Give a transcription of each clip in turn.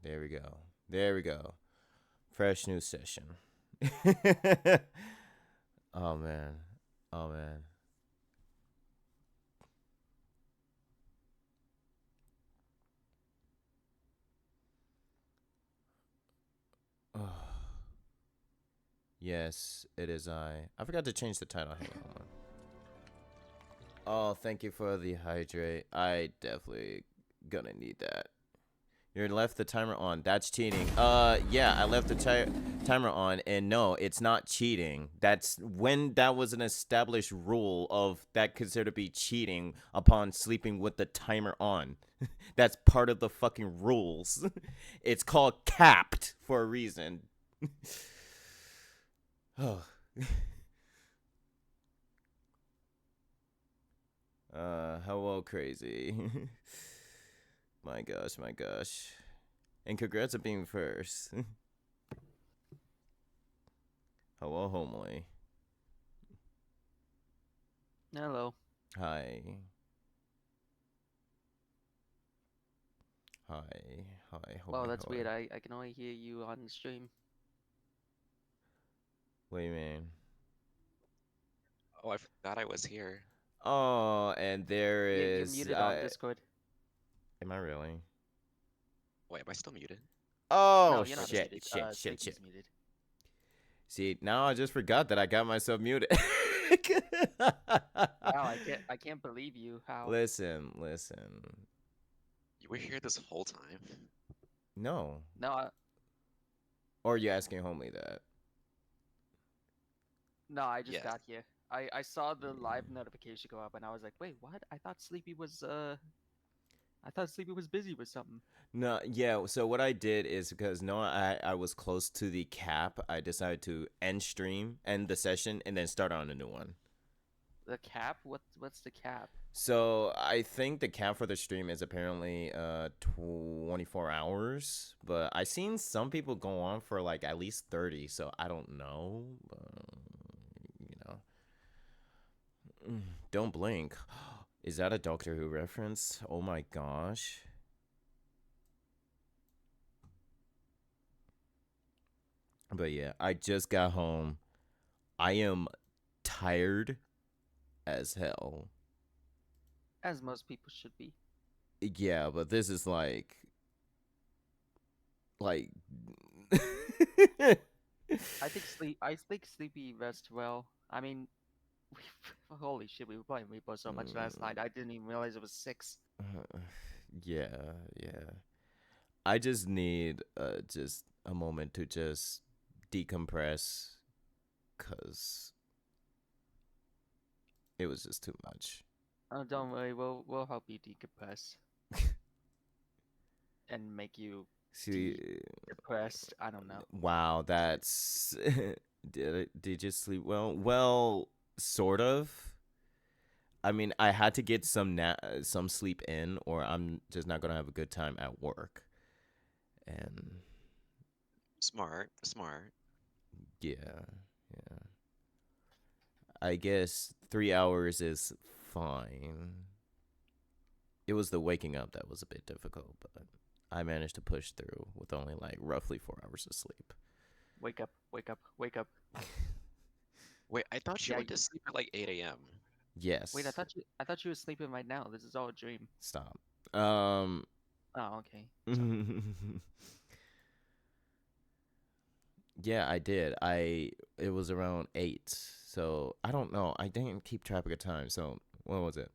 There we go. There we go. Fresh new session. Oh man. Oh man. Oh, yes, it is I. I forgot to change the title. Hang on. Oh, thank you for the hydrate. I definitely gonna need that. You left the timer on. That's cheating. Yeah, I left the timer on, and no, it's not cheating. That's when that was an established rule of that considered to be cheating upon sleeping with the timer on. That's part of the fucking rules. It's called capped for a reason. Oh. Hello, crazy. My gosh, my gosh. And congrats on being first. Hello, homely. Hello. Hi. Hi. Hi, Wow, hoy, that's weird. hoy. I can only hear you on the stream. What do you mean? Oh, I forgot I was here. Oh, and there You're is. muted on Discord. Am I really? Wait, am I still muted? Oh, No, you're Let not me see. shit, muted. shit, shit, shit. Sleepy's muted. See, now I just forgot that I got myself muted. Wow, I can't believe you. How? Listen, listen. You were here this whole time? No. No, Or are you asking homely that? no, I just Yes. got here. I saw the live notification go up and I was like, wait, what? I thought Sleepy was busy with something. No, yeah. So what I did is because no, I was close to the cap. I decided to end the session, and then start on a new one. The cap? What's the cap? So I think the cap for the stream is apparently 24 hours, but I seen some people go on for like at least 30. So I don't know. You know, don't blink. Is that a Doctor Who reference? Oh my gosh. But yeah, I just got home. I am tired as hell. As most people should be. Yeah, but this is like I think Sleepy rests well. I mean, holy shit, we were playing Repo so much last night. I didn't even realize it was 6. yeah, yeah. I just need just a moment to just decompress cuz it was just too much. Oh, don't worry, we'll help you decompress and make you See, depressed. I don't know. wow, that's did you sleep well? Well, sort of. I mean, I had to get some sleep in, or I'm just not gonna have a good time at work. And Smart, smart. yeah, yeah. I guess 3 hours is fine. It was the waking up that was a bit difficult, but I managed to push through with only like roughly 4 hours of sleep. Wake up, wake up, wake up. Wait, I thought you Yeah, went to sleep at like 8 a.m. wait, Yes. I thought you were sleeping right now. This is all a dream. Stop. Um. Oh, okay. Sorry. Yeah, I did. It was around 8. So, I don't know. I didn't keep track of time. So, what was it?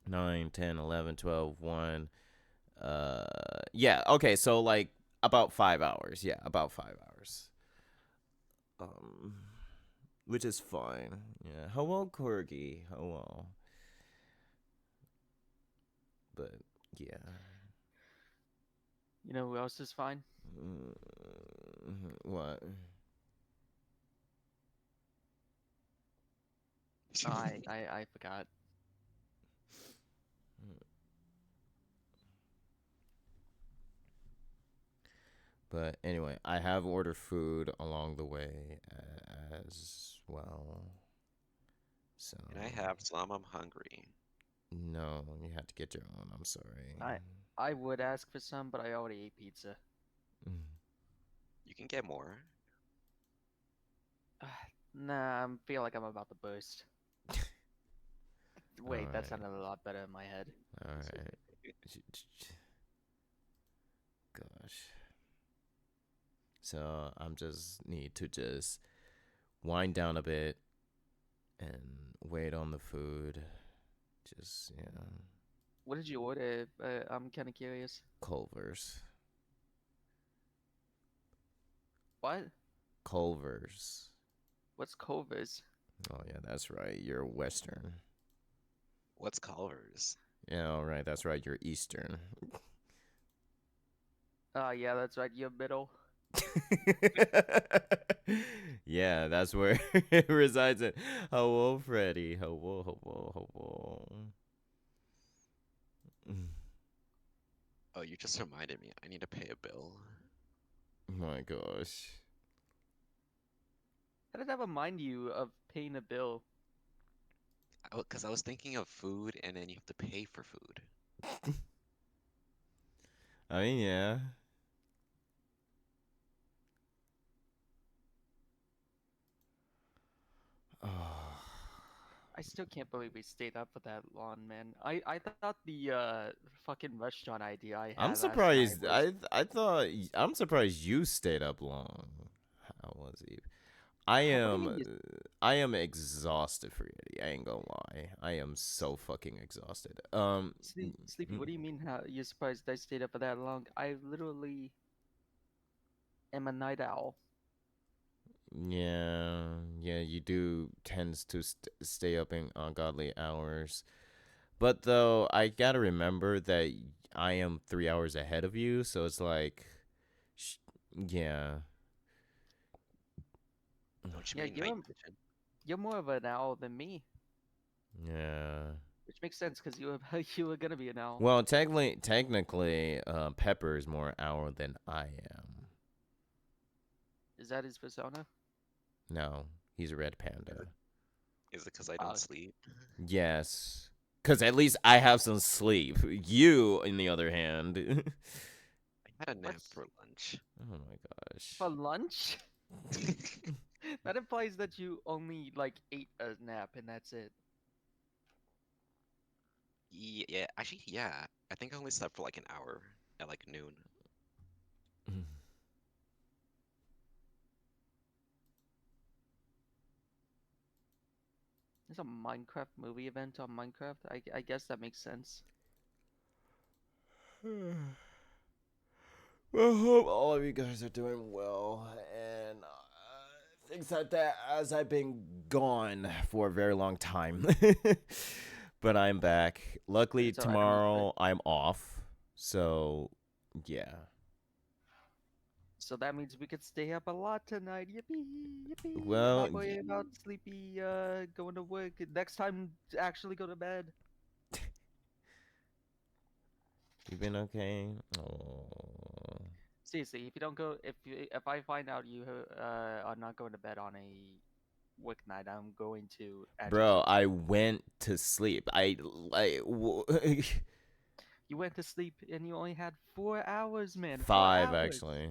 9, 10, 11, 12, 1. Yeah, okay. So like about 5 hours. Yeah, about 5 hours. Um which is fine. Yeah. Hello, Corgi. Hello. But yeah. You know who else is fine? What? Oh, I forgot. But anyway, I have ordered food along the way as well. So And I have some. I'm hungry. no, you have to get your own. I'm sorry. I I would ask for some, but I already ate pizza. can get more. Nah, I feel like I'm about to burst. Wait, that Alright. sounded a lot better in my head. Alright. Gosh. So I'm just need to just wind down a bit and wait on the food. Just, What did you order? I'm kind of curious. Culver's. What? Culver's. What's Culver's? Oh yeah, that's right. You're Western. What's Culver's? Yeah, all right. That's right. You're Eastern. Yeah, that's right. You're middle. Yeah, that's where it resides in. Hello, Freddy. Hello, hello, hello. Oh, you just reminded me. I need to pay a bill. My gosh. How did that remind you of paying a bill? Because I was thinking of food, and then you have to pay for food. I mean, yeah. Oh. I still can't believe we stayed up for that long, man. I thought the fucking restaurant idea I I'm had last night surprised. was I thought I'm surprised you stayed up long. How was he? I what do you am mean you I am exhausted, Freddy. I ain't gonna lie. I am so fucking exhausted. sleepy? What do you mean how you're surprised I stayed up for that long? I literally am a night owl. Yeah, you do tends to stay up in ungodly hours. But though I gotta remember that I am 3 hours ahead of you, so it's like, sh- yeah, Don't you Yeah, mean night vision? you're more of an owl than me, yeah. which makes sense because you were you were gonna be an owl. Well, technically, Pepper is more hour than I am. Is that his persona? No, he's a red Is panda. it, is it because I don't Oh, sleep? Yes, because at least I have some sleep. You, on the other hand, I had a nap what's for lunch. oh my gosh. for lunch? That implies that you only like ate a nap and that's it. Yeah, actually, yeah. I think I only slept for like an hour at like noon. There's a Minecraft movie event on Minecraft. I guess that makes sense. Well, hope all of you guys are doing well, and things like that. As I've been gone for a very long time, but I'm back. Luckily, It's alright. I'm used to it. tomorrow I'm off, so yeah. So that means we could stay up a lot tonight. Yippee, yippee. Well, Not worry about sleepy going to work. Next time actually go to bed. you've been okay. Oh, Seriously, if you don't go if I find out you are not going to bed on a work night, I'm going to add you to bro, the I team. went to sleep. You went to sleep and you only had 4 hours, man. 5 4 hours. actually.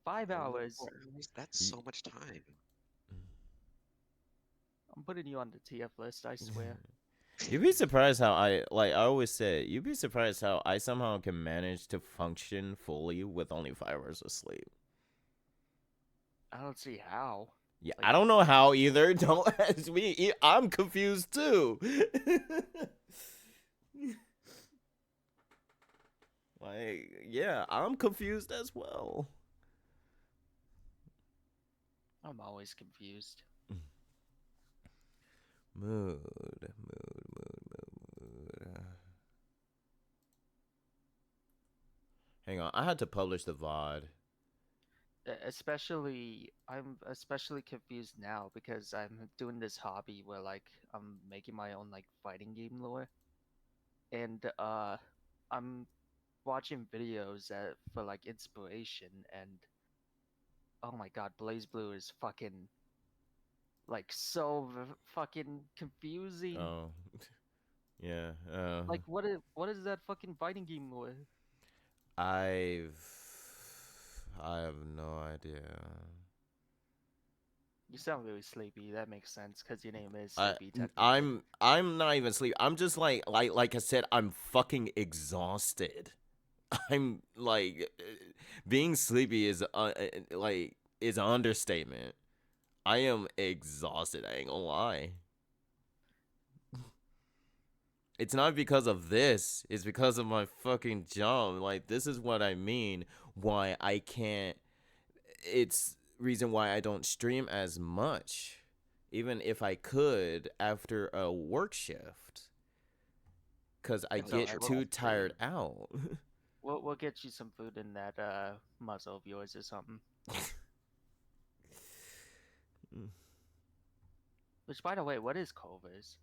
5 hours. 4 hours? That's Y- so much time. I'm putting you on the TF list, I swear. You'd be surprised how I always say, you'd be surprised how I somehow can manage to function fully with only 5 hours of sleep. I don't see how. Yeah, Like, I don't know how either. Don't ask me. I'm confused too. Like, yeah, I'm confused as well. I'm always confused. Mood, mood, mood. Hang on, I had to publish the VOD. Especially, I'm especially confused now because I'm doing this hobby where like I'm making my own like fighting game lore, and I'm watching videos for like inspiration, and oh my god, Blaze Blue is fucking like so fucking confusing. Oh, yeah. Like what is that fucking fighting game lore? I've I have no idea. You sound really sleepy. That makes sense because your name is I Sleepy Techno Kid. I'm not even sleep. I'm just like I said, I'm fucking exhausted. I'm like being sleepy is like is an understatement. I am exhausted. I ain't gonna lie. It's not because of this. It's because of my fucking job. Like this is what I mean. Why I can't. It's reason why I don't stream as much, even if I could after a work shift, cause I It's get alright. Sure, too feel free. tired out. We'll get you some food in that muzzle of yours or something. Which, by the way, what is Culver's?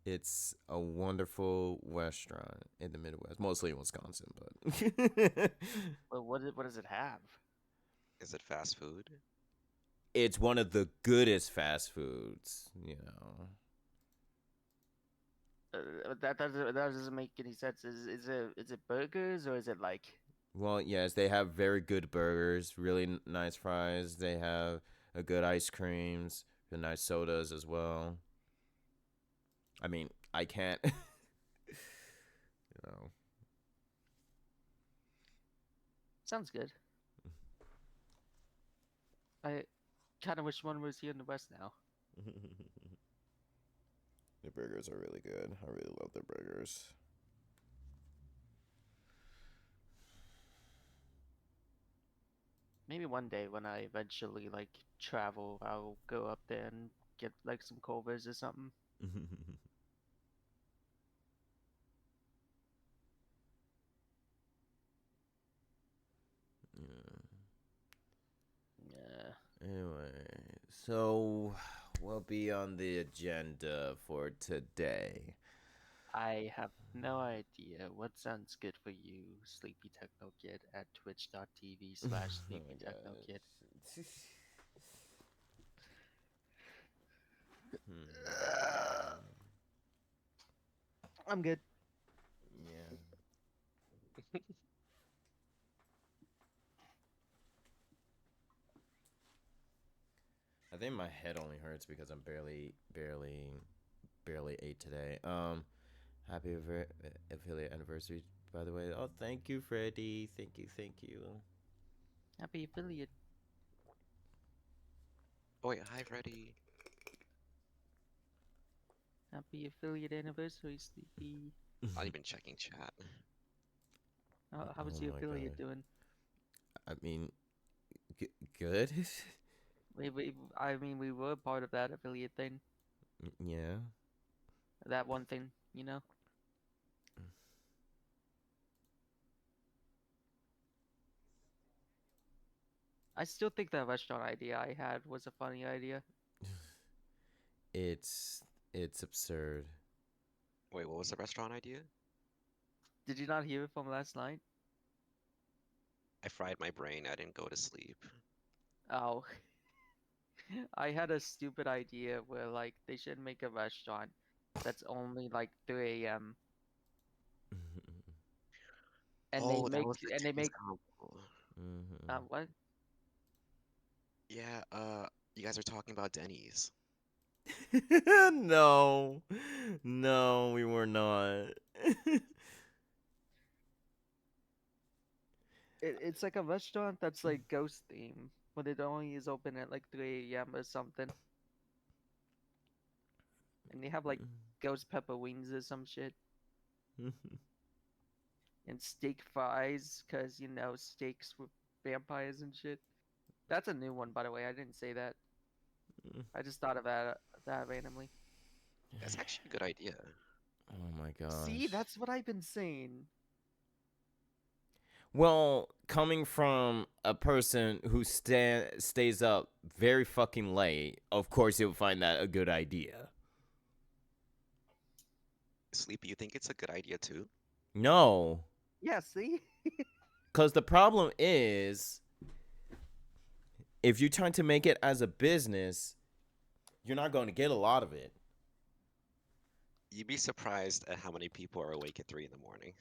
It's a wonderful restaurant in the Midwest, mostly in Wisconsin, but Well, what does it have? Is it fast food? it's one of the goodest fast foods, you know. That doesn't make any sense. Is it burgers or is it like? Well, yes, they have very good burgers, really nice fries. They have a good ice creams, the nice sodas as well. I mean, I can't, you know. Sounds good. I kind of wish one was here in the West now. The burgers are really good. I really love their burgers. Maybe one day when I eventually like travel, I'll go up there and get like some Culver's or something. Yeah. Yeah. Anyway, so we'll be on the agenda for today. I have no idea what sounds good for you, Sleepy Techno Kid, at twitch.tv/Sleepy Techno Kid. I'm good. Yeah. I think my head only hurts because I'm barely ate today. Happy affiliate anniversary, by the way. Oh, thank you, Freddie. Thank you. Happy affiliate. Oh wait, hi Freddy. Happy affiliate anniversary, Sleepy. Not even checking chat. How was Oh the my affiliate god. doing? I mean, good. I mean, we were part of that affiliate thing. Yeah. That one thing, you know? I still think that restaurant idea I had was a funny idea. It's absurd. Wait, what was the restaurant idea? Did you not hear it from last night? I fried my brain. I didn't go to sleep. Oh, I had a stupid idea where like they should make a restaurant that's only like 3 a.m. and they Oh, that make was the and they Denny's make combo. what? Yeah, you guys are talking about Denny's. No. No, we were not. It's like a restaurant that's like ghost theme, but it only is open at like 3 a.m. or something. And they have like ghost pepper wings or some shit. And steak fries, cause you know steaks with vampires and shit. That's a new one, by the way. I didn't say that. I just thought of that randomly. That's actually a good idea. Oh my See, gosh. that's what I've been saying. Well, coming from a person who stays up very fucking late, of course you'll find that a good idea. Sleepy, you think it's a good idea too? No, Yeah, see? because the problem is, if you're trying to make it as a business, you're not going to get a lot of it. You'd be surprised at how many people are awake at 3 in the morning.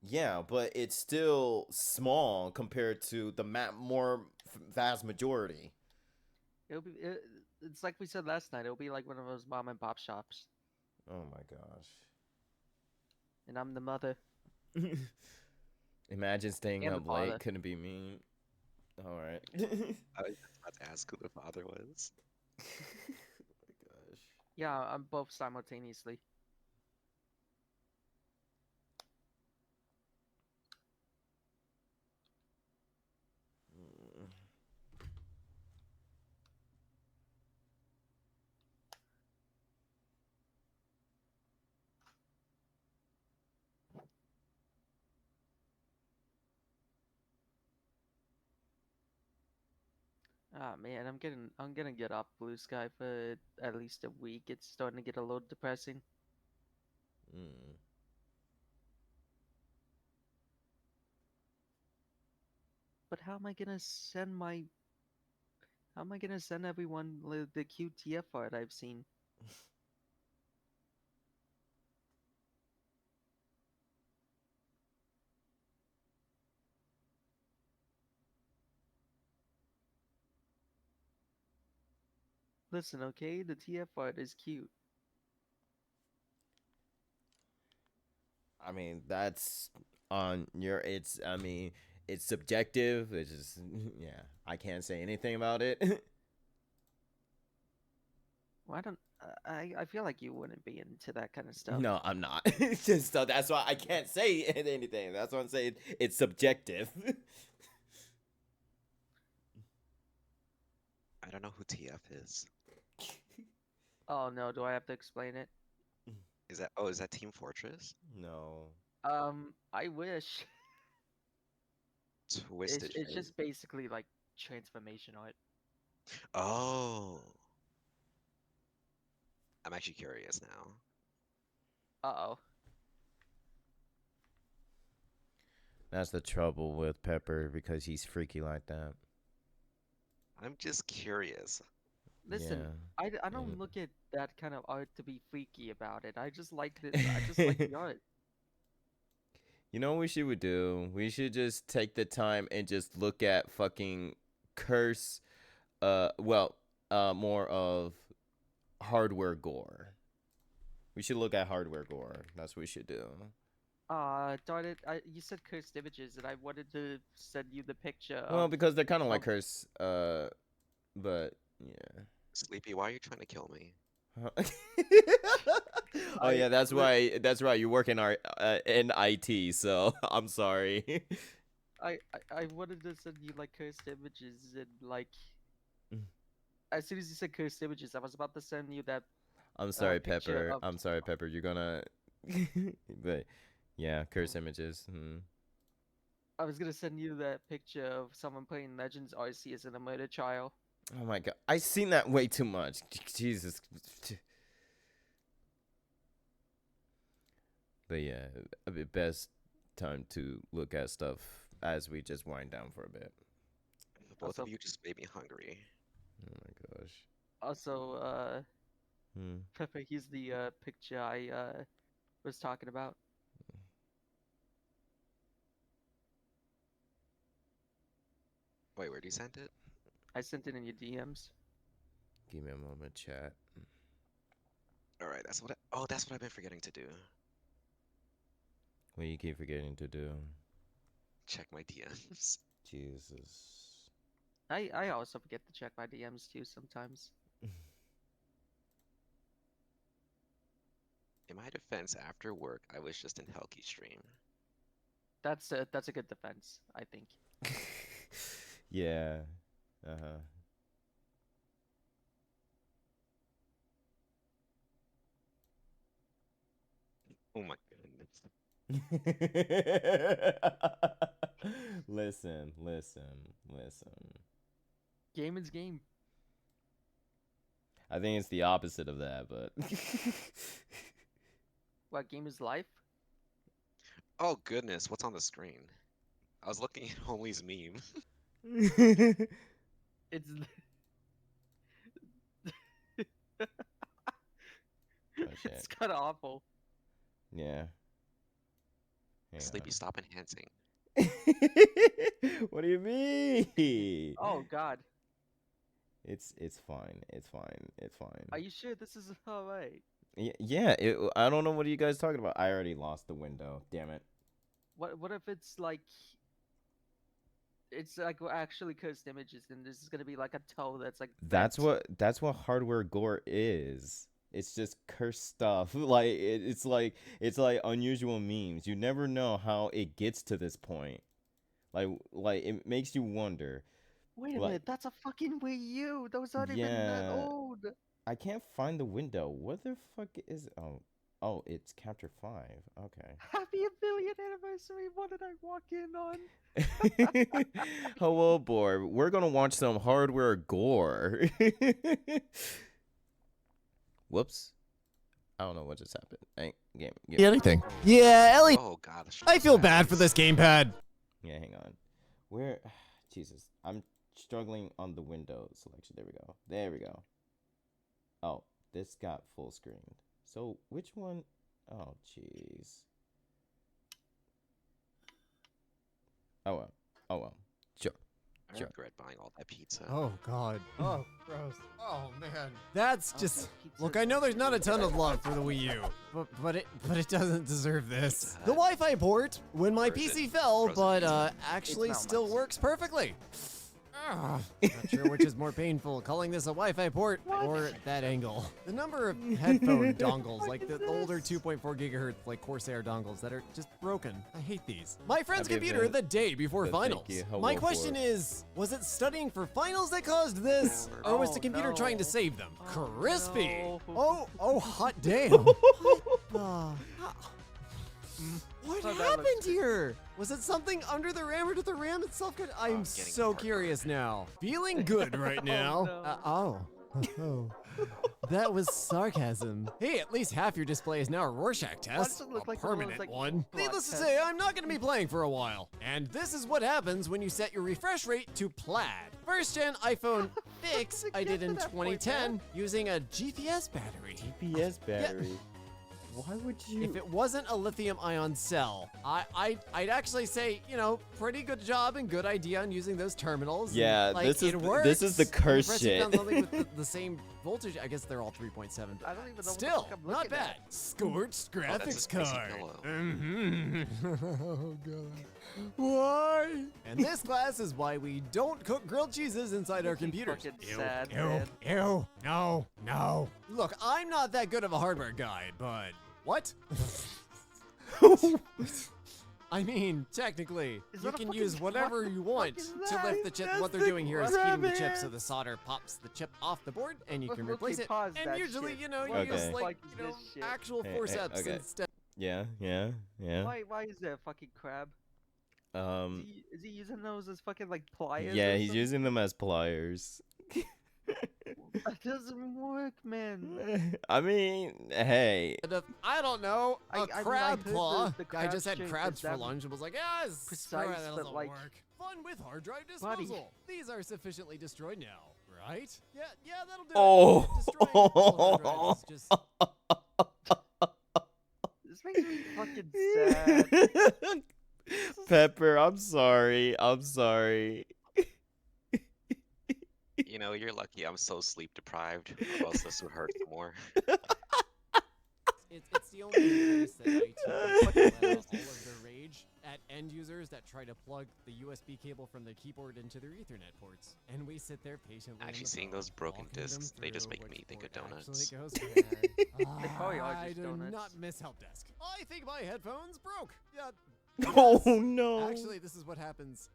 Yeah, but it's still small compared to the vast majority. It'll be. It's like we said last night. It'll be like one of those mom and pop shops, Oh my gosh. and I'm the mother Imagine staying and the up late. father. Couldn't be me. All right. I was just about to ask who the father was. Oh my gosh. Yeah, I'm both simultaneously. Mm. Ah man, I'm gonna get off Blue Sky for at least a week. It's starting to get a little depressing. Mm. But how am I gonna send everyone the cute TF art I've seen? Listen, okay, the TF art is cute. I mean, that's on your. It's. I mean, it's subjective. It's just. Yeah. I can't say anything about it. Why don't I feel like you wouldn't be into that kind of stuff. No, I'm not. It's just so that's why I can't say anything. That's why I'm saying it's subjective. I don't know who TF is. Oh no, do I have to explain it? Is that Team Fortress? No. I wish. Twisted It's Fate. just basically like transformation art. Oh, I'm actually curious now. Uh-oh. That's the trouble with Pepper because he's freaky like that. I'm just curious. Listen, Yeah. I And don't look at that kind of art to be freaky about it. I just like the art. you know what we should do? We should just take the time and just look at fucking curse well, more of hardware gore. We should look at hardware gore. That's what we should do. Darn it, you said cursed images and I wanted to send you the picture Well, of because they're kind of like some curse but yeah. Sleepy, why are you trying to kill me? Huh? Oh I yeah, that's li- why. That's right. You work in our in IT, so I'm sorry. I wanted to send you like cursed images and like as soon as you said cursed images, I was about to send you that I'm sorry, picture Pepper. of I'm sorry, Pepper. You're gonna, but yeah, curse images. Hmm. I was gonna send you that picture of someone playing Legends Arceus in a murder trial. Oh my god, I seen that way too much. Jesus. But yeah, a bit best time to look at stuff as we just wind down for a bit. Both of Also, you just made me hungry. Oh my gosh. also, Hmm. Pepper, here's the picture I was talking about. Wait, where do you send it? I sent it in your DMs. Give me a moment, chat. All right, that's what I've been forgetting to do. What you keep forgetting to do? Check my DMs. Jesus. I also forget to check my DMs too sometimes. In my defense, after work, I was just in Helki stream. That's a good defense, I think. Yeah. Uh huh. Oh my goodness. Listen, listen, listen. Game is game. I think it's the opposite of that, but What game is life? Oh goodness, what's on the screen? I was looking at Homely's meme. It's oh shit. it's kind of awful. Yeah. Hang Sleepy, stop enhancing. on. What do you mean? Oh God. It's fine. It's fine. It's fine. Are you sure this is alright? Yeah. I don't know what are you guys talking about. I already lost the window. Damn it. What if it's like actually cursed images, and this is gonna be like a toe that's like That's bent. what hardware gore is. It's just cursed stuff. Like it's like unusual memes. You never know how it gets to this point. Like it makes you wonder. Wait a Like minute, that's a fucking Wii U. Those aren't even that yeah, old. I can't find the window. What the fuck is oh, it's chapter 5. Okay. Happy affiliate anniversary. What did I walk in on? Hello, boy. We're gonna watch some hardware gore. Whoops. I don't know what just happened. Game. Anything. Yeah, Ellie. Oh god. I feel bad for this gamepad. Yeah, hang on. Where? Jesus, I'm struggling on the window selection. There we go. There we go. Oh, this got full screen. So which one? Oh, jeez. Oh well. Oh well. Sure. I Sure. regret buying all that pizza. Oh God. Oh, gross. Oh man. That's Oh, just. pizza. Look, I know there's not a ton of love for the Wii U, but it doesn't deserve this. The Wi-Fi port when my Frozen- PC fell, frozen but pizza. actually not still much. works perfectly. Not sure which is more painful, calling this a Wi-Fi port or that angle. The number of headphone dongles, like the older 2.4 gigahertz, like Corsair dongles that are just broken. I hate these. My friend's Happy computer event. the day before Thank finals. you. Hello, My question board. is, was it studying for finals that caused this, or was the Oh, computer trying to no. save them? Oh, Crispy. no. Oh, hot damn. What Oh, that happened looks good. here? Was it something under the RAM or did the RAM itself get? I'm getting so heartburn. curious now. Feeling good right now. no. Oh. That was sarcasm. Hey, at least half your display is now a Rorschach test. does it look A like one of those, permanent like, one. plot Needless to tests? say, I'm not going to be playing for a while. And this is what happens when you set your refresh rate to plaid. First gen iPhone fix I did in Get to that point, 2010 using a GPS battery. GPS battery. Why would you? If it wasn't a lithium-ion cell, I'd actually say, pretty good job and good idea on using those terminals. and, Yeah, like, this is it the- works. this is the When you curse press shit. it down something with the same voltage. I guess they're all 3.7. I don't even know what the Still, fuck I'm not looking bad. at. Scorched that's a graphics spicy card. pillow. Oh god. Why? And this class is why we don't cook grilled cheeses inside our Fucking computers. sad, man. Ew, no. Look, I'm not that good of a hardware guy, but what? I mean, technically, Is you that a can fucking- use whatever what the you fuck want is to that? lift the chip. That's What they're the doing here is heating the chip grab so it. the solder pops the chip off the board, and you can Okay, replace it. pause And that usually, shit. you Okay. use the like, fuck is this shit? actual Hey, forceps okay. instead. Yeah. Why is there a fucking crab? Is he using those as fucking like pliers? Yeah, or he's something? using them as pliers. That doesn't work, man. I mean, hey. I don't know, I a mean, I crab heard claw. the I just crab had shape, crabs is for that lunch and was like, yeah, screw it, precise, that but, doesn't like- work. Fun with hard drive Buddy. disposal. These are sufficiently destroyed now, right? Yeah, that'll do Oh. it. Destroying all hard drives is just This makes me fucking sad. Pepper, I'm sorry. You're lucky I'm so sleep deprived, or else this would hurt more. it's the only place that IT can fucking let out all of their rage at end users that try to plug the USB cable from their keyboard into their Ethernet ports, and we sit there patiently. on Actually, the seeing phone, those broken walking them discs, they just through make me which think of port donuts. actually goes where. They probably are I just do donuts. not miss help desk. I think my headphones broke. Yeah. Oh yes. no. Actually, this is what happens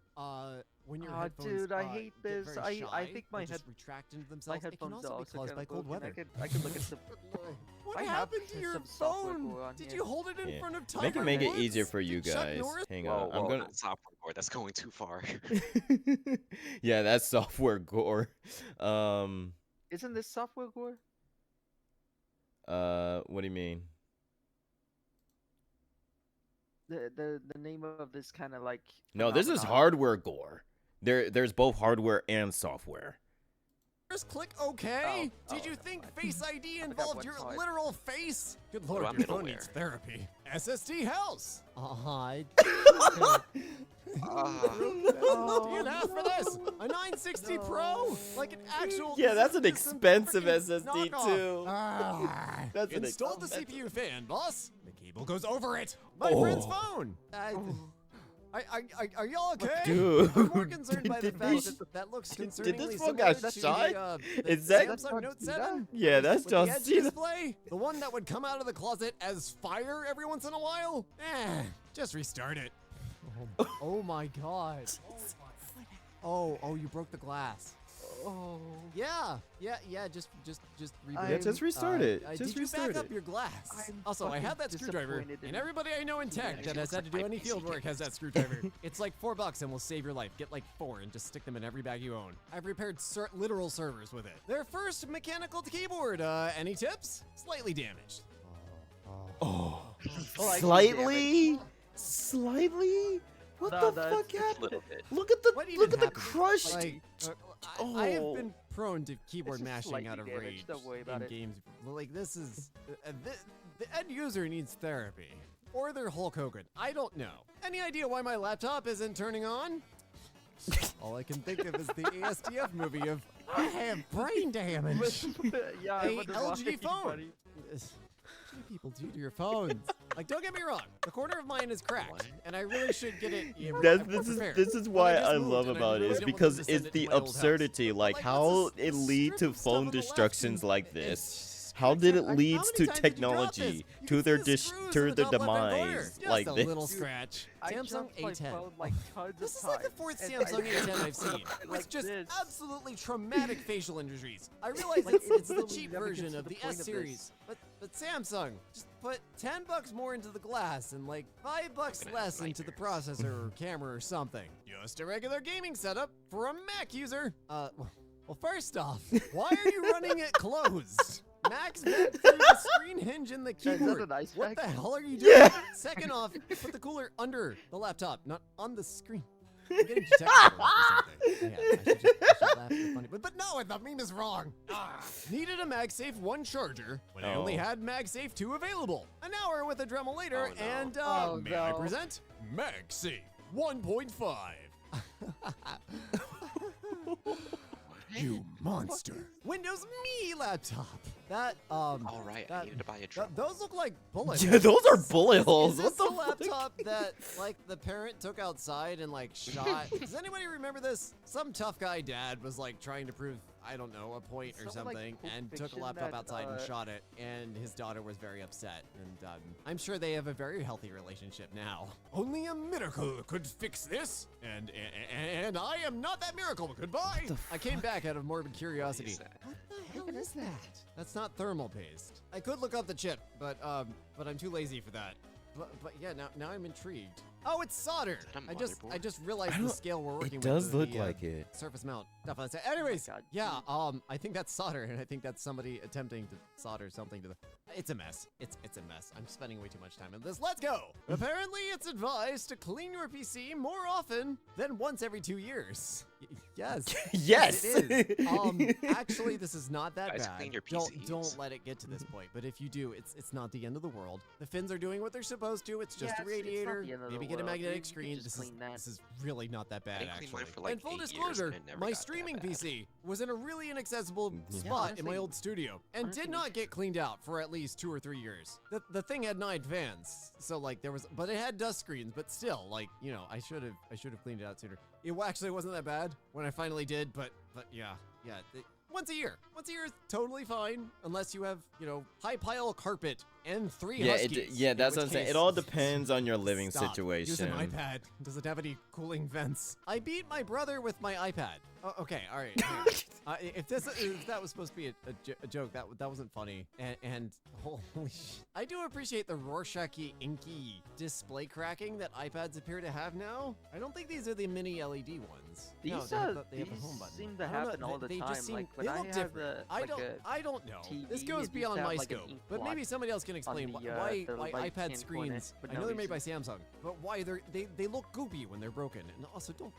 when your Aw, headphones dude, I hate get this. very I shy think or my just retract into My themselves. It can headphones also are be also caused kinda by cold broken. weather. I could look at some. What I have happened to your some software phone? glue on Did here. you hold it in Yeah. front of Tiger Make it make it Woods? easier for you Did Chuck guys. Norris- Hang on. Whoa, I'm gonna. that software board, that's going too far. Yeah, that's software gore. Isn't this software gore? What do you mean? The name of this kind of like. No, this is phenomenon. hardware gore. There's both hardware and software. Just click OK. Did you never think mind. Face ID forgot involved what your part. literal face? Good What lord, about your phone middleware? needs therapy. SSD house. Ah. DNF for this. A 960 Pro, like an actual. Yeah, that's an system expensive freaking SSD knockoff. too. That's an install the expensive- CPU fan, boss. The cable goes over it. My friend's phone. Are y'all okay? Dude, I'm more concerned by the did fact this- that that looks did concerningly this phone similar get to shot? the Is that- Samsung Note 7? Yeah, that's with the John Edge Cena. display, the one that would come out of the closet as fire every once in a while. Just restart it. Oh my god. Oh, you broke the glass. Oh. Yeah, just reboot. Yeah, just restart it. Just did you restart back up it. your glass? I'm Also, I have that fucking screwdriver, disappointed in and everybody I know in tech actually that has looks had to like do my any PC field work has that screwdriver. It's like $4 and will save your life. Get like 4 and just stick them in every bag you own. I've repaired literal servers with it. Their first mechanical keyboard. Any tips? Slightly damaged. Oh, Oh, I can slightly? Slightly? What No, the no, fuck it's a happened? little bit. Look at the What even look at the happened? crushed. Like, I have Oh. been prone to keyboard just mashing slightly out of damaged, rage don't worry about in it. games. Like this is the end user needs therapy, or they're Hulk Hogan. I don't know. Any idea why my laptop isn't turning on? All I can think of is the ASDF movie of I have brain damage. Yeah, I A wonder LG why, phone. buddy. What do people do to your phones? Like, don't get me wrong, the corner of mine is cracked, and I really should get it. This is why I love about it is because it's the absurdity, like how it lead to phone destructions like this. How did it lead to technology to their demise like Just a this? little scratch. I Samsung jumped my A10. phone like tons This of is like the times, fourth and Samsung I- A10 I've seen, with like just this. absolutely traumatic facial injuries. I realize Like, it's the literally cheap never gets version to of the the point S of series, but Samsung just put $10 more into the glass and like $5 Gonna have less into the processor or camera or something. Just a regular gaming setup for a Mac user. Well, first off, why are you running it closed? Max vent through the screen hinge in the Is that keyboard. an ice What pack? the hell are you doing? Yeah. Second off, put the cooler under the laptop, not on the screen. I'm getting too technical or something. Yeah, I should laugh at the funny, but no, the meme is wrong. Needed a MagSafe 1 charger, but I only Oh. had MagSafe 2 available. An hour with a Dremel later, Oh, no. and Oh, may I no. present MagSafe 1.5. You monster. Windows Me laptop. That All right, I that- needed to buy a drum. those look like bullet Yeah, those are bullet Is holes. this What the the fuck? laptop that like the parent took outside and like shot? Does anybody remember this? Some tough guy dad was like trying to prove, I don't know, a point or Something like something, Pulp and took a Fiction laptop that, outside and shot it, and his daughter was very upset. And I'm sure they have a very healthy relationship now. Only a miracle could fix this, and I am not that miracle. Goodbye. I came back out of morbid curiosity. Is that- What the hell is that? That's not thermal paste. I could look up the chip, but I'm too lazy for that. But yeah, now I'm intrigued. Oh, it's solder. that a I motherboard? just realized I the don't- scale we're working It with. does is look the, like it. surface mount stuff. Anyways, God. yeah, I think that's solder, and I think that's somebody attempting to solder something to the. It's a mess. It's a mess. I'm spending way too much time on this. Let's go. Apparently, it's advised to clean your PC more often than once every 2 years. Yes. Yes. It is. Actually, this is not that Guys, bad. clean your Don't PCs. let it get to this point. But if you do, it's not the end of the world. The fins are doing what they're supposed to. It's just Yeah, a it's not the radiator. end of the Maybe get a world. magnetic You can screen. just This is clean that. this is really not that bad didn't clean actually. mine for, like, and full 8 years, disclosure, and it never my got that streaming bad. PC was in a really inaccessible Yeah, spot in my honestly- old studio and did not get cleaned out for at least 2 or 3 years. The thing had 9 fans, so like but it had dust screens, but still, like, you know, I should have cleaned it out sooner. It actually wasn't that bad when I finally did, but yeah. Once a year is totally fine, unless you have, you know, high pile carpet and 3 Yeah, huskies. yeah, in that's which what I'm saying. case- It all depends on your living Stop. Use an situation. iPad. Does it have any cooling vents? I beat my brother with my iPad. Oh, okay, all right. If that was supposed to be a joke, that wasn't funny. And holy sh! I do appreciate the Rorschach-y inky display cracking that iPads appear to have now. I don't think these are the mini LED ones. No, These they have the these home button. seem to I don't know, happen all the they time. just seem, Like when they I look have different. the I like don't a know. TV, This it goes used to beyond have, my like, an scope, ink but blot maybe somebody else can explain the, why the iPad right-hand corner, screens. but I now know they're these made by just- Samsung, but why they look goopy when they're broken. And also, don't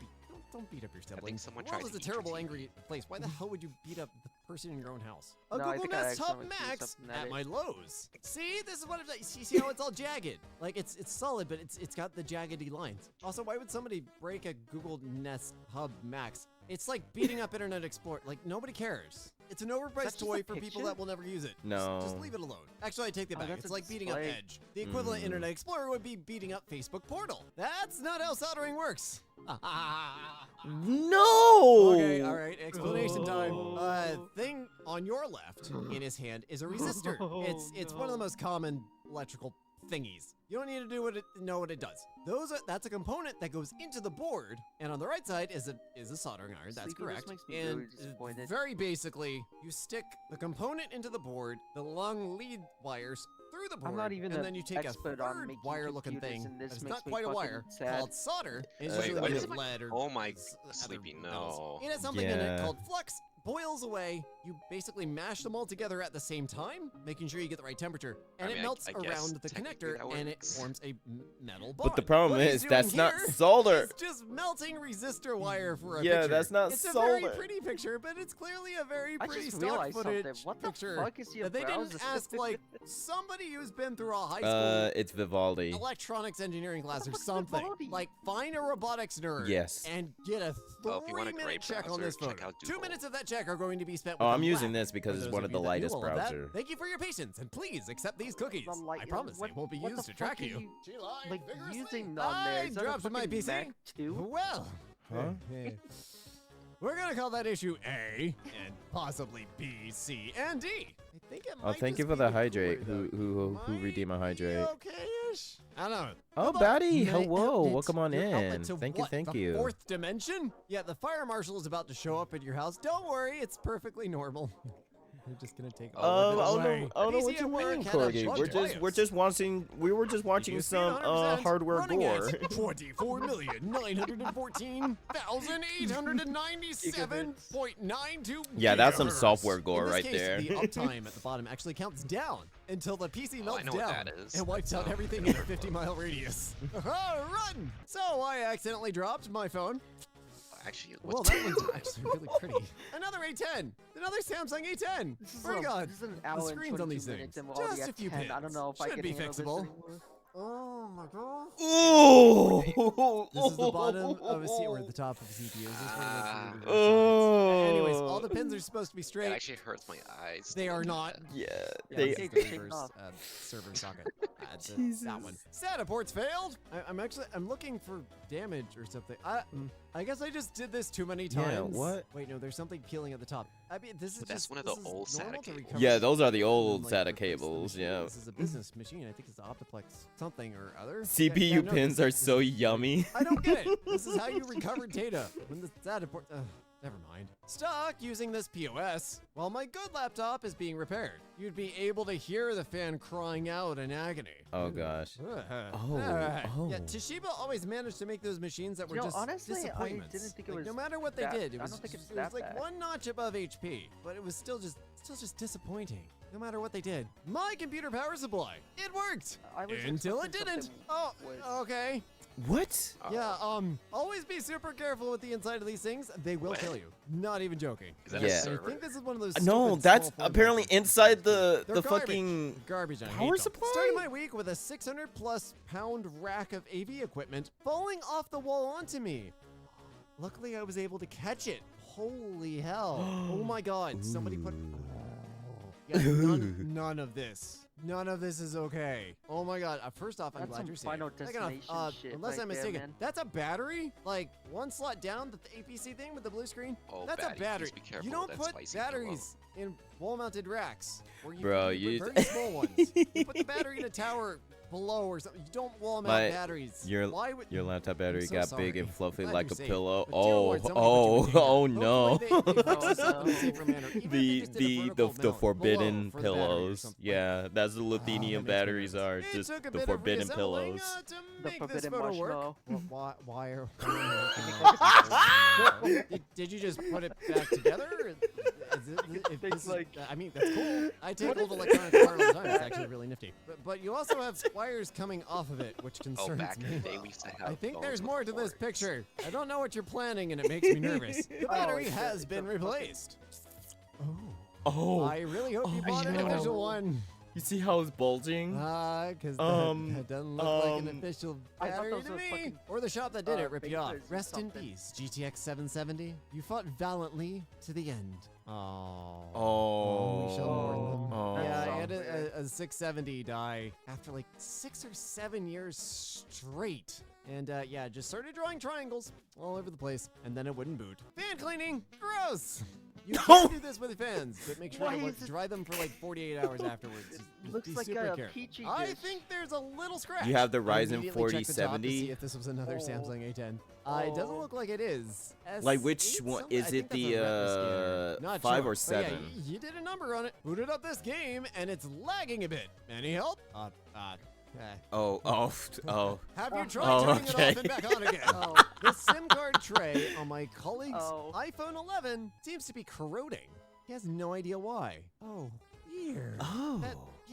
don't beat up your I think siblings. someone The world tried is to a eat your terrible, TV. angry place. Why the hell would you beat up the person in your own house? A No, I Google think I Nest Hub accidentally threw Max something at at it. my Lowe's. See, this is what it, see how it's all jagged. Like it's solid, but it's got the jaggedy lines. Also, why would somebody break a Google Nest Hub Max? It's like beating up Internet Explorer. Like nobody cares. It's an overpriced just a toy for people picture? that will never use it. No. Just leave it alone. Actually, I take that Oh, back. that's It's a like beating up display. Edge. The equivalent Mm. Internet Explorer would be beating up Facebook Portal. That's not how soldering works. No. Okay, all right. Explanation time. Thing on your left in his hand is a resistor. It's one of the most common electrical thingies. You don't need to know what it does. That's a component that goes into the board, and on the right side is a soldering iron. That's Sleepy, this correct. makes me And really disappointed. very basically, you stick the component into the board, the long lead wires through the board, I'm not even and an then you take a expert on third making wire-looking computers, thing. and this That's makes not me quite a fucking wire sad. called solder. It's Wait, usually what made is of it? lead or Oh my other sleepy, metals. no. It has something in Yeah. it called flux. Boils away. You basically mash them all together at the same time, making sure you get the right temperature, and I it mean, melts I guess around the technically connector, that and it works. forms a metal bond. But the problem What he's is doing that's not here solder. is just melting resistor wire for a Yeah, picture. that's not It's a very solder. pretty picture, but it's clearly a very I pretty just stock realized footage something. What the picture fuck is your that they didn't browser? ask like somebody who's been through a high school It's Vivaldi. electronics engineering class or fuck is something. Vivaldi? Like, find a robotics nerd. Yes. And get a Oh, if you want a 3-minute great check on browser, this check photo. out 2 Google. minutes of that check are going to be spent Oh, with I'm a using lab. this because For it's those one of of the you that knew lightest all of that, browser. Thank you for your patience, and please accept these cookies. The light- I promise what- they won't be what the used to fuck track are you. you, She lied like vigorously. using on there? I Is that a dropped my fucking PC. Mac too? Well, Huh? we're gonna call that issue A, and possibly B, C, and D. I think it Oh, might thank just you for be the cooler, hydrate. though. Who Might redeemed my be hydrate? Okay-ish. I don't know. Oh, How about Batty, my hello, outlet? welcome on Your outlet in. to Thank you, what, thank the you. Fourth dimension? Yeah, the fire marshal is about to show up at your house. Don't worry, it's perfectly normal. We're just gonna take all I of it don't away. know. I don't know PC what you at work mean, had a Corgi. bunch We're of just bios. watching. We were just watching CPU speed some 100%, hardware running at gore. 24,914,897.92. Yeah, that's some gigahertz. software gore In this right case, there. The uptime at the bottom actually counts down until the PC Oh, I melts know what down that is. and wipes out So- everything in a 50-mile radius. Run! So I accidentally dropped my phone. Actually, Well, what's that one's actually really pretty. Another A10. Another Samsung A10. This is Oh my a- God. This is an The hour and screens on these 22 minutes things. and we're already Just at a few 10. I don't pins. know if I Should can be handle this fixable. anymore. Oh my God. Ooh. This is the bottom of a C or the top of a CPU. This is where you Ah. make your sockets. Anyways, all the pins are supposed to be It straight. actually hurts my eyes. They to are look at not. that. Yeah, Yeah, they. this is Take the the reverse off. server socket. That's it, Jesus. that one. SATA ports failed. I'm looking for damage or something. I guess I just did this too many times. Yeah, what? Wait, no, there's something peeling at the top. I mean, this is But that's just one of this the is old SATA normal to cables. recover Yeah, those are the and old then, SATA replace the cables. machine. Yeah. This is a business machine. I think it's the Optiplex something or other. CPU Yeah, no, pins this are is- so yummy. I don't get it. This is how you recover data. When the SATA port. Never mind. Stuck using this POS while my good laptop is being repaired. You'd be able to hear the fan crying out in agony. Oh gosh. Oh. oh. Yeah, Toshiba always managed to make those machines that were You know, just honestly, I disappointments. didn't think it Like, was no matter what they that- did, it I was, don't think it's it was that like bad. one notch above HP, but it was still just disappointing. No matter what they did. My computer power supply, it worked I was until it expecting didn't. something Oh, was- okay. What? Oh, Yeah, always be super careful with the inside of these things. They will What? kill you. Not even joking. Is that Yeah. a I server? think this is one of those No, stupid that's small form apparently factors. inside the They're garbage. fucking. Garbage. I hate power them. supply? Started my week with a 600+ pound rack of AV equipment falling off the wall onto me. Luckily, I was able to catch it. Holy hell. Oh my God. Somebody put. Yeah, none of this. None of this is okay. Oh my God. First off, I'm That's glad some you're safe. Final Second off, Destination shit unless right I'm there, mistaken, man. that's a battery? Like one slot down, the APC thing with the blue screen? Oh, That's Batty, a battery. please be careful You with don't that put spicy pillow. batteries in wall-mounted racks. Or you, Bro, you you- put very small ones. You put the battery in a tower below or something. You don't wall mount My- batteries. your- Why would Your laptop battery so got big sorry. and fluffy Glad like you're a safe. pillow. But dear Oh, Lord, somebody put you oh, in danger. oh no. Hopefully they fix this Oh, in a no. safer manner, even if they The just did a the vertical the mount forbidden below for the battery or pillows. something. Yeah, that's the Latinium that makes batteries sense. are. It Just took a the bit of forbidden reassembling, pillows. to The make this forbidden photo work. marshmallow. Why are did you just put it back together? Is if Things this is, like- I mean, that's cool. I take old electronics apart all the time. It's actually really nifty. But you also have wires coming off of it, which Oh, concerns back in the me. day, we used to have I think phones there's with more to this cords. picture. I don't know what you're planning, and it makes me nervous. The battery it's a- has it's been a fucking- replaced. Oh. Oh, I really hope you Oh, bought an no. official one. you see how it's bulging? Because that doesn't look like an official I thought battery those to were me. fucking, Or the shop that did it ripped you off. bakers or Rest in something. peace, GTX 770. You fought valiantly to the end. Oh. Oh. we shall mourn them. Oh. Yeah, I That's had so a 670 die after like 6 or 7 years straight. And yeah, just started drawing triangles all over the place, and then it wouldn't boot. Fan cleaning, gross. You No. can do this with fans, but make sure Why to is it- dry them for like 48 hours afterwards. Just looks be like super a careful. Peachy I dish. think there's a little scratch. You have the I Ryzen immediately checked the top to 4070? see if this was another Oh. Samsung A10. It doesn't Oh. look like it is. Like which S8 one? something? Is I it think that's the a Retina scanner. Not 5 sure. or But yeah, 7? you did a number on it. Booted up this game, and it's lagging a bit. Any help? Oh. Have you Oh. tried Oh, turning okay. it off and back on again? Oh. The SIM card tray on my colleague's Oh. iPhone 11 seems to be corroding. He has no idea why. Oh, weird. Oh.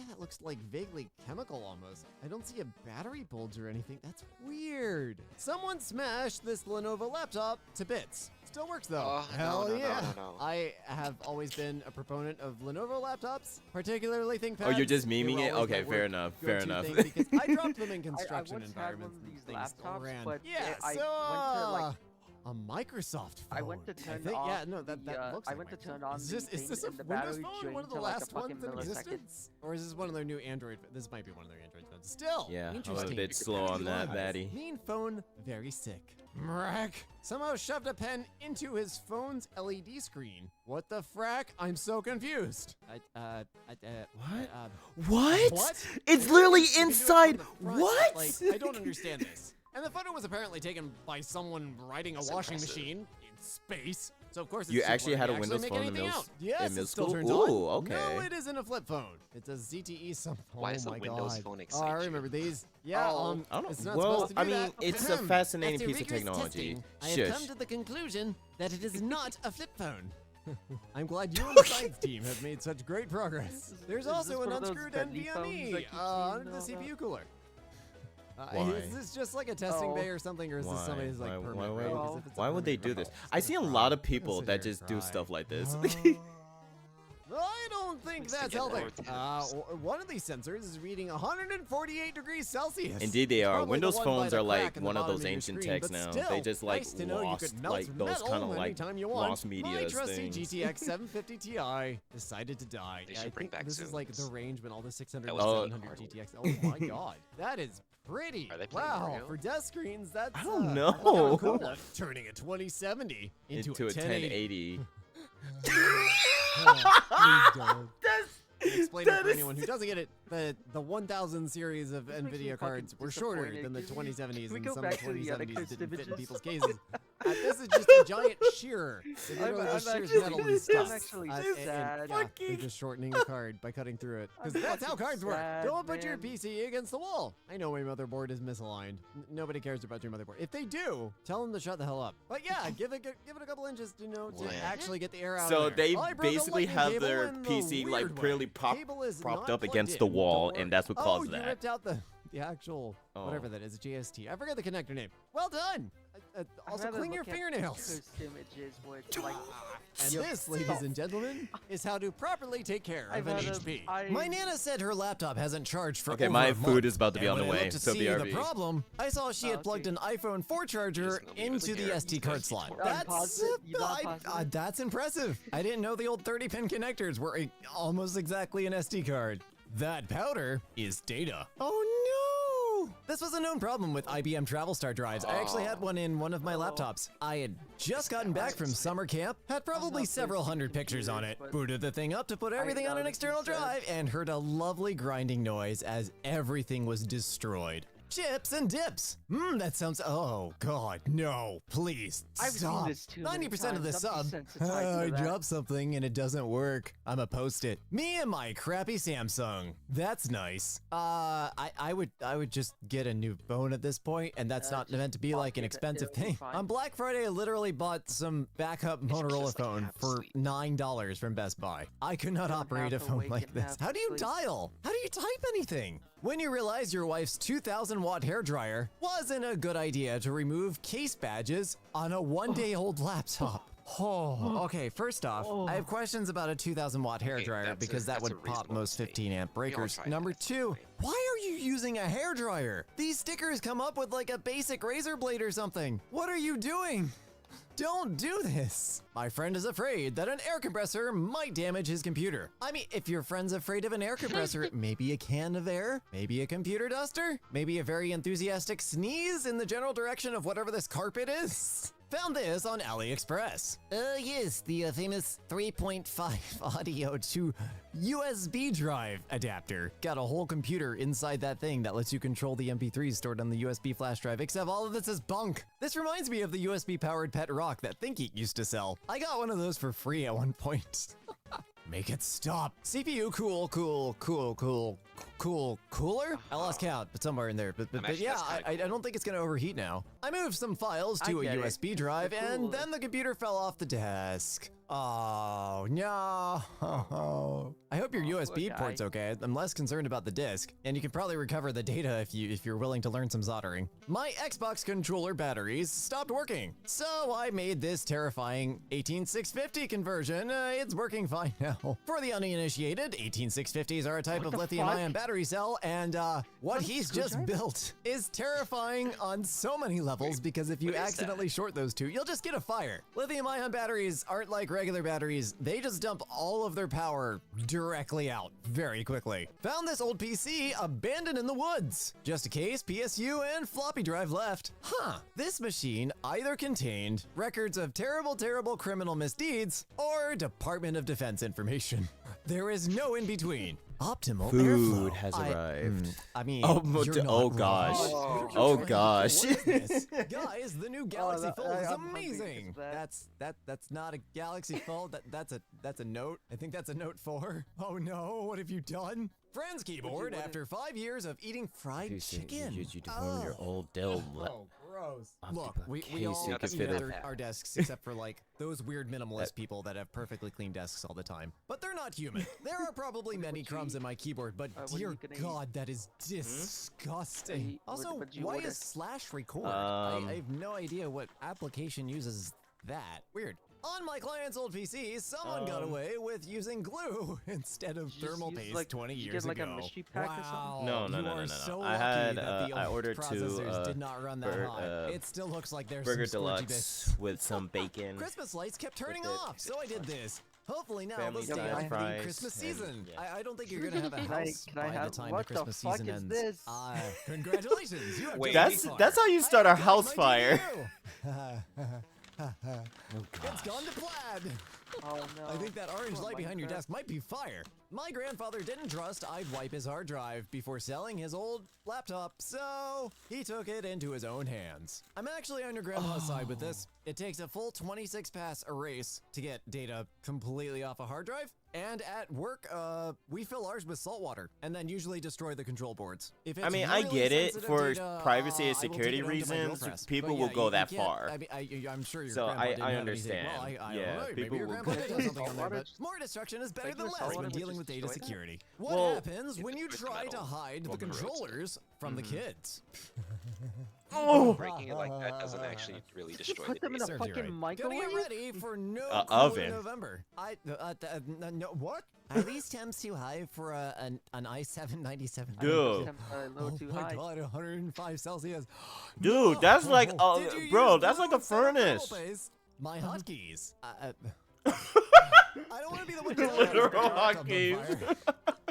That looks like vaguely chemical almost. I don't see a battery bulge or anything. That's weird. Someone smashed this Lenovo laptop to bits. Still works though. Oh, no, Hell no, no, yeah. no, no. I have always been a proponent of Lenovo laptops, particularly ThinkPads. Oh, you're just They were memeing it? always my Okay, fair work enough. Fair go-to enough. thing because I dropped them in I construction once had one environments of and these things still laptops, ran. but Yeah, I so went to like a Microsoft phone. I went to turn think, off yeah, no, that the, looks I like went to Microsoft. turn on Is the this, is thing this a and the Windows battery phone? drained One of the to like a last fucking ones in millisecond. existence? Or is this one of their new Android? This might be one of their Android phones. Still, Yeah, I'm a interesting. bit slow on that, Batty. Mean phone, very sick. Mrack somehow shoved a pen into his phone's LED screen. What the frack? I'm so confused. What? What? It's I know literally you can do it from inside. the front, What? but, like, I don't understand this. And the photo was apparently taken by someone riding a That's washing impressive. machine in space. So of course it's You too actually blurry had to a Windows make phone in anything middle- out. Yes, in middle it still school? turns Ooh, on. No, okay. it isn't a flip phone. It's a ZTE something. Why oh does a my Windows God. phone Oh, excite I you? remember these. Yeah, Oh. I don't it's know. not Well, supposed to do I mean, that. it's a fascinating After piece of rigorous technology. testing, I have come Shush. to the conclusion that it is not a flip phone. I'm glad you and the science team have made such great progress. There's is also this an one of those unscrewed deadly phones NVMe that keep under seeing the all that? CPU cooler. Why? Is this just like a testing Oh. bay or something, or is this somebody's like permit? why, right? why, Because if it's a why would they permit, do this? it's I gonna see a cry. lot of I'm gonna people sit that here and just do cry. stuff like this. I don't think Needs to that's get healthy. more tips. One of these sensors is reading 148 degrees Celsius. Indeed, they are. Probably the Windows one by phones the are like crack in the one of bottom those your ancient screen, techs but now. still, They just like nice to know you lost could melt like those metal kind of like anytime you want. lost media My trusty things. GTX 750 Ti decided to die. They Yeah, I should bring think back this is like the Zooms. range when all the 600 That and was the 700 hard GTX. Oh my God, that is pretty. Are they playing Wow, Mario? for desk screens, that's I don't kinda know. cool. Turning a 2070 into, into a 1080. 1080. Please don't. That's Explain it that for is- anyone who doesn't get it. The 1000 series of This makes me NVIDIA fucking cards were shorter disappointed. than the Can we- 2070s, can we and go some back of the to the other 2070s cursed didn't fit in images? people's cases. This is just a giant shearer. It I'm- literally just I'm shears actually- metal and I'm stuff. actually and- sad. yeah, they're just shortening the card by cutting through it. Because I'm that's how actually cards work. sad, Don't put your man. PC against the wall. I know my motherboard is misaligned. Nobody cares about your motherboard. If they do, tell them to shut the hell up. But yeah, give it a couple inches, to What? actually get the air out. So of there. they I broke a basically lightning have cable their in the PC like weird way. clearly Cable is propped not up plugged against in. the wall, Don't and that's what worry. caused You that. ripped out the actual whatever Oh. that is, GST. I forget the connector name. Well done. Also, clean your fingernails. Cursed images where it's like, And Yo, this, ladies and gentlemen, is how to properly take care I've of an had a- HP. I- My Nana said her laptop hasn't charged for Okay, over my a food month. is about to be And on the when I way, looked to so see BRB. the problem, I saw she had Oh, plugged okay. an iPhone 4 charger Just gonna leave it into the there SD card because slot. you don't- Unpause it? You not pause it? That's impressive. I didn't know the old 30-pin connectors were almost exactly an SD card. That powder is data. Oh no! This was a known problem with IBM TravelStar drives. I actually had one in one of my laptops. I had just gotten back from summer camp, had probably not several thirsty hundred for pictures on it, but booted the thing up to put everything on an honestly external said- drive, and heard a lovely grinding noise as everything was destroyed. Chips and dips. That sounds. Oh God, no! Please I've stop. seen this too many 90% of the times. I'm sub. desensitized I to that. dropped something and it doesn't work. I'ma post it. Me and my crappy Samsung. That's nice. I would just get a new phone at this point, and that's not just meant to be like an pocket it, expensive it'll be thing. fine. On Black Friday, I literally bought some backup Motorola just, like, phone half for asleep. $9 from Best Buy. I could not Don't operate a half phone awake like and this. half How do you asleep. dial? How do you type anything? When you realize your wife's 2,000-watt hairdryer wasn't a good idea to remove case badges on a one-day-old laptop. Oh, okay. First off, I have questions about a 2,000-watt hairdryer that's because that a that's would pop reasonable most mistake. 15-amp breakers. tried Number that, it's two, fine. why are you using a hairdryer? These stickers come up with like a basic razor blade or something. What are you doing? Don't do this. My friend is afraid that an air compressor might damage his computer. I mean, if your friend's afraid of an air compressor, maybe a can of air, maybe a computer duster, maybe a very enthusiastic sneeze in the general direction of whatever this carpet is. Found this on AliExpress. Yes, the famous 3.5 audio to USB drive adapter. Got a whole computer inside that thing that lets you control the MP3s stored on the USB flash drive, except all of this is bunk. This reminds me of the USB powered pet rock that ThinkGeek used to sell. I got one of those for free at one point. Make it stop. CPU cooler? I lost count, but somewhere in there. But Actually, yeah, that's kinda I don't think it's gonna overheat now. I moved some files to I a get it. USB It's drive, the and cooler. then the computer fell off the desk. Oh, no. I hope your USB poor port's guy. okay. I'm less concerned about the disk, and you can probably recover the data if you're willing to learn some soldering. My Xbox controller batteries stopped working, so I made this terrifying 18650 conversion. It's working fine now. For the uninitiated, 18650s are a type What of the lithium-ion fuck? battery cell, and what that a he's just screwdriver? built is terrifying on so many levels because if you what is that? accidentally short those two, you'll just get a fire. Lithium-ion batteries aren't like regular batteries. They just dump all of their power directly out very quickly. Found this old PC abandoned in the woods. Just a case, PSU, and floppy drive left. Huh. This machine either contained records of terrible, terrible criminal misdeeds or Department of Defense information. There is no in between. Optimal Food airflow. has arrived. I mean, Oh, you're d- not oh, wrong. gosh. Oh, Oh, gosh. What is this? Guys, the new Galaxy that- Fold is I'm hungry amazing. because That's not a Galaxy Fold. That's a Note. I think that's a Note 4. Oh no, what have you done? Friends keyboard what after 5 years of eating fried chicken. You deformed your old Dell. Oh, gross. Look, we case all so you could clean fit out it. our desks except for like those weird minimalist people that have perfectly clean desks all the time. But they're not human. There are probably many crumbs in my keyboard, but what are dear you gonna eat? God, that is disgusting. What Also, would you why order? is slash record? I have no idea what application uses that. Weird. On my client's old PC, someone got away with using glue instead of You just thermal use, paste like- 20 you years get, like, a ago. mystery pack or something? Wow, No, you no, are no. so I lucky had, that the I old ordered two, processors did not run that bur- hot. It still looks like there's Burger some scorchy bits. Deluxe with some bacon. Christmas lights kept turning it. off, so I did this. Hopefully now Family they'll stay size on for the fries Christmas and- season. yeah. I don't think you're gonna have a Can I- house can I by have- the time what the the Christmas fuck season is ends. this? Congratulations, you have Wait. just That's made that's fire. how you start a I have house good fire. news for you. It's gone to plaid. Oh no. I think that orange Poor light behind your Minecraft. desk might be fire. My grandfather didn't trust I'd wipe his hard drive before selling his old laptop, so he took it into his own hands. I'm actually on your grandma's side with this. It takes a full 26 pass erase to get data completely off a hard drive. And at work, we fill ours with salt water and then usually destroy the control boards. If it's I mean, I really get it sensitive for data, privacy I and will take security it home to my drill reasons. press. People But will yeah, go you that can't- far. I mean, I'm sure your So grandma I didn't have anything. understand. Well, I Yeah, don't know. Maybe people your will grandma go- did have something on there, Water but just- more destruction is better Regular than less salt when water would dealing with just data destroy that? security. What Well, happens when you it's try to metal hide the or corrosive. controllers from the kids? Oh, Breaking it like that doesn't actually really You destroy put the them in a base. Serves you fucking right. Gotta microwave? get ready for no cooler oven. November. No, what? Are these temps too high for an i7-97? Dude. Temps are a little Oh too my high. God, 105 Celsius. dude, that's like, Did you bro, use that's glue like a instead of thermal furnace. paste? My hotkeys. I don't want to be the one to tell Literal you that my laptop's on hotkeys. fire.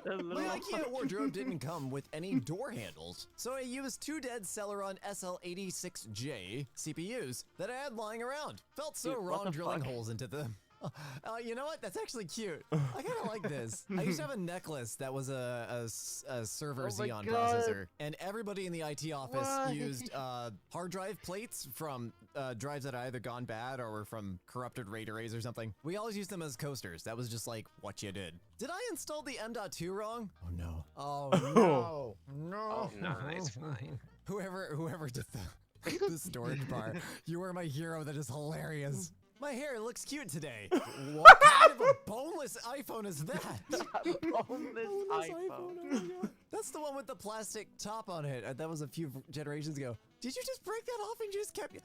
A My little- IKEA wardrobe didn't come with any door handles, so I used two dead Celeron SL86J CPUs that I had lying around. Felt so Dude, what wrong the drilling fuck? holes into them. You know what? That's actually cute. I kind of like this. I used to have a necklace that was a server Oh my Xeon God. processor, and everybody in the IT office Why? used hard drive plates from drives that had either gone bad or were from corrupted RAID arrays or something. We always used them as coasters. That was just like what you did. Did I install the M.2 wrong? Oh no. Oh no. No. Oh, no, it's fine. Whoever did the storage bar, you are my hero. That is hilarious. My hair looks cute today. What kind of a boneless iPhone is that? Boneless iPhone. Oh my God. That's the one with the plastic top on it. That was a few generations ago. Did you just break that off and just kept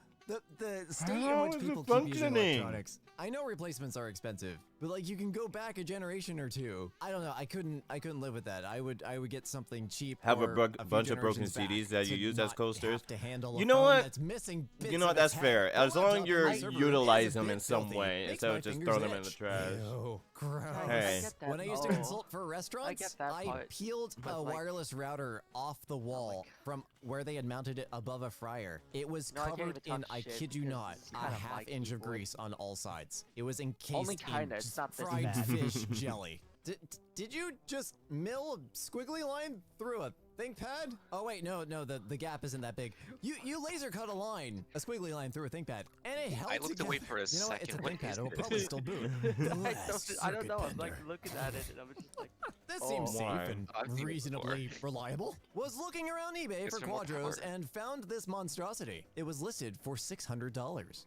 the state How in which is it people keep using functioning? electronics? I know replacements are expensive, but like you can go back a generation or two. I don't know. I couldn't live with that. I would get something cheap. Have a or few bunch of broken generations back CDs that you to use as not coasters. have to handle a You know phone what? That's missing bits You know what? of That's its fair. head. As The long laptop as you on my server utilize is a them bit in some filthy. way Makes instead my of just fingers throwing them in the itch. trash. Ew, gross. Hey. I get that. When I used to Oh. consult for restaurants, that I part, peeled but, a like- wireless router off the wall God. from where they had mounted it above a fryer. It was No, I can't covered even in, talk I shit kid you because not, it's a kinda my half inch of keyboard. grease on all sides. It was encased Only in kinda, it's just not this fried bad. fish jelly. Did you just mill a squiggly line through a ThinkPad? Oh wait, no, the gap isn't that big. You laser cut a line, a squiggly line through a ThinkPad, and it held I looked together. away for a You know what? It's a second. What ThinkPad. is It'll this? probably still boot. I don't know. I'm like looking at it and I'm just like, This seems Oh. safe Why? and I've seen it reasonably reliable. Was looking around eBay It's for for more Quadros power. and found this monstrosity. It was listed for $600.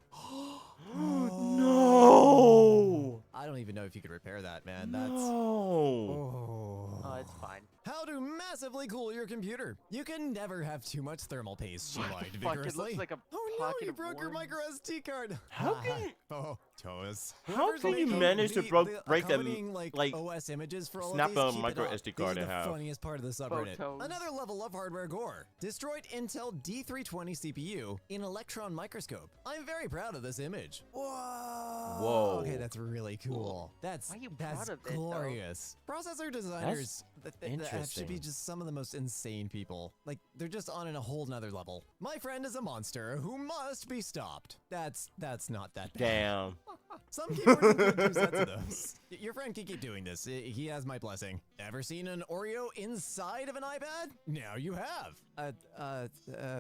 No. I don't even know if you could repair that, man. That's No. oh, it's fine. how to massively cool your computer. You can never have too much thermal paste, she lied Fuck, it vigorously. looks like a Oh no, pocket you of broke your worms. micro SD card. How can- Oh, toes. How Whoever's can you making manage to the break them, accompanying, like OS images for all snap of these? a Keep it micro up. SD These card are in the half? funniest part of the subreddit. Photos. Another level of hardware gore. Destroyed Intel D320 CPU in electron microscope. I'm very proud of this image. Whoa. Whoa. Okay, that's really cool. That's Why are you proud of it, though? glorious. Processor designers that should be interesting. just some of the most insane people. Like they're just on a whole nother level. My friend is a monster who must be stopped. That's not that bad. Damn. Some keyboards include 2 sets of those. Your friend can keep doing this. He has my blessing. Ever seen an Oreo inside of an iPad? Now you have.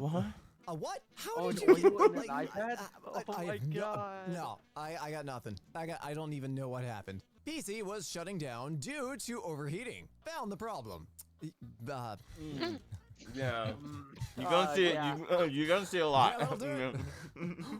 What? A what? How Oh, did an you Oreo in like, an iPad? Oh I my have no- God. No, I got nothing. I don't even know what happened. PC was shutting down due to overheating. Found the problem. Yeah. Mm, You're gonna see yeah. you're gonna see a lot. Yeah, that'll do it.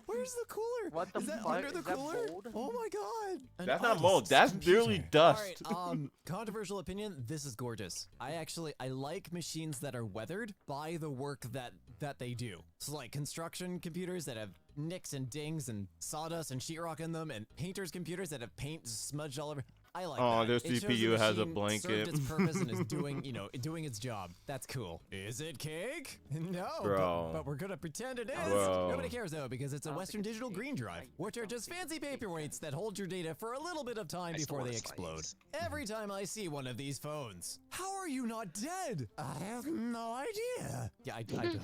Where's the cooler? What the is that fuck? under the Is that cooler? mold? Oh my god. An That's not artist's mold. That's computer. literally dust. All right, controversial opinion. This is gorgeous. I like machines that are weathered by the work that they do. So like construction computers that have nicks and dings and sawdust and sheetrock in them, and painters' computers that have paint smudged all over. I like Oh, that. their It shows the CPU has a machine blanket. served its purpose and is doing, doing its job. That's cool. Is it cake? No, Bro. but we're gonna pretend it is. Bro. Nobody cares though because it's a I don't Western think it's Digital cake. Green Drive, I which are don't just think fancy it's cake. paperweights that hold your data for a little bit of time I still before they wanna explode. slice. Every time I see one of these phones, how are you not dead? I have no idea. Yeah, I don't.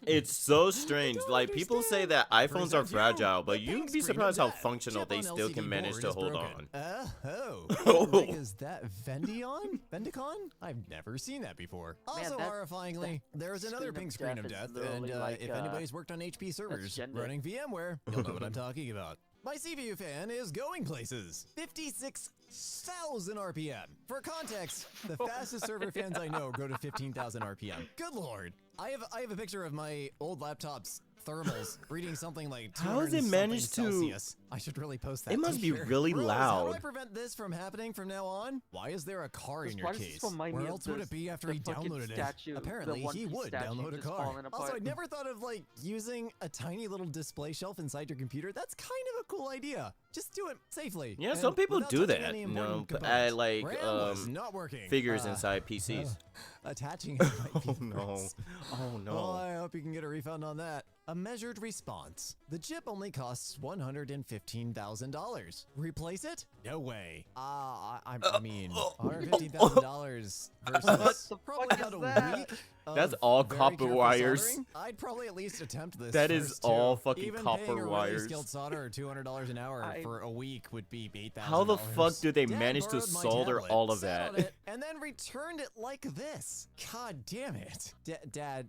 It's so strange. don't Like people say that iPhones are Present you fragile, the but you'd pink be screen surprised of how death. functional Chip they on still LCD can manage board to is hold broken. on. Oh. What is that Vendion? Vendicon? I've never seen that before. Also, that- horrifyingly, there's another screen pink of screen death of is death, and literally like, if anybody's worked on HP servers gender. running VMware, you'll know what I'm talking about. My CPU fan is going places. 56,000 RPM. For context, the fastest server fans I know go to 15,000 RPM. Good lord. I have a picture of my old laptop's thermals reading something like 200 How has it something managed to- Celsius. I should really post that. It must to be here. really Rose, How do I loud. prevent this from happening from now on? Why is there a car in Just your why does this case? remind Where me of else would this- it be after the he fucking downloaded statue, it? the Apparently, One he Piece would statue download a just car. falling Also, I apart. never thought of like using a tiny little display shelf inside your computer. That's kind of a cool idea. Just do it safely. Yeah, and some people without do touching that. any You important know, components. add like RAM was not working. figures inside PCs. Attaching it might be Oh no. worse. Oh Oh, no. I hope you can get a refund on that. A measured response. The chip only costs $150. $115,000. Replace it? No way. I mean, $115,000 versus the probably fuck about is a that? week. That's of all very copper careful wires. soldering. I'd probably at least attempt this. That is first, too. all fucking Even copper paying a really wires. skilled solderer $200 an hour for a week would be $8,000. How the fuck do they Dad manage to borrowed my solder tablet, all of sat on that? it, and then returned it like this. God damn it. Dad,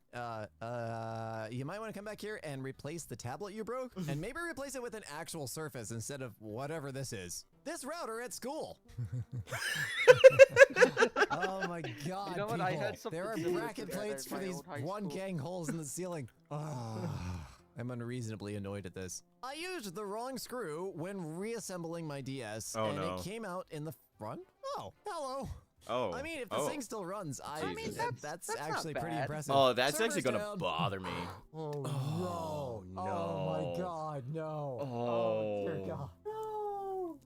you might want to come back here and replace the tablet you broke, and maybe replace it with an actual surface instead of whatever this is. This router at school. Oh my god, You know what? people. I had something There are similar to bracket that plates at for my these old high one school. gang holes in the ceiling. I'm unreasonably annoyed at this. I used the wrong screw when reassembling my DS, Oh, and no. it came out in the front. Oh, hello. Oh. I mean, if the oh. thing still runs, I mean, Jesus. that's That's not actually pretty bad. impressive. Oh, that's Server's actually gonna down. bother me. Oh, Oh, no. Oh my no. god, no. Oh. dear god.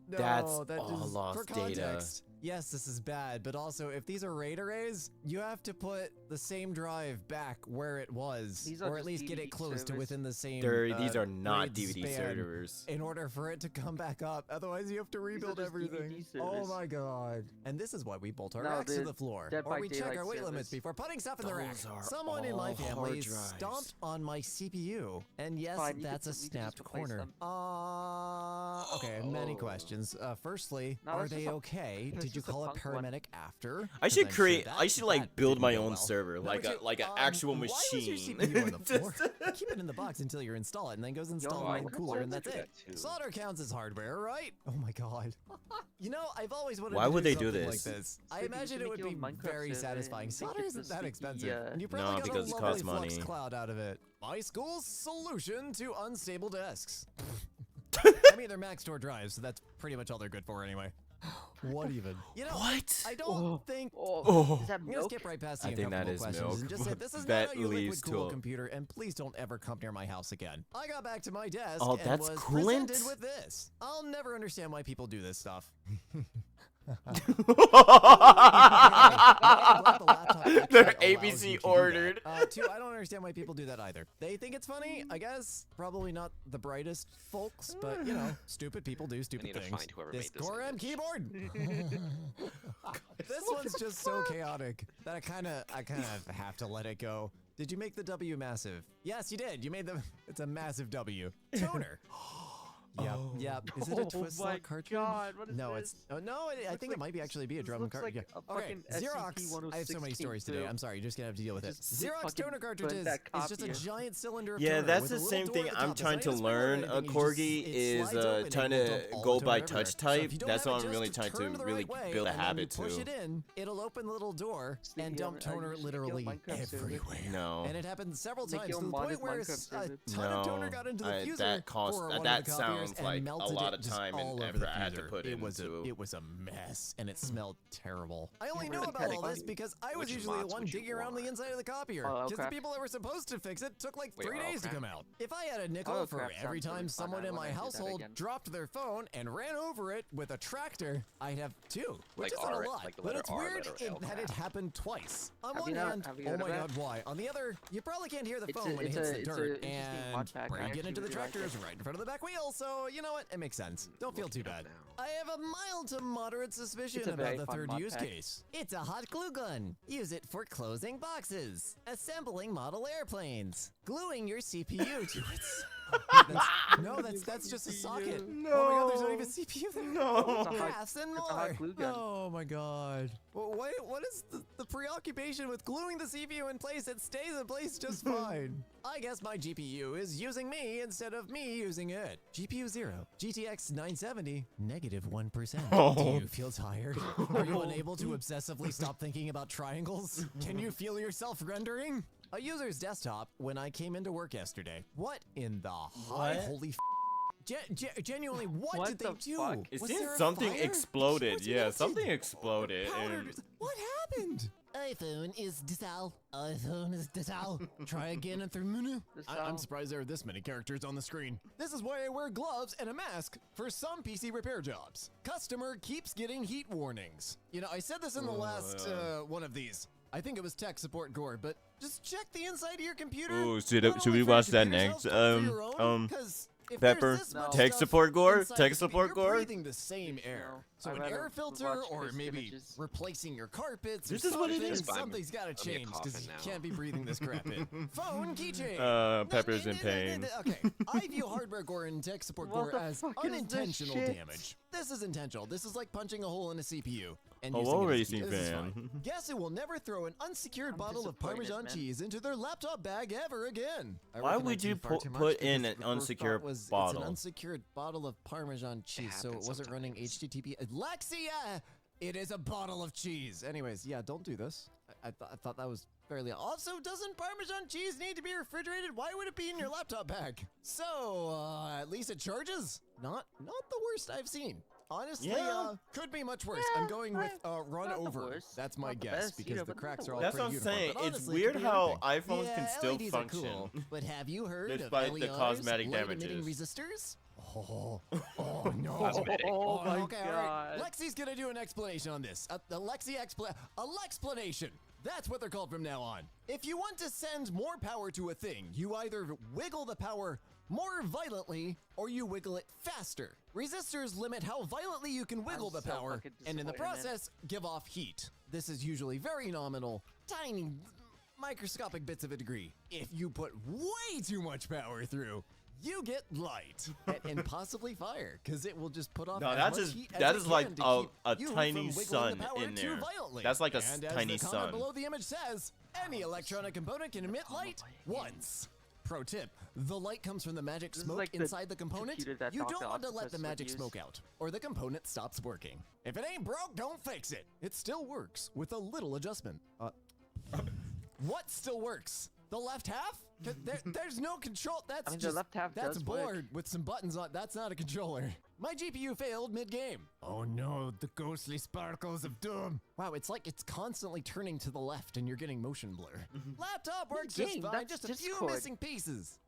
No. That's that all is- lost for data. context, yes, this is bad, but also if these are RAID arrays, you have to put the same drive back where it was, These are or at just least get it DVD close to servers. within the same. These are not RAID DVD span servers. in order for it to come back up. Otherwise, you have to rebuild just everything. DVD Oh servers. my god! And this is why we bolt our No, racks to the the floor, Dead or by we check Daylight our weight limits servers. before putting stuff in the rack. Those are Someone in my all family hard drives. stomped on my CPU, and yes, Fine, you can that's a just snapped replace corner. them. Okay, many Oh. questions. Firstly, No, are that's just they a- okay? that's Did you just a call a punk one. paramedic after? I 'Cause should I'm sure create. I that- should like that build didn't my go own well. server, Number like two, an actual why machine. was your CPU on the floor? Just- Keep it in the box until you install it, and then goes install Yo, mine I cooler, and wanted that's to do it. that too. Solder counts as hardware, right? Oh my god. You know, I've always wanted Why to would do they do something this? like this. I So you imagine can it make would your be own Minecraft very server satisfying. and Solder make it isn't the that sticky, expensive, and you No, probably got because a it lovely costs flux money. cloud out of it. My school's solution to unstable desks. I mean, they're max store drives, so that's pretty much all they're good for anyway. What even? You know, What? I don't think. Oh. Is that I'm gonna milk? skip right past the I think that uncomfortable is questions milk, and just say but this is that not how you leads liquid cool to- computer, and please don't ever come near my house again. I got back to my desk Oh, and that's was coolant? presented with this. I'll never understand why people do this stuff. They're ABC ordered. Two, I don't understand why people do that either. They think it's funny, I guess. Probably not the brightest folks, but you know, stupid people do stupid need to things. find whoever This made this Core M image. keyboard. This one's just so chaotic that I kind of have to let it go. Did you make the W massive? Yes, you did. You made the. It's a massive W. Toner. Yep, yep. Is it a Oh twist my lock cartridge? God, what is no, this? it's. Oh no, I Looks think it like- might be actually be a this drum looks card. like Yeah. a Okay, fucking Xerox. I have so many stories today. SCP-106 I'm sorry. You're just gonna have to deal with it. Just Xerox fucking toner burn cartridges that is just a copier. giant cylinder of Yeah, toner that's with the a little same door thing at the I'm top. It's trying not to even a spiral or learn. anything, you Corgi just- it is slides open and trying will to dump all go the by toner touch everywhere. So if type. you don't That's have what it I'm really just trying to turn the really right way build a and then habit you push to. it in, it'll open the little door Sneaky and dump on- toner sneaky on literally Minecraft server. everywhere. No. And it happened several Make times your to the own point modded where Minecraft a server. ton of toner got into the fuser that cost. for one That of the copiers sounds and like a melted lot it of just time all and over effort the I had to fuser. put It was into. it was a mess, and it smelled terrible. I only Yeah, knew really about all kinda this funny. because I was Which usually the mods one would you digging around the want? inside of the copier. Oh, Because the okay. people that were supposed to fix it took like Wait, 3 days to okay. come out. If I had a nickel Oh, for crap, every sounds really time fun. someone I in my wanna do that household again. dropped their phone and ran over it with a tractor, I'd have 2, which Like isn't R, a lot. like the But letter it's R, weird letter L, that it crap. happened twice. On Have one you not- hand, have you oh heard my of god, that? why? On the other, you probably can't hear the It's phone a- when it it's hits a- the it's a dirt, interesting mod and pack. I break it actually into the really like tractor's it. right in front of the back wheel, so you know what? It makes sense. Don't feel too Looking it up bad. now. I have a mild to moderate suspicion It's a about very the fun third mod use pack. case. It's a hot glue gun. Use it for closing boxes, assembling model airplanes, gluing your CPU to its. That's just a socket. Oh my god, there's not even a CPU there. No. It's a hot- Halves and it's a more. hot glue gun. Oh my god. Well, what is the preoccupation with gluing the CPU in place? It stays in place just fine. I guess my GPU is using me instead of me using it. GPU 0, GTX 970, -1%. Oh. Do you feel tired? Are you unable to obsessively stop thinking about triangles? Can you feel yourself rendering? A user's desktop when I came into work yesterday. What in the high What? holy genuinely, what What did they the do? fuck? It Was seems there a something fire? exploded. What's Yeah, melted? something exploded. Powder And just- What happened? iPhone is disal. iPhone is disal. Try again in 3 minutes. I'm Disal. surprised there are this many characters on the screen. This is why I wear gloves and a mask for some PC repair jobs. Customer keeps getting heat warnings. You know, I said this in the last one of these. I think it was tech support gore, but just check the inside of your computer. Ooh, Not should only we for your watch that computer's next? health, but for your own, 'cause If Pepper, there's this much tech stuff support gore, inside tech the support you're gore. breathing the same air. No, So I'd an rather air filter, watch or Chris maybe images. replacing your carpets. This or is what it something. is. Something's got to buy me a change because coffin you now. can't be breathing this crap in. Phone keychain. Pepper's in pain. Okay, I view hardware gore and tech support What gore the as fuck is this unintentional shit? damage. This is intentional. This is like punching a hole in a CPU. And Hello, using it as a racing key. This is fan. fine. Guess who will never throw an unsecured I'm bottle of disappointed, Parmesan man. cheese into their laptop bag ever again? I Why reckon I would you do far put- too much put in because an the first unsecured thought was bottle? It's an unsecured bottle of Parmesan cheese, so it happens wasn't running sometimes. HTTP. Lexia, it is a bottle of cheese. Anyways, yeah, don't do this. I thought that was fairly. Also, doesn't Parmesan cheese need to be refrigerated? Why would it be in your laptop bag? So, at least it charges. Not the worst I've seen. Honestly, Yeah. could be much worse. Yeah, I'm going with run not the over. worst. That's my Not the guess best because either, the but not cracks the are all That's what pretty I'm uniform. saying. But It's honestly, it weird could be how anything. iPhones Yeah, can still LEDs are function. cool, but have you heard Despite of the LERs, cosmetic light-emitting damages. resistors? Oh no! Cosmetic. Oh my okay, all right. god. Lexi's gonna do an explanation on this. A Lexplanation. That's what they're called from now on. If you want to send more power to a thing, you either wiggle the power more violently or you wiggle it faster. Resistors limit how violently you can wiggle the so power, fucking and in the disappointed, man. process, give off heat. This is usually very nominal, tiny, microscopic bits of a degree. If you put way too much power through, you get light and possibly fire, because it will just put off No, as that's much just heat as that it is like can to a keep you tiny from wiggling the sun power in too there. violently. That's like a And as tiny the comment sun. below the image says, any electronic component can emit light once. Pro tip, the light comes from the magic This is smoke like the inside the component. computer that You Dr. don't want to let Octopus the would magic use. smoke out, or the component stops working. If it ain't broke, don't fix it. It still works with a little adjustment. What still works? The left half? There's no control. That's I mean, the just left half that's a does work. board with some buttons on. That's not a controller. My GPU failed mid-game. Oh no, the ghostly sparkles of doom. Wow, it's like it's constantly turning to the left and you're getting motion blur. Laptop works just Mid-game, fine, that's just a few Discord. missing pieces.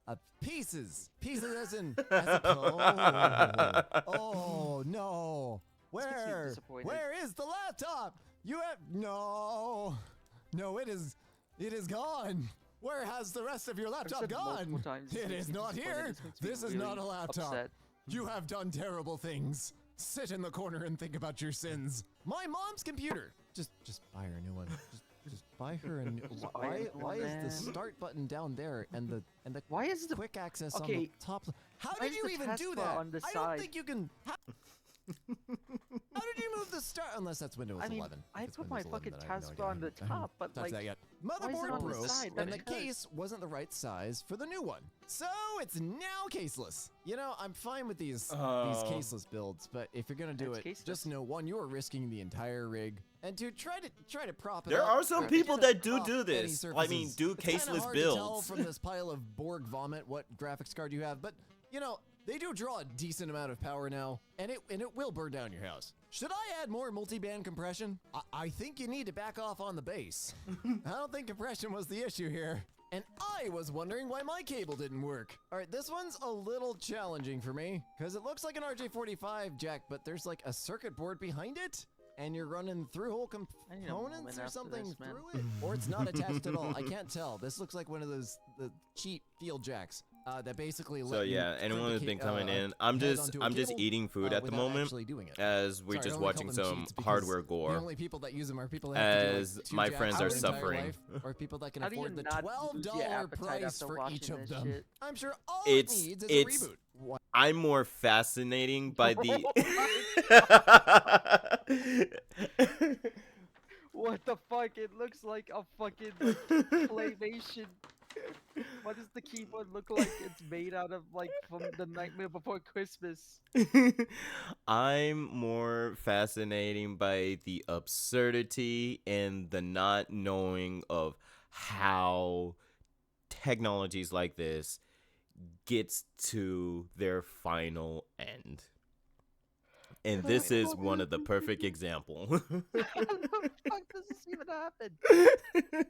Pieces. Pieces as in oh. Oh no. makes me Where? disappointed. Where is the laptop? You have no. No, it is gone. Where has the rest of your laptop said multiple gone? times, this It makes is me not disappointed. here. This makes me This is not a really laptop. upset. You have done terrible things. Sit in the corner and think about your sins. My mom's computer. Just buy her a new one. Just buy her a new. buy her a new Why one, is the man. start button down there and the Why is the quick access on okay, the top? How why did is you the even do taskbar that? on the I don't side? think you can. How did you move the start? Unless that's Windows I mean, 11. I If it's put my Windows 11, fucking then I have no taskbar on the idea. I haven't top, but touched like, that yet. why is it Motherboard on the broke, side? and That the should. case wasn't the right size for the new one. So it's now caseless. You know, I'm fine with these Oh. caseless builds, but if you're gonna do It's it, just caseless. know one, you are risking the entire rig, and two, try to prop it There up. are some or people get that it do off do any this. I mean, surfaces. do It's kinda caseless hard to tell builds. from this pile of Borg vomit what graphics card you have, but you know, they do draw a decent amount of power now, and it will burn down your house. Should I add more multi-band compression? I think you need to back off on the bass. I don't think compression was the issue here. And I was wondering why my cable didn't work. All right, this one's a little challenging for me, because it looks like an RJ45 jack, but there's like a circuit board behind it, and you're running through-hole I need a moment components or after something this, man. through it, or it's not attached at all. I can't tell. This looks like one of those the cheap field jacks that basically So let you yeah, crimp anyone the who's been coming in, head I'm just onto a I'm just cable, eating food at the without moment actually doing it. as we're Sorry, I just only call watching them some cheats because hardware The gore. only people that use them are people that have to do, like, As 2 my jacks friends their are entire suffering. life, or people that can How do you afford the not lose your $12 appetite price after for each watching of this them. shit? I'm sure all It's- it needs is it's- a reboot. What? I'm more fascinating by the. What the fuck? It looks like a fucking claymation. What does the keyboard look like? It's made out of like from the Nightmare Before Christmas. I'm more fascinating by the absurdity and the not knowing of how technologies like this gets to their final end. And this is one of the perfect example. How the fuck does this even happen?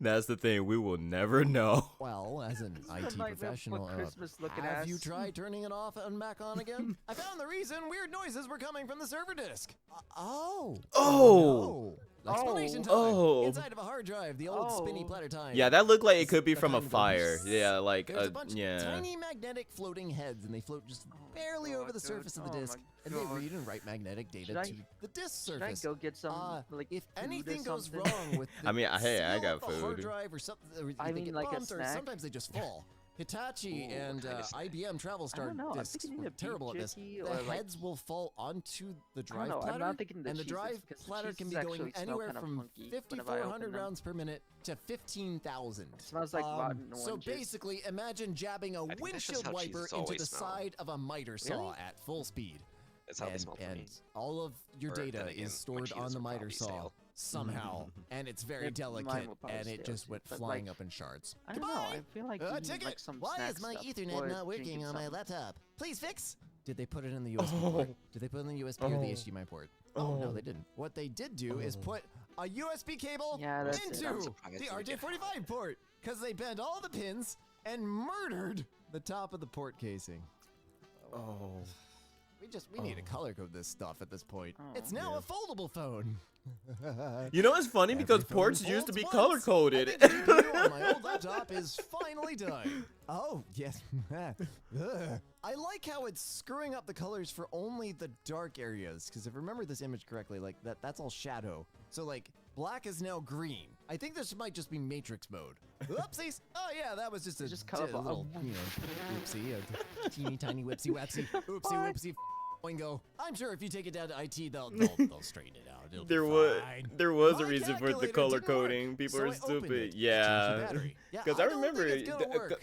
That's the thing, we will never know. Well, as an This is a IT Nightmare Before professional, Christmas looking have you ass. tried turning it off and back on again? I found the reason weird noises were coming from the server disk. Oh. Oh! No. Explanation time. Oh. Inside of a hard drive, the old spinny Oh. platter time. Yeah, that looked like it It's could be the from a kind that goes fire. Yeah, like There's a bunch yeah. of tiny magnetic floating heads, and they float just barely over God, the dude. surface of the Oh disk, my and they God. read and write magnetic data Should I- to the disk Should I surface. go get some like If food or anything goes something? wrong with the I mean, hey, I seal got of the hard food. drive or something, or I they mean, get like a bumped, or snack? sometimes they just fall. Hitachi Ooh, what and kind of snack? IBM Travel I Star don't know. I'm disks thinking were either terrible at beef this. jerky The or, like- heads will fall onto the I drive don't know. platter, I'm not thinking the and the cheeses, drive 'cause the platter can be cheeses going actually smell anywhere kinda from funky whenever I open 5,400 them. rounds per minute to 15,000. It smells like rotten So oranges. basically, imagine jabbing a think that's just windshield how wiper cheeses into always the smell. side of a miter saw Really? at full speed. That's how they and smell for me. all of your Or then data again, is my stored on cheeses the were miter probably saw stale. somehow, and it's very Mine delicate, were probably and it stale just too, went but, flying like, up in shards. I don't know. Goodbye! I feel like you need ticket! like some Why snack is my stuff Ethernet or not working drinking on my something. laptop? Please fix! Did they put it in the USB port? Did they put it in the USB or the HDMI port? Oh, no, they didn't. What they did do is put a USB cable Yeah, that's it. into I'm surprised the they didn't get RJ45 port because they bent all the pins and murdered the top of the port casing. Oh. We need to color code this stuff at this point. Oh. It's now a foldable phone. You know, it's funny because Every phone ports used to folds be once. color coded. I think the GPU on my old laptop is finally done. Oh, yes. Ugh. I like how it's screwing up the colors for only the dark areas, because if I remember this image correctly, like that's all shadow. So like black is now green. I think this might just be matrix mode. Oopsies. Oh yeah, that was just a, Just a color little, oopsie, a teeny tiny whipsy wapsy, oopsie whoopsie Boingo. I'm sure if you take it down to IT, they'll straighten it out. It'll There be was fine. there was a My reason for the calculator color didn't work, coding. People so are I opened stupid. it to change the Yeah. battery. Yeah, Because I don't remember think it's gonna work.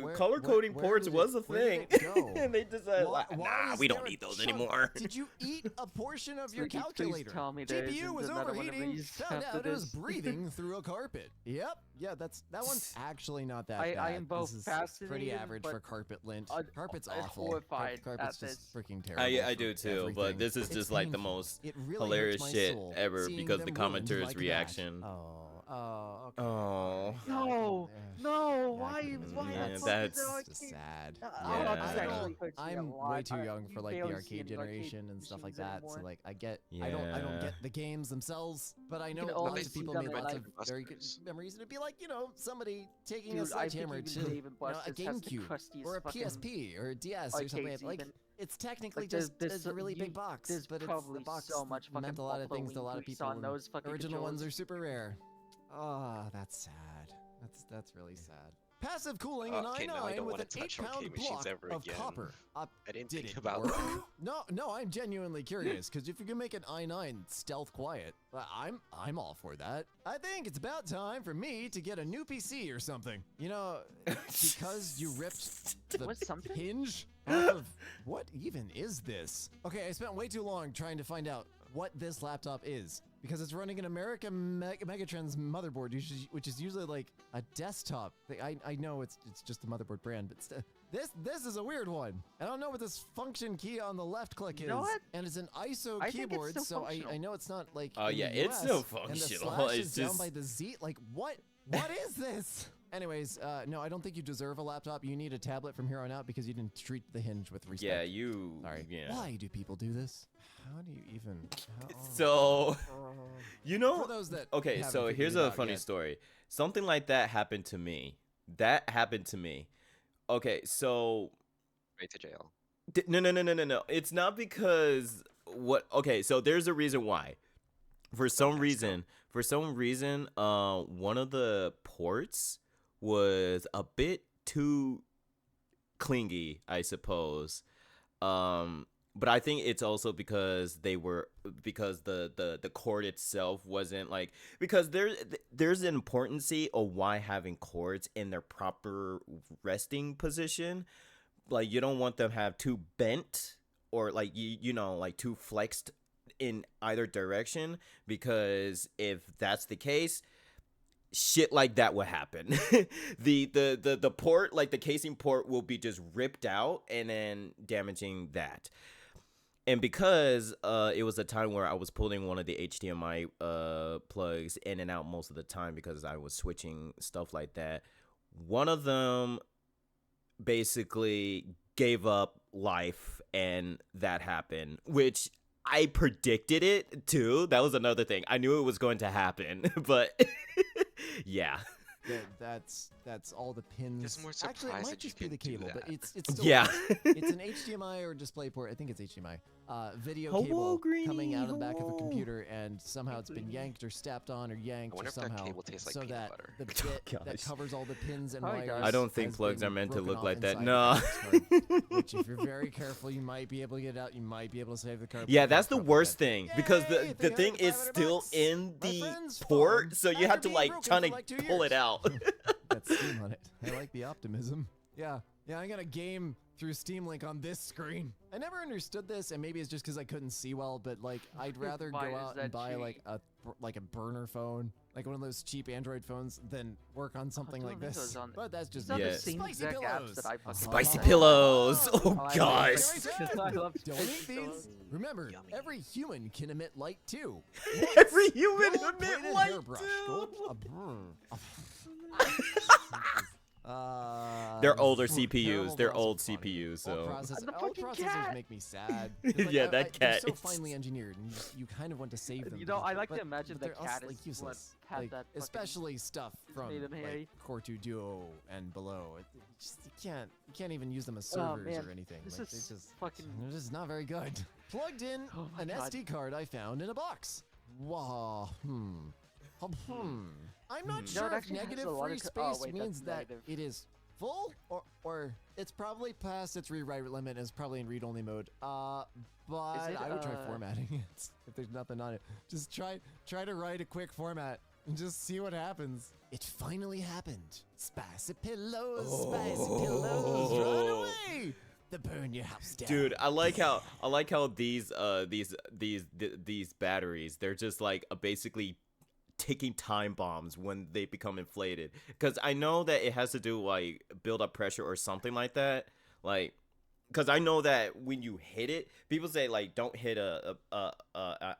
Where- color coding where ports did was a where did thing. it go? And they decided, Why- like, why nah, is we there don't a need those chunk? anymore. Did you eat a portion of your Slinky, please calculator? tell me there GPU isn't was another one of overheating. these Found after out it was this. breathing through a carpet. Yep. Yeah, that one's actually not that I bad. am both this is pretty fascinated, average but for carpet lint. un- Carpet's and awful. horrified Carpet's at just this. freaking terrible. I for do too, but everything. this is It's just like the painful. most It really hilarious hurts my shit soul ever seeing because them the ruined commenter's like that. reaction. Okay. Oh. No, Yeah, no, I why? can imagine. Why Yeah, not that's fucking It's just arcade? sad. Oh, Yeah. this actually hurts me a I'm lot. way too I- young you for like the barely see arcade any arcade generation and stuff like machines that. So anymore. like I don't Yeah. get the games themselves, but I know can lots only of see people them made in, lots like, of very good Busters. memories. And it'd be like somebody taking a Dude, I think sledgehammer even to Dave and a Buster's has the GameCube crustiest or a fucking PSP or a DS or something. arcades Like even. it's technically Like, there's- just there's a really you- big box, There's but it's probably the box so much fucking meant a lot of buffalo things to a lot of wing grease people. on and those fucking original ones are controllers. super rare. Ah, that's sad. That's really sad. Passive cooling in Okay, now I i9 don't with wanna an touch 8-pound arcade machines block ever of again. copper. I didn't Did think it about work? that. No, I'm genuinely curious because if you can make an i9 stealth quiet, I'm all for that. I think it's about time for me to get a new PC or something. You know, because you ripped the What's something? hinge off of what even is this? Okay, I spent way too long trying to find out what this laptop is because it's running an American Megatrend's motherboard, which is usually like a desktop. I know it's just a motherboard brand, but this is a weird one. I don't know what this function key on the left click is. You know what? And it's an ISO I think it's keyboard, still so I functional. know it's not like. Oh, in yeah, the it's US, still And functional. the slash It's is down just- by the Z. Like what is this? Anyways, no, I don't think you deserve a laptop. You need a tablet from here on out because you didn't treat the hinge with respect. Yeah, you. Sorry. Yeah. Why do people do this? How do you even? So, you know. For those that Okay, haven't so figured here's it a out funny yet. story. Something like that happened to me. Okay, so Right to jail. no. It's not because what. Okay, so there's a reason why. For some reason, one of the ports was a bit too clingy, I suppose. But I think it's also because the cord itself wasn't like, because there's an importance of why having cords in their proper resting position. Like you don't want them have too bent or like you know like too flexed in either direction, because if that's the case, shit like that would happen. the port, like the casing port, will be just ripped out and then damaging that. And because it was a time where I was pulling one of the HDMI plugs in and out most of the time because I was switching stuff like that, one of them basically gave up life, and that happened, which I predicted it too. That was another thing. I knew it was going to happen, but yeah. That's all the pins. Just more Actually, it surprised might that you just be the can do cable, but that. it's still Yeah. it's an HDMI or display port. I think it's HDMI. Video Hello, cable Greenie, coming out of the back of a hello. computer, and somehow it's been yanked or stepped on or I yanked or wonder if that somehow cable tastes like so peanut that butter. the Oh, bit that gosh. covers all the pins and Probably wires. does. I don't think has plugs been are meant to broken look off like that. inside the No. graphics card, which, if you're very careful, you might be able to get it out. You might be able to save the card. but Yeah, you that's the can't worst prove thing because Yay, the thing is $300 still $500. in My the friend's port, phone, so you after have to being like broken trying for to like 2 pull it years. out. Got Steam on it. I like the optimism. Yeah, I got a game through Steam Link on this screen. I never understood this, and maybe it's just because I couldn't see well, but like I'd rather Why go is out that and buy cheap? like a burner phone, like one of those cheap Android phones, than work on something don't like think it this. was on- But that's It's just not Yeah. the same Spicy exact pillows. apps that I fucking Spicy use. pillows. Oh I like gosh. it. I love Don't spicy eat these. pillows. Remember, Yummy. every human can emit light too. Every human Gold-plated emit light hairbrush. They're older terrible CPUs. They're browser old fun. CPUs, Old so The old fucking processors cat. make me sad. 'cause, Yeah, that they're cat so is- finely engineered, and you kind of want to save them. You know, I like to but- imagine but the they're also, cat is like, what useless. had Like, that fucking- especially stuff from made 'em like hairy. Core 2 Duo and below. You can't even use them as Oh, servers man, or anything. This Like, is they're fucking. just not very good. Plugged in Oh my an God. SD card I found in a box. Wow. I'm not No, sure it if actually has negative a lot free of space oh, wait, means that's that negative. it is full or it's probably past its rewrite limit and it's probably in read-only mode. But it, I would try formatting it if there's nothing on it. Just try to write a quick format and just see what happens. It finally happened. Spicy pillows, spicy pillows, run away. They burn your house down. dude, I like how these batteries, they're just like basically ticking time bombs when they become inflated. Because I know that it has to do like build up pressure or something like that. Like, because I know that when you hit it, people say like don't hit a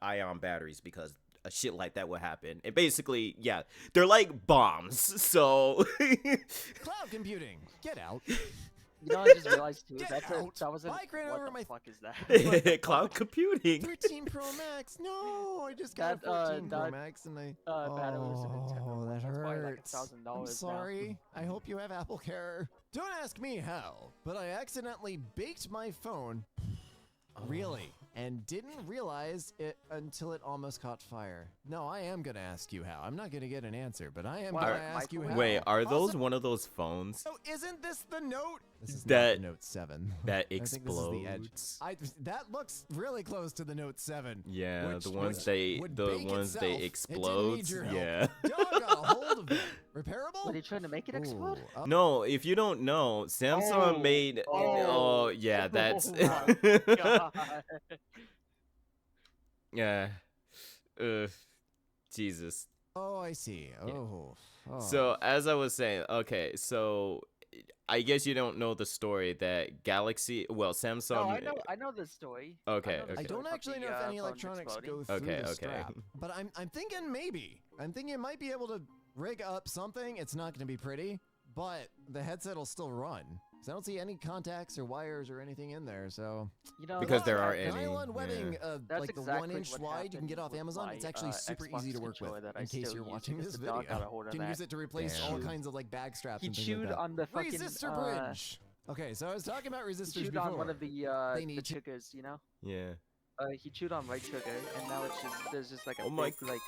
ion batteries because a shit like that would happen. And basically, yeah, they're like bombs. So Cloud computing, get out. You know, I just realized too. Get That out. wasn't. Bike ran what over the my- fuck is that? cloud computing. 13 Pro Max. No, I just got That, a 14 Pro that, Max and I. battery was a Nintendo Oh, one. that That's probably like hurts. $1,000 now. I'm sorry. I hope you have Apple Care. Don't ask me how, but I accidentally baked my phone. Really? And didn't realize it until it almost caught fire. No, I am gonna ask you how. I'm not gonna get an answer, but I am Wow, gonna my ask you phone- how. Wait, are those Also- one of those phones Oh, isn't this the Note? This is That- not the Note 7. that I think this is the Edge. explodes? That looks really close to the Note 7. Yeah, which- the ones which they would the bake ones itself. they It didn't explode. need your help. Yeah. Dog got a hold of it. Repairable? What are you trying to make it explode? Ooh, No, if you don't know, Samsung Oh. made. Oh. Yeah, that's. Oh my God. Yeah. Jesus. Oh, I see. Oh. Oh. So as I was saying, okay, so I guess you don't know the story that Galaxy. Well, Samsung. No, I know the story. Okay, know the okay. I don't story of actually the, know if any phones electronics exploding. go through Okay, the okay. strap, but I'm thinking maybe. I'm thinking it might be able to rig up something. It's not going to be pretty, but the headset will still run. 'Cause I don't see any contacts or wires or anything in there, so. You know, Because there that's are exactly- any, Nylon webbing, That's like the exactly 1-inch what wide you can get happened off with Amazon. my, It's actually super Xbox easy to work with. controller that I In case still you're use watching because this the dog video, got a hold of can that. use it to replace all Damn. kinds of like bag straps He and things chewed like that. on the fucking Resistor bridge. Okay, so I was talking about He resistors chewed before. on one of the They the need to- sugars, you know. Yeah. He chewed on white sugar, and now it's just there's just like a Oh my- big like.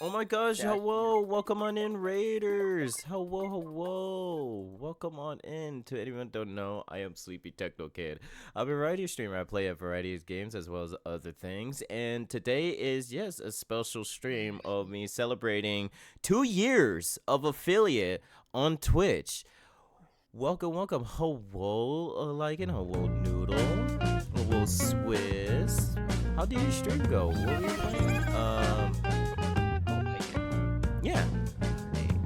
Oh my gosh, Yeah. hello, welcome on in, Raiders. Hello. Welcome on in. To anyone who don't know, I am Sleepy Techno Kid. I'm a variety streamer. I play a variety of games as well as other things. And today is, yes, a special stream of me celebrating 2 years of affiliate on Twitch. Welcome. Hello, Lycan. Hello, Noodle. Hello, Swiss. How did your stream go? What were you playing? Yeah.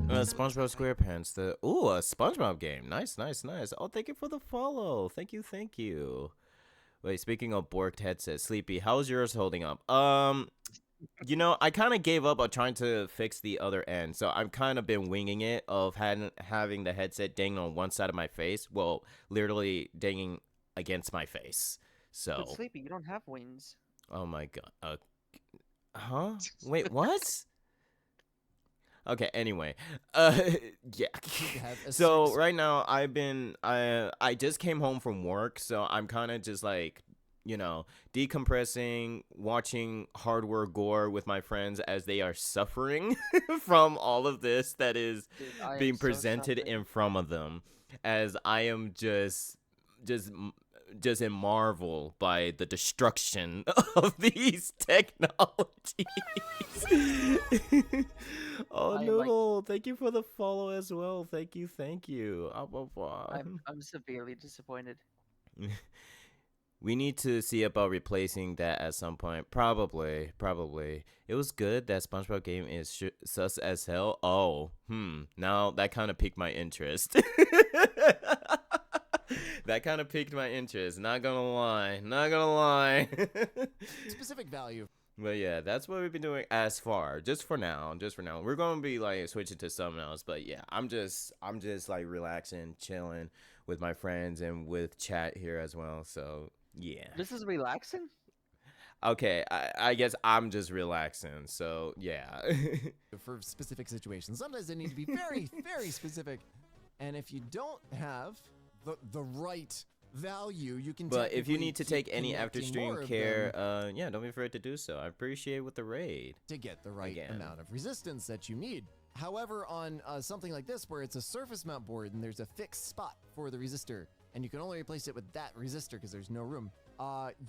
SpongeBob SquarePants. A SpongeBob game. Nice. Oh, thank you for the follow. Thank you. Wait, speaking of borked headset, Sleepy, how's yours holding up? You know, I kind of gave up on trying to fix the other end, so I've kind of been winging it of having the headset dangling on one side of my face. Well, literally dangling against my face. But So Sleepy, you don't have wings. Oh my god. Huh? Wait, what? Okay, anyway. Yeah. have a So serious- right now I just came home from work, so I'm kind of just like, decompressing, watching hardware gore with my friends as they are suffering from all of this that is Dude, I am being so presented suffering. in front of them, as I am just just in marvel by the destruction of these technologies. Oh, I am, like- Noodle, thank you for the follow as well. Thank you, thank you. I'm severely disappointed. We need to see about replacing that at some point. Probably. It was good. That SpongeBob game is sus as hell. Oh, now that kind of piqued my interest. That kind of piqued my interest. Not gonna lie. specific value. But yeah, that's what we've been doing as far. Just for now. We're gonna be like switching to something else. But yeah, I'm just like relaxing, chilling with my friends and with chat here as well. So yeah. This is relaxing. Okay, I guess I'm just relaxing. So yeah. For specific situations. Sometimes they need to be very, very specific. And if you don't have the right value, you can. But if you technically need to keep take any after connecting stream more of care, them yeah, don't be afraid to do so. I appreciate with the raid. to get the right Again. amount of resistance that you need. However, on something like this, where it's a surface mount board and there's a fixed spot for the resistor, and you can only replace it with that resistor because there's no room.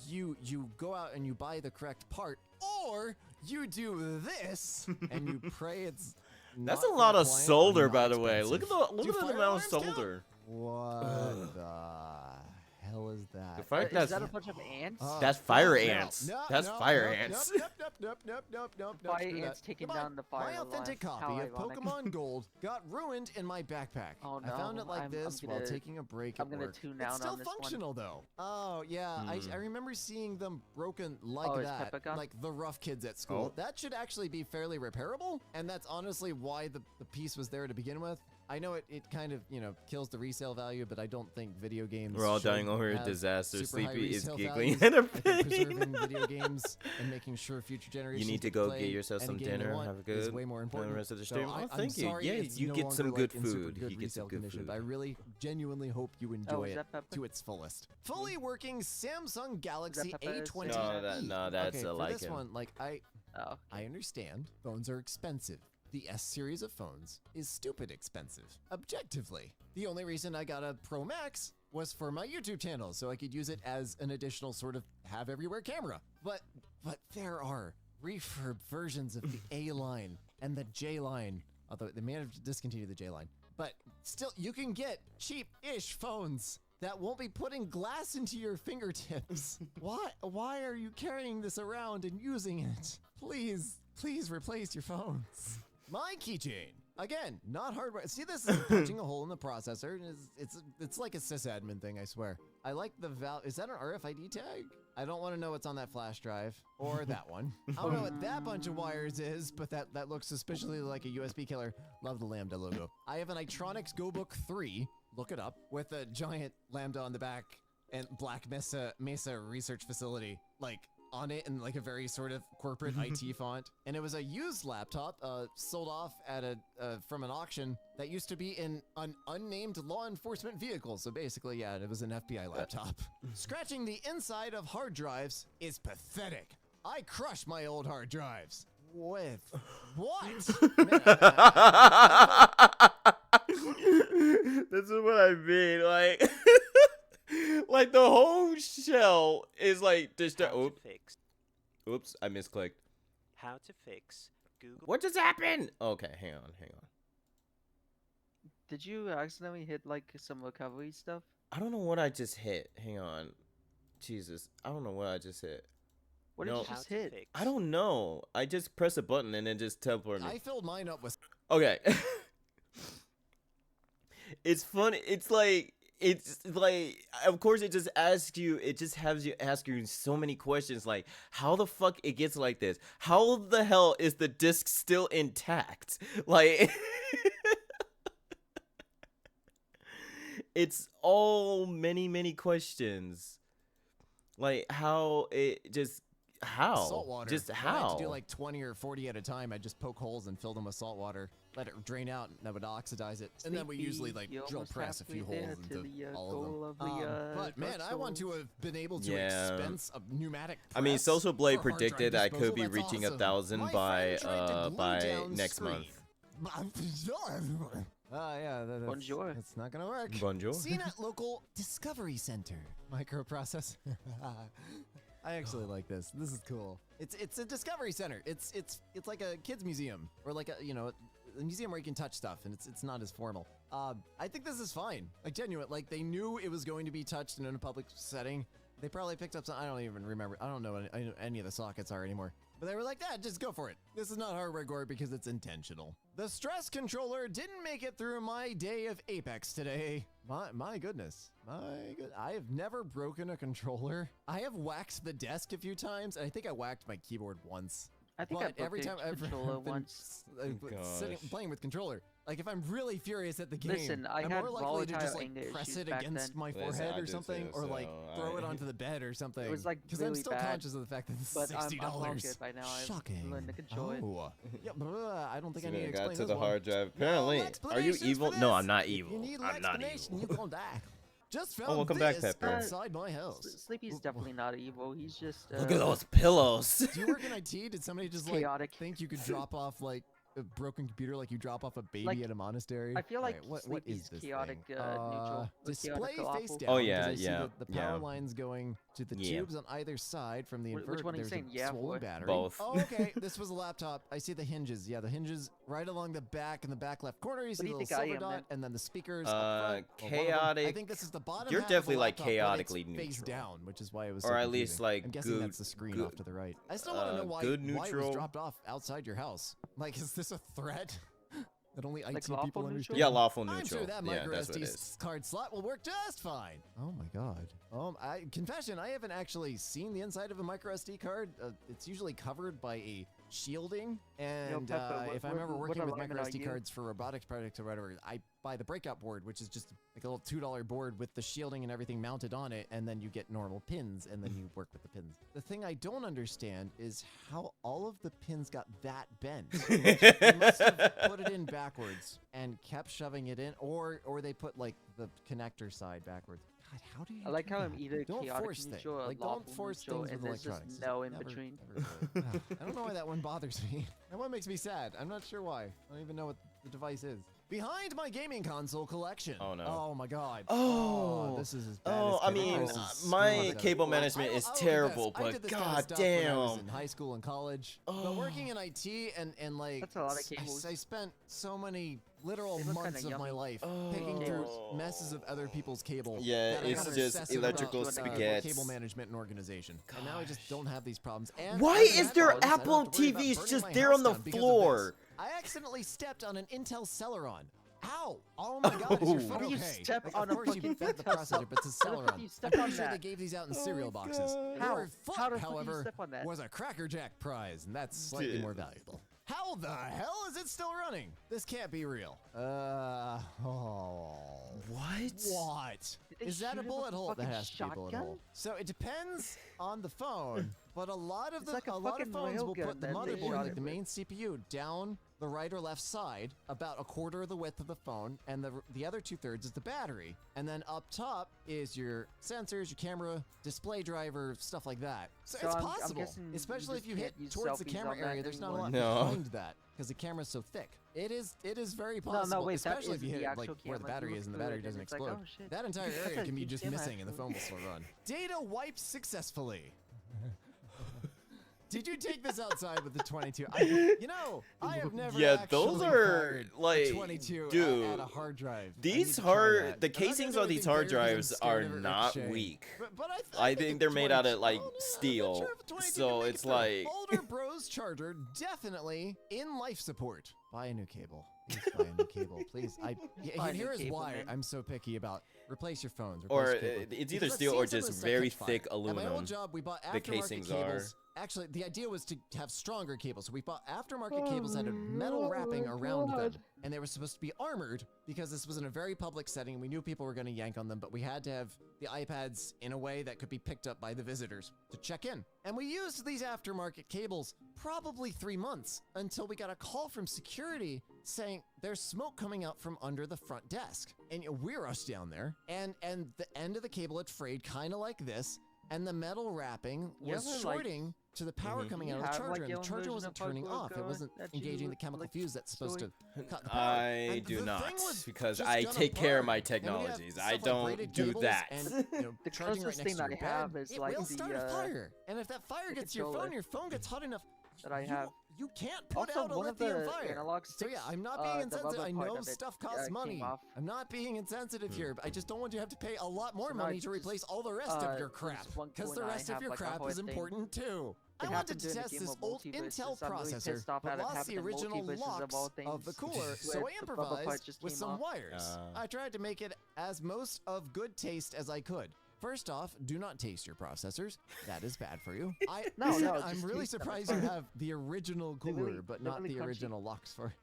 You go out and you buy the correct part, or you do this and you pray it's. That's not a lot of compliant or solder, not by the way. Look at expensive. the Do amount fire of alarms count? solder. What the hell is that? The fact Is that's that a bunch of ants? That's fire no, ants. no, That's no, fire nope, ants. Nope, Fire screw ants that. taking Goodbye. down the fire My authentic alarm. copy How of ironic. Pokemon Gold got ruined in my backpack. Oh, I found no, it like I'm this while gonna- taking a break I'm at gonna work. tune It's out still on this one. functional though. Oh yeah, I remember seeing them broken like Oh, is that, Peppa gone? like the rough kids at school. Oh. That should actually be fairly repairable, and that's honestly why the piece was there to begin with. I know it kind of, kills the resale value, but I don't think video games We're all should dying over a have disaster. super high Sleepy is resale giggling values. at her I think face. preserving video games and making sure future generations You need to can go play get yourself any some game they dinner. want Have a is good way more important. rest of the So stream. I'm Oh, thank you. sorry Yeah, it's you no get some longer, good in super food. good You get some resale good condition, food. but I really genuinely hope you enjoy is it that Peppa? to its fullest. Fully working Samsung Galaxy Peppa? A20. No, that's okay, a for like this him. one, Oh. I understand phones are expensive. The S series of phones is stupid expensive, objectively. The only reason I got a Pro Max was for my YouTube channel, so I could use it as an additional sort of have everywhere camera. But there are refurb versions of the A line and the J line, although they may have discontinued the J line. But still, you can get cheap-ish phones that won't be putting glass into your fingertips. Why are you carrying this around and using it? Please replace your phones. My keychain. Again, not hardware. See, this is punching a hole in the processor. It's like a sysadmin thing, I swear. I like the Is that an RFID tag? I don't want to know what's on that flash drive or that one. I don't know what that bunch of wires is, but that looks suspiciously like a USB killer. Love the Lambda logo. I have an Itronics GoBook 3. Look it up, with a giant Lambda on the back and Black Mesa Research Facility, on it in a very sort of corporate IT font. And it was a used laptop sold off at from an auction that used to be in an unnamed law enforcement vehicle. So basically, yeah, it was an FBI laptop. Scratching the inside of hard drives is pathetic. I crush my old hard drives. With what? Man, This is what I mean. Like the whole shell is just. How to fix. Oops, I misclicked. How to fix Google. What just happened? Okay, hang on. Did you accidentally hit some recovery stuff? I don't know what I just hit. Hang on. Jesus, I don't know what I just hit. What No. did you How just to hit? fix. I don't know. I just pressed a button and it just teleported me. I filled mine up with. Okay. It's funny. It's like, of course, it just asks you, it just has you ask you so many questions, like how the fuck it gets like this? How the hell is the disc still intact? It's all many questions. Like how How? Salt water. Just When I had how? to do like 20 or 40 at a time. I'd just poke holes and fill them with salt water, let it drain out, and that would oxidize it. And then we usually like You're drill almost press a few halfway holes there into to the, all of them. goal of the, But man, Dark I want to Souls. have been able to Yeah. expense a pneumatic I mean, press Social Blade for hard drive predicted I could disposal. be That's reaching awesome. 1,000 My by friend tried to glue by down next screen. month. Yeah, that's, Bonjour. That's not gonna work. Bonjour. Seen at local Discovery Center. Microprocess. I actually like this. This is cool. It's a Discovery Center. It's like a kids museum or like a a museum where you can touch stuff and it's not as formal. I think this is fine. Like genuine. Like they knew it was going to be touched in a public setting. They probably picked up some. I don't even remember. I don't know any of the sockets are anymore. But they were like, just go for it. This is not hardware gore because it's intentional. The stress controller didn't make it through my day of Apex today. My goodness. I have never broken a controller. I have whacked the desk a few times, and I think I whacked my keyboard once. I think But I broke every the time I've controller been once. playing with controller, like if I'm really furious at the game, Listen, I I'm had more likely to just volatile like anger press issues it back against then. my Listen, forehead I or do something, too, or like so throw it I- onto the bed or something. was, like, because I'm really still bad, conscious of the fact that this is But $60. I'm all good by now. I've Shocking. learned to control it. Oh. Yeah, I don't think I So need to then I got explain to this the one. hard drive. No Apparently, are you explanations for evil? this. No, I'm not If you evil. need an I'm not explanation, evil. you gonna die. Just found Oh, welcome back, this Pepper. outside my house. Sleepy's definitely not evil. He's just Look at those pillows. Do you work in IT? Did somebody just like chaotic. think you could drop off like a broken computer like you drop off a baby Like, at a monastery? I feel like Alright, what Sleepy's is this chaotic, thing? neutral. Or Display chaotic face lawful. down. Oh, 'cause yeah, I see yeah, the power yeah. lines going to the Yeah. tubes on either side from the inverter. Which one are you There's saying a yeah swollen for? battery. Both. Oh, okay. This was a laptop. I see the hinges. Yeah, the hinges right along the back in the back left corner. You see do the you little think I silver am, dot, then? and then the speakers. up front. Well, one of them- I chaotic- think this is the bottom. You're half of the definitely, like, laptop, but it's chaotically face neutral. down, which is why it was. Or so at least, confusing. like, I'm guessing good- that's the screen good- off to the right. I still want to know why. good Why it was neutral. dropped off outside your house. Like, is this a threat that only IT lawful people neutral? understand? Yeah, lawful I'm neutral. sure that Yeah, micro that's what it SD is. card slot will work just fine. Oh my god. Confession, I haven't actually seen the inside of a micro SD card. It's usually covered by a shielding, and Peppa, if I'm what- ever what working with alignment micro are SD you? cards for robotics projects or whatever, I buy the breakout board, which is just like a little $2 board with the shielding and everything mounted on it, and then you get normal pins, and then you work with the pins. The thing I don't understand is how all of the pins got that bent. They must have put it in backwards and kept shoving it in, or they put like the connector side backwards. God, how do you? I like do how that? I'm either Don't chaotic force things. neutral or Like lawful don't force neutral, things and with there's just electronics. no in Never- between. never do it. I don't know why that one bothers me. That one makes me sad. I'm not sure why. I don't even know what the device is. Behind my gaming console collection. Oh, no. Oh my god. Oh. This is as bad Oh, as I cable. mean, This is my screwed up. cable Well, management is I'll terrible, confess, I did but this kind of god stuff when I was damn. in high school and college. But working in IT and like That's a lot of I cables. spent so many literal They look months kinda of my yummy. life picking through Oh. messes of other people's cable. Yeah, that I it's got just obsessive electrical about, spaghetti. cable management and organization. And now I just don't have these problems. And Why after is that there problems, I don't Apple have to worry about TVs burning just my there house on the down because of floor? this. I accidentally stepped on an Intel Celeron. Ow! Oh my god, is your foot How do you okay? step Like, on of a course you fucking bent the Intel processor, but it's a How the fuck do Celeron. you I'm step pretty on sure they that? gave these out in Oh cereal my boxes. God. How? Your foot, How the fuck do you however, step on that? was a Cracker Jack prize, and that's slightly Dude. more valuable. How the hell is it still running? This can't be real. What? What? Did they Is that shoot a him bullet with a hole? That fucking has to be a bullet shotgun? hole. So it depends on the phone, but a lot of It's the like a lot of fucking phones will railgun put the that they motherboard, shot like it the with. main CPU, down the right or left side, about a quarter of the width of the phone, and the other 2/3 is the battery. And then up top is your sensors, your camera, display driver, stuff like that. So, So it's I'm possible, guessing you especially if just you hit can't use towards the selfies camera on that area. There's not a lot anymore. No. behind that because the camera's so thick. It is very possible, wait, that especially if you isn't hit the it like actual where the camera. You battery look is and the through battery it and doesn't it's like, explode. oh, shit. That entire That's area a can be huge just camera, missing and the actually. phone will still run. Data wiped successfully. Did you take this outside with the 22? I have never Yeah, actually those are, fired a like, 22 dude, at a hard drive. I These need to try hard, that. the I'm not gonna casings do on these anything hard there 'cause I'm drives scared are of it not ricocheting. weak. But I think they're made out of, like, I'm not steel. sure if a 22 So can make it's it through. like- Boulder Bros charger definitely in life support. Buy a new cable. Please buy a new cable, please. Buy a Here new is cable, why man. I'm so picky about replace your phones. Or replace your cable. it's either Because I've steel seen or some of just this stuff very catch fire. thick At my aluminum. old job, we bought The aftermarket casings cables actually, the idea was to have stronger cables. So we bought aftermarket cables that had metal wrapping around them, and they were supposed to be armored because this was in a very public setting. We knew people were going to yank on them, but we had to have the iPads in a way that could be picked up by the visitors to check in. And we used these aftermarket cables probably 3 months until we got a call from security saying there's smoke coming out from under the front desk. And we rushed down there, and the end of the cable had frayed kind of like this, and the metal wrapping You was ever, like- shorting to the power coming out of the have, charger, like, and your the own charger version wasn't of turning Parkour off. It Go wasn't that you engaging the would, chemical like, fuse that's supposed to cut the power. I And do the not, thing was because just I gonna take care of burn. my And we have technologies. stuff I like don't braided do cables that. And, The charging right closest next thing to I your have bed, is, it like, will start a the, fire. And if that fire the gets to your controller. phone gets hot enough, that I have. you can't put Also, out a one of lithium the fire. analog So yeah, sticks, I'm not being the insensitive. rubber I part know of it, stuff costs came money. off. I'm not being insensitive here, but I just don't want you to have to pay a lot more So now money I to just, replace all the rest of your there's crap. one Because tool the and I rest of have, your like, a crap whole is thing. important too. It I wanted happened to during the test game this of old multiverses. Intel I'm really processor, pissed off but at it lost the happened in original multiverses of locks all of the things, cooler, so where I the rubber part improvised just with came some off. wires. I tried to make it as most of good taste as I could. First off, do not taste your processors. That is bad for you. No, Said, no, I'm just really taste them, it's surprised you fine. have the original They're cooler, really- but they're not really the crunchy. original locks for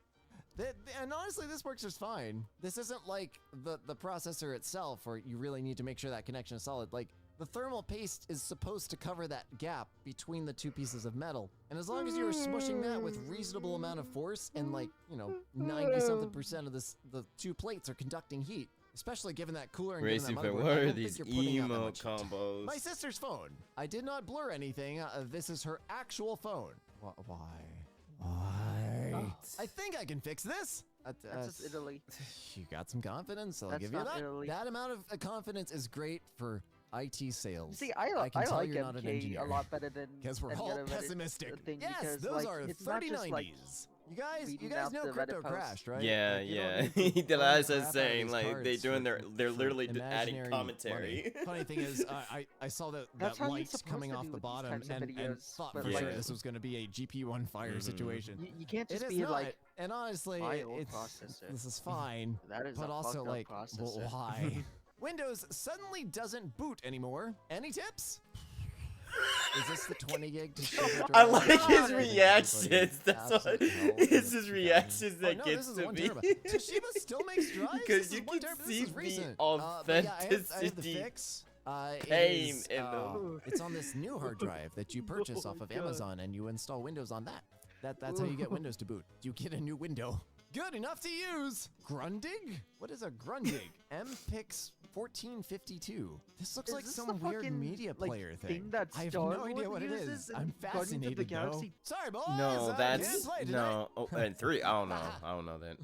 and honestly, this works just fine. This isn't like the processor itself, where you really need to make sure that connection is solid. Like, the thermal paste is supposed to cover that gap between the two pieces of metal. And as long as you are smushing that with reasonable amount of force and, like, 90-something% of the two plates are conducting heat, especially given that cooler and Racing given that for motherboard, what I are don't these think you're putting out that emo much heat. combos? My sister's phone. I did not blur anything. This is her actual phone. Why? I think I can fix this. That's just Italy. You got some confidence. I'll That's give you not that. Italy. That amount of confidence is great for IT sales. See, I can tell like you're not an MK engineer. a lot better than Because we're any all other Reddit pessimistic. thing Yes, because, those like, are it's not just, like, 3090s. You guys reading know out the Reddit crypto posts. crashed, right? Yeah, Like, you don't yeah. need to The burn last crap is out of saying these like they're cards doing for- they're for literally adding imaginary commentary. money. Funny thing is, I saw that That's how you're light supposed coming to off do the with these bottom types of and videos, thought but, for like- sure this was going to be a GPU on fire Mhm. situation. You can't It just is be not. like, And honestly, my old it's processor. this is fine. that is But a also, fucked like, up well, processor. why? Windows suddenly doesn't boot anymore. Any tips? Is this the 20 gig to sugar I drive? like God, his it's reactions. That's what absolute hell in it's its his time. reactions Oh, that no, gets this is to 1 me. terabyte. Toshiba still makes drives? Because This you is 1 can terabyte. see This is the recent. But yeah, I have the authenticity. fix. It Pain is, in the- it's on this new hard drive that you purchase off of God. Amazon, and you install Windows on that. That's how you get Windows to boot. You get a new window. Good enough to use. Grundig? What is a Grundig? MPix 1452. This looks Is like this some the weird fucking, media like, player thing that I have Star no idea Wars what it is. uses in I'm Guardians of the fascinated though. Galaxy? Sorry, boys. No, I that's can't play tonight. no. Oh, and 3. I don't know. I don't know that.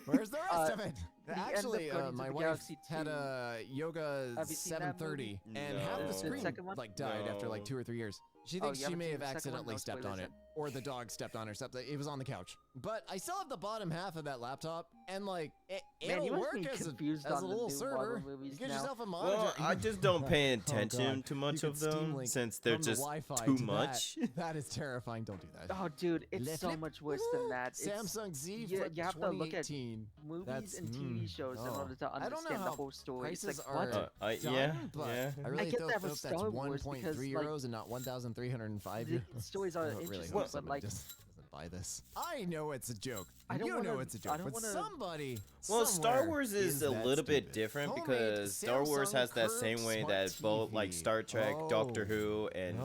Where's the rest of it? the end of Actually, Guardians of my the wife Galaxy had 2. a yoga Have you seen that 730, movie? and half No. the The screen second one? like died after like No. 2 or 3 years. She Oh, thinks you she haven't may seen have the second one? accidentally No stepped on spoilers it, or the dog stepped on her. Something. It was on the couch. But I still have the bottom half of that laptop, and like Man, it'll you must work be as confused a on the little new server. Marvel You movies get now. yourself a monitor. Well, I just don't pay Oh, attention God. too You much of could Steam them Link since they're from the just Wi-Fi too to much. That is terrifying. Don't do that. Oh, dude, it's Left so flip? much worse than that. It's Samsung Z you- Flip you have to look at 2018. movies That's- and TV shows in oh. order to I don't know understand the how whole story. It's like, Prices what? are yeah, done, but yeah. I really get don't that know with if that's Star Wars 1.3 because, like, euros and not 1,305 the euros. stories I are don't really interesting, hope but somebody like, doesn't buy this. I know it's a joke. I don't you wanna- know it's a I joke, don't but wanna- somebody. Well, Star somewhere Wars is a that little bit stupid. different Homemade because Star Wars Samsung has that curved same way smart that both like TV. Star Trek, Doctor Oh. Who, and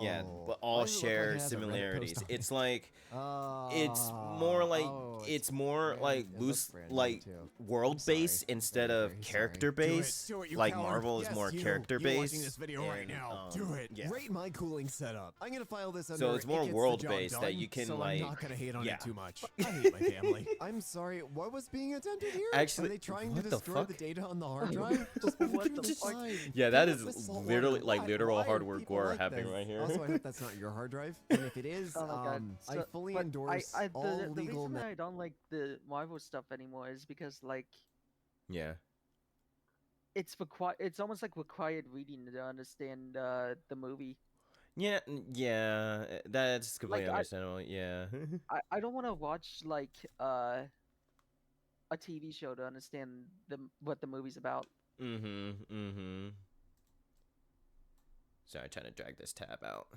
yeah, Oh. but Why all does it look like it share has a Reddit similarities. post on It's like Oh, it's more like oh, it's more brand- like it looks loose brand new, like too. world sorry. based instead Very, of very sorry. character Do it. based. Do it, you Like coward. Marvel is Yes, more you. character You based. watching this video right now. Do it. Yeah. Rate my cooling setup. I'm gonna file this under. So it's more it gets the world-based job that done, you can, so like- I'm not gonna hate on yeah. it too much. I hate my family. I'm sorry. What was being attempted here? Actually, are they trying what to the destroy the fuck? data on the hard drive? Just What the just fuck? fine. Yeah, that Fill is it with salt literally water. like Why- literal why are hardware people gore like happening this? right here. Also, I hope that's not your hard drive. And if it is, Oh my God. I So- fully but endorse the all legal. reason that I don't like the Marvel stuff anymore is because like Yeah. it's almost like required reading to understand the movie. Yeah, yeah, that's completely I- understandable. Yeah. I don't want to watch like a TV show to understand what the movie's about. Mm-hmm. Sorry, trying to drag this tab out.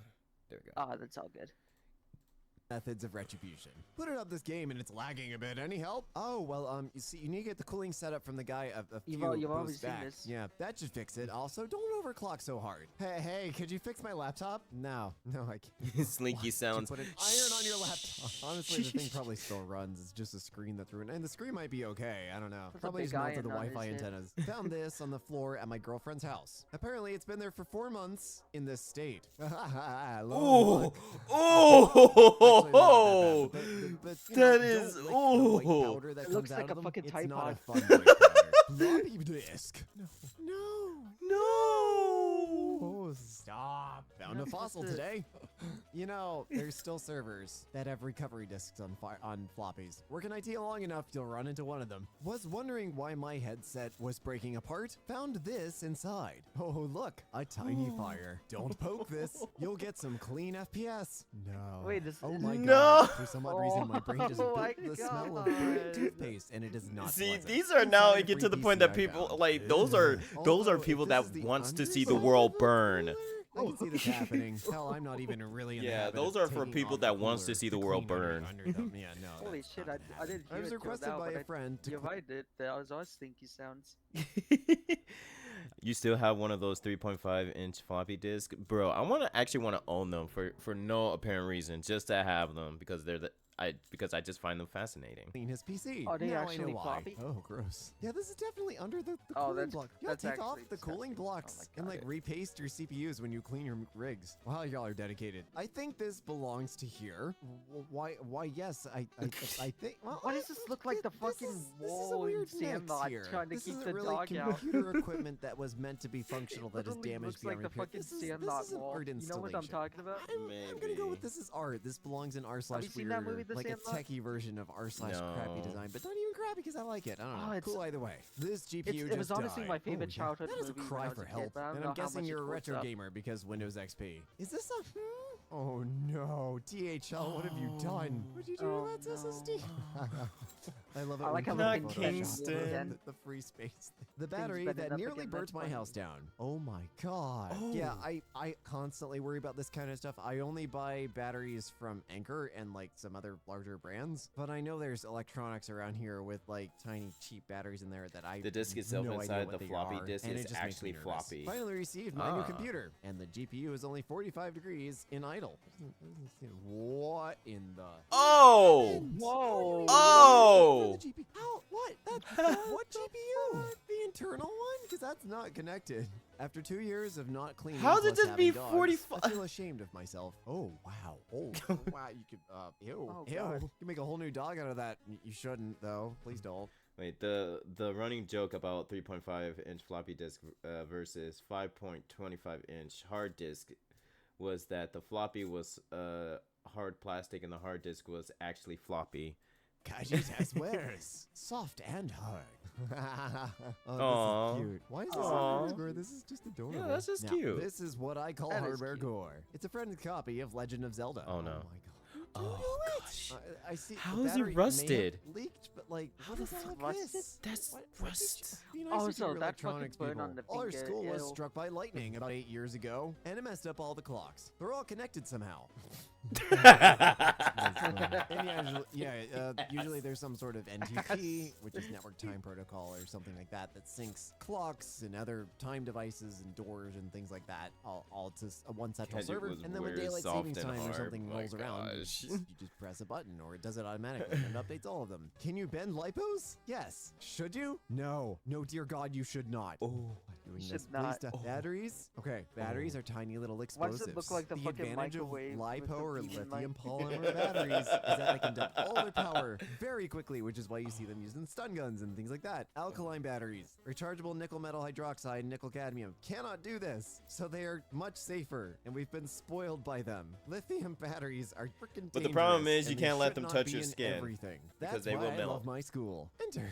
There we go. Ah, that's all good. Methods of retribution. Put it up this game and it's lagging a bit. Any help? Oh, well, you see, you need to get the cooling setup from the guy a few You've always boosts seen back. this. Yeah, that should fix it. Also, don't overclock so hard. Hey, could you fix my laptop? No, I can't. Slinky Why? Did sounds. you put an iron on your laptop? Honestly, the thing probably still runs. It's just a screen that's ruined. And the screen might be okay. I don't know. That's a Probably big just melted the iron on his Wi-Fi head. antennas. Found this on the floor at my girlfriend's house. Apparently, it's been there for 4 months in this state. Oh, Actually, not that oh, bad, but, you that know, is- don't lick the white oh. powder that It comes looks out like of a them. fucking It's Tide not a Pod. fun white powder. Floppy disk. No. Oh, stop. Found a That's fossil it. today. You know, there's still servers that have recovery disks on floppies. Working IT long enough, you'll run into one of them. Was wondering why my headset was breaking apart. Found this inside. Oh, look, a tiny fire. Don't poke this. You'll get some clean FPS. No. Wait, this Oh is- my No. god. For some odd reason, my brain just Oh built my the smell of burnt God. toothpaste, and it is not See, pleasant. these are now Inside it get a to the free point that PC I people found. like those are Although, if people this that is the wants to see the underside world of a burn. cooler, I can see this happening. Hell, I'm not even really in the Yeah, habit those of are for taking people off that the wants to cooler see the world clean burn. under them. Yeah, no. Holy that's shit, not I gonna happen. didn't I hear was it till requested now, by but a friend to You're right, that was all stinky sounds. You still have one of those 3.5-inch floppy disks, bro. Actually want to own them for no apparent reason, just to have them because I just find them fascinating. clean his PC. Are they now I actually know why. floppy? Oh, gross. Yeah, this is definitely under the Oh, cooling that's- block. Yeah, that's take off actually the cooling disgusting. blocks Oh my and God. like repaste your CPUs when you clean your rigs. Wow, y'all are dedicated. I think this belongs to here. Why? Yes, I think. Well, Why does this look like the this fucking this is a wall in weird mix Sandlot here. trying to This keep isn't the really dog out? computer equipment that was meant to be functional that is Literally damaged looks like beyond the repair. fucking This is Sandlot an wall. art You know what I'm installation. talking about? I'm gonna go with Maybe. this is art. This belongs in r slash you seen weird, that movie, The like Sandlot? a techie version of r slash crappy No. design, but not even crappy because I like it. I don't know. Oh, it's- Cool either way. This GPU it was just honestly died. my favorite Oh, yeah. childhood That is a movie when cry I was for a kid, help. but I don't And know I'm how guessing much you're a it holds retro up. gamer because Windows XP. Is this a? Oh no, THL, what have you done? What'd you do Oh, to that SSD? I love it. I when like how people Not looking Photoshop Kingston. the free space. The Things battery bending that up nearly again, burnt that's my funny. house down. Oh my god. Yeah, Oh. I constantly worry about this kind of stuff. I only buy batteries from Anchor and like some other larger brands, but I know there's electronics around here with like tiny cheap batteries in there that I The disc have itself no idea inside what the they floppy are, disk and is it just makes me actually nervous. floppy. Finally received my new Ah. computer, and the GPU is only 45 degrees in idle. What in the? Oh! Whoa. Oh! For the GPU. How? What? What GPU? The internal one? Because that's not connected. After 2 years of not cleaning, How's it plus just having be dogs, 45? I feel ashamed of myself. Oh wow. Oh wow. You could. Ew. Oh, Ew. God. You can make a whole new dog out of that. You shouldn't though. Please don't. Wait, the running joke about 3.5-inch floppy disk versus 5.25-inch hard disk was that the floppy was hard plastic and the hard disk was actually floppy. Kaiji test wears soft and hard. Oh, Aw. this is cute. Why is this Aw. hardware gore? This is just adorable. that's just Now, cute. This is what I call That is hardware cute. gore. It's a friend's copy of Legend of Zelda. Oh, no. my god. Oh gosh. I see. the How is it battery may have rusted? Leaked, but like, How what is does all it of rusted? this? That's What rust. did you- be nice Oh, to your so that fucking electronics burn people. on the Our finger, school was ew. struck by lightning about 8 years ago, and it messed up all the clocks. They're all connected somehow. And usually there's some sort of NTP, which is Network Time Protocol or something like that, that syncs clocks and other time devices and doors and things like that all to one central Kendrick server. was And then when very daylight soft savings and time or hard. something My rolls around, gosh. you just press a button or it does it automatically and it updates all of them. Can you bend lipos? Yes. Should you? No. No, dear God, you should not. Oh. Doing should this, please. not. Oh. Batteries? Okay, batteries are tiny little Why explosives. does it look like the fucking advantage of microwave with lipo the or beaming lithium light? polymer batteries is that they can dump all their power very quickly, which is why you see them used in stun guns and things like that. Alkaline batteries, rechargeable nickel metal hydroxide, nickel cadmium, cannot do this, so they are much safer, and we've been spoiled by them. Lithium batteries are freaking dangerous. But the problem is you and they can't let should them not touch be your in skin, Everything. because That's they why will I melt. love my school. Enter.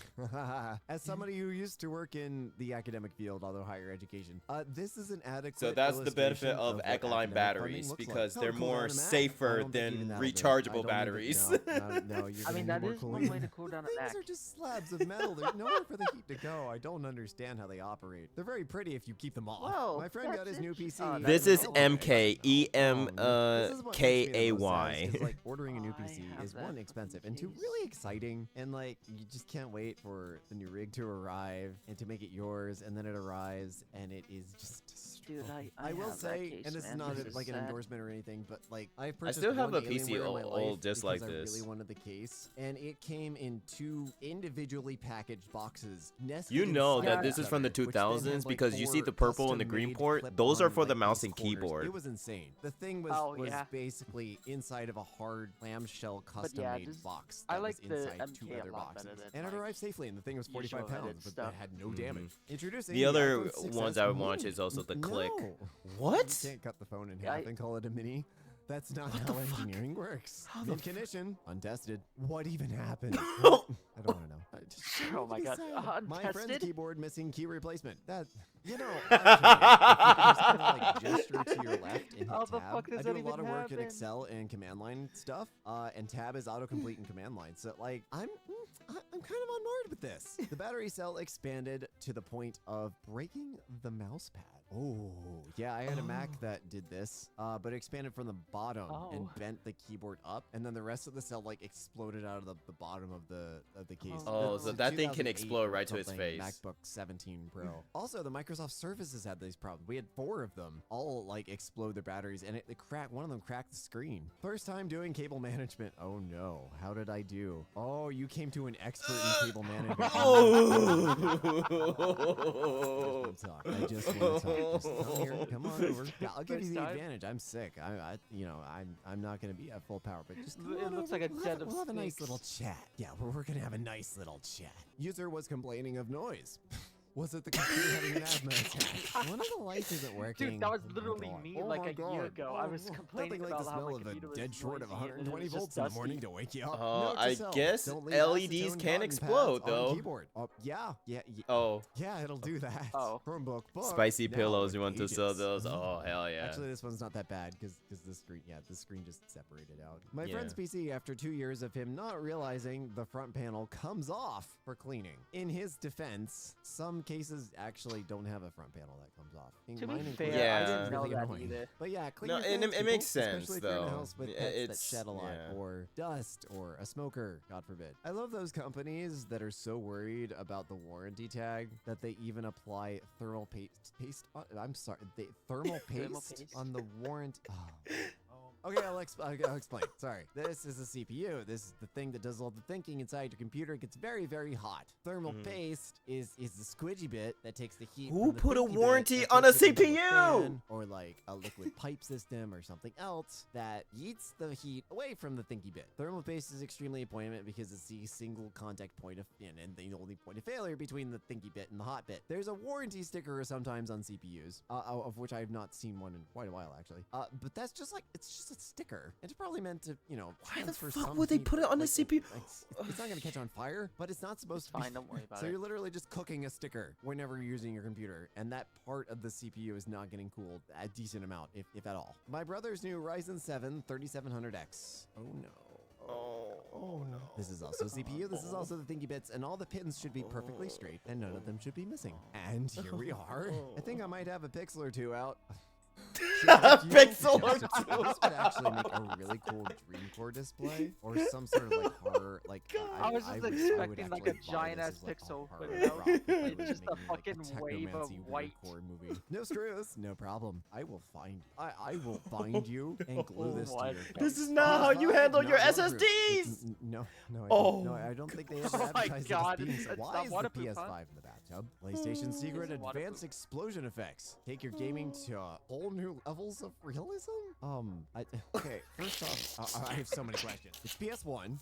As somebody who used to work in the academic field, although higher education. This is an adequate. So that's the benefit illustration of what alkaline academic funding batteries looks like. because Oh, they're cool more down a Mac? I safer don't think even than that'll do. I rechargeable don't need batteries. it. No, you're I gonna mean, need that more is cooling. one way to cool down a Things Mac. are just slabs of metal. There's nowhere for the heat to go. I don't understand how they operate. They're very pretty if you keep them off. Well, My friend got that's his new it. PC. Oh, This that's is an yesterday. MK This is what makes me the most sad, is EMKAY. 'cause, like ordering a new I PC have is that one fucking expensive and two case. really exciting, and like you just can't wait for the new rig to arrive and to make it yours, and then it arrives and it is just Dude, destroyed. I will have that say, case, and this is man. not This is like an sad. endorsement or anything, but like I've I purchased still have one a PC Alienware in my old life just because like I this. really wanted the case, and it came in 2 individually packaged boxes. Nested You know inside that of this each is from the other, which then had, 2000s like, because you see 4 the purple and the green custom-made port. Those are clip-on, for the like, mouse base and corners. keyboard. It was insane. The thing was Oh, yeah. basically inside of a hard clamshell But custom-made yeah, just- box I that like was the inside 2 MK a other lot boxes. better than, And it like, arrived safely, and the thing was 45 usual pounds, Reddit but stuff. that had no damage. Introducing The other iPhone 6s ones I would Mini. watch is also the Click. No. What? You can't cut the phone in Yeah, half and call it a mini. That's not What how the fuck? engineering works. How the Mid condition, untested. What even happened? I Oh. don't want to know. Just Oh my god, My friend's untested? keyboard missing key replacement. That, you know, actually, if you just kind of like gesture to your left and hit How the tab. fuck does I do that a lot even of work in happen? Excel and command line stuff, and tab is autocomplete in command line. So like, I'm kind of on board with this. The battery cell expanded to the point of breaking the mouse pad. Oh, yeah, I had a Mac that did this, but it expanded from the bottom and Oh. bent the keyboard up, and then the rest of the cell like exploded out of the bottom of the case. Oh, It's so a that thing can 2008 explode or right to its something face. MacBook 17 Pro. Also, the Microsoft Surfaces had these problems. We had 4 of them, all like explode their batteries, and it cracked. One of them cracked the screen. First time doing cable management. Oh no, how did I do? Oh, you came to an expert in cable management. Oh. I just want to talk. Just come here. Come on over. Yeah, I'll give you First the time? advantage. I'm sick. I'm not gonna be at full power, but just come It on looks over. like a we'll den have, of we'll have a nice snakes. little chat. Yeah, we're gonna have a nice little chat. User was complaining of noise. Was it the computer having an asthma attack? One of the lights isn't working. Dude, that was Oh my literally God. me Oh like my a God. year ago. I Oh, was complaining nothing like about the how smell my of computer a was dead short of noisy and it 120 was just volts in the morning dusty. to wake you up. Oh, Note to I self, guess don't leave LEDs acetone can cotton explode, pads on though. keyboard. Oh, yeah, Oh, yeah, it'll do that. Oh. Chromebook book. spicy now pillows. with You want to sell pages. those? Oh, hell yeah. Actually, this one's not that bad because the screen just separated out. My Yeah. friend's PC, after 2 years of him not realizing the front panel comes off for cleaning. In his defense, some cases actually don't have a front panel that comes off. To Mine be includes- fair, Yeah. I it's didn't know really that annoying. either. But yeah, clean No, your and fans, it makes people, sense, especially if you're in a though. house with Yeah, pets that it's- shed a lot yeah. or dust or a smoker, God forbid. I love those companies that are so worried about the warranty tag that they even apply thermal paste. I'm sorry, thermal Thermal paste paste. on the warrant. Oh. Okay, I'll explain. Sorry. This is a CPU. This is the thing that does all the thinking inside your computer. It gets very, very hot. Thermal paste is the squidgy bit that takes the heat. Who from the put a thinky bit warranty and on a puts it into CPU? fan, or like a liquid pipe system or something else that yeets the heat away from the thinky bit. Thermal paste is extremely important because it's the single contact point of and the only point of failure between the thinky bit and the hot bit. There's a warranty sticker sometimes on CPUs, of which I have not seen one in quite a while actually. But that's just like it's just a sticker. It's probably meant to, Why the transfer fuck some would they heat, put it on the like, CPU? It's not gonna catch on fire, but it's not supposed to be. Fine, don't worry about So it. you're literally just cooking a sticker whenever you're using your computer, and that part of the CPU is not getting cooled a decent amount, if at all. My brother's new Ryzen 7 3700X. Oh no. Oh no. This is also CPU, this is also the thinky bits, and all the pins should be perfectly straight, and none of them should be missing. And here we are. I think I might have a pixel or two out. Pixel or This would actually make a really cool Dreamcore display, or some sort of like horror, like. I was just would expecting, like, a actually buy giant-ass this as, like, pixel, horror but no. prop if I It's was just a making, like, fucking wave of technomancy white. Dreamcore movie. No screws, no problem. I will find you. I will find you and glue this to What? your This face. is not how you PS5, handle your not waterproof. SSDs. No, Oh. no, I don't think they ever Oh my advertised God, it as being it's so. Why not is the waterproof, PS5 huh? in the bathtub? PlayStation Secret Is it waterproof? Advanced Explosion Effects. Take your gaming to a whole whole new levels of realism. Okay. First off, I have so many questions. It's PS1.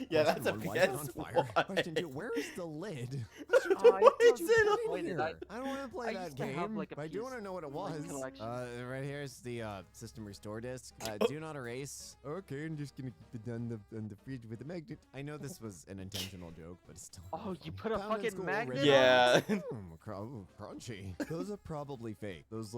Yeah, question that's a one, why is it on fire? PS1. Question 2, where is the lid? I Why still is it haven't on played it. Here. I don't want to play I that used to game. have, like, a but I do want to know what it was. collection. Right here is the system restore disc. Do not erase. Okay, I'm just gonna keep it on the fridge with a magnet. I know this was an intentional joke, but it's still. Oh, not you funny. put a Found in fucking school, magnet ready- Yeah. Crunchy. Those are probably fake. Those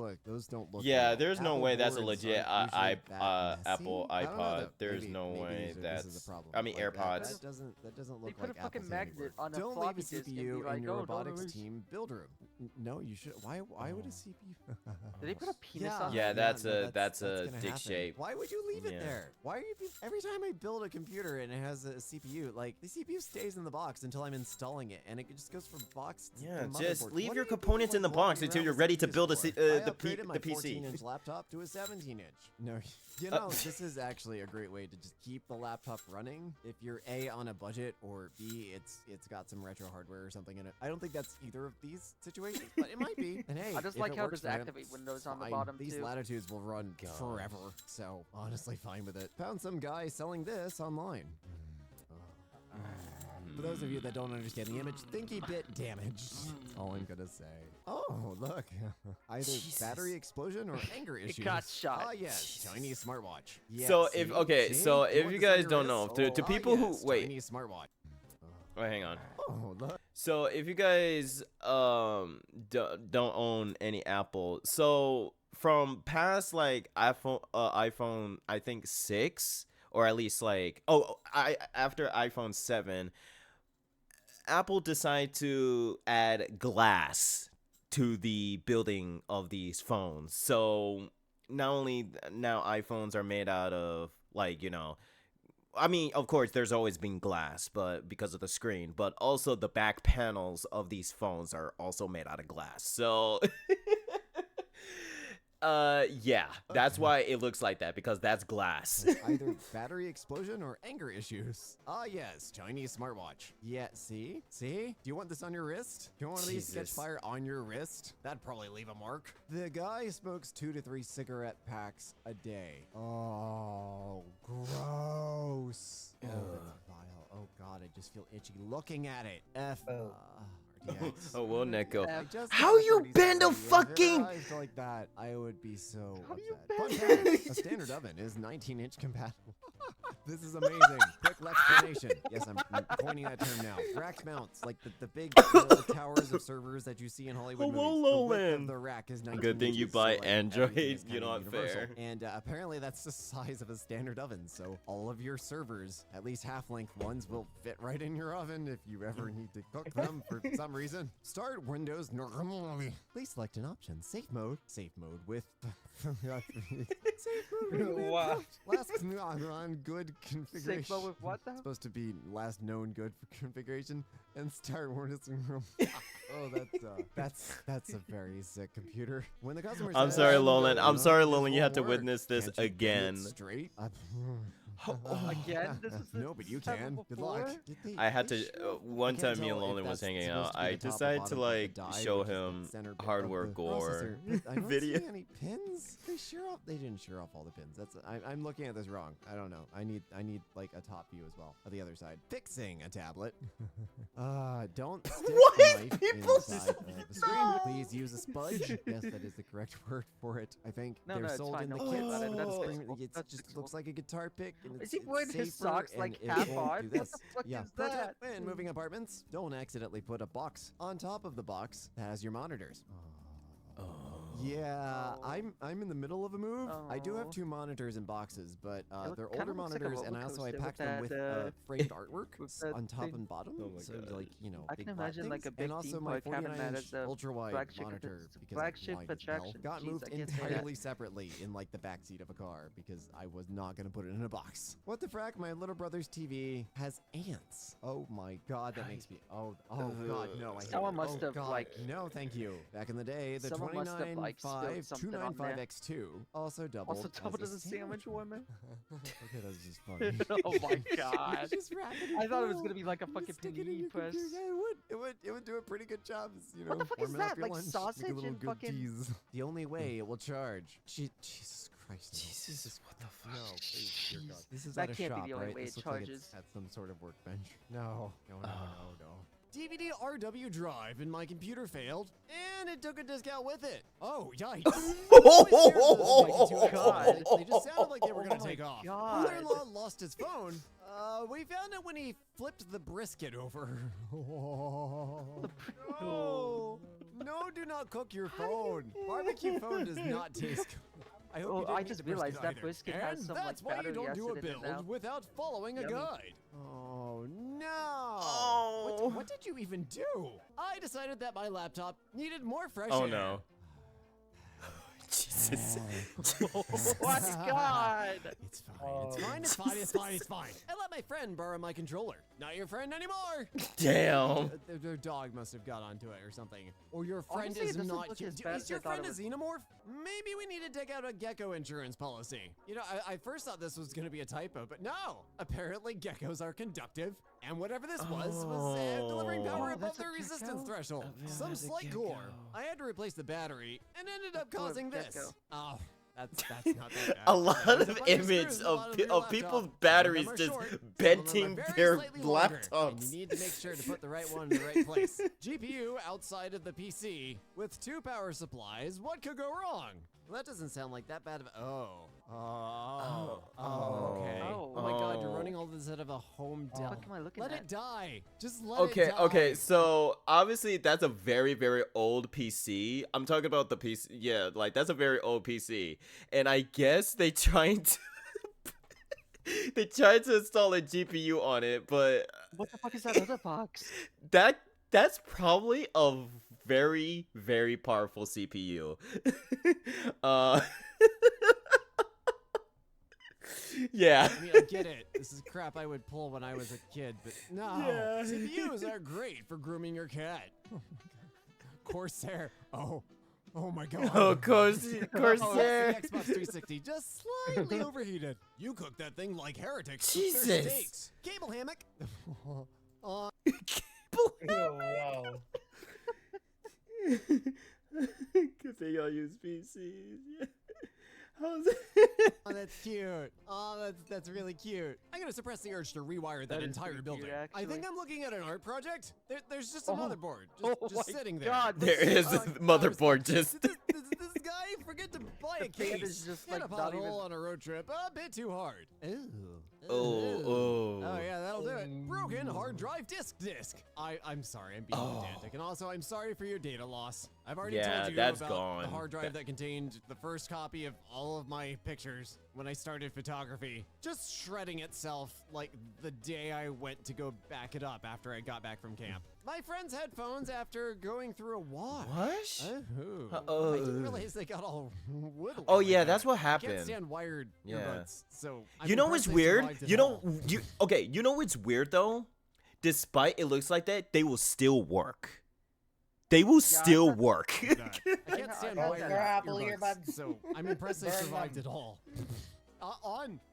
don't look. Yeah, real. there's no Apple way that's a boards legit aren't usually that Apple messy. I don't know, iPod. though. There's Maybe- no maybe way this is that's. a problem. I mean Like, AirPods. that doesn't look They put like a fucking Apple's magnet handiwork. on a Don't leave floppy a disk and be CPU in like, your "Oh, don't robotics erase." team build room. No, you should. Why would a CPU? Did they put a penis on Yeah, it? that's no, a that's a gonna dick happen. shape. Why would you leave it Yeah. there? Why are you? Every time I build a computer and it has a CPU, like the CPU stays in the box until I'm installing it, and it just goes from box to Yeah, the just motherboard. leave What your are you components in the people box walking until around you're with ready to CPUs build for? I the upgraded my PC. 14-inch laptop to a 17-inch. No, you know, this is actually a great way to just keep the laptop running. If you're A, on a budget, or B, it's got some retro hardware or something in it. I don't think that's either of these situations, but it might be. And hey, I just if like it how works there's for him, activate windows on the fine. bottom These too. latitudes will run Gosh. forever, so honestly fine with it. Found some guy selling this online. For those of you that don't understand the image, thinky bit damage. All I'm gonna say. Oh, look. Either Jesus. battery explosion or anger It issues. got shot. Ah, yes, Chinese smartwatch. Yeah, So see? if okay, See? so if want you this on guys your don't know, wrist? to Ah, people who yes, wait, Chinese smartwatch. wait, hang on. Oh, look. So if you guys don't own any Apple, so from past like iPhone I think 6 or at least like after iPhone 7, Apple decided to add glass to the building of these phones. So not only now iPhones are made out of like, I mean, of course, there's always been glass, but because of the screen, but also the back panels of these phones are also made out of glass. So, yeah, that's why it looks like that, because that's glass. Either battery explosion or anger issues. Ah, yes, Chinese smartwatch. Yeah, see? See? Do you want this on your wrist? Do you want one of these sketch Jesus. fire on your wrist? That'd probably leave a mark. The guy smokes 2 to 3 cigarette packs a day. Oh, gross. Oh, that's vile. Oh, God, I just feel itchy looking at it. RTX. Oh, well, Neko. I just How got you 30 bend a seconds. If it fucking- arrived like that, I would be so How do you upset. bend Fun fact, a standard oven is 19-inch compatible. This is amazing. Quick explanation. Yes, I'm coining that term now. Rack mounts, like the big towers of servers that you see in Hollywood Hello, movies. The width Lowland. of the rack is 19 Good thing you inches, so, buy like, Android, everything is you're kinda not universal. fair. And apparently that's the size of a standard oven, so all of your servers, at least half-length ones, will fit right in your oven if you ever need to cook them for some reason. Start Windows normally. Please select an option. Safe mode. Safe mode with... Safe mode with... Wow. Last on good configuration. Safe mode with what though? Supposed to be last known good for configuration and start Windows. Oh, that's a very sick computer. When the customer I'm says, sorry, "Oh, Lolan. no, I'm no, sorry, this Lolan. You won't have to work," witness this can't you get it again. straight. Again? This is the No, but you time can. Good luck. before? I had to. Sure. One I can't time, me and tell if Lolan was that's hanging supposed out. to be I the top or decided to bottom of the like die, show which is the him center bit of hardware the gore processor. I don't video. see any pins. They didn't shear off all the pins. I'm looking at this wrong. I don't know. I need like a top view as well of the other side. Fixing a tablet. Don't stick What? a knife People inside of the screen. Please use a spudge. Yes, that is the correct word for it. I think No, they're no, it's sold fine. in the Don't worry kits. about it. and That's the fixable. spring- It That's just fixable. looks like a guitar pick. And Is it's, he it's wearing his safer socks and like it half won't on? do What this. the fuck Yeah. is Pro tip, that? when moving apartments, don't accidentally put a box on top of the box that has your monitors. Yeah, Oh. I'm in the middle of a move. I do have Oh. 2 monitors in boxes, but look- they're kinda older looks like a monitors, and roller also I coaster packed with them with that, framed artwork with that on top thing. and bottom. Oh my so God. like I big can flat imagine, like, things. a big and also theme my park having that 49-inch as a ultra wide flagship monitor att- because flagship wide as hell, attraction. got Jeez, moved I can't say that. entirely separately in like the backseat of a car because I was not gonna put it in a box. What the frack? My little brother's TV has ants. Oh my God, that makes me. Oh God, no! I hate Someone it. must Oh have, God, like- no, thank you. Back in the day, the Someone must have, 29 like spilled something on there. 295X2. Also doubled. Also doubled as a sandwich warmer. Okay, that's just funny. Oh my god. Just wrap it in I thought it was foil gonna be like a and fucking stick it in panini your press. computer. Yeah, it would do a pretty good job. You know, What the fuck is warming up that? your Like lunch. Make a sausage little and good fucking- teas. The only way it will charge. Jesus Christ. no. Jesus, what the fuck? No, please, dear God. This is That at a can't be shop, the only right? way This it looks like charges. it's at some sort of workbench. No. DVD RW drive in my computer failed, and it took a discount with it. Oh, yikes. Oh, God. They just sounded like they were going Oh to take my off. God. Mother-in-law lost his phone. We found it when he flipped the brisket over. No. No, do not cook your phone. Barbecue phone does not taste good. I hope Oh, you didn't I eat just the brisket realized that either. brisket and has some, like, that's why you battery don't do a acid in it now. build without following a Yummy. guide. Oh no! Oh. What did you even do? I decided that my laptop needed more fresh Oh air. no. Jesus. Oh my god. It's fine. It's fine. I let my friend borrow my controller. Not your friend anymore. Damn. Their dog must have got onto it or something. Or your friend Honestly, it is doesn't not. look as bad Is as your I thought friend a it xenomorph? Maybe we need to take out a gecko insurance policy. You know, I first thought this was going to be a typo, but no. Apparently, geckos are conductive, and whatever this was delivering power Oh, above that's a their resistance gecko? threshold. A Some bit of a slight gecko. gore. I had to replace the battery, and ended up Poor causing this. gecko. Oh. That's not that bad. A lot There's of bunch images screws at the of, bottom pe- your of people's laptop. batteries Some of just them are short, some of them benting are very their slightly longer, laptops. And you need to make sure to put the right one in the right place. GPU outside of the PC with 2 power supplies. What could go wrong? Well, that doesn't sound like that bad of a. Okay. Oh. Oh my God, you're Oh. running all this out of a home Dell. What am I looking Let at? it die. Just let it Okay, die. okay, so obviously that's a very, very old PC. I'm talking about the PC. Yeah, like that's a very old PC. And I guess they tried to they tried to install a GPU on it, but What the fuck is that other box? that's probably a very, very powerful CPU. Yeah. I mean, I get it. This is crap I would pull when I was a kid, but no. Yeah. CPUs are great for grooming your cat. Corsair. Oh my God. Oh, Corsair. Corsair. The Xbox 360 just slightly overheated. You cooked that thing like heretics. They're Jesus. steaks. Cable hammock. Oh, wow. Good thing y'all use PCs. Yeah. How's it? Oh, that's cute. Oh, that's really cute. I'm gonna suppress the urge to rewire that That is entire pretty building. cute, I actually. think I'm looking at an art project. There's just a Oh. motherboard Oh just my sitting there. God, There is a motherboard just. Did this guy forget to buy a The band case? is just, Hit like, a not pothole even- on a road trip a bit too hard. Oh. Oh yeah, that'll do it. Broken hard drive disk. I'm sorry, I'm being pedantic, and also I'm sorry for your data loss. I've already Yeah, told you that's about gone. the hard drive that contained the first copy of all of my pictures when I started photography, just shredding itself like the day I went to go back it up after I got back from camp. My friend's headphones after going through a wash. What? Oh, I didn't realize they got all wiggly. Oh like yeah, that. that's what I can't happened. stand wired Yeah. earbuds, so I'm You know what's impressed they weird? survived it You know, all. you know what's weird though? Despite it looks like that, they will still work. They will still I've work. I can't stand Those wired are Apple earbuds, earbuds. so I'm impressed they Burn survived them. it all.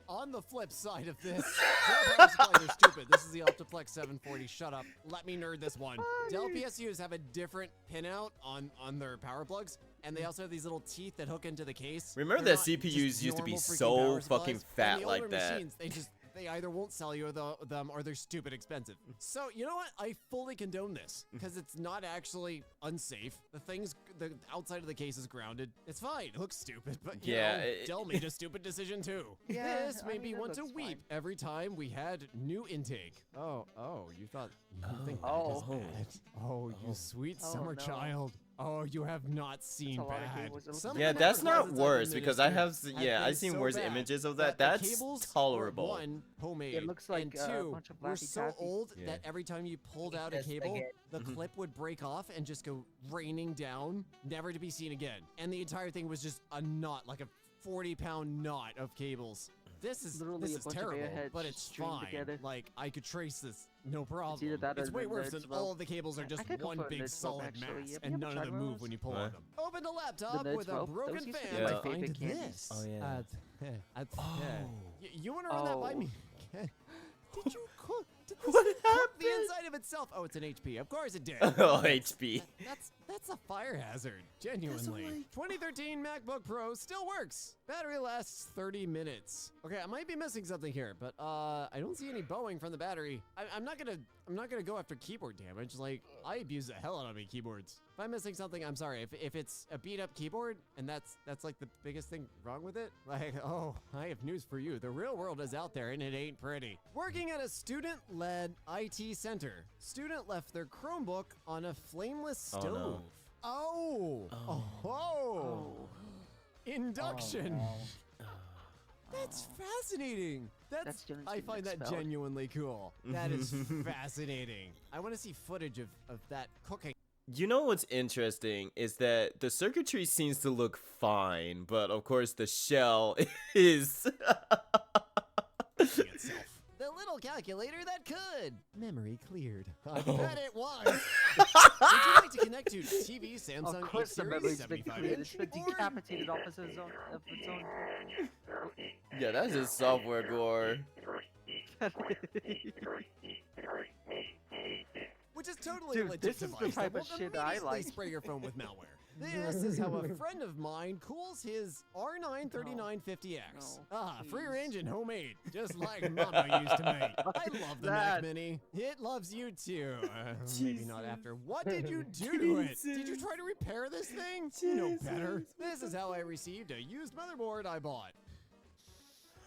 On the flip side of this, Dell power supplies are stupid. This is the Optiplex 740. Shut up. Let me nerd this one. Dell PSUs have a different pinout on their power plugs, and they also have these little teeth that hook into the case. Remember They're that not CPUs just used to be normal freaking so power fucking supplies. fat And the like older that. Machines, they either won't sell you them or they're stupid expensive. So you know what? I fully condone this because it's not actually unsafe. The outside of the case is grounded. It's fine. It looks stupid, but you Yeah, know, Dell made a stupid decision too. Yeah, This I made mean, me it want to looks weep fine. every time we had new intake. Oh, you thought you think that Oh. is bad? Oh, you sweet Oh, summer no. child. Oh, you have not seen a lot of bad. cables. It looks Some like Yeah, of the that's not closets I've worse because I have administered yeah, have I've been seen so worse bad images of that that. the That's cables were, tolerable. one, homemade. looks like and a two, bunch of were Laffy so Taffy. old Yeah. that every time you pulled out a Because they cable, get- the clip would break off and just go raining down, never to be seen again. And the entire thing was just a knot, like a 40-pound knot of cables. This is Literally a bunch of terrible, airheads but it's stringed fine. together. Like I could trace this, no problem. either that or It's way the worse nerds than vote. all of the cables are I just could go one for a big nerds vote, solid actually. mass, Have you and ever none of tried them one of move those? when you pull What? on them. Open the laptop nerds with a vote? broken Those used to fan be my to find favorite candies. this. Oh, yeah. You want to run that by Oh. me? Did you cook? Did this What thing cook the happened? inside of itself? Oh, it's an HP. Of course it did. Oh, HP. That's a fire hazard. Genuinely. 2013 MacBook Pro still works. Battery lasts 30 minutes. Okay, I might be missing something here, but I don't see any bowing from the battery. I'm not gonna go after keyboard damage. Like I abuse the hell out of me keyboards. If I'm missing something, I'm sorry. If it's a beat up keyboard and that's like the biggest thing wrong with it, like oh, I have news for you. The real world is out there and it ain't pretty. Working at a student-led IT center, student left their Chromebook on a flameless Oh, stove. no. Oh. Induction. That's fascinating. That's Jen's I getting find that expelled. genuinely cool. That is fascinating. I want to see footage of that cooking You know what's interesting is that the circuitry seems to look fine, but of course the shell is. itself. The little calculator that could. Memory cleared. I bet it was. Would you like to connect to TV Samsung Of course, 8 the Series memory's been 75 cleared. inch? It's been or- decapitated off of its own. Yeah, that's just software gore. Which is totally Dude, a legit this is the device type that of will shit I immediately like. spray your phone with malware. This is how a friend of mine cools his R93950X. No, Ah, free please. range and homemade, just like Mama used to make. I love the Mac That- Mini. It loves you too. Maybe not after. What did you do to it? Did you try to repair this thing? You know better. This is how I received a used motherboard I bought.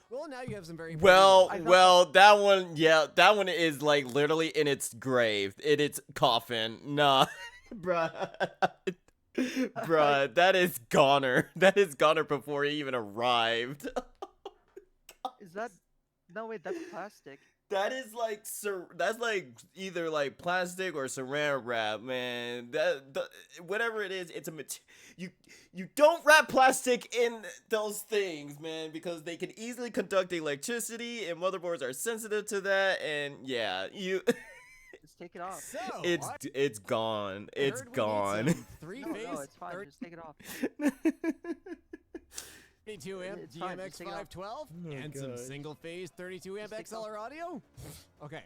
Well, now you have some very Well, I thought- well, that one, yeah, that one is like literally in its grave, in its coffin. Nah, bruh. Bruh, that is goner. That is goner before he even arrived. Is that? No, wait, that's plastic. That is like that's like either like plastic or saran wrap, man. Whatever it is, it's a you don't wrap plastic in those things, man, because they can easily conduct electricity, and motherboards are sensitive to that. And yeah, Just take it off. So, it's gone. I It's heard we need gone. some Three-phase No, it's fine. Just take it off. 32 amp It's fine, DMX just take it off. 512 and some single phase 32 amp Just take it off. XLR audio. Okay,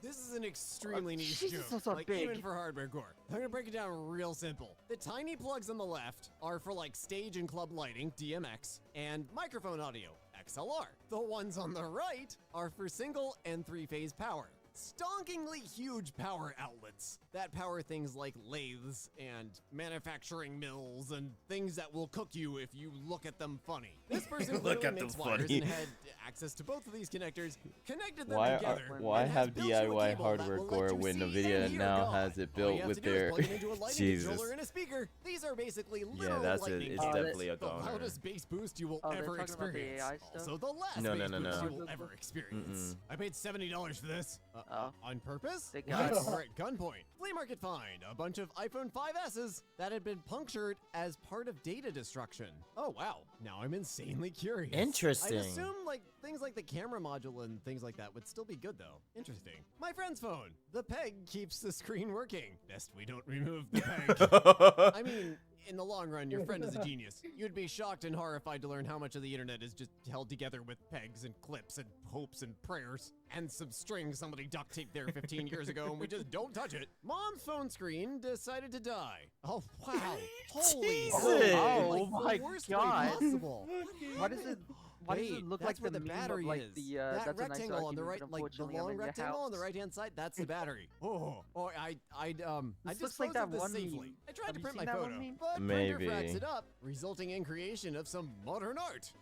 this is an extremely niche Jesus, joke, those are like big. even for hardware core. I'm gonna break it down real simple. The tiny plugs on the left are for like stage and club lighting, DMX, and microphone audio, XLR. The ones on the right are for single and three-phase power. Stonkingly huge power outlets that power things like lathes and manufacturing mills and things that will cook you if you look at them funny. This person Look literally at them makes wires funny. and had access to both of these connectors, connected them Why together. why and has have built you a DIY cable that hardware will let gore you when see Nvidia and hear now God? has it All you built have with to do is their plug it into a lightning Jesus. controller and a speaker. These are basically Yeah, literal that's lightning it's cables. definitely a The goner. loudest bass boost you will Oh, they're ever talking about the experience. AI stuff? Also, the last No, bass no, boost no. you will ever experience. Mm-mm. I paid $70 for this. Oh. On purpose? They What? got- Or at gunpoint. Flea market find. A bunch of iPhone 5Ss that had been punctured as part of data destruction. Oh, wow. Now I'm insanely curious. Interesting. I'd assume like things like the camera module and things like that would still be good though. Interesting. My friend's phone. The peg keeps the screen working. Best we don't remove the peg. I mean, in the long run, your friend is a genius. You'd be shocked and horrified to learn how much of the internet is just held together with pegs and clips and hopes and prayers and some string somebody duct taped there 15 years ago and we just don't touch it. Mom's phone screen decided to die. Oh, wow. Holy Jesus. shit. Oh Like, my the worst God. way possible. Why does it? Why does Wait, it look that's like where the the meme battery of, like, is. the that that's a nice rectangle on the argument, right, but like the unfortunately I'm long in your rectangle on the house. right-hand side, that's the battery. Oh, I'd This disposed looks like of that this one safely. meme. I tried Have to you print seen my that one photo, meme? but Maybe. printer fracks it up, resulting in creation of some modern art.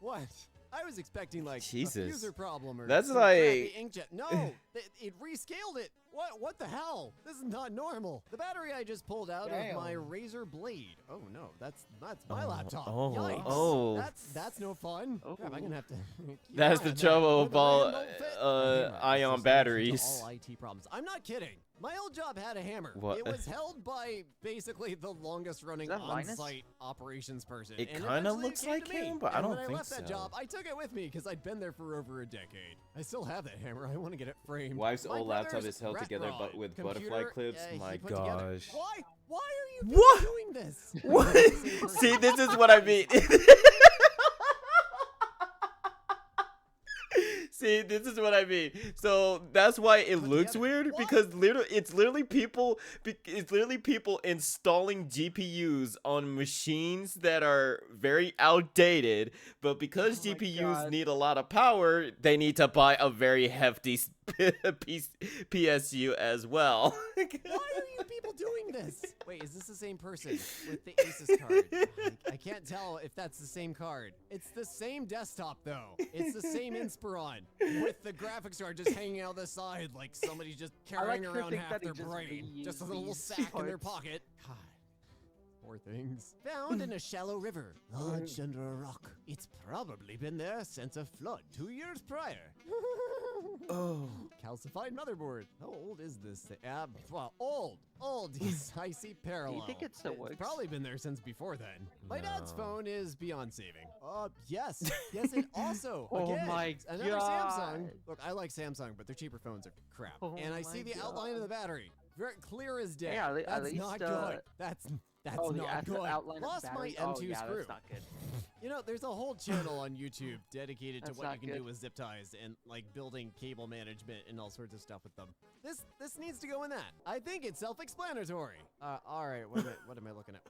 What? I was expecting like Jesus. a user problem or That's some like- crappy inkjet. No, It rescaled it. What the hell? This is not normal. The battery I just pulled out of my Damn. Razer Blade. Oh no, that's my laptop. oh, Yikes. oh. That's no fun. Crap, I'm gonna have to. keep That's an eye the on that. trouble With a about random fit. The hammer is ion the solution to batteries. all IT problems. I'm not kidding. My old job had a hammer. What? It was held by basically the longest running that Linus? on-site operations person. It and kinda eventually looks it came like to me. him, but I And don't when think I left that so. job, I took it with me because I'd been there for over a decade. I still have that hammer. I want to get it framed. Wife's My old laptop brother's is held rat together rod but with computer, butterfly clips. he My put together. gosh. Why are you What? doing this? What? It's the same person. See, this is what I mean. See, this is what I mean. So that's why it Put looks together. weird What? because it's literally people installing GPUs on machines that are very outdated. But because Oh my GPUs God. need a lot of power, they need to buy a very hefty PSU as well. Why are you people doing this? Wait, is this the same person with the Asus card? I can't tell if that's the same card. It's the same desktop though. It's the same Inspiron with the graphics card just hanging out the side like somebody's just carrying to around think half that he their just brain. Just a reused little these sack in their parts. pocket. God. Poor things. Found in a shallow river, lodged under a rock. It's probably been there since a flood 2 years prior. Oh. Calcified motherboard. How old is this thing? Well, old. Yes, I see parallel. think it still works? Probably been there since before then. My dad's No. phone is beyond saving. Yes. Yes, it also. Oh again, my another Samsung. God. Look, I like Samsung, but their cheaper phones are crap. Oh and I see my the outline of the battery. Very clear as day. Yeah, at that's least, not good. That's oh, not the good. outline of Lost my battery. M2 oh, yeah, screw. That's not good. You know, there's a whole channel on YouTube dedicated to That's what you not can do good. with zip ties and like building cable management and all sorts of stuff with them. This needs to go in that. I think it's self-explanatory. All right, what am I looking at?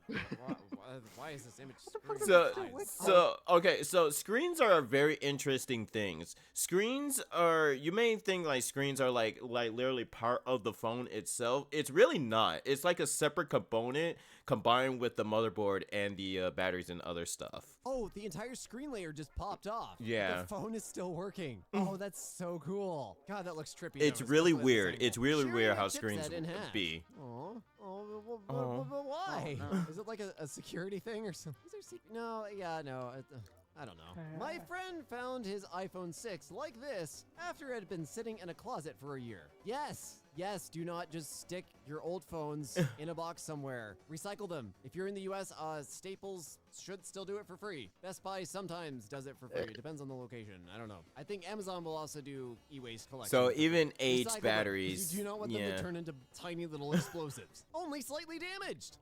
Why is this image? fuck is screwed this in? doing? Okay, so screens are very interesting things. Screens are, you may think like screens are like literally part of the phone itself. It's really not. It's like a separate component combined with the motherboard and the batteries and other stuff. Oh, the entire screen layer just popped off. but Yeah. The phone is still working. Oh, that's so cool. God, that looks trippy. It's though, really especially at this weird. angle. It's really Sharing weird a how chipset screens in half. be. Why? Oh, no. Is it like a security thing or something? Is there no, yeah, no. I don't know. My friend found his iPhone 6 like this after it had been sitting in a closet for a year. Yes, do not just stick your old phones in a box somewhere. Recycle them. If you're in the US, Staples should still do it for free. Best Buy sometimes does it for free. It depends on the location. I don't know. I think Amazon will also do e-waste collection. So for free. even Recycle aged them, 'cause batteries. You do not want them yeah. to turn into tiny little explosives. Only slightly damaged.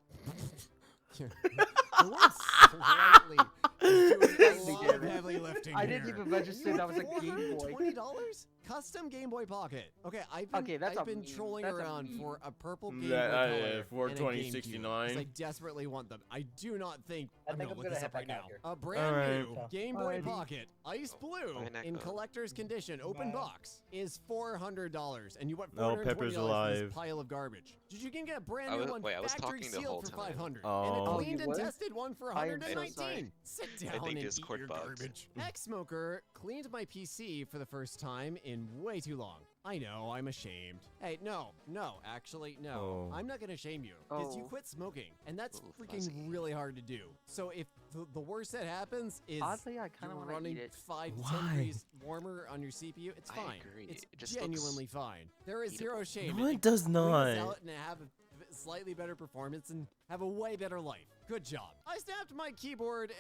The word slightly is doing a lot of heavy lifting I didn't here. even register that was a Game Boy. $420? Custom Game Boy Pocket. Okay, I've been, Okay, that's I've a been meme. trolling That's a around meme. for a purple Game That- Boy yeah, Color for and a GameCube, 2069. 'cause I desperately want them. I do not think I I'm think gonna I'm look gonna this head up right back now. out here. A brand Alright. new Game Boy Alrighty. Pocket, ice blue, Bye, in Neko. collector's condition, open Bye. box, is $400, and you want Oh, $420 Pepper's for alive. this pile of garbage. You can get a brand I new was- one wait, I was factory talking the sealed whole for time. $500, and Oh. a Oh, cleaned you and were? tested one for I am so $119. sorry. Sit I down think and Discord eat your bugs. garbage. Ex-smoker cleaned my PC for the first time in way too long. I know, I'm ashamed. Hey, no, actually, no. Oh. I'm not gonna shame you, because you Oh. quit smoking, and that's Ooh, freaking fuzzy. really hard to do. So if the worst that happens is Oddly, I kind you're of want to running eat it. 5 to Why? 10 degrees warmer on your CPU, it's I fine. agree. It's It just looks genuinely fine. There is zero shame. No, in it does clean not. this out and have a slightly better performance and have a way better life. Good job. I snapped my keyboard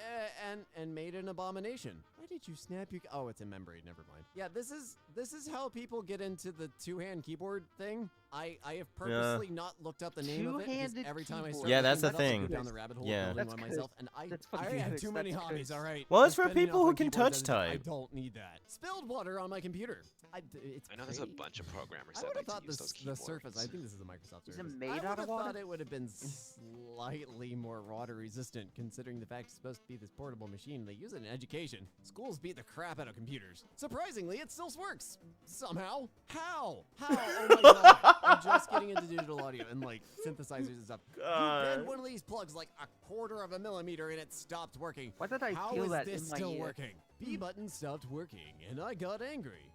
and made an abomination. Why did you snap your? Oh, it's in membrane. Never mind. Yeah, this is how people get into the two-hand keyboard thing. I have purposely not looked up the name of it because Two-handed every time I keyboard. start Yeah, that's looking the it up, I thing. go down the rabbit hole Yeah. of building That's one good. myself, and I That's have fucking too many that's hobbies. good. All right. Well, I'm it's for spending people enough who on can keyboards touch as it is. I type. don't need that. Spilled water on my computer. It's I know there's a pretty. bunch of programmers I that would have like thought to use the those keyboards. Surface. I think this is a Microsoft Is it Surface. made I out would of have water? thought it would have been slightly more water resistant, considering the fact it's supposed to be this portable machine. They use it in education. Schools beat the crap out of computers. Surprisingly, it still works somehow. How? Oh my god! I'm just getting into digital audio and like synthesizers and stuff. You bend one of these plugs like a quarter of a millimeter and it stopped working. Why did I How feel is that this in my still ear? working? B button stopped working, and I got angry.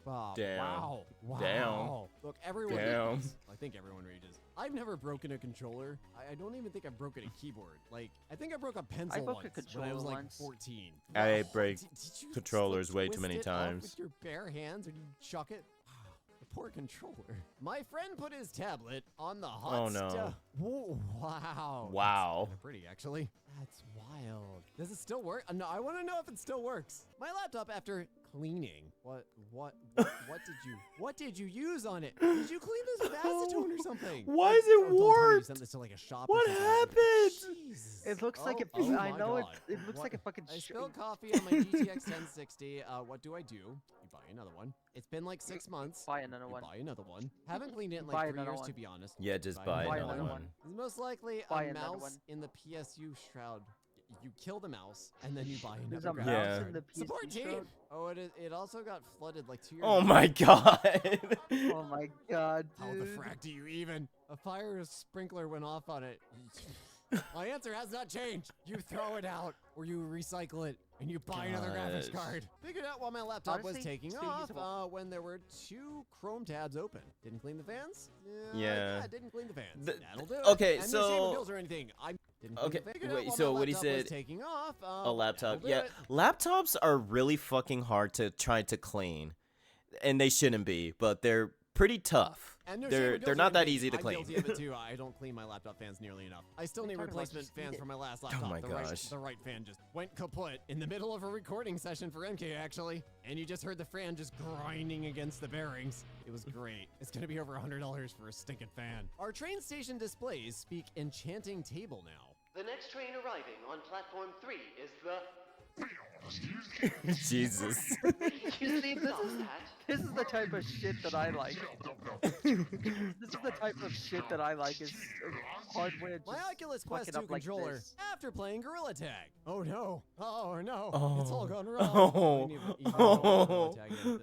Damn. Wow. Wow. Damn. Look, everyone Damn. rages. I think everyone rages. I've never broken a controller. I don't even think I've broken a keyboard. Like, I think I broke a pencil broke a once when I was controller like once. 14. I Wow. break Did you controllers slip way too twist many it off times. with your bare hands, or did you chuck it? Wow, the poor controller. My friend put his tablet on the hot Oh, no. stove. Wow. Wow. That's pretty, actually. That's wild. Does it still work? No, I want to know if it still works. My laptop after cleaning. What did you use on it? Did you clean this with acetone or something? Why is it Don't tell me you warped? sent this to like a shop or What something. happened? Jesus. It looks like it. Oh I my know God. it looks What- like a fucking. I spilled coffee on my GTX 1060. What do? You buy another one. It's been like 6 months. Buy another You one. buy another one. Haven't cleaned it in Buy like 3 another years, one. to be honest. Yeah, just buy Buy another another one. It's most likely Buy a another mouse one. in the PSU shroud. You kill the mouse, and then you buy There's another a graphics Yeah. mouse card. in the PS Support team! shroud. Oh, it also got flooded like 2 years Oh ago. my god. Oh my god, How the dude. frack do you even? A fire sprinkler went off on it. My answer has not changed. You throw it out, or you recycle it, and you buy another graphics Gosh. card. Figured out while my laptop was Honestly, taking still off usable. when there were 2 Chrome tabs open. Didn't clean the fans? Yeah. Didn't clean the fans. The- That'll do it. okay, And no shame so- of bills or anything. I didn't clean Okay, the figured out wait, while so my what he laptop was said- taking off. A laptop. that'll do Yeah. it. Laptops are really fucking hard to try to clean. And they shouldn't be, but they're pretty tough. And no shame They're of bills they're or not that anything. easy to I'm clean. guilty of it too. I don't clean my laptop fans nearly enough. I still need talking about replacement just fans eat it. for my last laptop. my the gosh. the right fan just went kaput in the middle of a recording session for MK actually, and you just heard the fan just grinding against the bearings. It was great. It's gonna be over $100 for a stinking fan. Our train station displays speak enchanting table now. The next train arriving on platform 3 is the. Jesus. You see, this is the type of shit that I like. This is the type of shit that I like. Is hardware just My Oculus Quest fucking 2 up like controller this. after playing Gorilla Tag. Oh no. Oh no. It's all Oh. gone wrong. Oh. I didn't even know what Gorilla Tag is.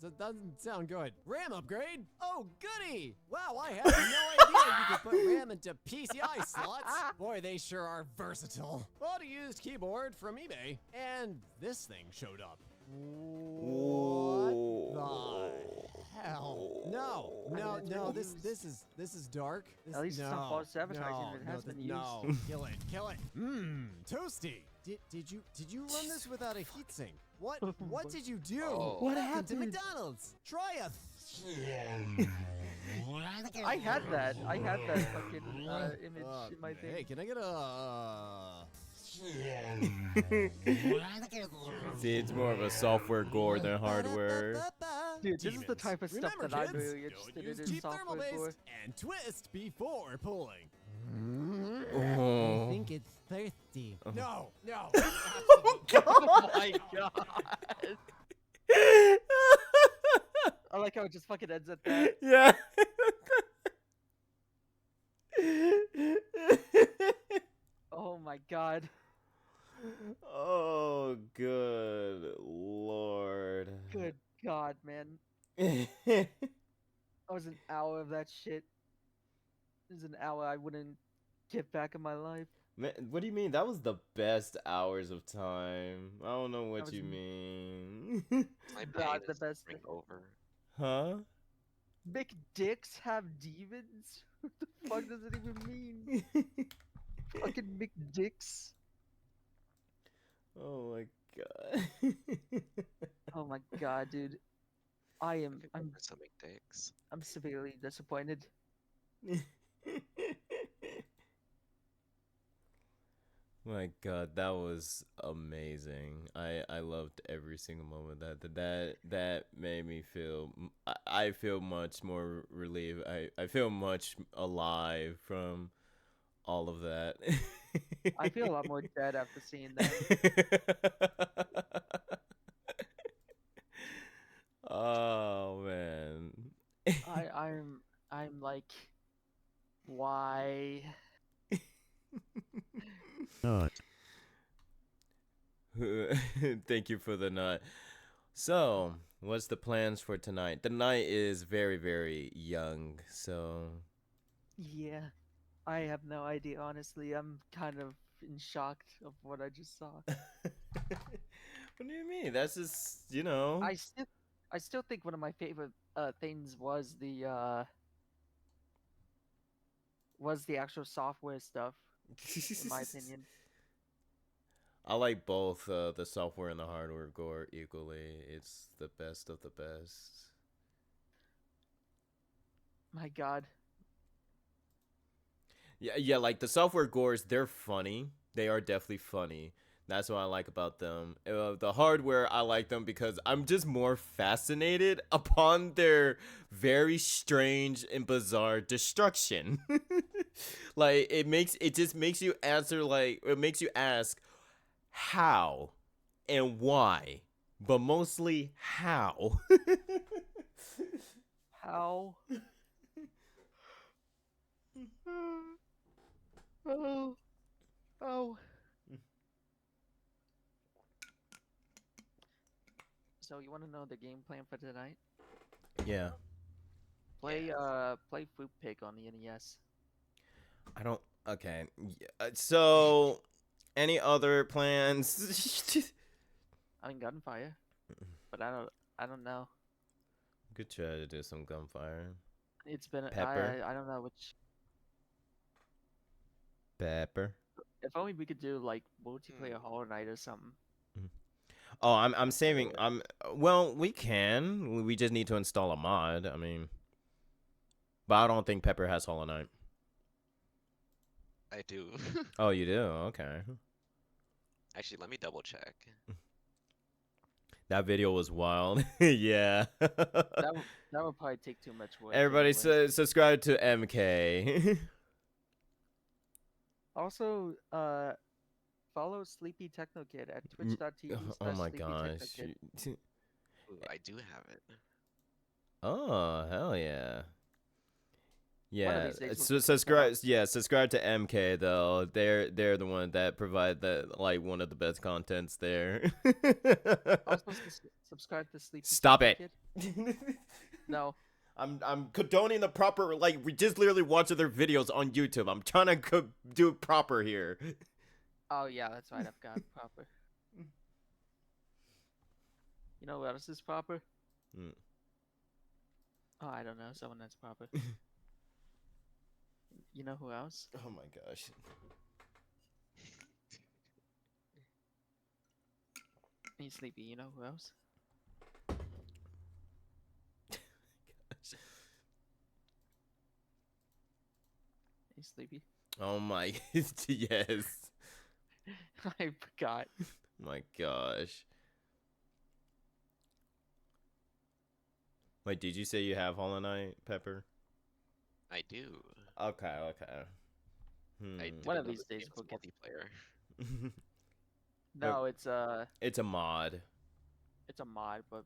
That doesn't sound good. RAM upgrade? Oh goody. Wow, I had no idea you could put RAM into PCI slots. Boy, they sure are versatile. Bought a used keyboard from eBay, and this thing showed up. What the hell? No, this is dark. This, At least it's not false advertising, No, it has been used. No, kill it. Toasty. Did you run this without a heatsink? What did you do? Oh. What Welcome to happened? McDonald's. Try a. I had that fucking image in my Hey, thing. can I get a? See, it's more of a software gore than hardware. Dude, this is the Demons. type of stuff Remember, that I'm kids, really don't interested use in cheap thermal software paste for. and twist before pulling. Oh. it's thirsty. No. Oh my god! I like how it just fucking ends at that. Yeah. Oh my god. Oh, good lord. Good god, man. That was an hour of that shit. This is an hour I wouldn't get back in my life. Man, what do you mean? That was the best hours of time. I don't know what was you m- mean. My God, brain the is best turning thing. over. Huh? Big dicks have demons? What the fuck does it even mean? Fucking big dicks. Oh my god. Oh my god, dude. I'm Some dicks. severely disappointed. My god, that was amazing. I loved every single moment of that made me feel I feel much more relieved. I feel much alive from all of that. I feel a lot more dead after seeing that. Oh man. I'm like, why? Thank you for the nut. So, what's the plans for tonight? The night is very, very young, so Yeah, I have no idea. Honestly, I'm kind of in shock of what I just saw. what do you mean? That's just, you know. I still think one of my favorite things was the actual software stuff, in my opinion. I like both the software and the hardware gore equally. It's the best of the best. My God. Yeah, like the software gores, they're funny. They are definitely funny. That's what I like about them. The hardware, I like them because I'm just more fascinated upon their very strange and bizarre destruction. Like it just makes you answer like it makes you ask how and why, but mostly how. How? Oh. Oh. So you want to know the game plan for tonight? Yeah, Play Fruit Pig on the NES. I don't. Okay, so any other plans? I mean Gunfire, but I don't know. Could try to do some gunfire. It's been Pepper. I don't know which. Pepper. If only we could do like multiplayer Hollow Knight or something. Oh, I'm saving. Well, we can. We just need to install a mod. I mean, but I don't think Pepper has Hollow Knight. I do. Oh, you do? Okay. Actually, let me double check. That video was wild. Yeah. That would probably take too much work. Everybody anyways. subscribe to MK. Also, follow Sleepy Techno Kid at twitch.tv Oh my Sleepy gosh. Techno Kid. Ooh, I do have it. Oh, hell yeah. One of Yeah, these days we'll so get this set up. subscribe. Yeah, subscribe to MK though. They're the one that provide like one of the best contents there. Also, subscribe to Sleepy Stop Techno it. Kid. No. I'm condoning the proper, like, we just literally watch their videos on YouTube. I'm trying to do it proper here. Oh yeah, that's right. I've got it proper. You know what else is proper? Mm. Oh, I don't know. Someone that's proper. You know who else? Oh my gosh. Hey, Sleepy. You know who else? Hey, Sleepy. Oh my, yes. I forgot. My gosh. Wait, did you say you have Hollow Knight, Pepper? I do. Okay. I Hmm. One of didn't know these this days game's we'll get. multiplayer. No, it's It's a mod. a mod, but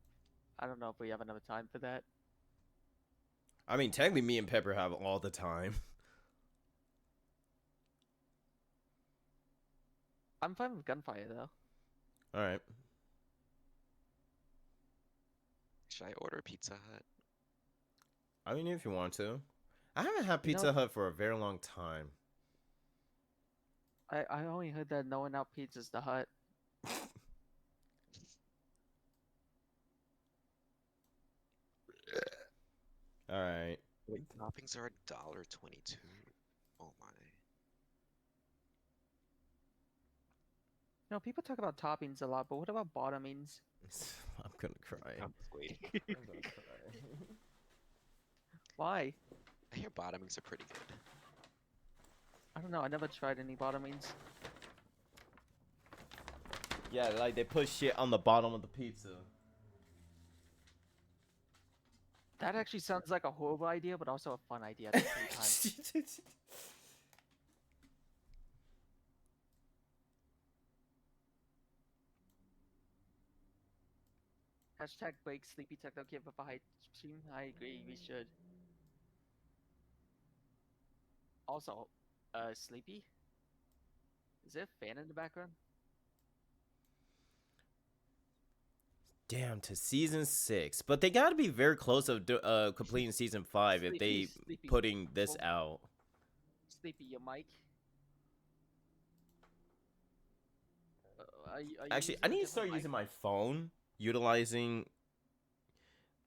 I don't know if we have enough time for that. I mean, technically, me and Pepper have all the time. I'm fine with Gunfire though. All right. Should I order Pizza Hut? I mean, if you want to. I haven't had You Pizza know- Hut for a very long time. I only heard that no one out pizzas the Hut. All right. Wait, toppings are $1.22. Oh my. You know, people talk about toppings a lot, but what about bottomings? I'm gonna cry. I'm just waiting. I'm gonna cry. Why? I hear bottomings are pretty good. I don't know. I never tried any bottomings. Yeah, like they put shit on the bottom of the pizza. That actually sounds like a horrible idea, but also a fun idea at the same time. Hashtag break Sleepy Techno Kid with a high stream. I agree, we should. Also, Sleepy? Is there a fan in the background? Damn, to season 6, but they gotta be very close of completing season 5 if they Sleepy. putting this Oh. out. Sleepy, your mic? Are you Actually, using I a need to different start mic? using my phone, utilizing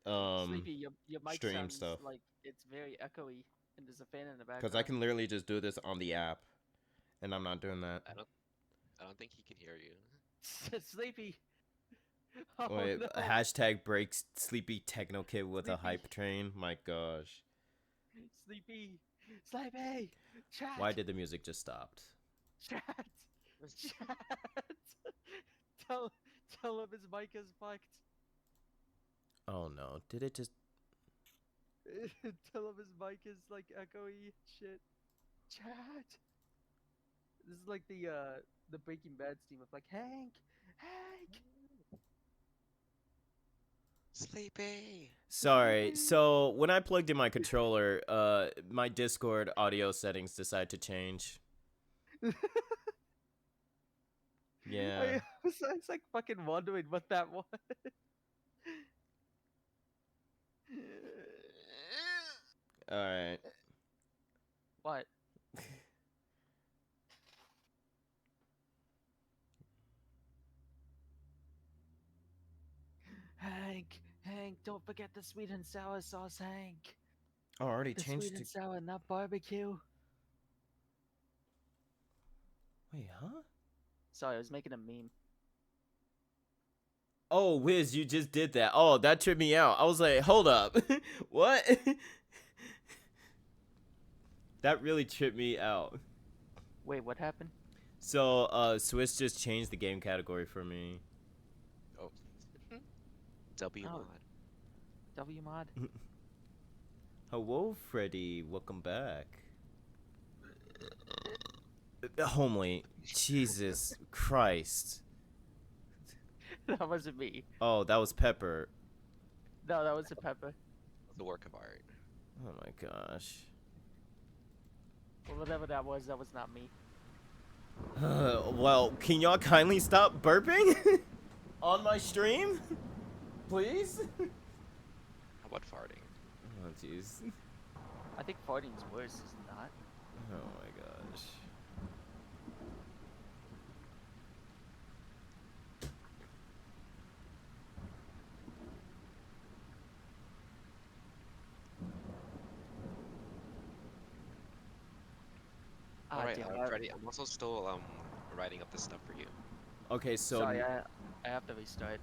Sleepy, your mic stream sounds stuff. like it's very echoey, and there's a fan in the background. Because I can literally just do this on the app, and I'm not doing that. I don't think he can hear you. Sleepy. Oh, Wait, no. hashtag breaks sleepy techno kid with a Sleepy. hype train. My gosh. Sleepy. Sleepy. Chat. Why did the music just stop? Chat. Chat. tell him his mic is fucked. Oh no, did it just... Tell him his mic is like echoey shit. Chat. This is like the Breaking Bad steam of like Hank. Sleepy. Sorry, so when I plugged in my controller, my Discord audio settings decided to change. Yeah. I was like fucking wondering what that was. Alright. What? Hank, don't forget the sweet and sour sauce, Hank. Oh, I already The changed sweet to... and sour, not barbecue. Wait, huh? Sorry, I was making a meme. Oh, Wiz, you just did that. Oh, that tripped me out. I was like, hold up. What? That really tripped me out. Wait, what happened? So, Swiss just changed the game category for me. Oh. W Oh. mod. W mod? Hello, Freddy. Welcome back. Homely. Jesus Christ. That wasn't me. Oh, that was Pepper. No, that was a Pepper. The work of art. Oh my gosh. Well, whatever that was not me. Well, can y'all kindly stop burping on my stream? Please? How about farting? Oh, jeez. I think farting's worse, is it not? Oh my gosh. Ah, Alright, damn, I- Freddy, I'm also still writing up this stuff for you. Okay, so Sorry, I have to restart.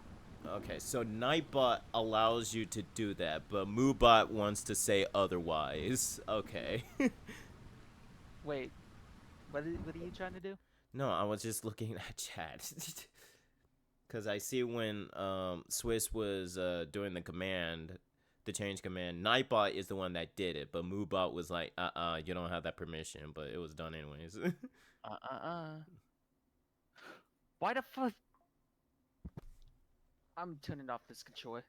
okay, so Nightbot allows you to do that, but Moobot wants to say otherwise. Okay. Wait, what are you trying to do? No, I was just looking at chat. Cause I see when Swiss was doing the command, the change command, Nightbot is the one that did it, but Moobot was like, you don't have that permission, but it was done anyways. Why the fuck? I'm turning off this controller.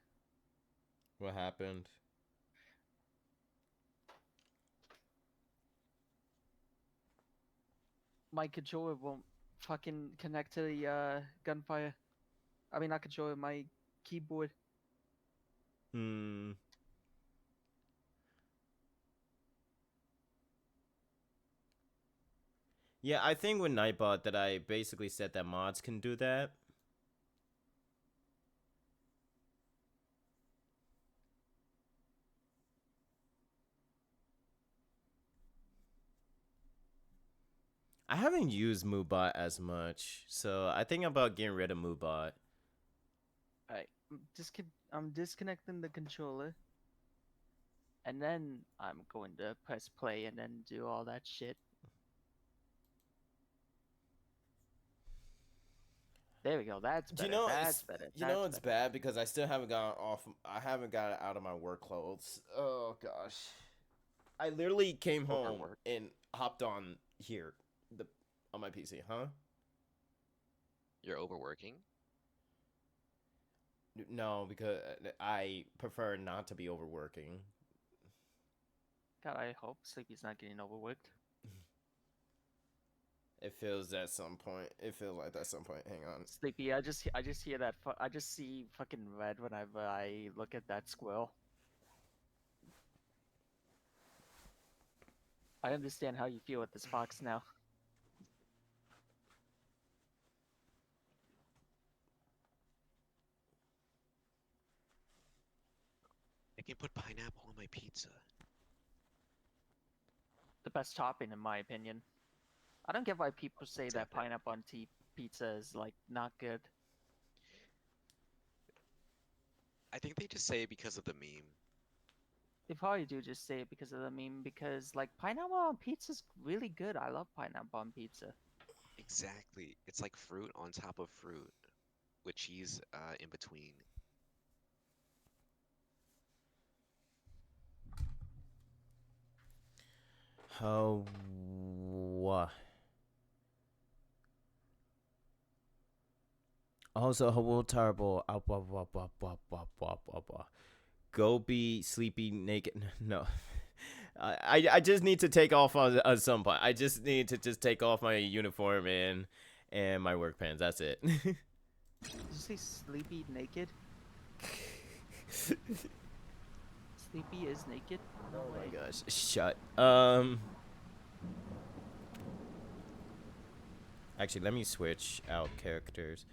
What happened? My controller won't fucking connect to the gunfire. I mean, not controller, my keyboard. Hmm. Yeah, I think with Nightbot that I basically said that mods can do that. I haven't used Moobot as much, so I think about getting rid of Moobot. Alright, I'm disconnecting the controller. And then I'm going to press play and then do all that shit. There we go. That's better. That's better. You know it's bad because I still haven't got off. I haven't got it out of my work clothes. Oh gosh, I literally came home Overwork. and hopped on here, on my PC, huh? You're overworking? No, because I prefer not to be overworking. God, I hope Sleepy's not getting overworked. It feels at some point. It feels like that at some point. Hang on. Sleepy, I just hear that. I just see fucking red whenever I look at that squirrel. I understand how you feel with this fox now. can put pineapple on my pizza. The best topping, in my opinion. I don't get why people say that Exactly. pineapple on pizza is like not good. I think they just say it because of the meme. They probably do just say it because of the meme. Because like pineapple on pizza is really good. I love pineapple on pizza. Exactly. It's like fruit on top of fruit with cheese in between. Oh, also, how terrible. Go be sleepy naked. No. I just need to take off on some point. I just need to just take off my uniform and my work pants. That's it. Did you say sleepy naked? Sleepy is naked? No Oh way. my gosh. Shut. Actually, let me switch out characters.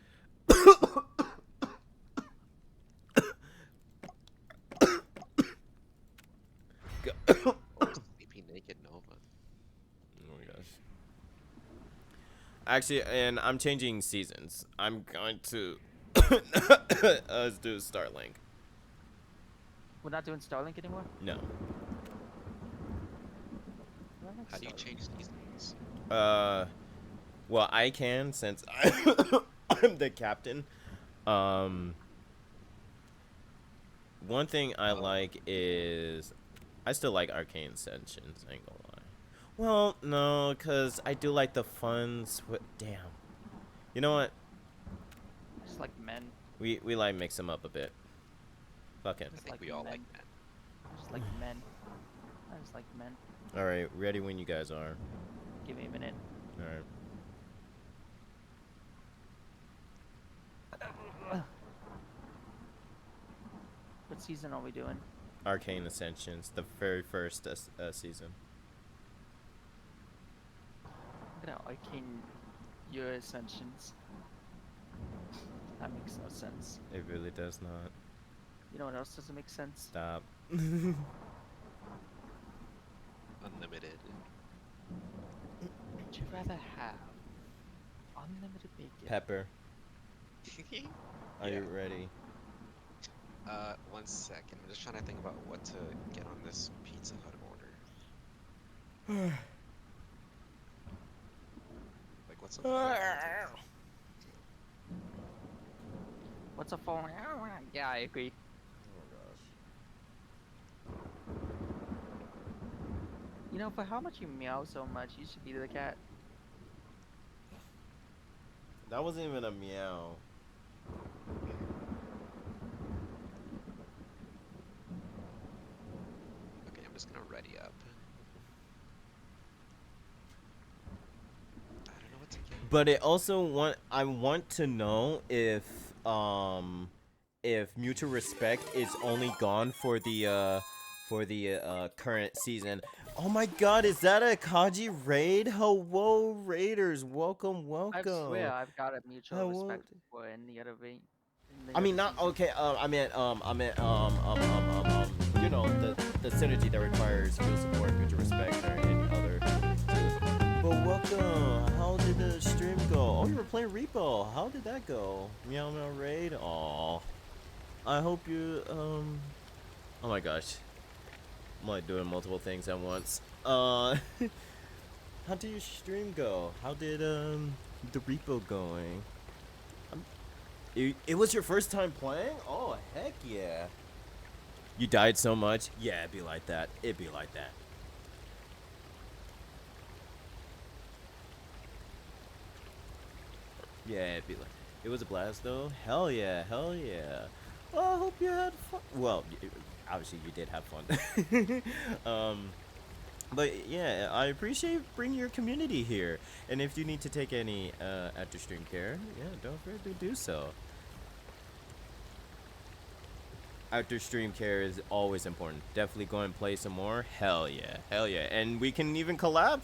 Sleepy naked Nova. Oh my gosh. Actually, and I'm changing seasons. I'm going to do Starlink. We're not doing Starlink anymore? No. I like How do you Starlink. change seasons? Well, I can since I'm the captain. One thing I like is I still like Arcane Ascensions. I ain't gonna lie. Well, no, cause I do like the fun. Damn. You know what? I just like men. We like mix them up a bit. Fuck it. I Just think like we all men. like that. I just like men. I just like men. All right, ready when you guys are. Give me a minute. All right. What season are we doing? Arcane Ascensions, the very first season. Look at how arcane your ascensions. That makes no sense. It really does not. You know what else doesn't make sense? Stop. Unlimited. Would you rather have unlimited bacon? Pepper, are Yeah. you ready? 1 second. I'm just trying to think about what to get on this Pizza Hut order. Like, what's a fun What's a phone? Yeah, I agree. You know, for how much you meow so much, you should be the cat. That wasn't even a meow. Okay, I'm just gonna ready up. I don't know what to get. But it also I want to know if mutual respect is only gone for the current season. Oh my god, is that a Kaji raid? Hello raiders, welcome, welcome. I swear I've got a mutual Hello. respect for any other raid. I mean, not okay. I meant you know, the synergy that requires real support, mutual respect, or any other. But welcome. How did the stream go? Oh, you were playing Repo. How did that go? Meow meow raid. Aw. I hope you Oh my gosh. I'm like doing multiple things at once. How did your stream go? How did the Repo going? It was your first time playing? Oh, heck yeah. You died so much? Yeah, it'd be like that. It'd be like that. Yeah, it'd be like... It was a blast, though. Hell yeah, hell yeah. Well, I hope you had fun. Well, obviously you did have fun. But yeah, I appreciate bringing your community here. And if you need to take any after stream care, yeah, don't forget to do so. After stream care is always important. Definitely go and play some more. Hell yeah, hell yeah. And we can even collab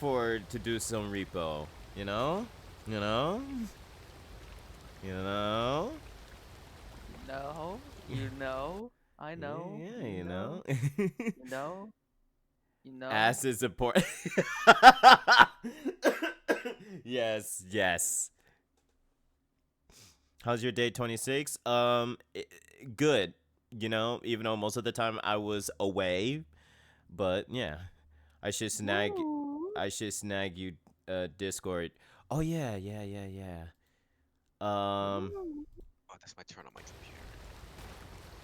to do some repo. You know, you know, you know. No, you know. I know. Yeah, you know. You know. You know. Ass is important. Yes, yes. How's your day 26? Good. You know, even though most of the time I was away, but yeah. I should snag Woo. you Discord. Oh yeah, yeah, yeah, yeah. Um Woo. Oh, that's my turn on my computer.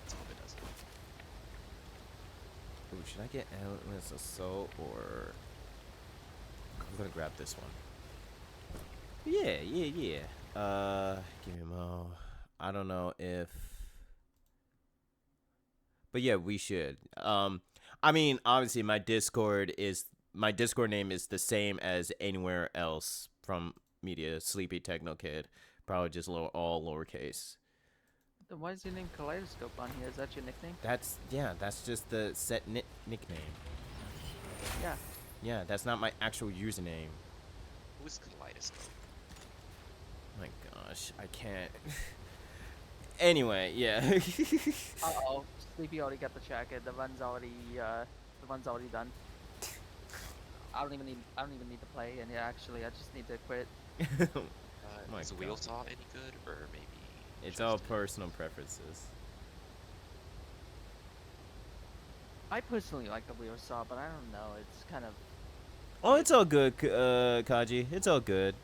Let's hope it doesn't. ooh, should I get Endless Assault or I'm gonna grab this one. Yeah, yeah, yeah. Give me a mo. I don't know if but yeah, we should. I mean, obviously my Discord name is the same as anywhere else from media. Sleepy Techno Kid, probably just all lowercase. Then why is your name Kaleidoscope on here? Is that your nickname? That's just the set nickname. Yeah. Yeah, that's not my actual username. Who's Kaleidoscope? My gosh, I can't. Anyway, yeah. Uh-oh. Sleepy already got the tracker. The run's already done. I don't even need to play, and yeah, actually, I just need to quit. My Is God. Wheel Saw any good, or maybe? It's all just- personal preferences. I personally like the wheel saw, but I don't know. It's kind of Oh, it's all good, Kaji. It's all good.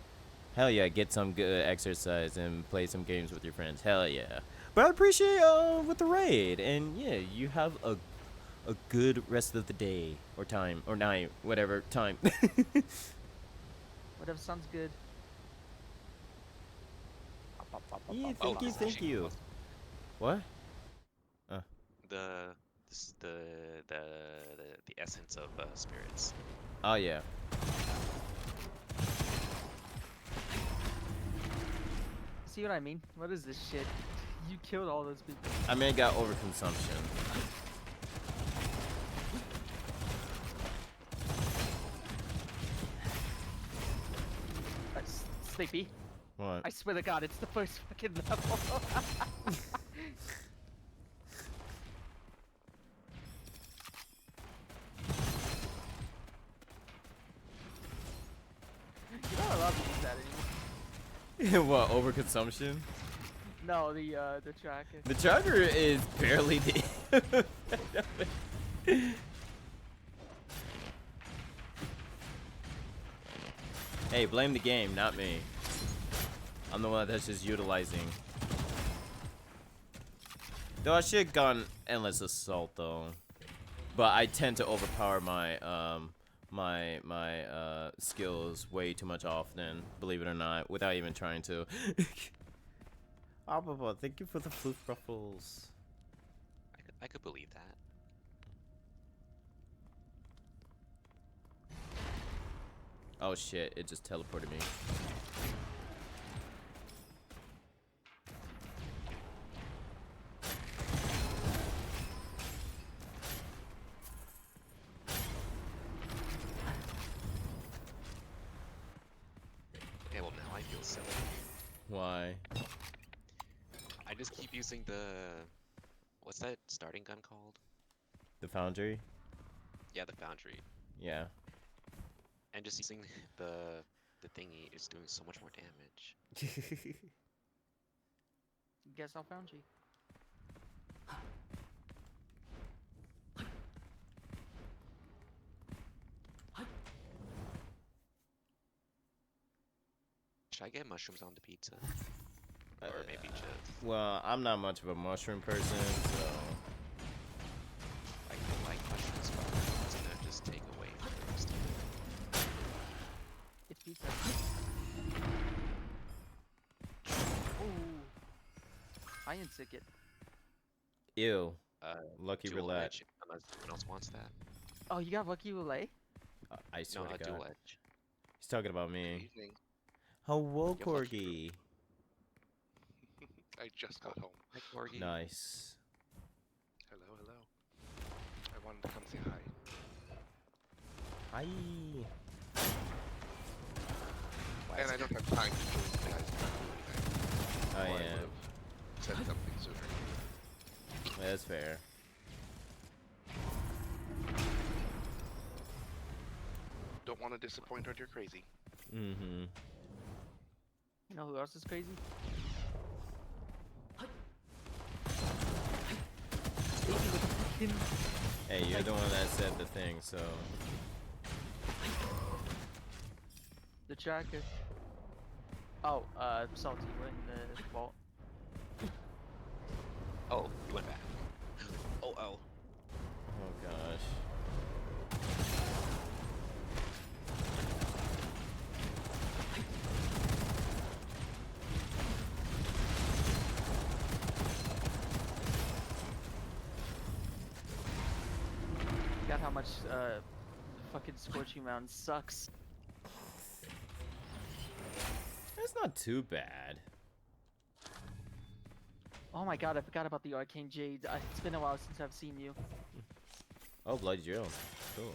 Hell yeah, get some good exercise and play some games with your friends. Hell yeah. But I appreciate with the raid, and yeah, you have a good rest of the day or time or night, whatever time. whatever sounds good. Yeah, Oh, thank you, this is thank actually you. awesome. What? This is the essence of spirits. Oh yeah. See what I mean? What is this shit? You killed all those people. I mean, it got overconsumption. Sleepy. What? I swear to God, it's the first fucking level. You're not allowed to use that anymore. What? Overconsumption? No, the tracker. The tracker is barely the. Hey, blame the game, not me. I'm the one that's just utilizing. Though I should have gone Endless Assault though, but I tend to overpower my skills way too much often, believe it or not, without even trying to. Ababa, thank you for the floof ruffles. I could believe that. Oh shit, it just teleported me. Okay, well now I feel silly. Why? I just keep using the... What's that starting gun called? The foundry? Yeah, the Foundry. Yeah. And just using the thingy is doing so much more damage. Guess I found you. Should I get mushrooms on the pizza? Uh, Or maybe just... Well, I'm not much of a mushroom person, so. I don't like mushrooms, but it's gonna just take away from the rest of it. It's pizza. Ooh. Iron ticket. Ew. Lucky Lucky roulette. Edge, unless someone else wants that. Oh, you got Lucky Roulette? I No, swear a to dual God. edge. He's talking about me. Evening. Hello, Yeah, fuck you. Corgi. I just got home. Hi, Corgi. Nice. Hello, hello. I wanted to come say hi. Hi. Why And is I it- don't have time to join you guys. Oh Or I yeah. would've said something sooner. That's fair. Don't want to disappoint her. You're crazy. Mm-hmm. You know who else is crazy? Hey, you're the one that said the thing, so. The tracker. Oh, Salty, we're in the vault. Oh, you went back. Oh, oh. Oh gosh. Forgot how much fucking Scorching Mountain sucks. That's not too bad. Oh my god, I forgot about the Arcane Jade. It's been a while since I've seen you. Oh, Bloody Drill. Cool.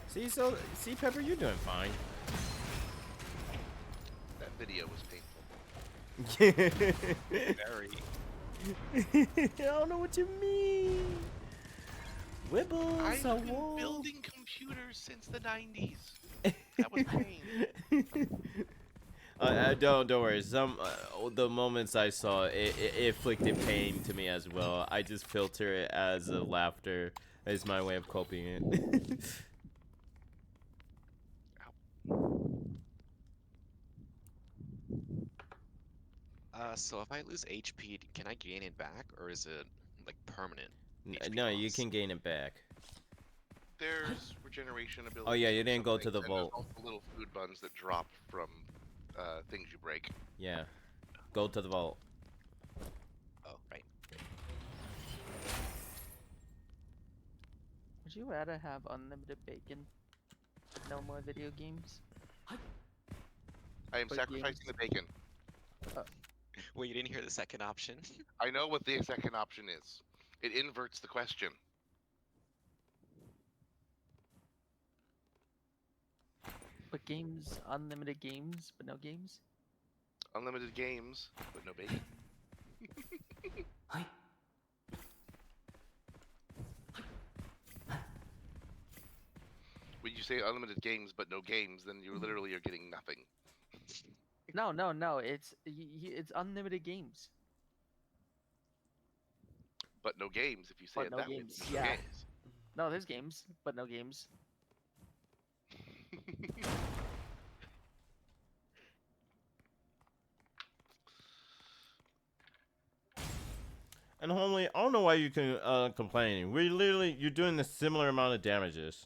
See, Pepper, you're doing fine. That video was painful. Very. I don't know what you mean. Wibbles, I've a been wolf. building computers since the 90s. That was pain. Don't worry. The moments I saw it inflicted pain to me as well. I just filter it as a laughter. Is my way of coping it. So if I lose HP, can I gain it back, or is it like permanent? HP No, you loss? can gain it back. There's regeneration ability. Oh yeah, you didn't go to the vault. There's also little food buns that drop from things you break. Yeah, go to the vault. Oh, right. Would you rather have unlimited bacon? No more video games? I am But sacrificing the bacon. Well, you didn't hear the second option. I know what the second option is. It inverts the question. But games, unlimited games, but no games? Unlimited games, but no bacon. When you say unlimited games, but no games, then you literally are getting nothing. No, no, no. It's unlimited games. But no games, if you say But it no that way. games, there's no yeah. games. No, there's games, but no games. And homely, I don't know why you can complaining. You're doing the similar amount of damages.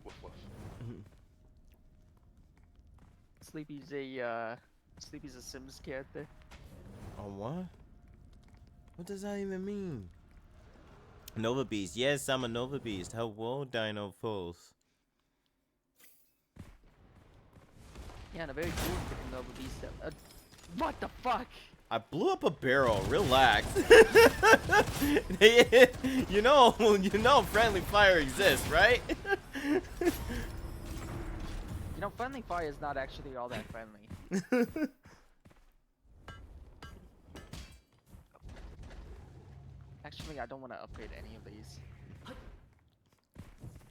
Woof woof. Sleepy's a Sims character. Oh what? What does that even mean? Nova Beast. Yes, I'm a Nova Beast. Hello, Dino Fools. Yeah, and a very cool looking Nova Beast. What the fuck? I blew up a barrel. Relax. you know, friendly fire exists, right? You know, friendly fire is not actually all that friendly. Actually, I don't want to upgrade any of these. I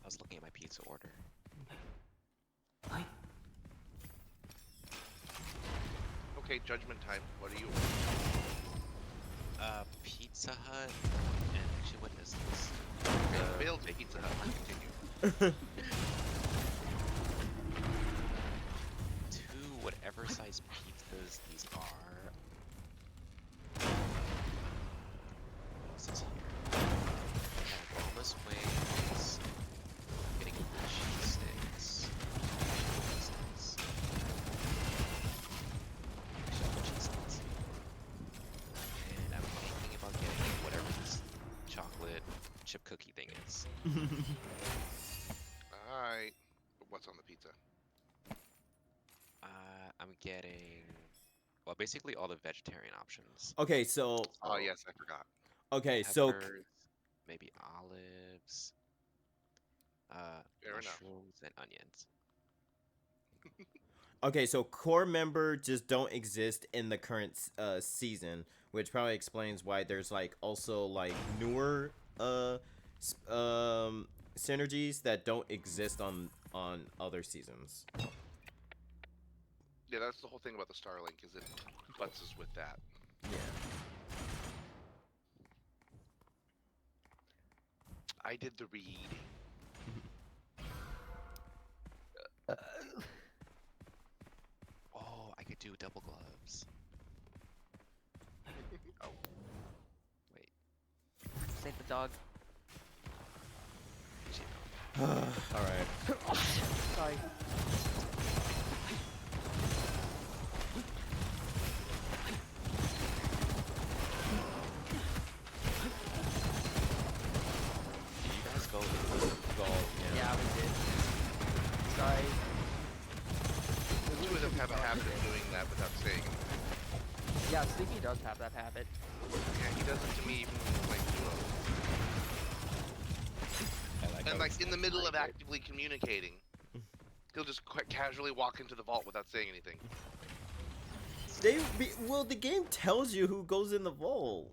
was looking at my pizza order. Okay, judgment time. What are you? Pizza Hut. And actually, what is this? Failed Pizza Hut. Continue. 2 whatever size pizzas these are. What else is here? Boneless wings. Getting cheese sticks. Cheese sticks. Actually, I'll go cheese sticks. And I'm thinking about getting whatever this chocolate chip cookie thing is. Alright. What's on the pizza? I'm getting, well, basically all the vegetarian options. Okay, so Oh, yes, I forgot. okay, so Peppers, maybe olives, Fair enough. mushrooms, and onions. okay, so core member just don't exist in the current season. which probably explains why there's like also like newer synergies that don't exist on other seasons. Yeah, that's the whole thing about the Starlink, is it butts us with that. Yeah. I did the reading. Oh, I could do double gloves. Oh, Wait. Save the dog. Shit. All right. Sorry. Did you guys go? Yeah, we did. Sorry. the two of them have a habit of doing that without saying anything. Yeah, Sleepy does have that habit. Yeah, he does it to me even when we play duo. And like in the middle of actively communicating, he'll just quite casually walk into the vault without saying anything. Well, the game tells you who goes in the vault.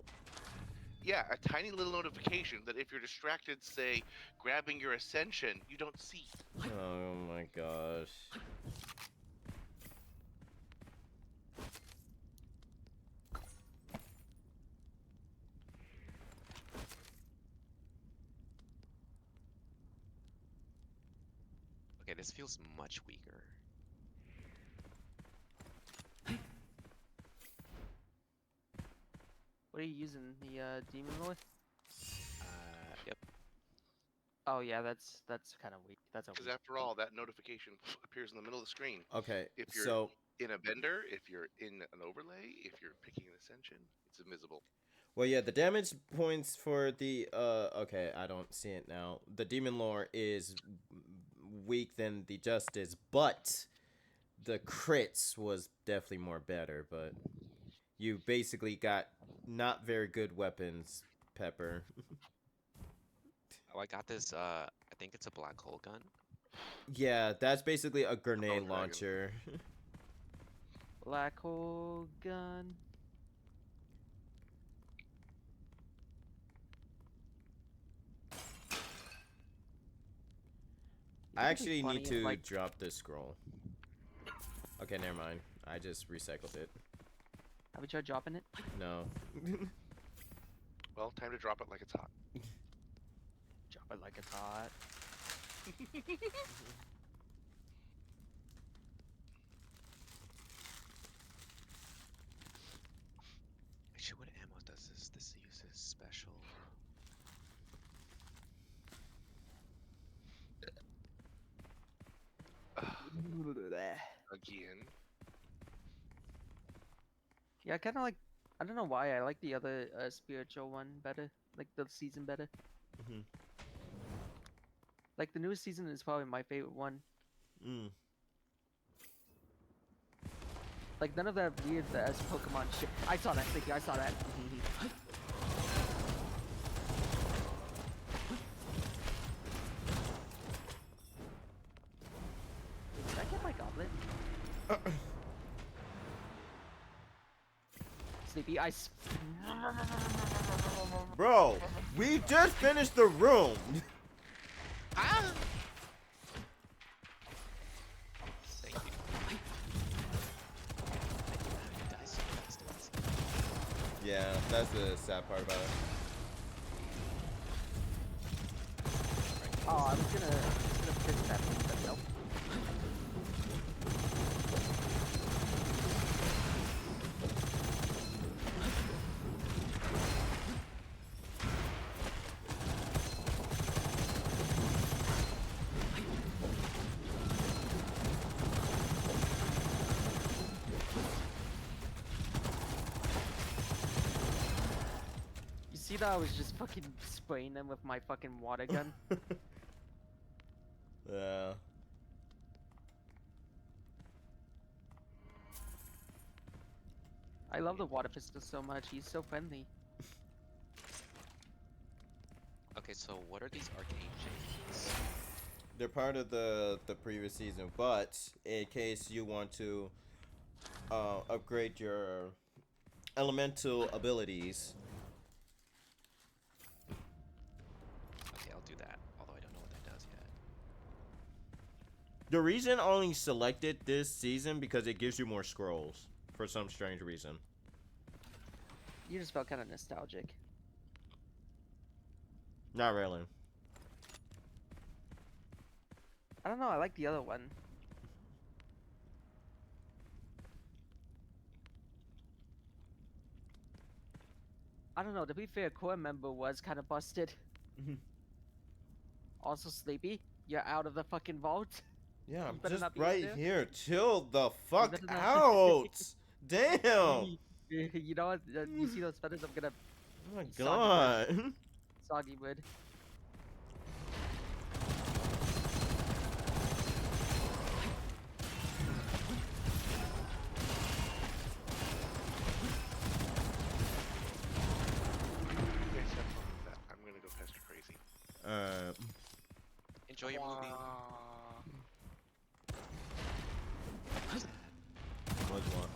Yeah, a tiny little notification that if you're distracted, say, grabbing your ascension, you don't see. Oh my gosh. Okay, this feels much weaker. What are you using? The demon lore? Yep. Oh yeah, that's kind of weak. That's a Because weak after all, that notification appears in the middle of the screen. Okay, If you're so in a vendor, if you're in an overlay, if you're picking an ascension, it's invisible. well, yeah, the damage points for the okay, I don't see it now. The demon lore is weak than the justice, but the crits was definitely more better. But you basically got not very good weapons, Pepper. Oh, I got this. I think it's a black hole gun. Yeah, that's basically a grenade Dragon. launcher. black hole gun. I actually funny need if, to like- drop this scroll. Okay, never mind. I just recycled it. Have we tried dropping it? No. Well, time to drop it like it's hot. Drop it like it's hot. Actually, what ammo does this? This uses special. Again. Yeah, I kind of like. I don't know why I like the other spiritual one better, like the season better. Mhm. Like the newest season is probably my favorite one. Mm. Like none of that weird Pokemon shit. I saw that, Sticky. I saw that. Did I get my goblet? Sleepy, Bro, we just finished the room. Ah! Thank you. You guys so fast at this. Yeah, that's the sad part about it. Oh, I was gonna fix that, but nope. You see that I was just fucking spraying them with my fucking water gun? Yeah. I love the water pistol so much. He's so friendly. Okay, so what are these arcane chains? They're part of the previous season, but in case you want to upgrade your elemental abilities. Okay, I'll do that. Although I don't know what that does yet. The reason I only selected this season because it gives you more scrolls for some strange reason. You just felt kind of nostalgic. Not really. I don't know. I like the other one. I don't know. To be fair, core member was kind of busted. Also, Sleepy, you're out of the fucking vault. Yeah, I'm You better just not be in right there. here. Chill the fuck better not- out. Damn. You know what? You see those feathers? I'm gonna Oh my Soggy god. soggy wood. You guys have fun with that. I'm gonna go pester crazy. Enjoy your movie. What's one?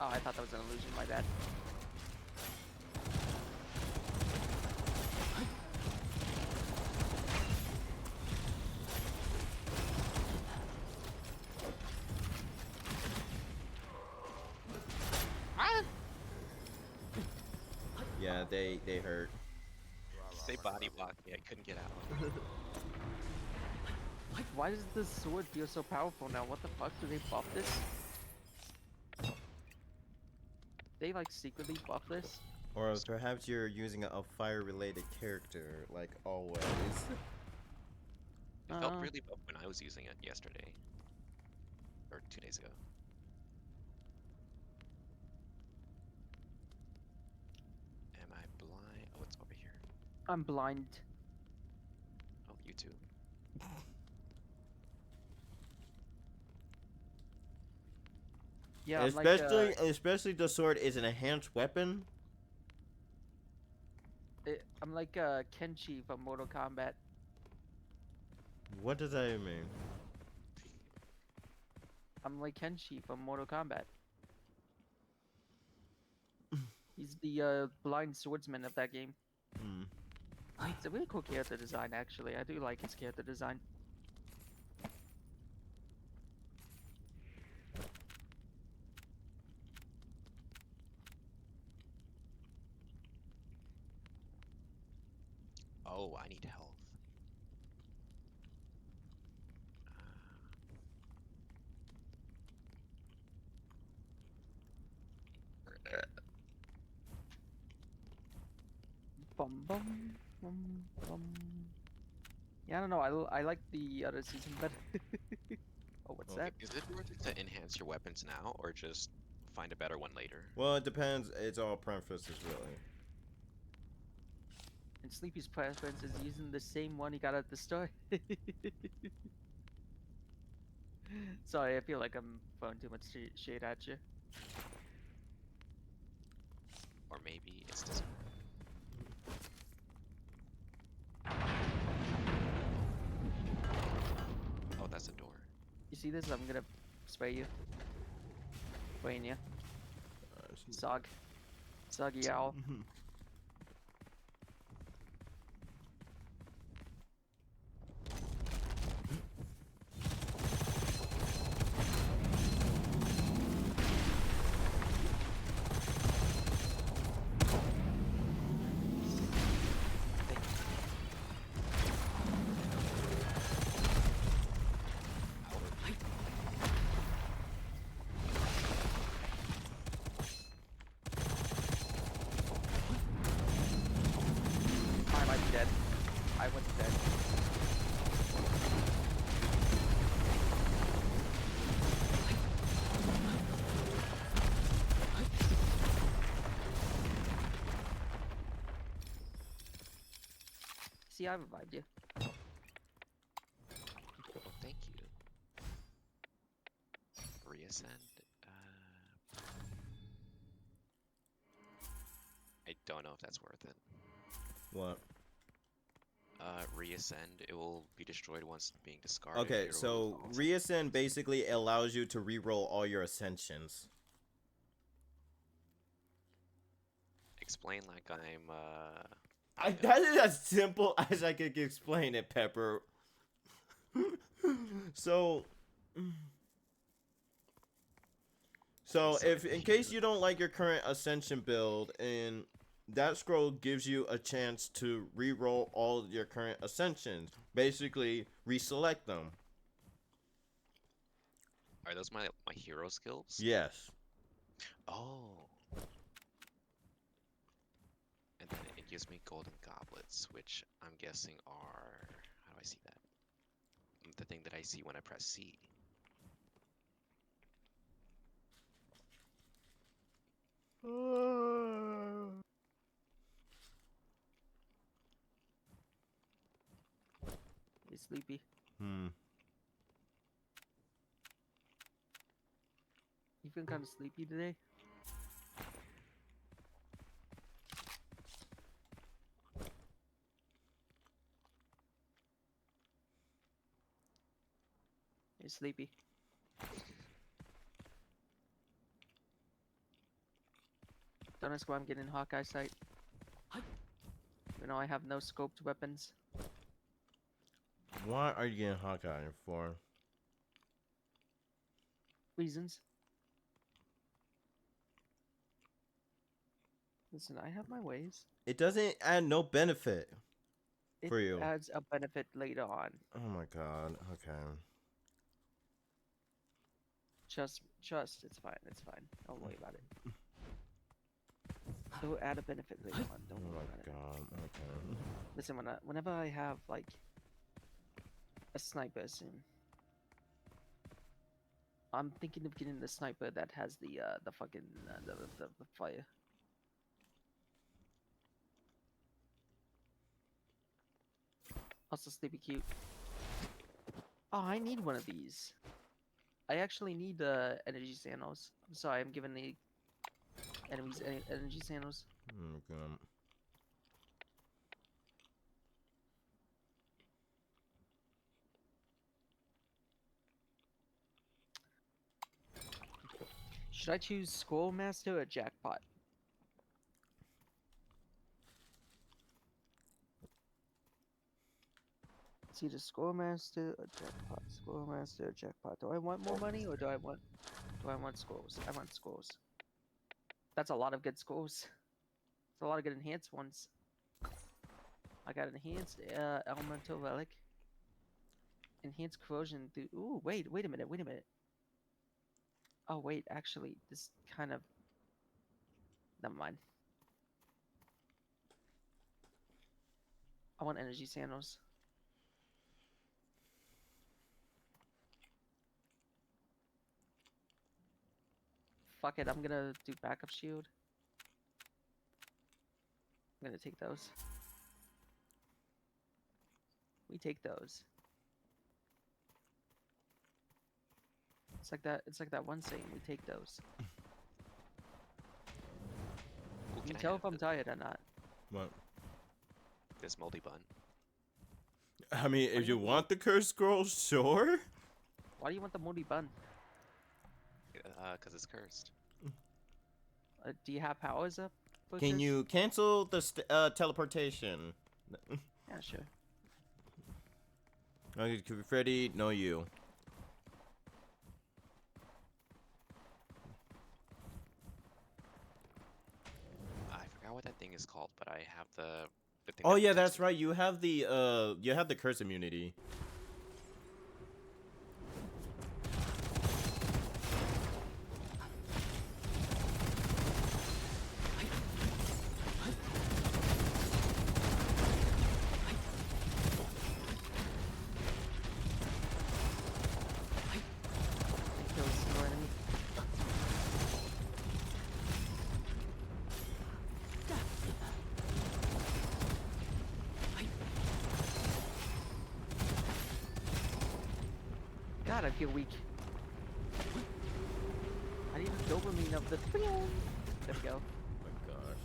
Oh, I thought that was an illusion. My bad. Yeah, they hurt. They body blocked me. I couldn't get out. Why does this sword feel so powerful now? What the fuck? Do they buff this? They like secretly buff this? Or perhaps you're using a fire-related character, like always. It felt really buff when I was using it yesterday. Or 2 days ago. Am I blind? Oh, it's over here. I'm blind. Oh, you too. Yeah, I'm Especially the sword is an enhanced weapon. I'm like Kenshi from Mortal Kombat. What does that even mean? I'm like Kenshi from Mortal Kombat. He's the blind swordsman of that game. Hmm. It's a really cool character design, actually. I do like his character design. Oh, I need health. Bum bum bum bum. Yeah, I don't know. I like the other season better. Oh, what's Okay, that? is it worth it to enhance your weapons now, or just find a better one later? Well, it depends. It's all preferences, really. And Sleepy's preference is using the same one he got at the store. Sorry, I feel like I'm throwing too much shade at you. Or maybe it's just. Oh, that's a door. You see this? I'm gonna spray you. Spraying you. Soggy owl. I might be dead. I went dead. See, I revived you. Oh, thank you. Reascend. I don't know if that's worth it. What? Reascend. It will be destroyed once being discarded. Okay, Hero so falls. reascend basically allows you to re-roll all your ascensions. Explain like I'm That is as simple as I could explain it, Pepper. So if in case you don't like your current ascension build, and that scroll gives you a chance to re-roll all your current ascensions, basically reselect them. Are those my hero skills? Yes. Oh. And then it gives me golden goblets, which I'm guessing are, how do I see that? The thing that I see when I press C. You sleepy? You feeling kind of sleepy today? You sleepy? Don't ask why I'm getting Hawkeye sight. You know I have no scoped weapons. What are you getting Hawkeye for? Reasons. Listen, I have my ways. It doesn't add no benefit It for you. adds a benefit later on. Oh my god. Okay. Trust, it's fine, it's fine. Don't worry about it. It'll add a benefit later on. Don't Oh worry my about it. god. Okay. Listen, whenever I have like a sniper soon, I'm thinking of getting the sniper that has the fucking the fire. Also, sleepy cute. Oh, I need one of these. I actually need energy sandals. I'm sorry, I'm giving the enemies energy sandals. Okay. Should I choose Squirrel Master or Jackpot? It's either Squirrel Master or Jackpot. Squirrel Master or Jackpot. Do I want more money or do I want squirrels? I want squirrels. That's a lot of good squirrels. It's a lot of good enhanced ones. I got enhanced elemental relic. Enhanced corrosion through. Ooh, wait a minute. Oh wait, actually, this kind of. Never mind. I want energy sandals. Fuck it, I'm gonna do backup shield. I'm gonna take those. We take those. It's like that one saying, we take those. Ooh, You can I tell have if I'm tired or not. What? this moldy bun? I mean, Why if do you you want the cursed scroll, sure. Why do you want the moody bun? Cause it's cursed. Do you have powers up? Can Lucas? you cancel the teleportation? Yeah, sure. Okay, Freddy, no you. I forgot what that thing is called, but I have the thing. Oh that yeah, protects that's right. You have the curse immunity. Kill a single enemy. God, I feel weak. I need the dopamine of the. There we go. Oh my gosh.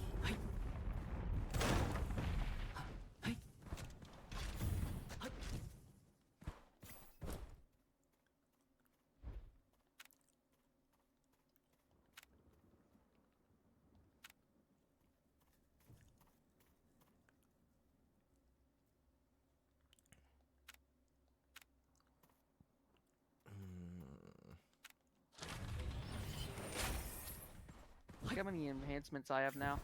Look how many enhancements I have now.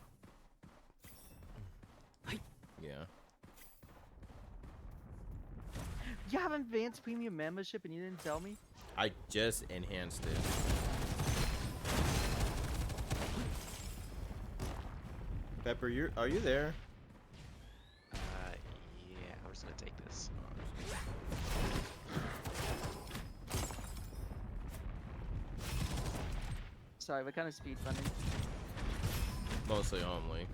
Yeah. You have advanced premium membership and you didn't tell me? I just enhanced it. Pepper, are you there? Yeah, I'm just gonna take this. Sorry, what kind of speed running? Mostly only.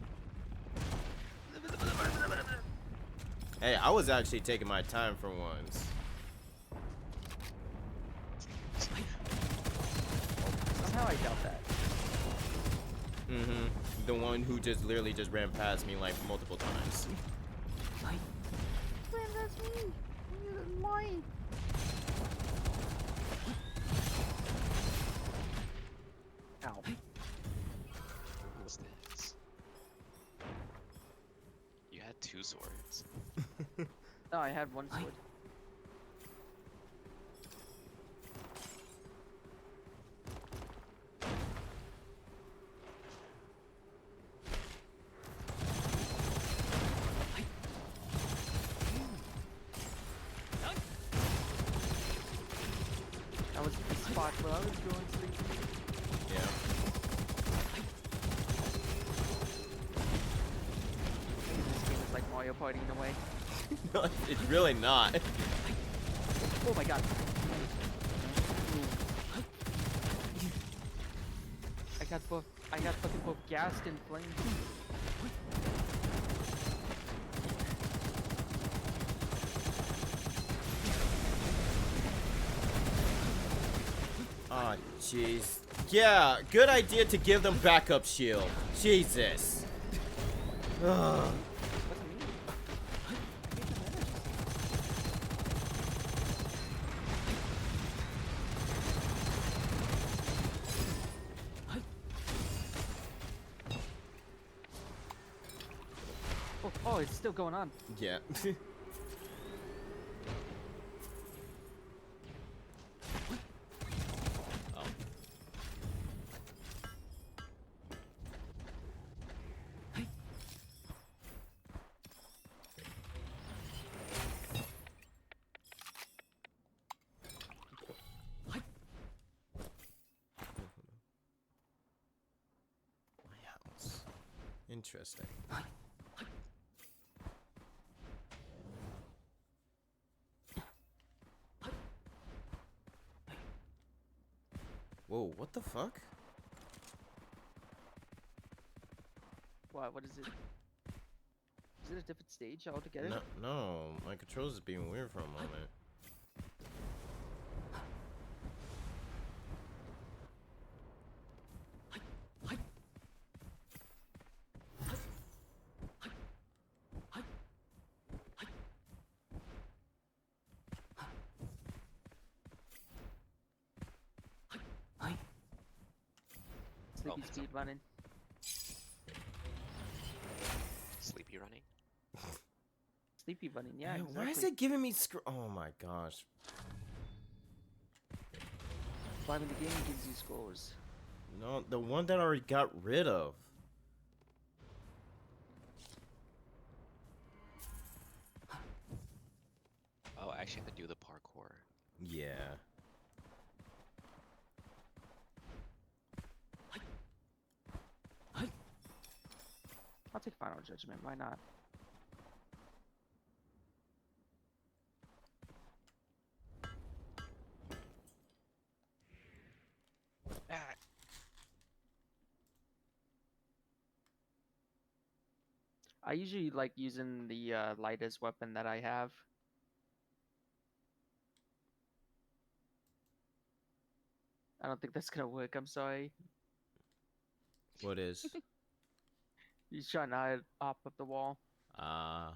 Hey, I was actually taking my time for once. Somehow I doubt that. Mm-hmm. The one who just literally just ran past me like multiple times. Man, that's me! You're lying! Ow. What's this? You had 2 swords. No, I had one sword. That was the spot where I was going sleepy. Yeah. This game is like Mario Party in a way. No, it's really not. Oh my god. I got fucking both gassed and flamed. Oh, jeez. Yeah, good idea to give them backup shield. Jesus. Ugh. What do you mean? I gave them energy. Oh, it's still going on. Yeah. Oh. My house. Interesting. Whoa, what the fuck? What is it? Is it a different stage altogether? No, no, my controls is being weird for a moment. Sleepy it's speed running. Sleepy running? Sleepy running, yeah. Man, Exactly. why is it giving me oh my gosh. Why when the game gives you scores? No, the one that I already got rid of. Oh, I actually have to do the parkour. Yeah. I'll take final judgment. Why not? I usually like using the lightest weapon that I have. I don't think that's gonna work. I'm sorry. What is? He's trying to hop up the wall. Ah.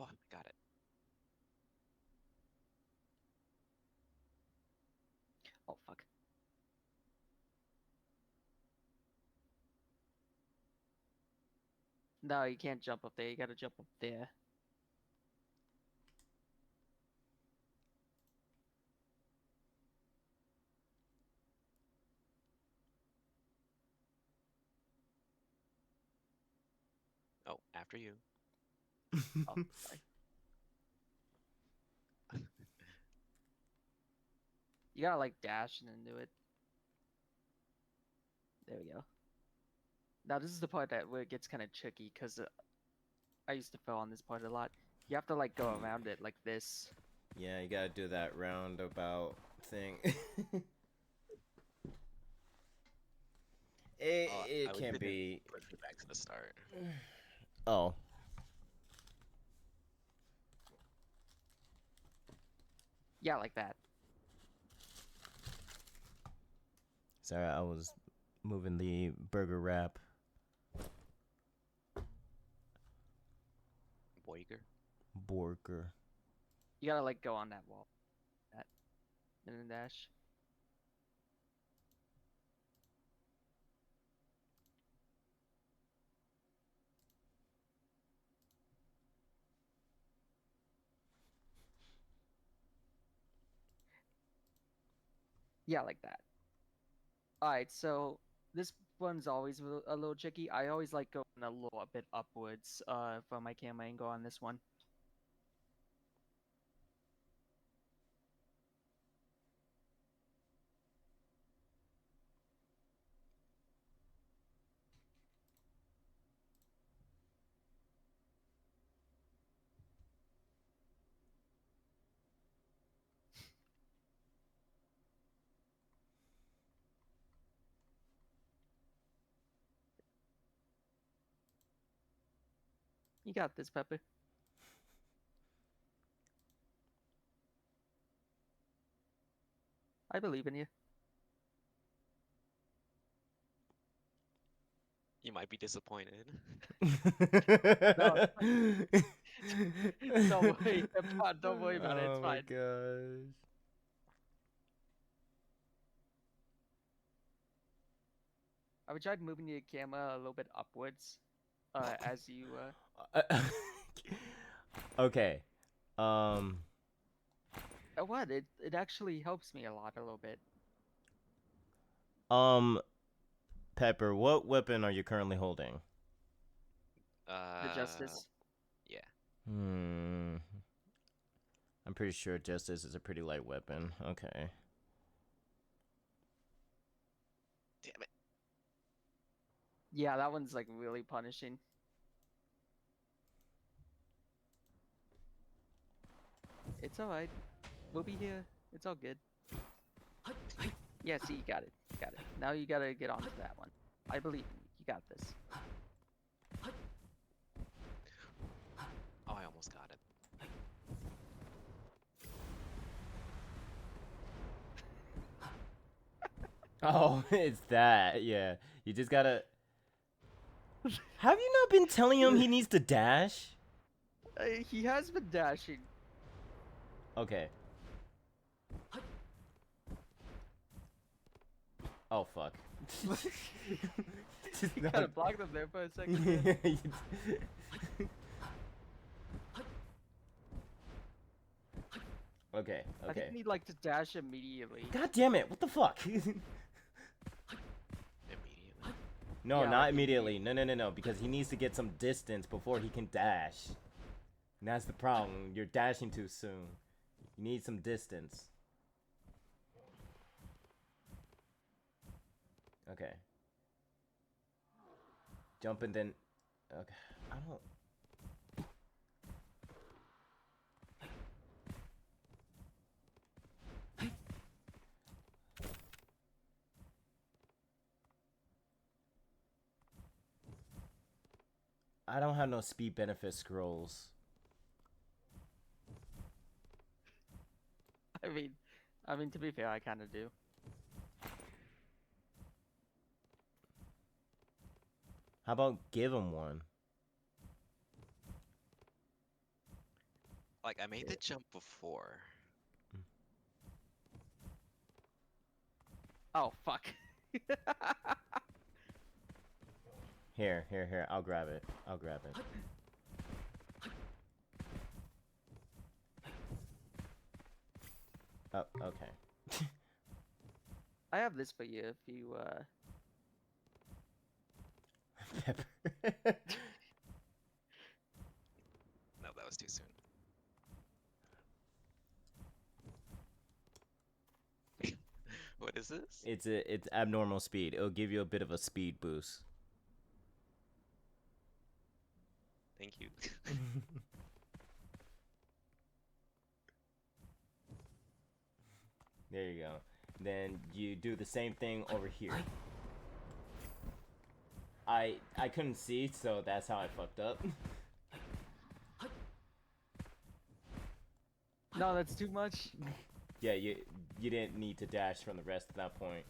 Oh, got it. Oh fuck. No, you can't jump up there. You gotta jump up there. Oh, after you. Oh, sorry. You gotta like dash and then do it. There we go. Now this is the part where it gets kind of tricky because I used to fail on this part a lot. You have to like go around it like this. Yeah, you gotta do that roundabout thing. it Oh, it I would can didn't be. push me back to the start. Oh. Yeah, like that. Sorry, I was moving the burger wrap. Boiger. Burger. You gotta like go on that wall. That. And then dash. Yeah, like that. Alright, so this one's always a little tricky. I always like going a little bit upwards for my camera angle on this one. You got this, Pepper. I believe in you. You might be disappointed. No. Don't worry, don't worry about it. It's Oh my fine. gosh. I would try moving your camera a little bit upwards, as you. Okay. What? It actually helps me a lot, a little bit. Um, Pepper, what weapon are you currently holding? The justice. Yeah. I'm pretty sure Justice is a pretty light weapon. Okay. Damn it. Yeah, that one's like really punishing. It's alright. We'll be here. It's all good. Yeah, see, you got it. You got it. Now you gotta get onto that one. I believe in you. You got this. Oh, I almost got it. Oh, it's that. Yeah. You just gotta. Have you not been telling him he needs to dash? He has been dashing. Okay. Oh, fuck. Just You not- kind of blocked them there for a second. man. You okay, I think okay. you need like to dash immediately. God damn it, what the fuck? Immediately. No, Yeah, not like immediately. No, because he needs to get some distance before he can dash. And that's the problem. You're dashing too soon. You need some distance. Okay. Jump and then... Okay. I don't... I don't have no speed benefit scrolls. I mean, to be fair, I kind of do. How about give him one? Like, I made the jump before. Oh fuck. Here. I'll grab it. Oh, okay. I have this for you if you Pepper. No, that was too soon. What is this? It's abnormal speed. It'll give you a bit of a speed boost. Thank you. There you go. Then you do the same thing over here. I couldn't see, so that's how I fucked up. No, that's too much. Yeah, you didn't need to dash from the rest at that point.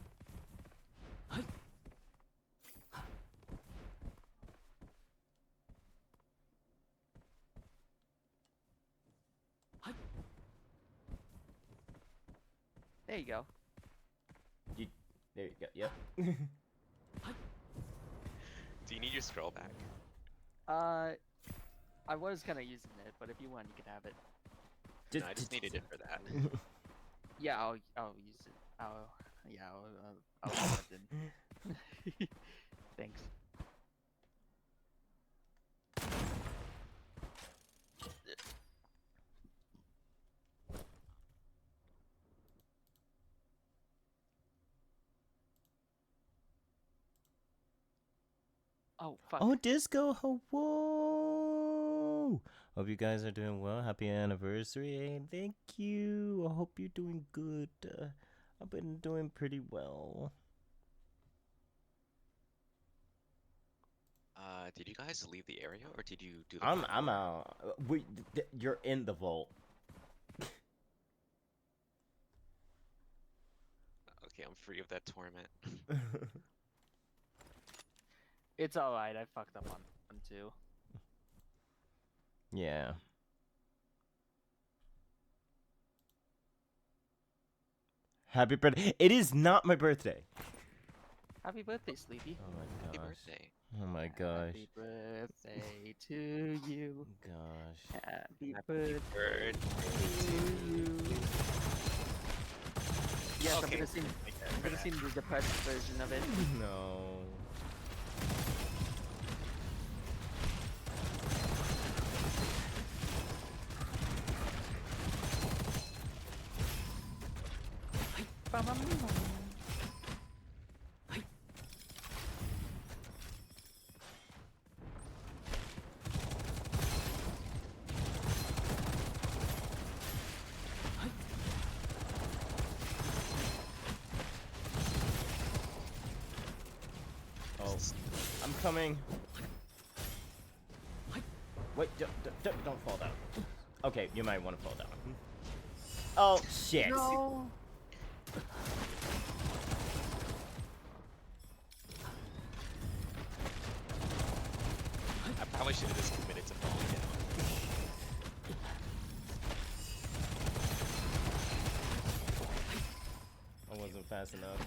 There you go. There you go. Yep. Do you need your scroll back? I was kind of using it, but if you want, you can have it. No, I just needed it for that. Yeah, I'll use it. I'll use it then. Thanks. Oh, fuck. Oh, disco! Whoa! Hope you guys are doing well. Happy anniversary, and thank you. I hope you're doing good. I've been doing pretty well. Did you guys leave the area, or did you do the I'm parkour? out. You're in the vault. Okay, I'm free of that torment. It's alright, I fucked up on one too. Yeah. Happy birthday! It is not my birthday. Happy birthday, Sleepy. Oh my Happy gosh. birthday. Oh my gosh. Happy birthday to you. Gosh. Happy Birthday birthday to you. Yes, Okay. I'm gonna sing the depressed version of it. No. Oh, I'm coming. Wait, don't fall down. Okay, you might want to fall down. Oh, shit. No. I probably should have just committed to falling down. I wasn't fast enough.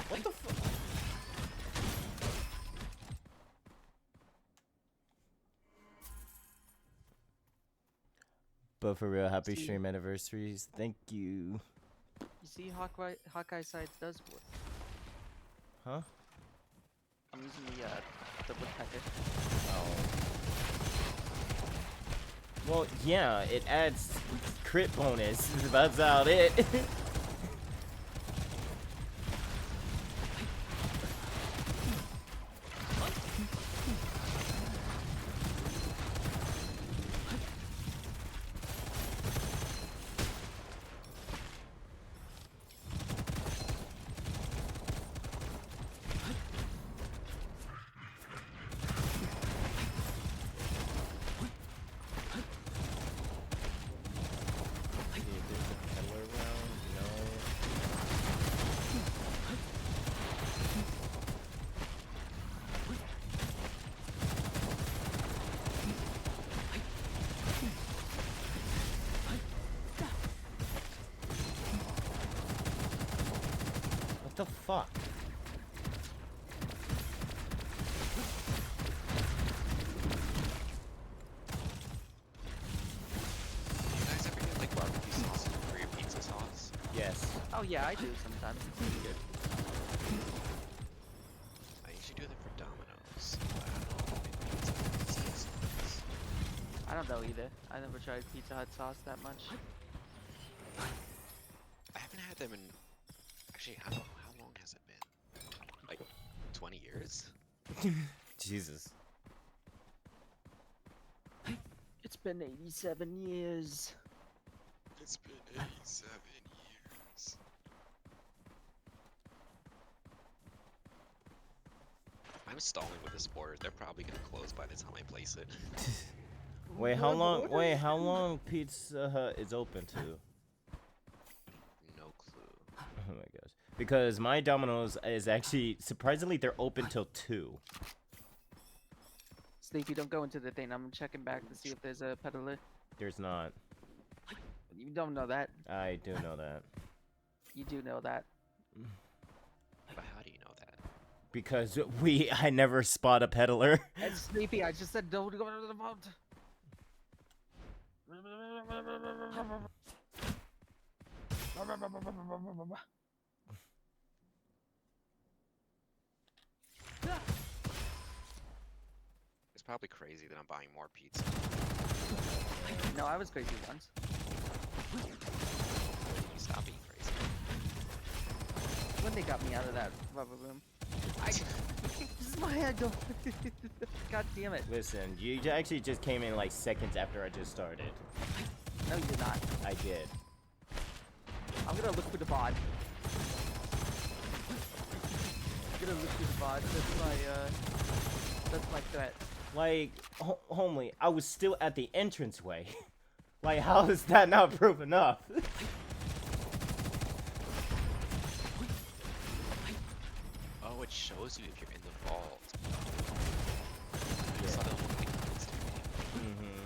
What the fuck? But for real, happy See- stream anniversaries. Thank you. You see, Hawkeye sides does work. Huh? I'm using the woodpecker. Oh. Well, yeah, it adds crit bonus. That's about it. See if there's a peddler around. No. the fuck? Do you guys ever get like barbecue sauce for your pizza sauce? Yes. Oh yeah, I do sometimes. It's pretty good. I usually do that for Domino's. But I don't know if it makes pizza sauce. I don't know either. I never tried Pizza Hut sauce that much. I haven't had them in. Actually, how long has it been? Like 20 years? Jesus. It's been 87 years. It's been 87 years. I'm stalling with this board. They're probably gonna close by the time I place it. Wait, how long? Wait, how long Pizza Hut is open to? No clue. Oh my gosh. Because my Domino's is actually surprisingly they're open till 2. Sleepy, don't go into the thing. I'm checking back to see if there's a peddler. There's not. You don't know that. I do know that. You do know that. But how do you know that? Because I never spot a peddler. It's Sleepy. I just said don't go to the vault. It's probably crazy that I'm buying more pizza. No, I was crazy once. When did you stop being crazy? When they got me out of that rubber room. This is my head. God damn it. Listen, you actually just came in like seconds after I just started. No, you're not. I did. I'm gonna look for the bot. I'm gonna look for the bot. That's my threat. Like, homely, I was still at the entranceway. Like, how is that not proof enough? Oh, it shows you if you're in the vault. Yeah. I saw that little thing next to me. Mm-hmm.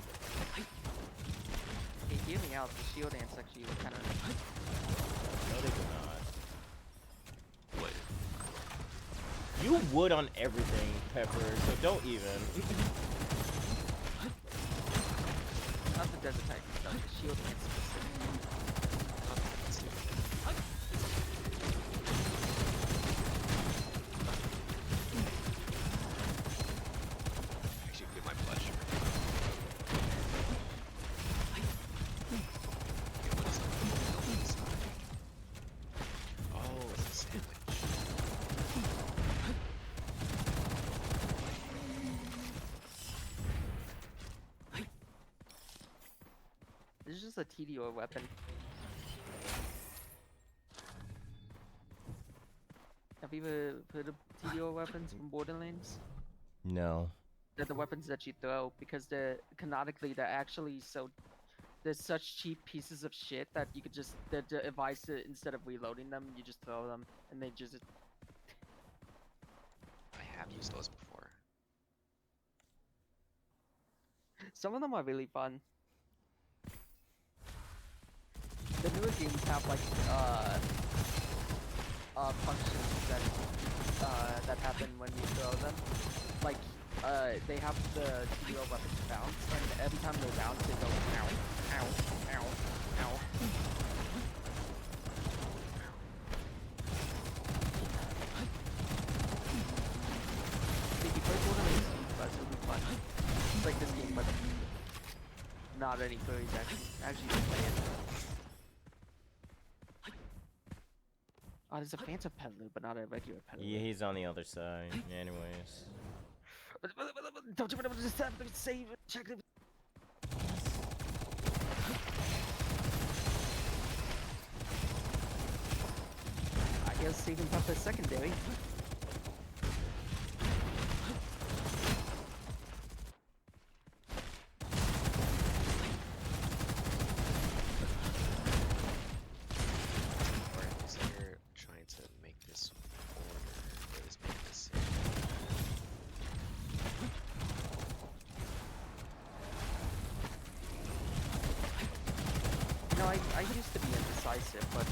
Hey, hear me out. The shield ants actually kind of. No, they do not. What? You would on everything, Pepper, so don't even. Not the desert type stuff. The shield ants specifically. Actually, give my pleasure. Okay, what is it? Oh, it's a sandwich. This is just a TDO weapon. Have you ever heard of TDO weapons from Borderlands? No. They're the weapons that you throw because canonically they're actually they're such cheap pieces of shit that you could just they're advised to, instead of reloading them, you just throw them and they just. I have used those before. Some of them are really fun. The newer games have like functions that happen when you throw them. Like they have the TDO weapons bounce, and every time they bounce, they go ow, ow, ow, ow. If you play Borderlands 2, that's really fun. It's like this game, but not any furries actually play it. Oh, there's a phantom peddler, but not a regular peddler. Yeah, he's on the other side. Anyways. Don't you want to just have to save it? Check it. I guess saving Pepper secondary. Alright, so you're trying to make this order, or just make this. No, I used to be indecisive, but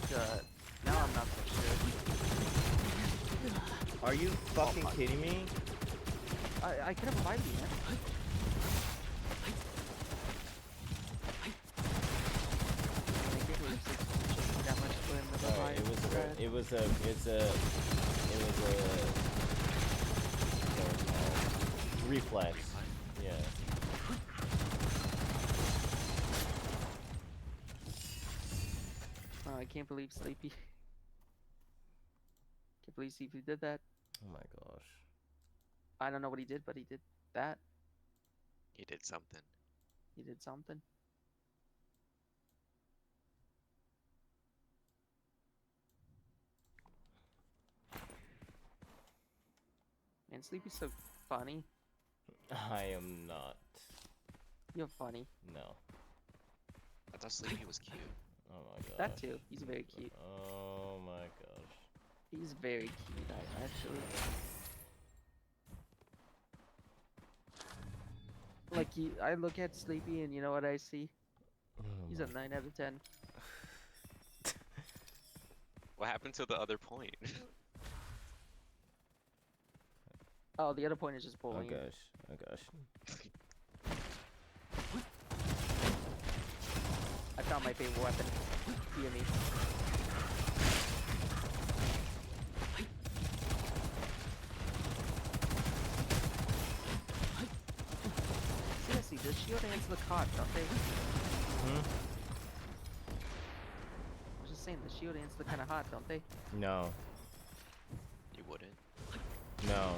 now I'm not so sure. Are you fucking kidding me? I could have revived you, man. I can't believe it's just that much for him to Sorry, revive. it was a reflex. Yeah. Oh, I can't believe Sleepy. Can't believe Sleepy did that. Oh my gosh. I don't know what he did, but he did that. He did something. He did something. Man, Sleepy's so funny. I am not. You're funny. No. I thought Sleepy was cute. Oh my gosh. That too. He's very cute. Oh my gosh. He's very cute, actually. Like, I look at Sleepy and you know what I see? He's a 9 out of 10. What happened to the other point? Oh, the other point is just Oh bullying. gosh. Oh gosh. I found my favorite weapon. Hear me. Seriously, the shield answer the card, don't they? Hmm? I was just saying, the shield ants look kind of hot, don't they? No. You wouldn't. No.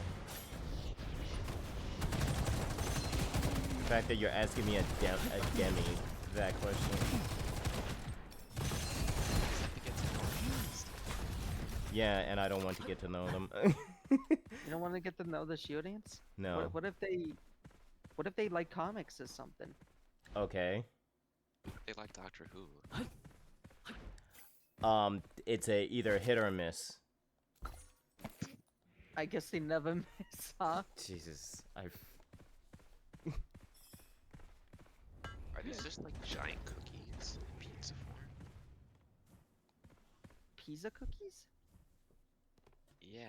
The fact that you're asking me a demi that question. Yeah, and I don't want to get to know them. You don't want to get to know the shield ants? No. What if they like comics or something? Okay. They like Doctor Who. It's a either hit or miss. I guess they never miss, huh? Jesus, Are these just like giant cookies in pizza form? Pizza cookies? Yeah.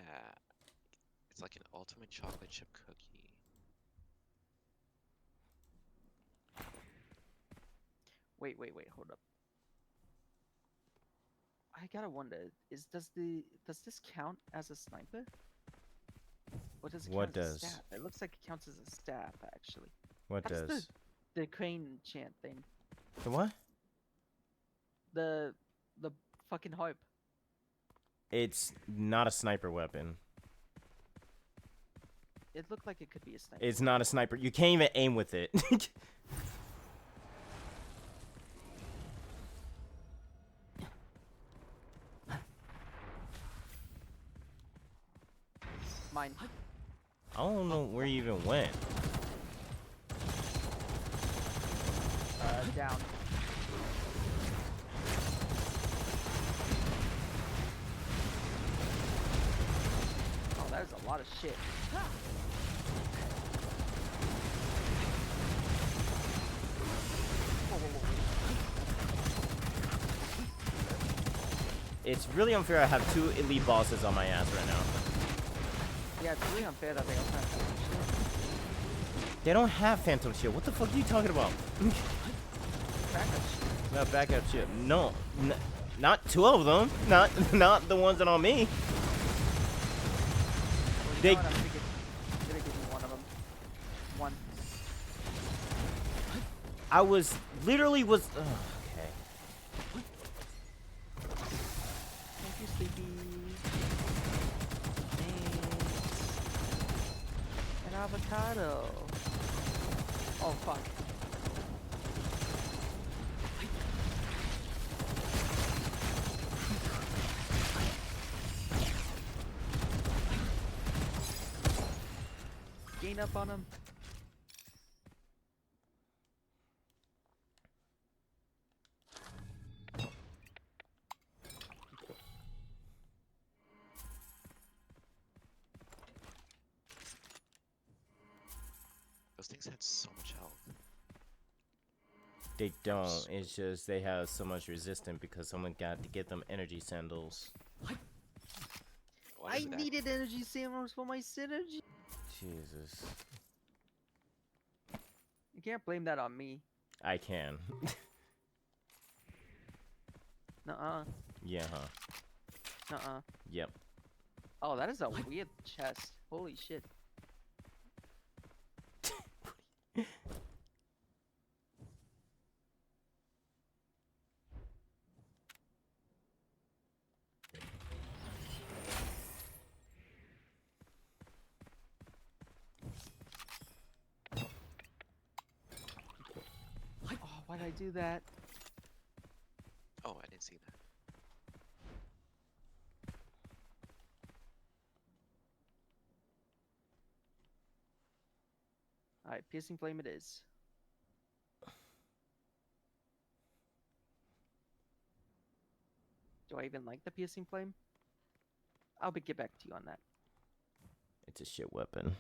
It's like an ultimate chocolate chip cookie. Wait, hold up. I gotta wonder, does this count as a sniper? Or does it What count as a does? stab? It looks like it counts as a stab, actually. what How does? the crane chant thing? The what? The fucking harp. It's not a sniper weapon. It looked like it could be a sniper. It's not a sniper. You can't even aim with it. Mine. I don't know where you even went. Down. Oh, that is a lot of shit. It's really unfair I have 2 elite bosses on my ass right now. Yeah, it's really unfair that they also have shit. They don't have phantom shield. What the fuck are you talking about? Backup shit. No backup shield. No, not 2 of them. Not the ones that are on me. Well, you They- know what? I'm gonna give you one of them. One. I was literally was. Okay. Thank you, Sleepy. Thanks. An avocado. Oh, fuck. Gain up on him. Those things had so much health. They don't. It's just they have so much resistance because someone got to get them energy sandals. What I is that? needed energy samples for my synergy. Jesus. You can't blame that on me. I can. Nuh-uh. Yeah, huh? Nuh-uh. Yep. Oh, that is a weird chest. Holy shit. Oh, why'd I do that? Oh, I didn't see that. Alright, piercing flame it is. Do I even like the piercing flame? I'll get back to you on that. It's a shit weapon.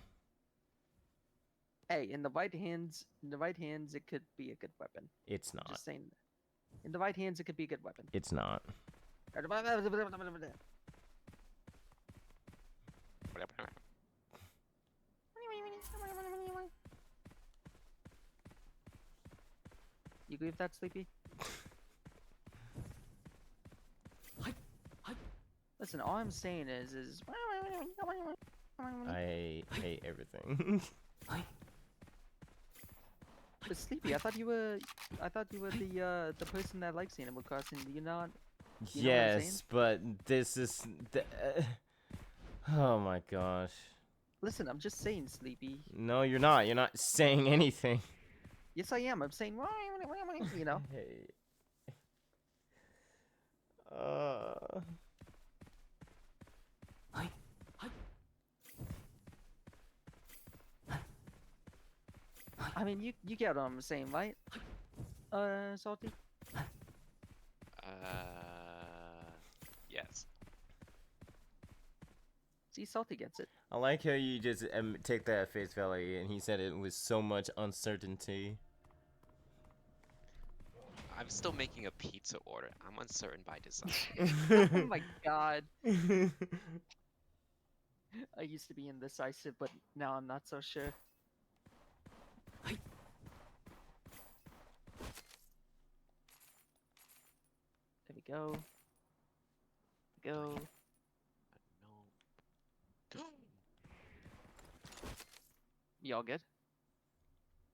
Hey, in the right hands, it could be a good weapon. It's not. Just saying. In the right hands, it could be a good weapon. It's not. You agree with that, Sleepy? Listen, all I'm saying is. I hate everything. But Sleepy, I thought you were the person that likes Animal Crossing. Do you not? You know what I'm saying? Yes, but this is. Oh my gosh. Listen, I'm just saying, Sleepy. No, you're not. You're not saying anything. Yes, I am. I'm saying, you know. Hey. I mean, you get what I'm saying, right? Salty. Yes. See, Salty gets it. I like how you just take that at face value, and he said it with so much uncertainty. I'm still making a pizza order. I'm uncertain by design. Oh my god. I used to be indecisive, but now I'm not so sure. There we go. Go. No. Y'all good?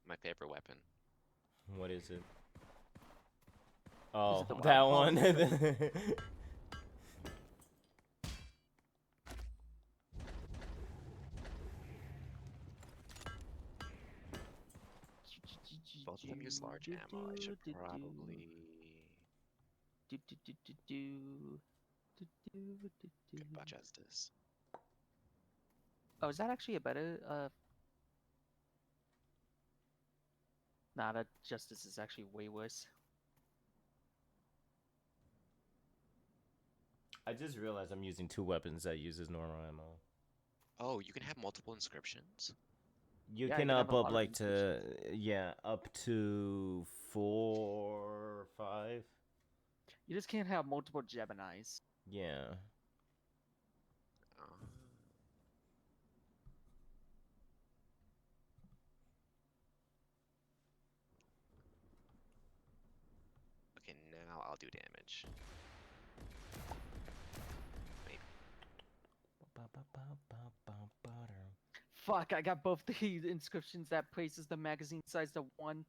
My favorite weapon. What is it? Oh, the that wild one. Both of them use large ammo. I should probably get about justice. Oh, is that actually a better Nah, that justice is actually way worse. I just realized I'm using two weapons that uses normal ammo. Oh, you can have multiple inscriptions? You Yeah, can you can have up a lot of like to inscriptions. up to 4, 5. You just can't have multiple Geminis. Yeah. Okay, now I'll do damage. Maybe. Fuck, I got both the inscriptions that praises the magazine size to 1.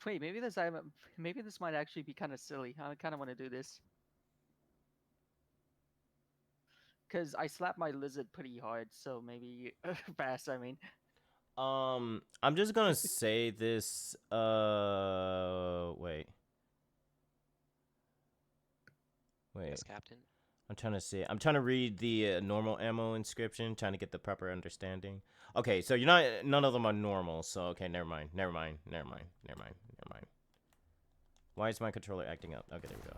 Wait, maybe this might actually be kind of silly. I kind of want to do this. Cause I slapped my lizard pretty hard, so maybe fast. I mean, I'm just gonna say this. Wait. Yes, Captain. I'm trying to see. I'm trying to read the normal ammo inscription, trying to get the proper understanding. Okay, so none of them are normal. So okay, never mind. Why is my controller acting up? Okay, there we go.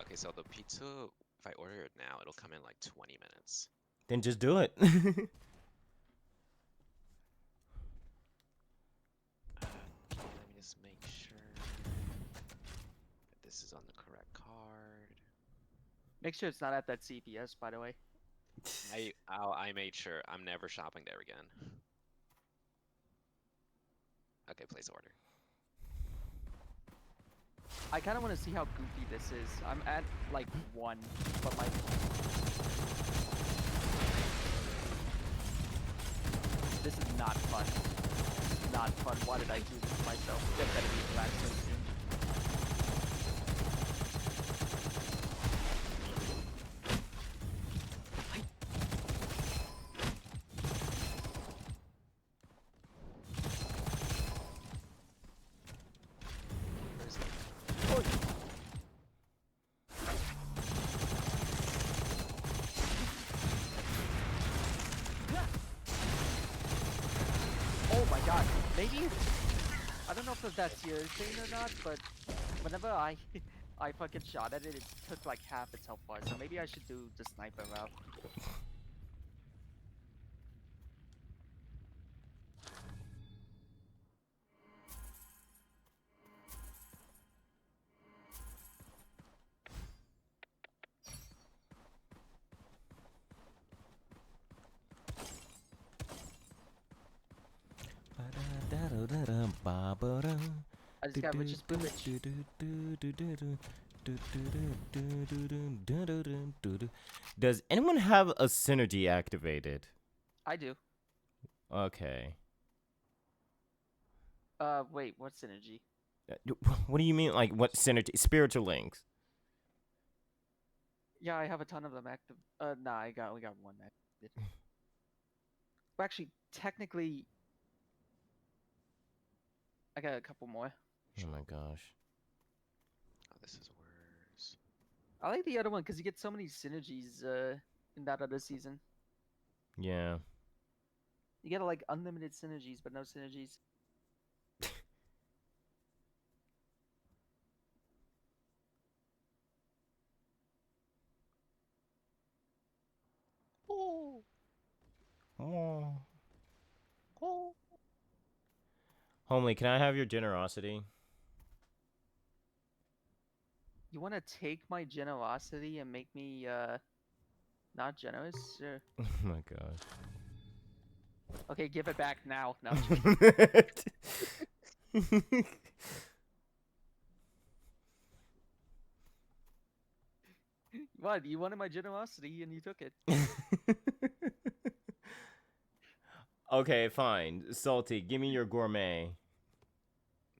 Okay, so the pizza, if I order it now, it'll come in like 20 minutes. Then just do it. Let me just make sure. this is on the correct card. Make sure it's not at that CPS, by the way. I made sure. I'm never shopping there again. Okay, place order. I kind of want to see how goofy this is. I'm at like 1, but like this is not fun. This is not fun. Why did I do this to myself? That better be relaxing soon. Oh my god, maybe I don't know if that's your thing or not, but whenever I fucking shot at it, it took like half its health bar, so maybe I should do the sniper route. I just got richest privilege. Does anyone have a synergy activated? I do. Okay. Wait, what synergy? What do you mean? Like what synergy? Spiritual links. Yeah, I have a ton of them active. Nah, we got one active. Well, actually, technically, I got a couple more. Oh my gosh. Oh, this is worse. I like the other one because you get so many synergies in that other season. Yeah. You get like unlimited synergies, but no synergies. Oh. Homely, can I have your generosity? You want to take my generosity and make me not generous? Sure. Oh my gosh. Okay, give it back now. No. What? You wanted my generosity and you took it. Okay, fine. Salty, give me your gourmet.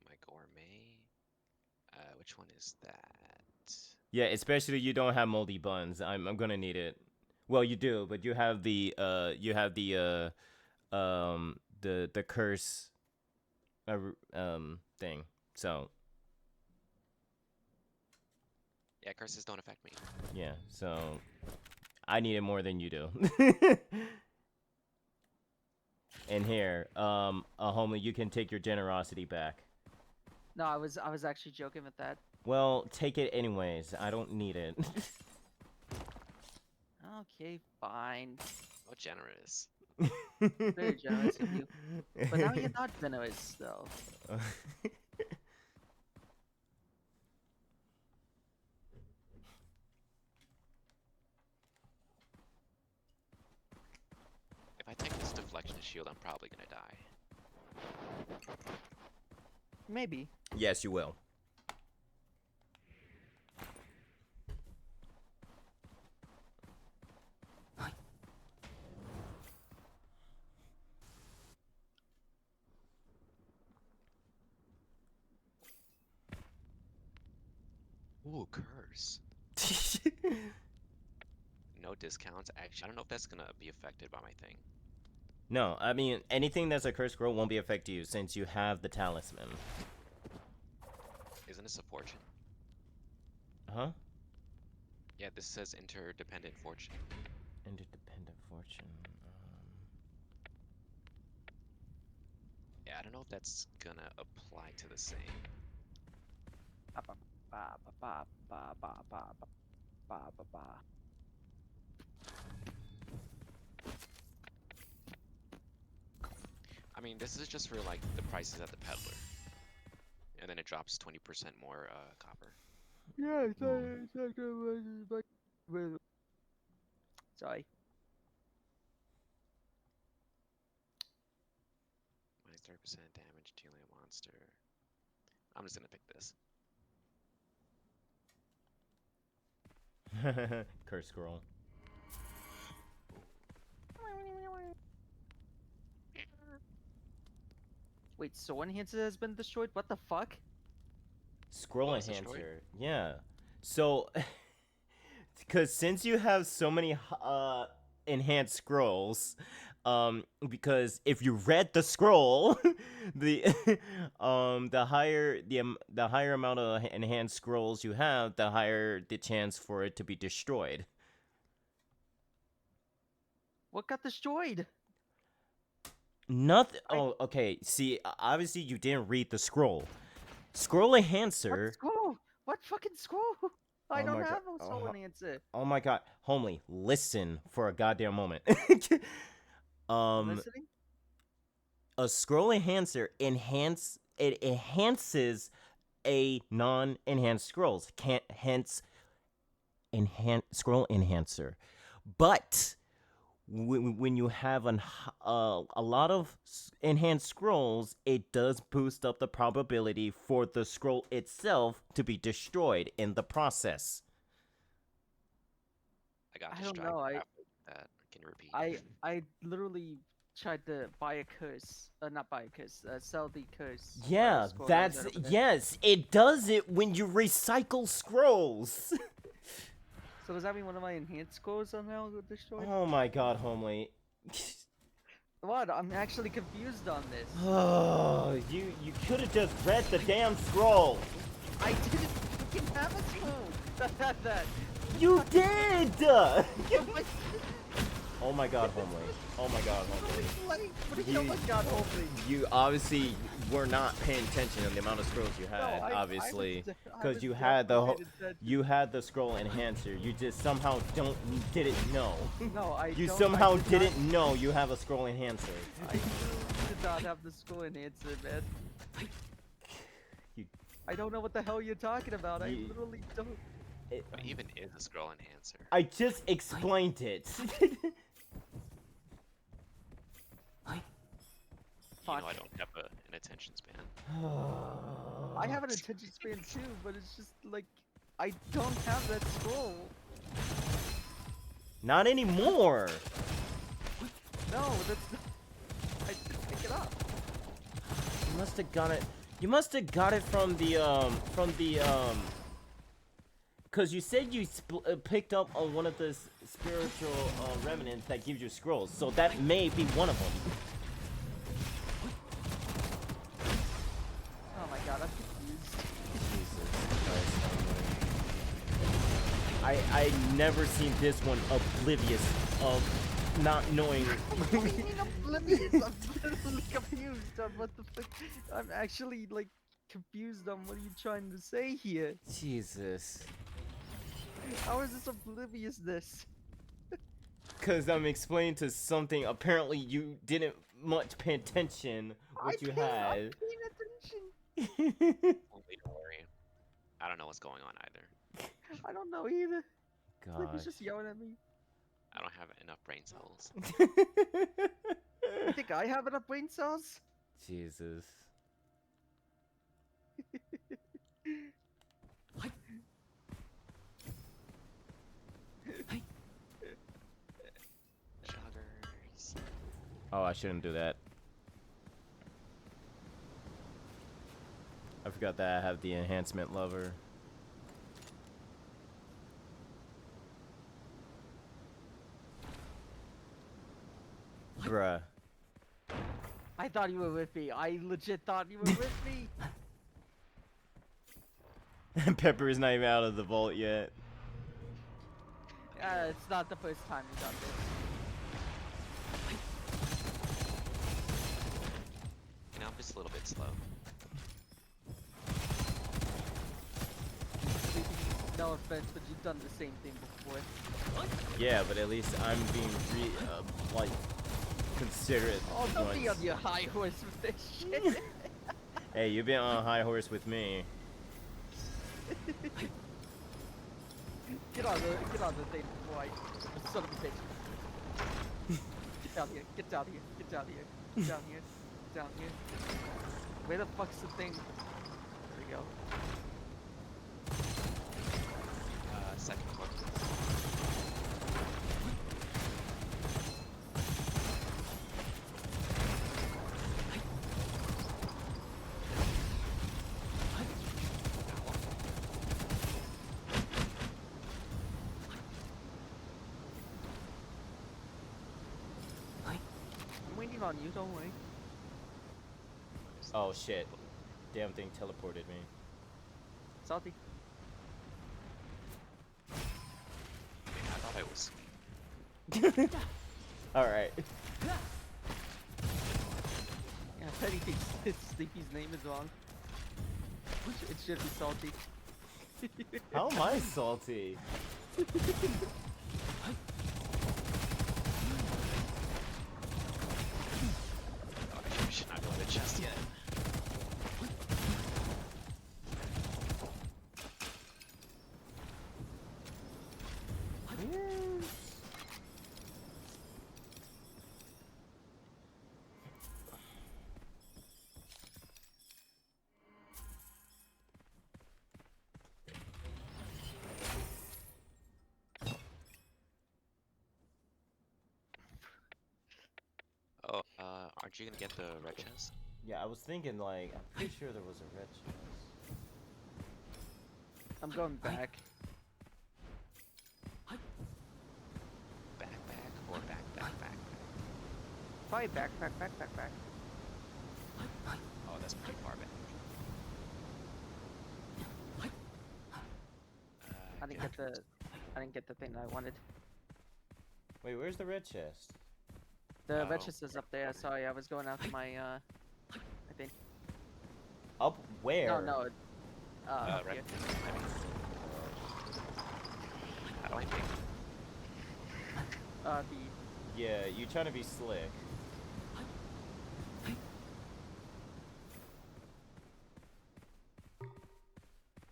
My gourmet. Which one is that? Yeah, especially you don't have moldy buns. I'm gonna need it. Well, you do, but you have the the curse thing. So Yeah, curses don't affect me. yeah, so I need it more than you do. And here, homely, you can take your generosity back. No, I was actually joking with that. Well, take it anyways. I don't need it. Okay, fine. Oh, generous. Very generous of you. But now you're not generous, though. If I take this deflection shield, I'm probably gonna die. Maybe. Yes, you will. Ooh, curse. No discounts. Actually, I don't know if that's gonna be affected by my thing. No, I mean, anything that's a curse scroll won't be affect you since you have the talisman. Isn't this a fortune? Huh? Yeah, this says interdependent fortune. Interdependent fortune. Yeah, I don't know if that's gonna apply to the same. Ba ba ba ba ba ba ba ba ba ba ba. I mean, this is just for like the prices at the peddler, and then it drops 20% more copper. Yeah, Hmm. sorry. Minus 30% damage dealing a monster. I'm just gonna pick this. Curse scroll. Wait, so enhancer has been destroyed? What the fuck? Scroll What was destroyed? enhancer. Yeah. So, because since you have so many enhanced scrolls, because if you read the scroll, the the higher amount of enhanced scrolls you have, the higher the chance for it to be destroyed. What got destroyed? Nothing. I- Oh, okay. See, obviously you didn't read the scroll. Scroll What enhancer. scroll? What fucking scroll? I Oh don't my god. have a soul enhancer. Oh my god, homely, listen for a goddamn moment. Listening? A scroll enhancer enhances a non-enhanced scrolls. Can't hence enhance scroll enhancer, but when you have a lot of enhanced scrolls, it does boost up the probability for the scroll itself to be destroyed in the process. I got I don't distracted know. halfway through that. Can you repeat? I literally tried to buy a curse. Not buy a curse. Sell the curse. Yeah, scroll that's over there. yes, it does it when you recycle scrolls. So does that mean one of my enhanced scrolls are now destroyed? Oh my god, homely. What? I'm actually confused on this. Oh, you could have just read the damn scroll. I didn't fucking have a scroll that had that. You did. Oh my, Oh my god, homely. Oh my god, homely. what do you know about God Holy? You obviously were not paying attention on the amount of scrolls you had, obviously, because you had you had the scroll enhancer. You just somehow didn't know. No, I You don't, somehow I did didn't know you have a scroll enhancer. I literally did not have the scroll enhancer, man. You, I don't know what the hell you're talking about. I You- literally don't. What even is a scroll enhancer? I just explained it. You know I don't have an attention span. I have an attention span too, but it's just like I don't have that scroll. Not anymore. No, that's. I didn't pick it up. You must have got it. You must have got it from the Cause you said you picked up on one of the spiritual remnants that gives you scrolls, so that may be one of them. Oh my god, I'm confused. I never seen this one oblivious of not knowing. What do you mean oblivious? I'm literally confused on what the fuck. I'm actually like confused on what are you trying to say here. Jesus. How is this obliviousness? Cause I'm explaining to something apparently you didn't much pay attention what you I'm had. paying attention. Only don't worry. I don't know what's going on either. I don't know either. Like he's Gosh. just yelling at me. I don't have enough brain cells. You think I have enough brain cells? Jesus. Joggers. Oh, I shouldn't do that. I forgot that I have the enhancement lover. Bruh. I thought you were with me. I legit thought you were with me. Pepper is not even out of the vault yet. It's not the first time you done this. You know, I'm just a little bit slow. No offense, but you've done the same thing before. Yeah, but at least I'm being like considerate. Oh, don't be once. on your high horse with this shit. Hey, you've been on a high horse with me. Get on the thing before I, you son of a bitch. Get down here, get down here, get down here, get down here, get down here. Where the fuck's the thing? There we go. Second floor. I'm waiting on you, don't worry. Oh shit. Damn thing teleported me. Salty. I thought I was. Alright. Yeah, Petty thinks Sleepy's name is wrong. It should be Salty. How am I salty? Oh, we should not go in the chest yet. Oh, aren't you gonna get the red chest? Yeah, I was thinking like, I'm pretty sure there was a red chest. I'm going back. Back or back? Probably back. Oh, that's pretty far back. I didn't get the thing I wanted. Wait, where's the red chest? The Oh. red chest is up there. Sorry, I was going after my I think. Up where? No. Up Red. here. How do I pick? The Yeah, you trying to be slick.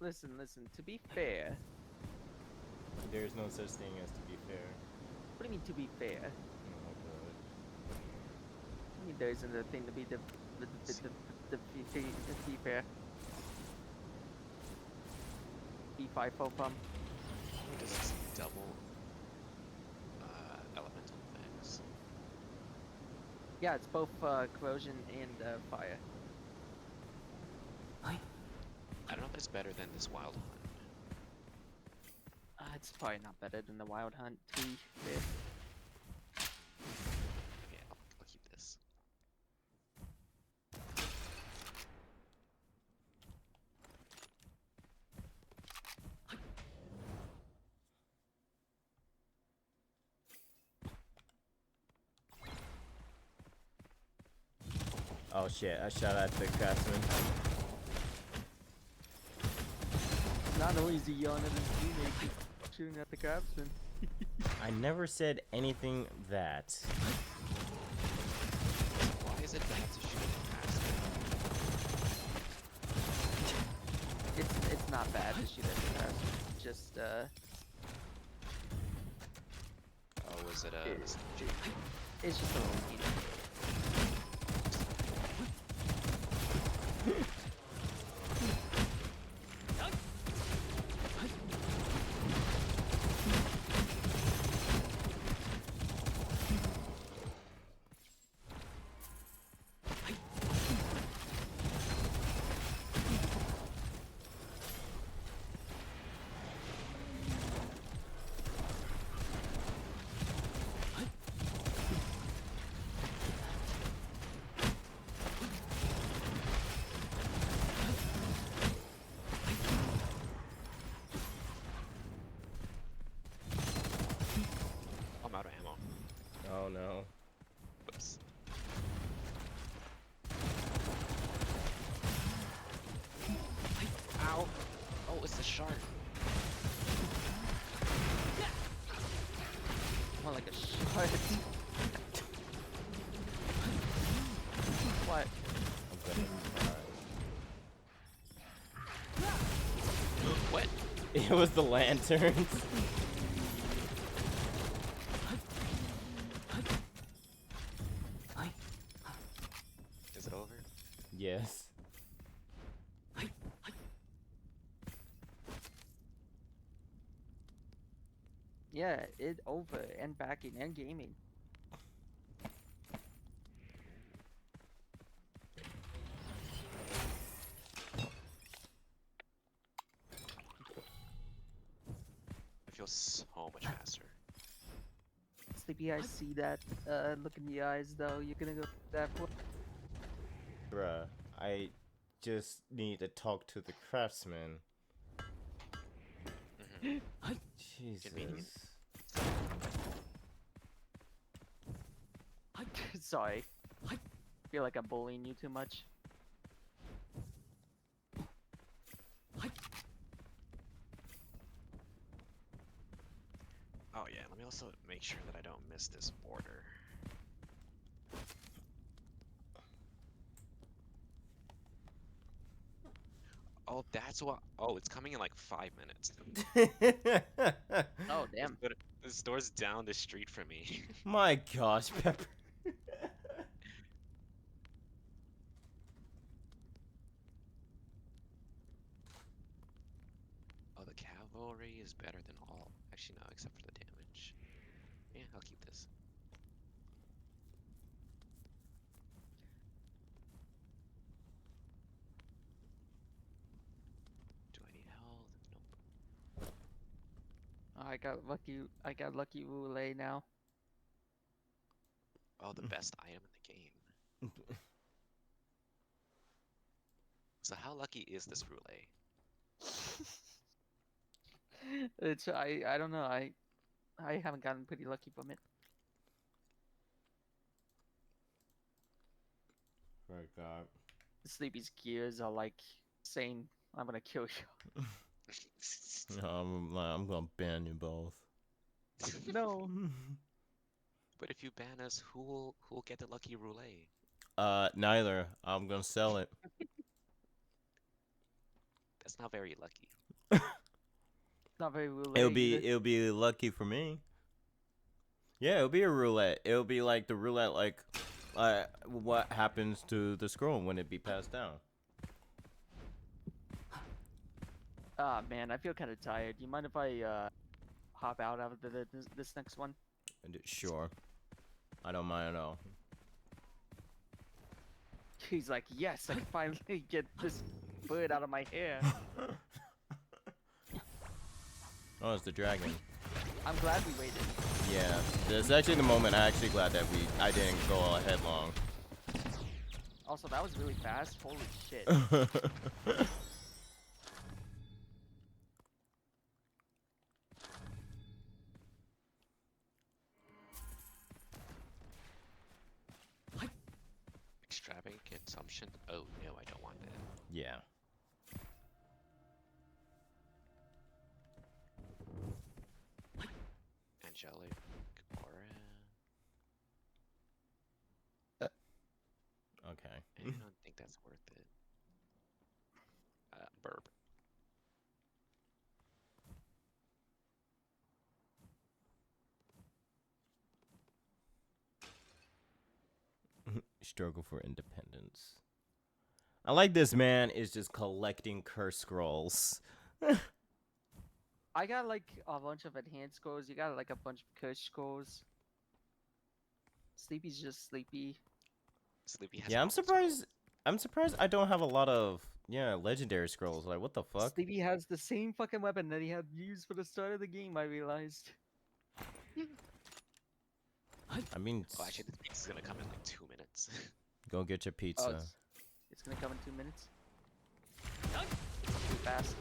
listen. To be fair, There's no such thing as to be fair. what do you mean to be fair? Oh my god. I mean there isn't a thing to be the be fair. B5 pump. This is double elemental effects. Yeah, it's both corrosion and fire. I don't know if it's better than this wild hunt. It's probably not better than the wild hunt. To be fair. Yeah, I'll keep this. Oh shit, I shot at the craftsman. Not only is he yelling at his teammates, he's shooting at the craftsman. I never said anything that. Why is it bad to shoot at the craftsman? It's not bad to shoot at the craftsman. Just Oh, was it a It- mistake? it's just a little heated. I'm out of ammo. Oh no. Whoops. Ow! Oh, it's the shark. More like a shark. What? I'm gonna What? cry. It was the lanterns. Is it over? Yes. Yeah, it over and backing and gaming. I feel so much faster. Sleepy, I see that. Look in the eyes, though. You're gonna go that way. Bruh, I just need to talk to the craftsman. Jesus. Convenient. Sorry. I feel like I'm bullying you too much. Oh yeah, let me also make sure that I don't miss this border. Oh, that's what. Oh, it's coming in like 5 minutes. Oh, damn. This door's down the street from me. My gosh, Pepper. Oh, the cavalry is better than all. Actually, no, except for the damage. Yeah, I'll keep this. Do I need health? Nope. I got lucky. I got lucky roulette now. Oh, the best item in the game. So how lucky is this roulette? It's I don't know. I haven't gotten pretty lucky from it. My God. Sleepy's gears are like saying, "I'm gonna kill you." No, I'm gonna ban you both. No. But if you ban us, who'll get the lucky roulette? Neither. I'm gonna sell it. That's not very lucky. Not very roulette. It'll be lucky for me. Yeah, it'll be a roulette. It'll be like the roulette, like, what happens to the scroll when it be passed down. Ah, man, I feel kind of tired. You mind if I hop out of this next one? Sure. I don't mind at all. He's like, yes, I can finally get this bird out of my hair. Oh, it's the dragon. I'm glad we waited. Yeah, that's actually the moment I'm actually glad that I didn't go all headlong. Also, that was really fast. Holy shit. Extravagant consumption? Oh no, I don't want that. Yeah. Angelic aura. Okay. I don't think that's worth it. Burp. Struggle for independence. I like this man is just collecting curse scrolls. I got like a bunch of enhanced scrolls. You got like a bunch of curse scrolls. Sleepy's just sleepy. Sleepy has Yeah, all I'm the scrolls. surprised. I'm surprised I don't have a lot of legendary scrolls. Like, what the fuck? Sleepy has the same fucking weapon that he had used for the start of the game, I realized. I mean, Oh, actually, this pizza's gonna come in like 2 minutes. go get your Oh, pizza. it's gonna come in 2 minutes. Too fast.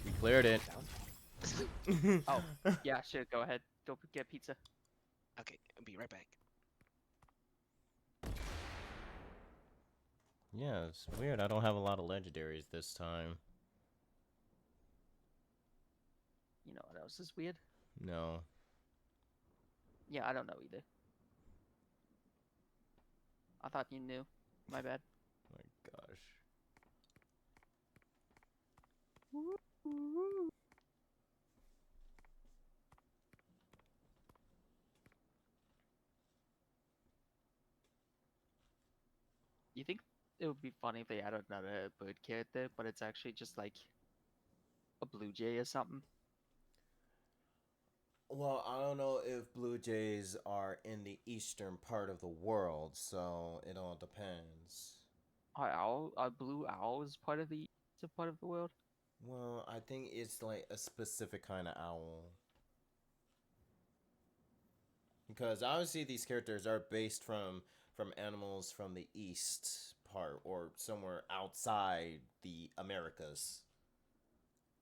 We cleared it. Oh, yeah, sure, go ahead. Go get pizza. Okay, I'll be right back. Yeah, it's weird. I don't have a lot of legendaries this time. You know what else is weird? No. Yeah, I don't know either. I thought you knew. My bad. My gosh. You think it would be funny if they added another bird character, but it's actually just like a blue jay or something? Well, I don't know if blue jays are in the eastern part of the world, so it all depends. Are blue owls part of the eastern part of the world? Well, I think it's like a specific kind of owl. Because obviously these characters are based from animals from the east part or somewhere outside the Americas.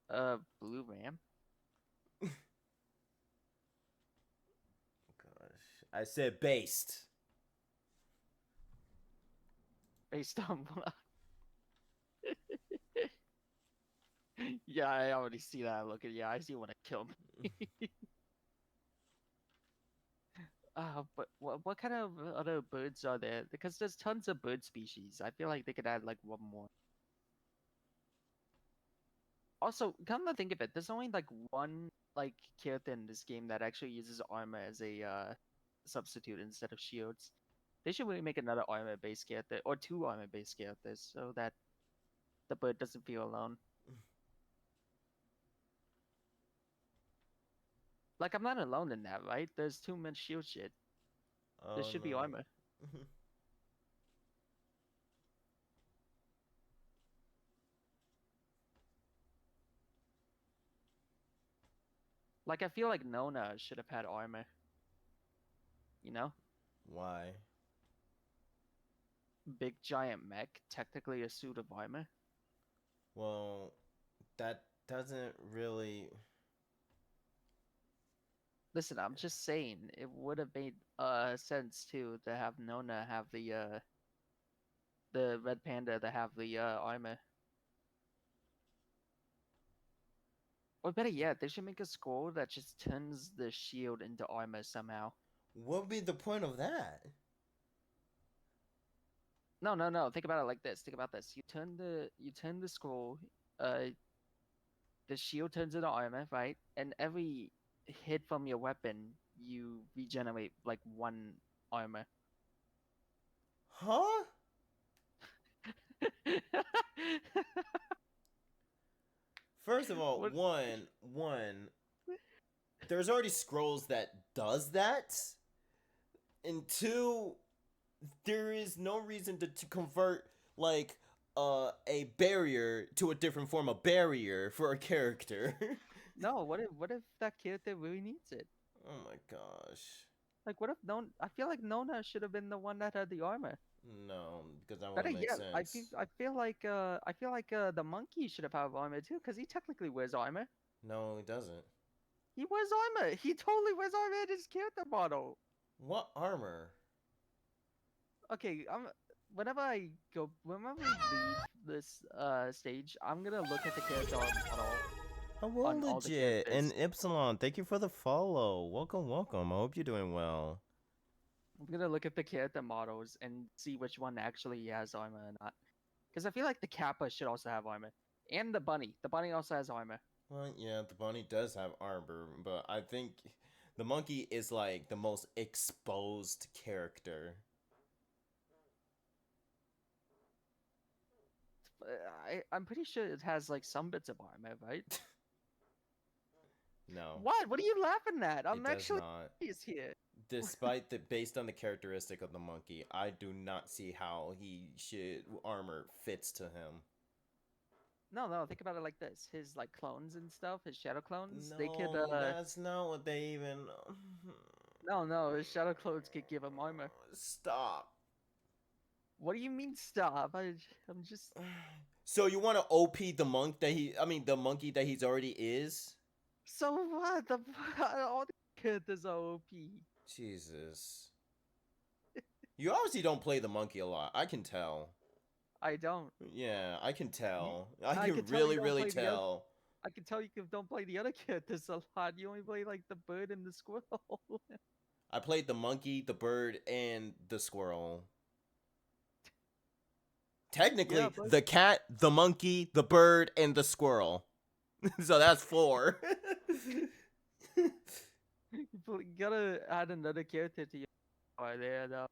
Blue ram? Gosh, I said based. Based on what? Yeah, I already see that look at. Yeah, I see when it killed me. But what kind of other birds are there? Because there's tons of bird species. I feel like they could add like one more. Also, come to think of it, there's only like one like character in this game that actually uses armor as a substitute instead of shields. They should really make another armor-based character or two armor-based characters so that the bird doesn't feel alone. Like I'm not alone in that, right? There's too much shield shit. There Oh should be no. armor. Like I feel like Nona should have had armor. You know? Why? Big giant mech, technically a suit of armor. Well, that doesn't really. Listen, I'm just saying it would have made sense too to have Nona have the red panda to have the armor. Or better yet, they should make a scroll that just turns the shield into armor somehow. What would be the point of that? No. Think about it like this. Think about this. You turn the scroll, uh the shield turns into armor, right? And every hit from your weapon, you regenerate like one armor. Huh? First of all, What? one, there's already scrolls that does that, and two, there is no reason to convert like a barrier to a different form of barrier for a character. No, what if that character really needs it? Oh my gosh. Like what if I feel like Nona should have been the one that had the armor. No, because that Better wouldn't make yet, sense. I feel like the monkey should have had armor too, because he technically wears armor. No, it doesn't. He wears armor. He totally wears armor in his character model. What armor? Okay, whenever we leave this stage, I'm gonna look at the character model Hello, on all the legit. characters. And Epsilon, thank you for the follow. Welcome, welcome. I hope you're doing well. I'm gonna look at the character models and see which one actually has armor or not. Because I feel like the Kappa should also have armor, and the bunny. The bunny also has armor. Well, yeah, the bunny does have armor, but I think the monkey is like the most exposed character. I'm pretty sure it has like some bits of armor, right? No. What? What are you laughing at? I'm It does actually not. curious here. Despite based on the characteristic of the monkey, I do not see how armor fits to him. No. Think about it like this: his like clones and stuff, his shadow clones. No, They could. that's not what they even. No. His shadow clones could give him armor. Stop. What do you mean stop? I'm just. So you want to OP the the monkey that he's already is? So what? All the characters are OP. Jesus. You obviously don't play the monkey a lot. I can tell. I don't. Yeah, I can tell. I I can can tell you really, don't really play the other- tell. I can tell you don't play the other characters a lot. You only play like the bird and the squirrel. I played the monkey, the bird, and the squirrel. Technically, Yeah, but the cat, the monkey, the bird, and the squirrel. So that's 4. you gotta add another character to your there though.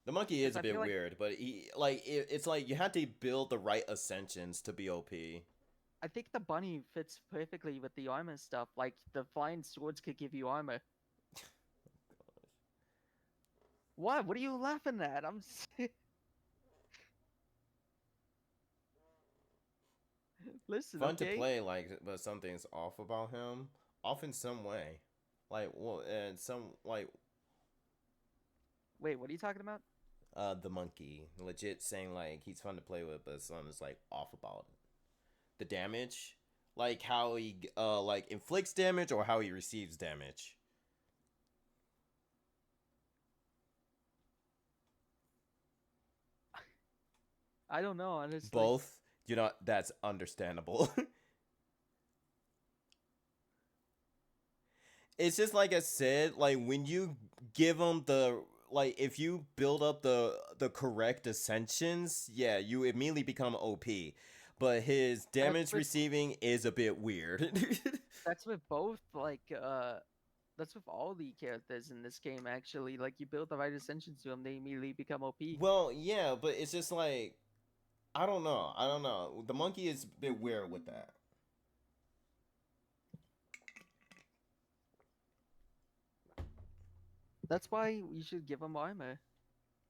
The monkey is 'Cause a I bit feel like weird, but it's like you have to build the right ascensions to be OP. I think the bunny fits perfectly with the armor stuff. Like the flying swords could give you armor. What? What are you laughing at? Listen, Fun to okay? play, like, but something's off about him. Off in some way. Like, well, and some, like, Wait, what are you talking about? the monkey. Legit saying, like, he's fun to play with, but something's, like, off about it. The damage. Like, how he, like, inflicts damage or how he receives damage. I don't know, honestly. Both. You know, that's understandable. It's just like I said, like when you give him the like if you build up the correct ascensions, yeah, you immediately become OP. But his damage with- receiving is a bit weird. That's with both, like, that's with all the characters in this game, actually. Like, you build the right ascensions to them, they immediately become OP. Well, yeah, but it's just like I don't know. I don't know. The monkey is a bit weird with that. That's why you should give him armor.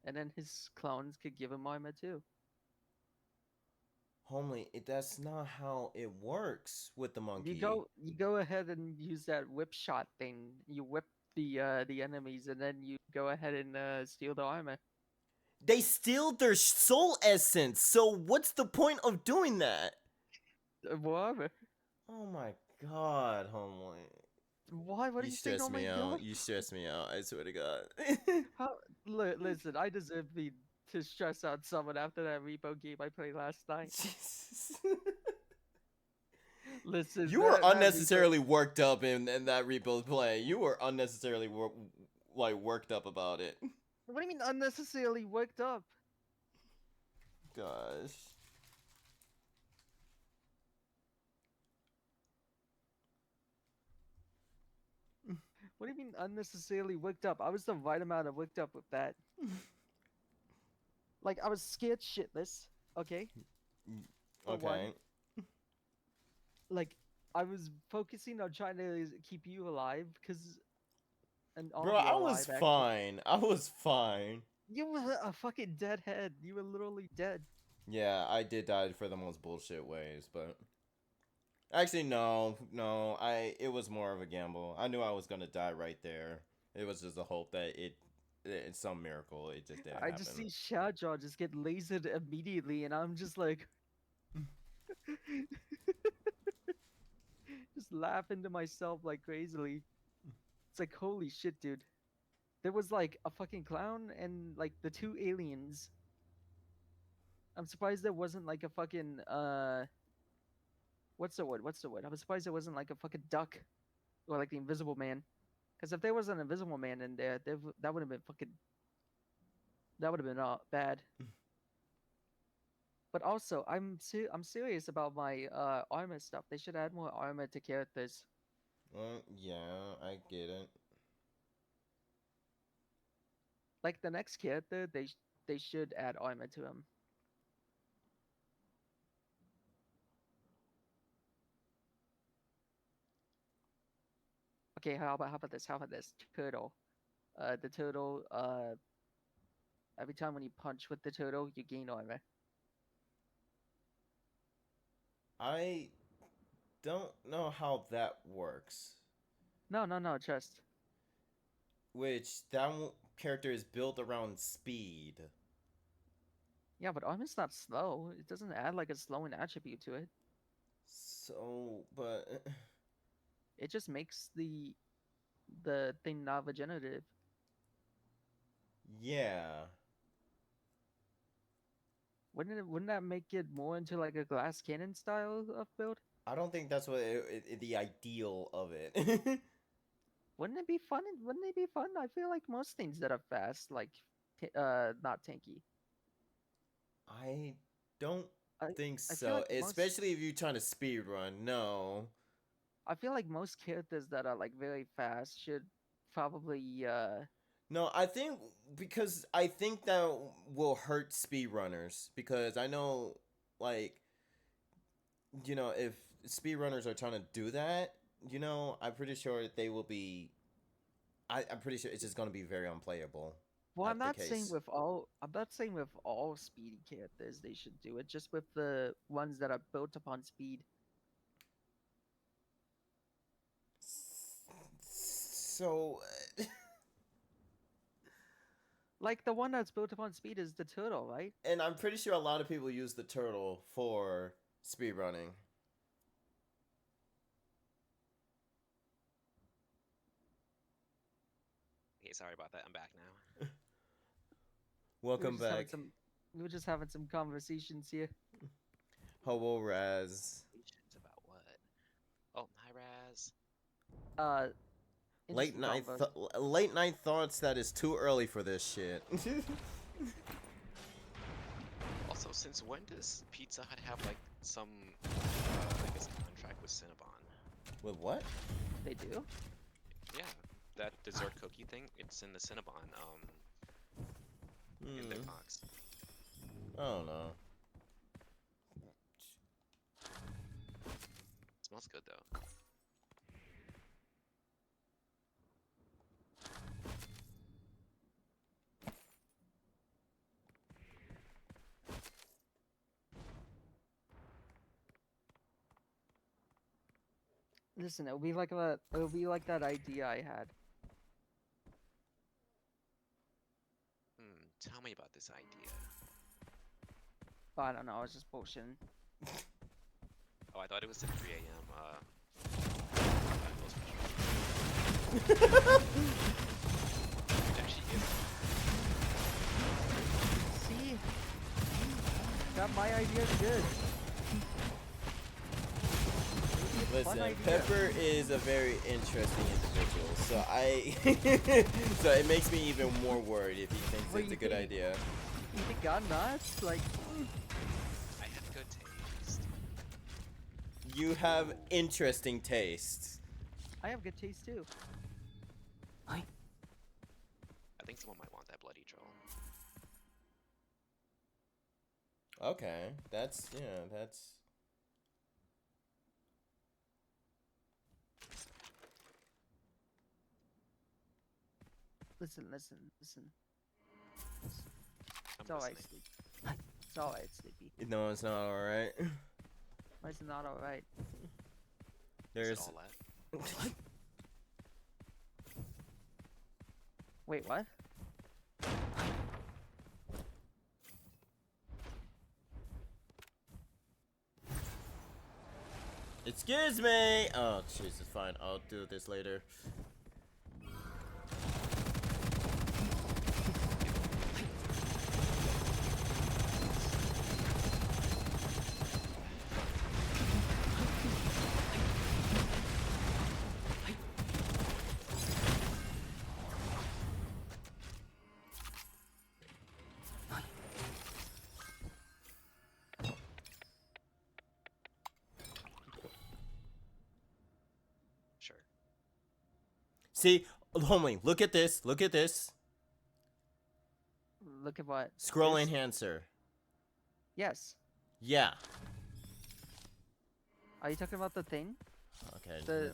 And then his clones could give him armor too. Homely, that's not how it works with the monkey. You go ahead and use that whip shot thing. You whip the enemies, and then you go ahead and steal the armor. They steal their soul essence. So what's the point of doing that? More armor. Oh my god, homely. Why? What are you saying? stress Oh my me out. god! You stress me out. I swear to God. How? Listen, I deserve to stress out someone after that repo game I played last night. Jesus. Listen, You were that repo- unnecessarily worked up in that rebuild play. You were unnecessarily worked up about it. What do you mean unnecessarily worked up? Gosh. What do you mean unnecessarily worked up? I was the right amount of worked up with that. Like, I was scared shitless, okay? For one. Okay. Like, I was focusing on trying to keep you alive, because... And all Bro, of you I alive, was actually. fine. I was fine. You were a fucking deadhead. You were literally dead. Yeah, I did die for the most bullshit ways, but actually no. It was more of a gamble. I knew I was gonna die right there. It was just a hope that it's some miracle. It just didn't I happen. just see Shadjaw just get lasered immediately, and I'm just like... just laughing to myself like crazily. It's like, holy shit, dude. There was like a fucking clown and like the 2 aliens. I'm surprised there wasn't like a fucking what's the word? I'm surprised there wasn't like a fucking duck or like the Invisible Man. Because if there was an Invisible Man in there, that would have been fucking. That would have been bad. But also, I'm serious about my armor stuff. They should add more armor to characters. Yeah, I get it. Like the next character, they should add armor to him. Okay, how about this? How about this? Turtle. The turtle. Every time when you punch with the turtle, you gain armor. I don't know how that works. No, just. Which character is built around speed. Yeah, but armor's not slow. It doesn't add like a slowing attribute to it. So, but It just makes the thing not regenerative. yeah. Wouldn't that make it more into like a glass cannon style of build? I don't think that's what the ideal of it. Wouldn't it be fun? Wouldn't it be fun? I feel like most things that are fast, like not tanky. I don't I think I feel so. like most Especially if you're trying to speed run. No. I feel like most characters that are like very fast should probably No, I think because I think that will hurt speedrunners because I know like if speedrunners are trying to do that, I'm pretty sure they will be I'm pretty sure it's just going to be very unplayable. well, That's the case. I'm not saying with all speedy characters they should do it, just with the ones that are built upon speed. So Like the one that's built upon speed is the turtle, right? and I'm pretty sure a lot of people use the turtle for speedrunning. Okay, sorry about that. I'm back now. Welcome back. We were just having some conversations here. Hello, Raz. Questions about what? Oh, hi, Raz. Late Instant night, combos. late night thoughts that is too early for this shit. Also, since when does Pizza Hut have like some, I guess, contract with Cinnabon? With what? They do? Yeah, that dessert cookie thing. It's in the Cinnabon, in their box. I don't know. Smells good though. Listen, it'll be like that idea I had. Tell me about this idea. Oh, I don't know, I was just bullshitting. Oh, I thought it was at 3 a.m. Actually, See? Got my idea's good. Maybe a fun Listen, idea. Pepper is a very interesting individual, so so it makes me even more worried if he thinks What it's do a you good think? idea. You think I'm nuts? Like, I have good taste. You have interesting tastes. I have good taste too. I think someone might want that bloody troll. Okay, that's. Listen. I'm It's alright, listening. Sleepy. It's alright, Sleepy. No, it's not alright. Why is it not alright? Is it There's. all that? Wait, what? Excuse me! Oh, Jesus, fine. I'll do this later. Sure. See, homie, look at this. Look at this. Look at what? Scroll This? enhancer. Yes. Yeah. Are you talking about the thing? Okay. The-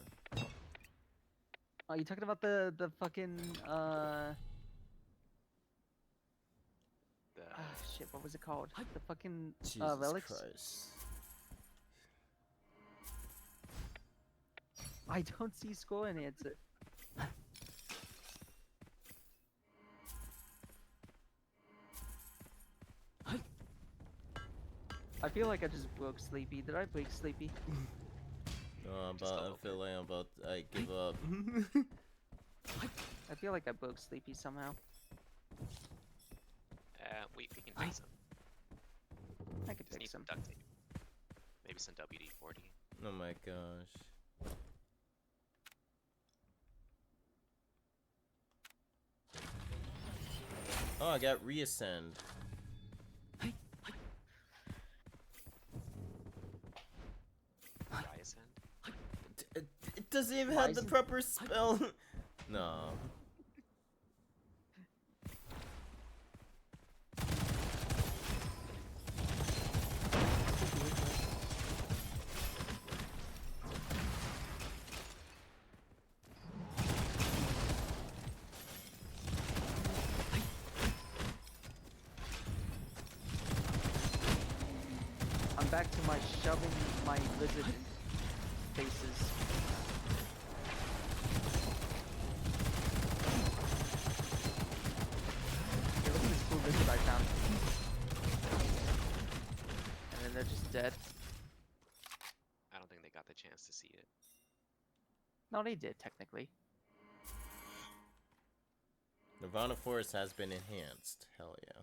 Are you talking about the fucking The, shit, what was it called? The fucking Jesus relics? Christ. I don't see scroll enhancer. I feel like I just broke Sleepy. Did I break Sleepy? No, Just a I little feel like I'm about. I give up. I feel like I broke Sleepy somehow. we can fix them. I could Just need fix some him. duct tape. Maybe some WD-40. Oh my gosh. Oh, I got reascend. doesn't even Why have the isn't- proper spell. No. I'm back to my shoving my lizard in faces. Hey, look at this cool lizard I found. And then they're just dead. I don't think they got the chance to see it. No, they did technically. Nirvana Forest has been enhanced. Hell yeah.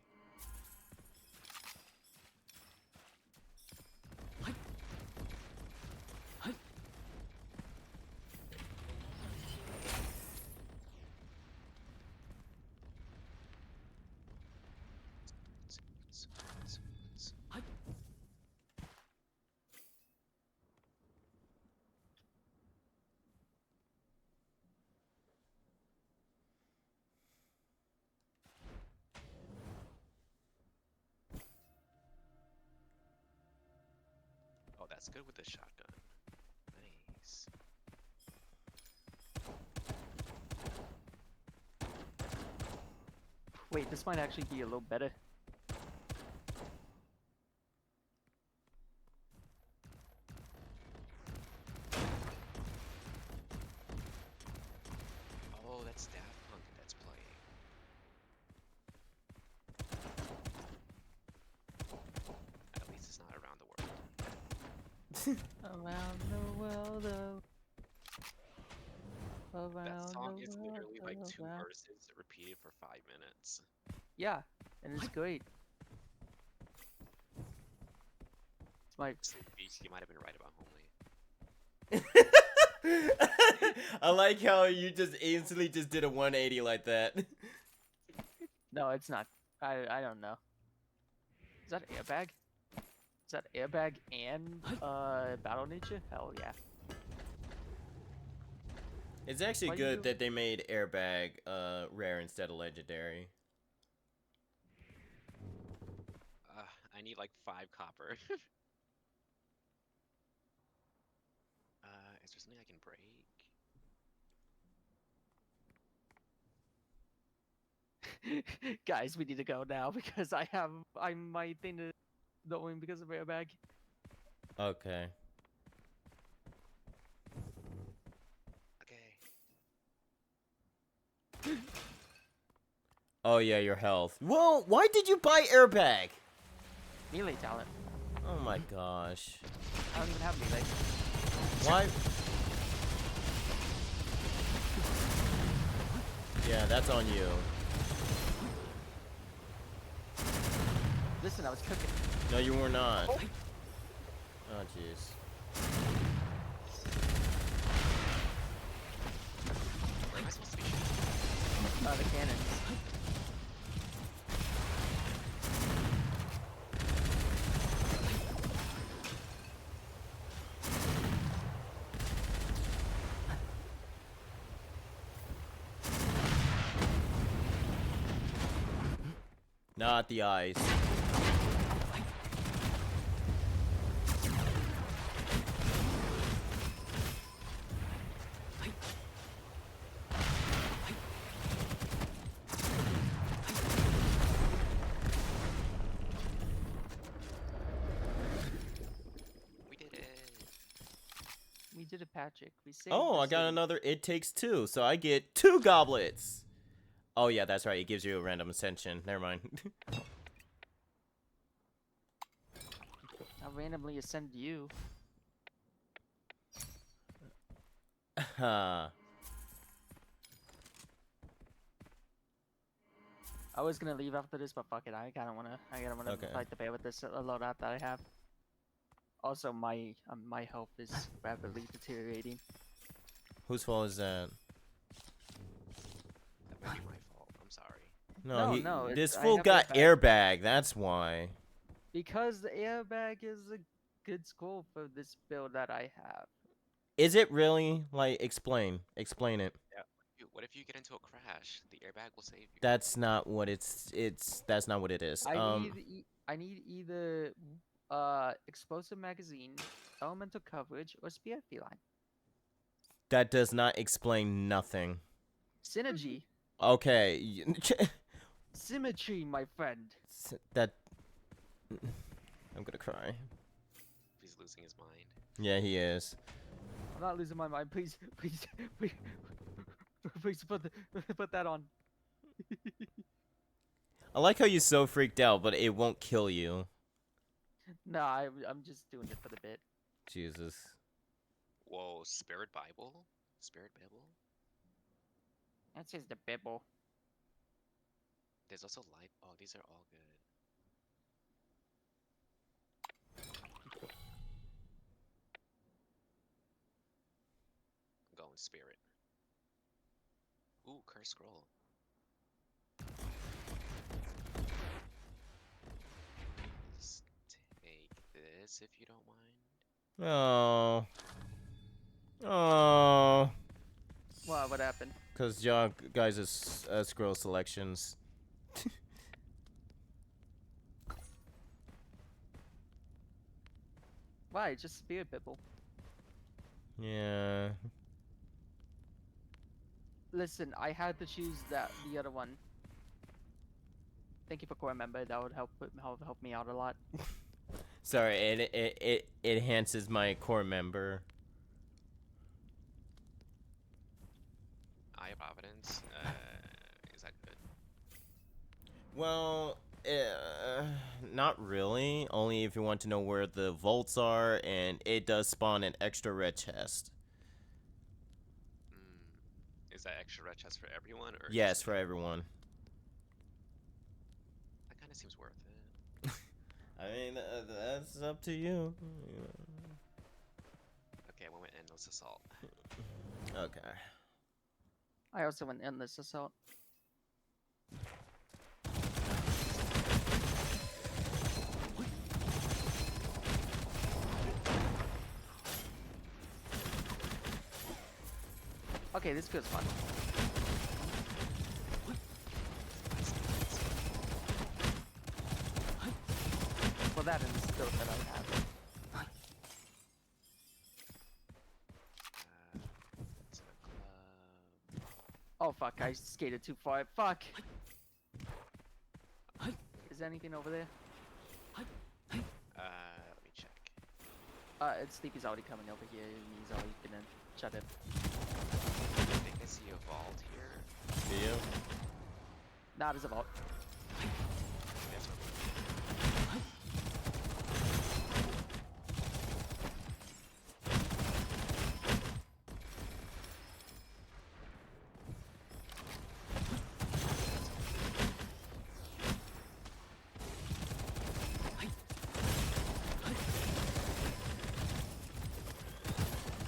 Oh, that's good with the shotgun. Nice. Wait, this might actually be a little better. Oh, that's Daft Punk that's playing. At least it's not around the world. Around the world, That song is world, literally like 2 around. verses repeated for 5 minutes. Yeah, and it's great. It's my So you might have been right about Homely. I like how you just instantly just did a 180 like that. no, it's not. I don't know. Is that airbag? Is that airbag and battle nature? Hell yeah. It's actually Why you good do- that they made airbag rare instead of legendary. I need like 5 copper. Is there something I can break? Guys, we need to go now because I'm my thing to going because of airbag. Okay. Okay. Oh yeah, your health. Whoa, why did you buy airbag? Melee talent. Oh my gosh. I don't even have melee. Why? Yeah, that's on you. Listen, I was cooking. No, you were not. Oh jeez. Where am I supposed to be shooting? The cannons. Not the ice. We did it. We did it, Patrick. We saved Oh, the I got city. another It Takes Two, so I get 2 goblets. Oh yeah, that's right. It gives you a random ascension. Never mind. I'll randomly ascend you. Huh. I was gonna leave after this, but fuck it. I kinda wanna Okay. fight the bear with this loadout that I have. Also, my health is rapidly deteriorating. Whose fault is that? That might be my fault. I'm sorry. No, No, this it's- I fool have got airbag. airbag. That's why. Because the airbag is a good score for this build that I have. Is it really? Like, explain it. Yeah. What if you get into a crash? The airbag will save you. That's not what that's not what it is. I need either explosive magazine, elemental coverage, or spear feline. That does not explain nothing. Synergy, Okay. symmetry, my friend. That I'm gonna cry. He's losing his mind. Yeah, he is. I'm not losing my mind. Please, please, please, please put that on. I like how you're so freaked out, but it won't kill you. No, I'm just doing it for the bit. Jesus. Whoa, Spirit Bible? Spirit Bible? That says the Bible. There's also light. Oh, these are all good. I'm going Spirit. Ooh, Curse Scroll. Let's take this if you don't mind. Oh. Oh. What happened? Cause y'all guys is scroll selections. Why? Just Spirit Bible. Yeah. Listen, I had to choose the other one. Thank you for core member. That would help me out a lot. Sorry, it enhances my core member. Eye of Providence. Is that good? Well, not really. Only if you want to know where the vaults are, and it does spawn an extra red chest. Is that extra red chest for everyone, or Yes, just for me? everyone. That kind of seems worth it. I mean, that's up to you. Okay, I went with Endless Assault. Okay. I also went endless assault. Okay, this feels fun. Well, that and the skill that I have. It's in a club. Oh fuck! I skated too far. Fuck. Is there anything over there? Let me check. It's Sleepy's already coming over here. And he's already gonna shut it. I think I see a vault here. Do you? Not as a vault. That's what I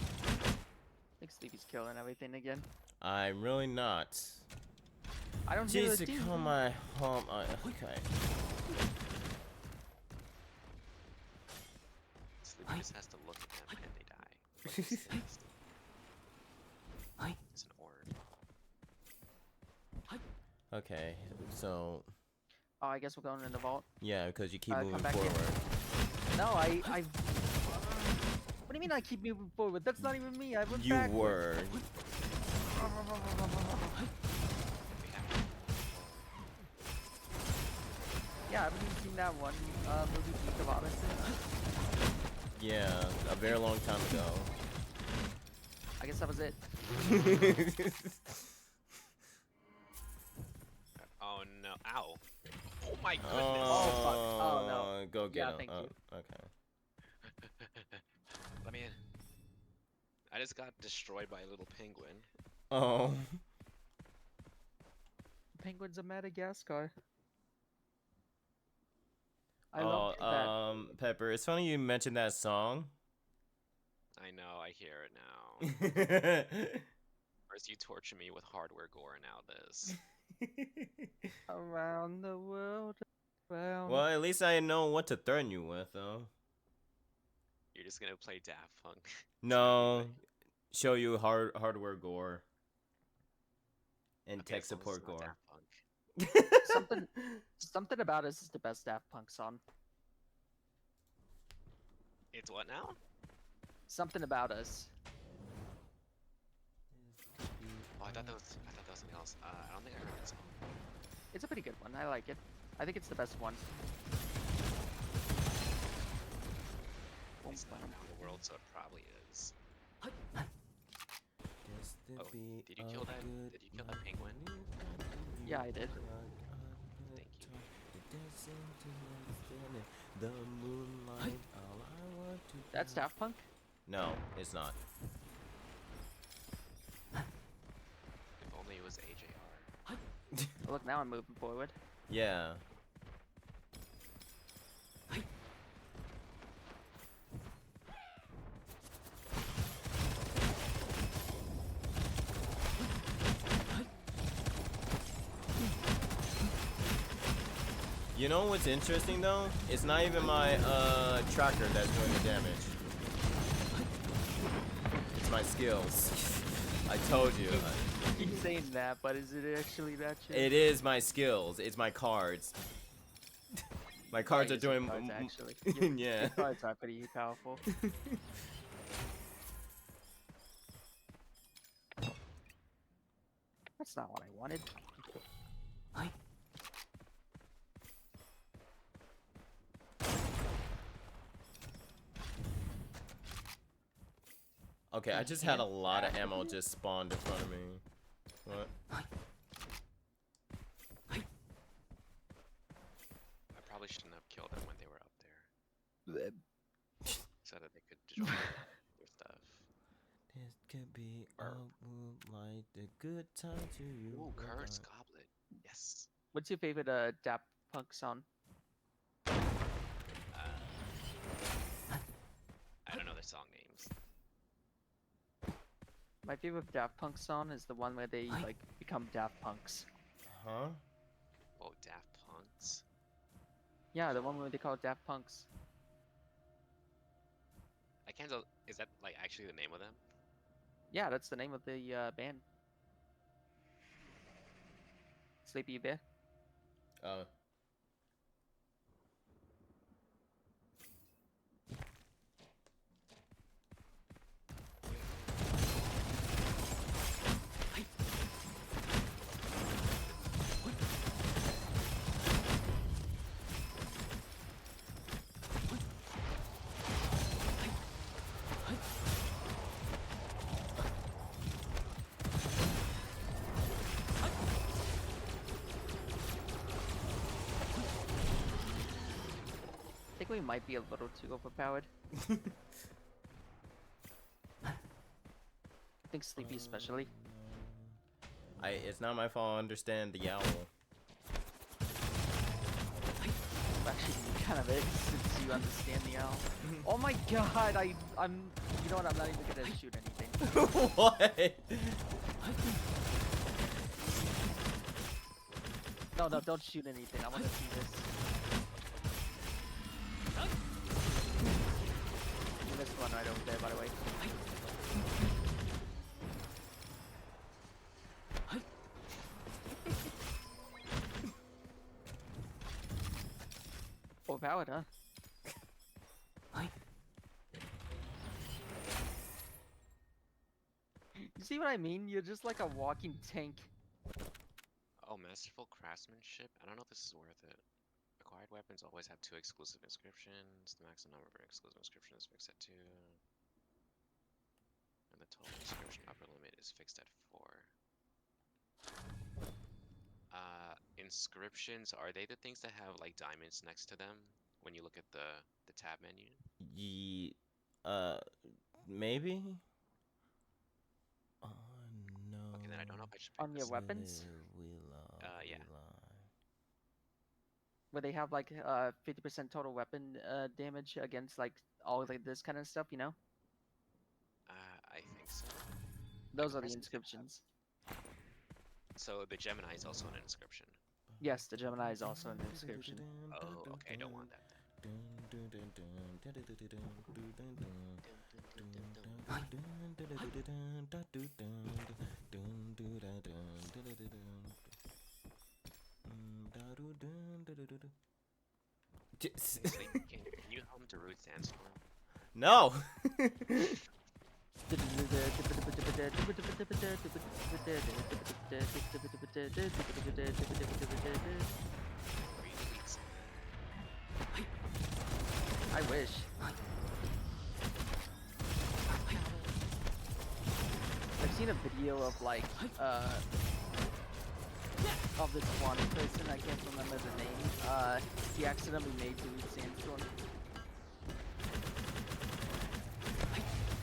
think Sleepy's killing everything again. I'm really not. I don't hear the Jesus, team. come my home. Okay. Sleepy just has to look at them and they die. It's an orb. Okay, so Oh, I guess we're going in the vault. yeah, because you keep Come moving back in. forward. No, I. What do you mean I keep moving forward? That's not even me. I went You backwards. were. Yeah, haven't you seen that one movie, Peak of Odyssey? Yeah, a very long time ago. I guess that was it. Oh no! Ow! Oh my goodness! Oh, fuck. Oh, no. Go get Yeah, him. thank you. Okay. Let me in. I just got destroyed by a little penguin. Oh. Penguins of Madagascar. I love that. Pepper, it's funny you mentioned that song. I know, I hear it now. First you torture me with hardware gore, and now this. Around the world, around. Well, at least I know what to threaten you with, though. You're just gonna play Daft Punk. No, show you hardware gore and Okay, tech as long as it's support not gore. Daft Punk. Something about us is the best Daft Punk song. It's what now? Something about us. Oh, I thought that was something else. I don't think I heard that song. It's a pretty good one. I like it. I think it's the best one. It's not around the world, so it probably is. Oh, did you kill that? Did you kill that penguin? Yeah, I did. Thank you. The moonlight, all I want to That's do- Daft Punk? No, it's not. If only it was AJR. Oh, look, now I'm moving forward. Yeah. You know what's interesting though? It's not even my tracker that's doing the damage. It's my skills. I told you. Keep saying that, but is it actually that true? It is my skills. It's my cards. My cards are Use your doing. cards, actually. Your, Yeah. your cards are pretty powerful. That's not what I wanted. Okay, I just had a lot of ammo just spawned in front of me. What? I probably shouldn't have killed them when they were up there, so that they could destroy their stuff. This could be a moonlight, a good time to you. Ooh, Kurt's Goblet. Yes. What's your favorite Daft Punk song? I don't know their song names. My favorite Daft Punk song is the one where they like become Daft Punks. Huh? Oh, Daft Punks. Yeah, the one where they call it Daft Punks. I can't tell. Is that like actually the name of them? Yeah, that's the name of the band. Sleepy Bear. I think we might be a little too overpowered. I think Sleepy especially. It's not my fault I understand the owl. Actually, kind of is, since you understand the owl. Oh my god, I'm... You know what, I'm not even gonna shoot anything. What? No, don't shoot anything, I wanna see this. You missed one right over there, by the way. Overpowered, huh? You see what I mean? You're just like a walking tank. Oh, Masterful Craftsmanship. I don't know if this is worth it. Acquired weapons always have 2 exclusive inscriptions. The maximum number of exclusive inscriptions is fixed at 2. And the total inscription upper limit is fixed at 4. Inscriptions, are they the things that have like diamonds next to them when you look at the tab menu? Maybe? Oh no. Okay, then I don't know if I should pick On your this. weapons? Yeah. Where they have like 50% total weapon damage against like all like this kind of stuff, you know? I think so. Those are the press- inscriptions. So the Gemini is also an inscription. Yes, the Gemini is also an inscription. Oh, okay, I don't want that then. Sleep, can you hum Darude Sandstorm? No. Really sad. I wish. I've seen a video of like of this one person, I can't remember the name. He accidentally made Darude Sandstorm.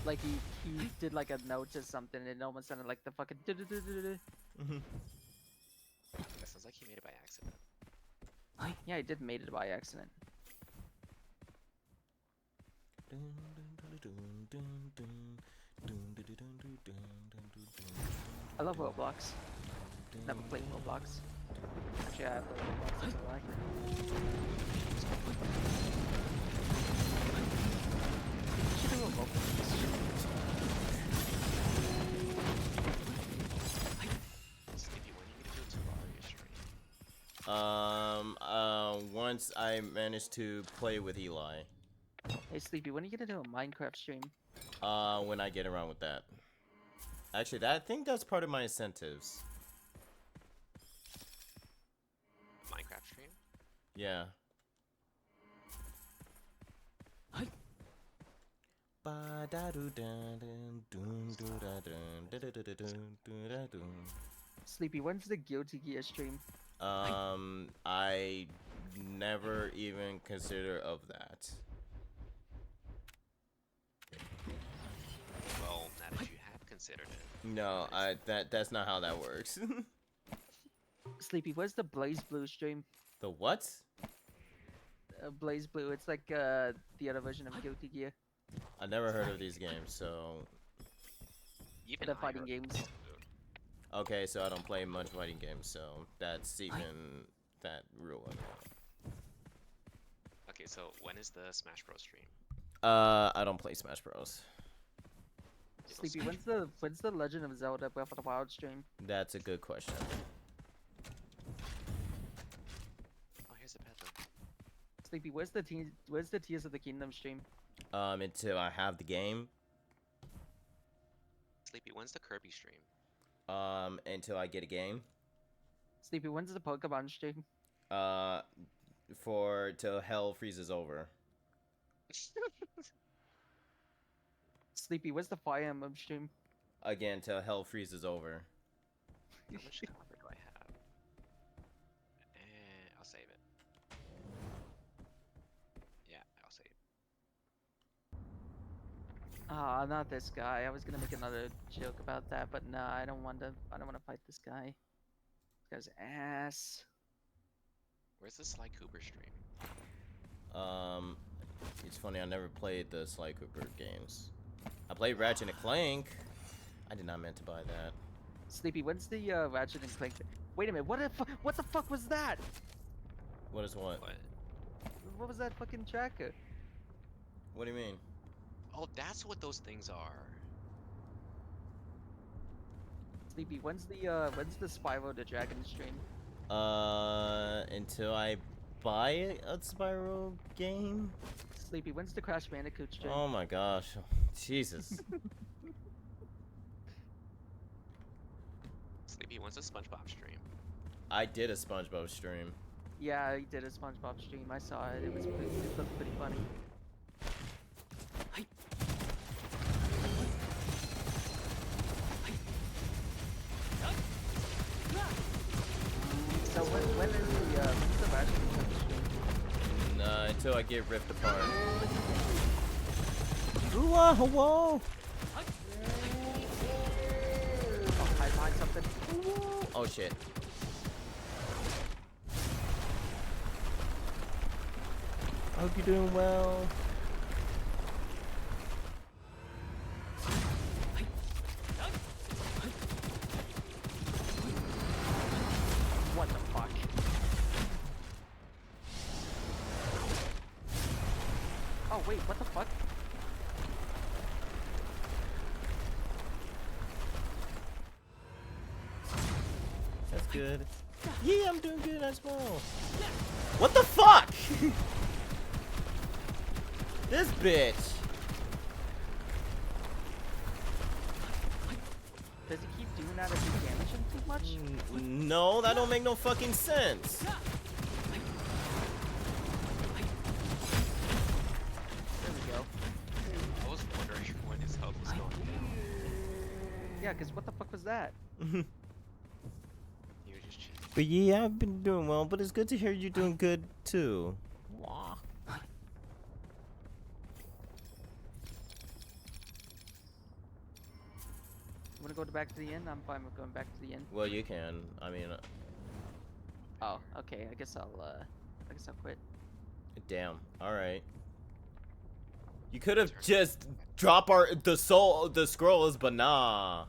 Like he did like a note or something and it almost sounded like the fucking That sounds like he made it by accident. Yeah, he did made it by accident. I love Roblox. Never played Roblox. Actually, I have played Roblox, that's a lie. You should do a Roblox stream. Sleepy, when are you gonna do a Terraria stream? Once I managed to play with Eli. Hey Sleepy, when are you gonna do a Minecraft stream? When I get around with that. Actually, I think that's part of my incentives. Minecraft stream? Yeah. Sleepy, when's the Guilty Gear stream? I never even consider of that. Well, now that you have considered it. No, that's not how that works. Sleepy, where's the Blaze Blue stream? The what? Blaze Blue, it's like the other version of Guilty Gear. I never heard of these games, so Even The I fighting heard games. of it. okay, so I don't play much fighting games, so that's even that rule. Okay, so when is the Smash Bros stream? I don't play Smash Bros. You know, Sleepy, Smash- when's the Legend of Zelda Breath of the Wild stream? That's a good question. Oh, here's a peddler. Sleepy, where's the Tears of the Kingdom stream? Until I have the game. Sleepy, when's the Kirby stream? Until I get a game. Sleepy, when's the Pokemon stream? For till hell freezes over. Sleepy, where's the Fire Emblem stream? Again, till hell freezes over. How much copper do I have? I'll save it. Yeah, I'll save. Ah, not this guy. I was gonna make another joke about that, but nah, I don't want to fight this guy. This guy's ass. Where's the Sly Cooper stream? It's funny, I never played the Sly Cooper games. I played Ratchet and Clank. I did not meant to buy that. Sleepy, when's the Ratchet and Clank? Wait a minute, what the fuck was that? What is what? What? What was that fucking tracker? What do you mean? Oh, that's what those things are. Sleepy, when's the Spyro the Dragon stream? Until I buy a Spyro game? Sleepy, when's the Crash Bandicoot stream? Oh my gosh. Jesus. Sleepy, when's the SpongeBob stream? I did a SpongeBob stream. Yeah, he did a SpongeBob stream. I saw it. It looked pretty funny. So when is the Ratchet and Clank stream? Nah, until I get ripped apart. Whoa, whoa! Oh, I find something. Oh shit. I hope you're doing well. What the fuck? Oh wait, what the fuck? good. Yeah, I'm doing good as well. What the fuck? This bitch. Does he keep doing that if you damage him too much? No, that don't make no fucking sense. There we go. I was wondering when his health was going down. Yeah, because what the fuck was that? He was just cheating. But yeah, I've been doing well, but it's good to hear you're doing good too. Wah. You wanna go back to the inn? I'm fine with going back to the inn. Well, you can. I mean, Oh, okay. I guess I'll quit. damn. All right. You could have just drop the scrolls, but nah.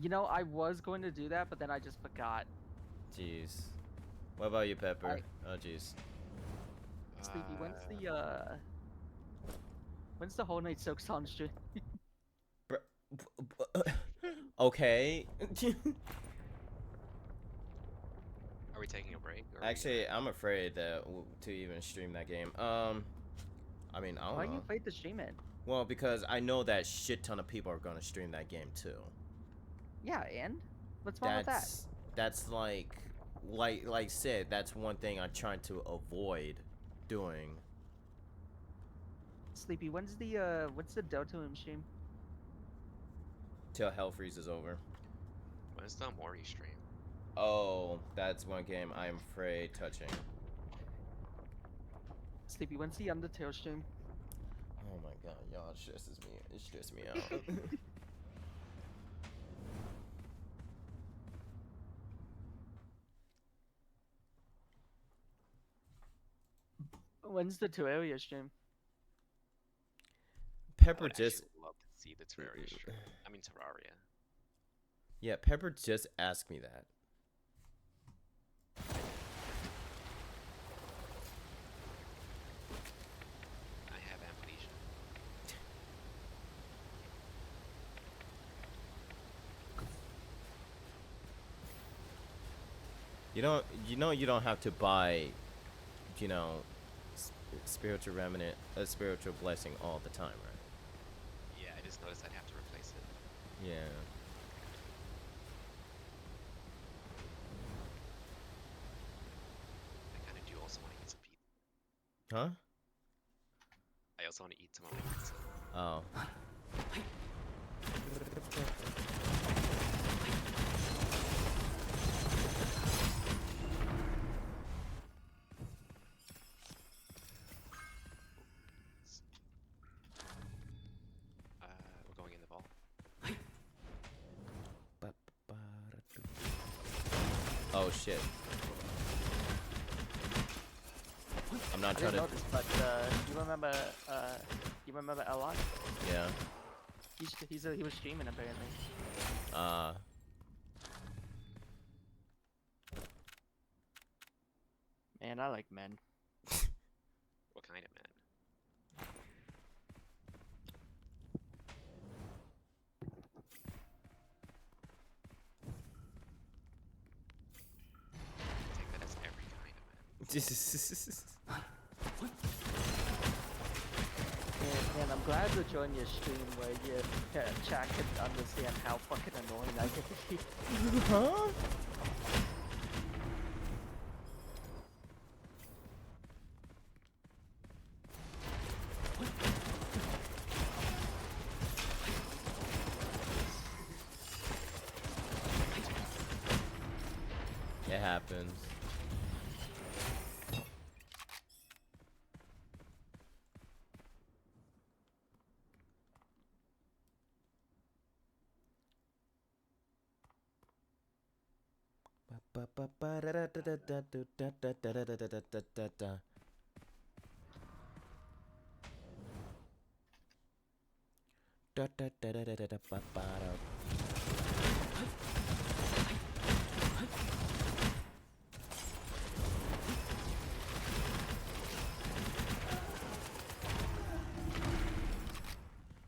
You know, I was going to do that, but then I just forgot. Jeez. What about you, Pepper? I- Oh, jeez. Sleepy, when's the whole night soaks on stream? Okay. Are we taking a break? Or are we Actually, I'm afraid that to even stream that game. I mean, I don't Why know. you played the stream it? Well, because I know that shit ton of people are gonna stream that game too. Yeah, and what's wrong with that? That's like said, that's one thing I'm trying to avoid doing. Sleepy, when's the Dota stream? Till hell freezes over. When's the Mori stream? Oh, that's one game I'm afraid touching. Sleepy, when's the Undertale stream? Oh my god, y'all, it stresses me out. When's the Terraria stream? I Pepper would just actually love to see the Terraria stream. I mean Terraria. yeah, Pepper just asked me that. I have amnesia. You don't have to buy, you know, spiritual remnant, a spiritual blessing all the time, right? Yeah, I just noticed I'd have to replace it. Yeah. I kind of do also want to eat some pizza. Huh? I also want to eat some of my pizza. Oh. We're going in the vault. Oh shit. I'm not I trying didn't to. notice, but you remember Elon? Yeah. He was streaming apparently. Man, I like men. What kind of man? Take that as every kind of man. Man, I'm glad to join your stream where your chat can understand how fucking annoying I can be. Huh? It happens.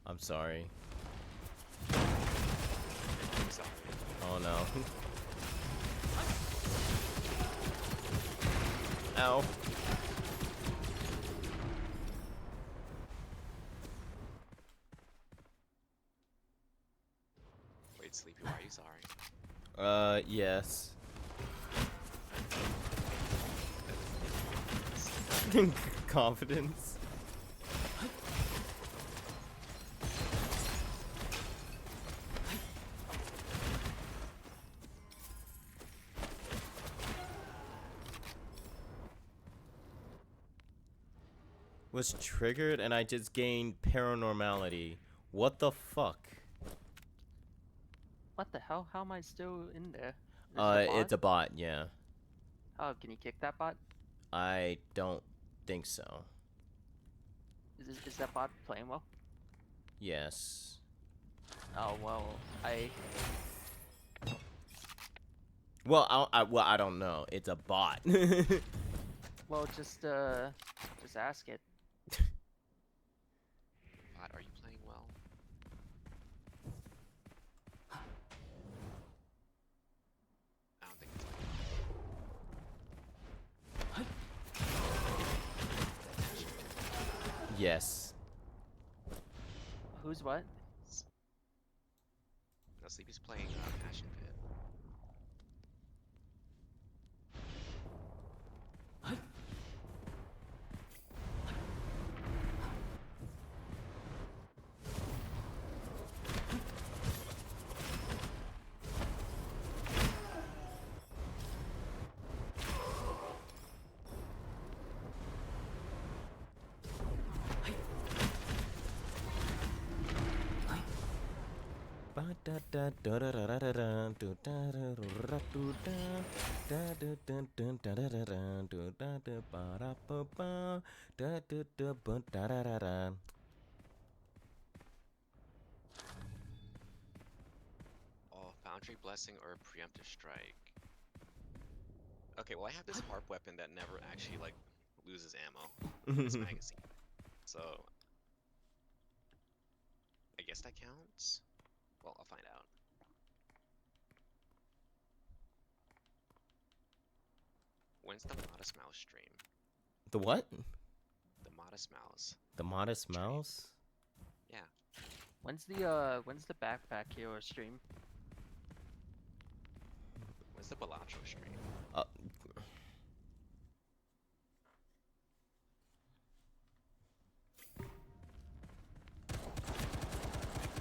I'm sorry. I'm sorry. Oh no. Ow. Wait, Sleepy, why are you sorry? Yes. Confidence. Was triggered and I just gained paranormality. What the fuck? What the hell? How am I still in there? Is it a bot? It's a bot, yeah. Oh, can you kick that bot? I don't think so. Is that bot playing well? Yes. Oh well, Well, I don't know. It's a bot. well just ask it. Bot, are you playing well? I don't think it's Yes. Who's what? No, Sleepy's playing Passion Pit. Oh, Foundry Blessing or Preemptive Strike. Okay, well I have this harp weapon that never actually like loses ammo in this magazine. So I guess that counts? Well, I'll find out. When's the Modest Mouse stream? The what? The Modest Mouse. The Modest Mouse? Yeah. When's the backpack hero stream? When's the Balatro stream?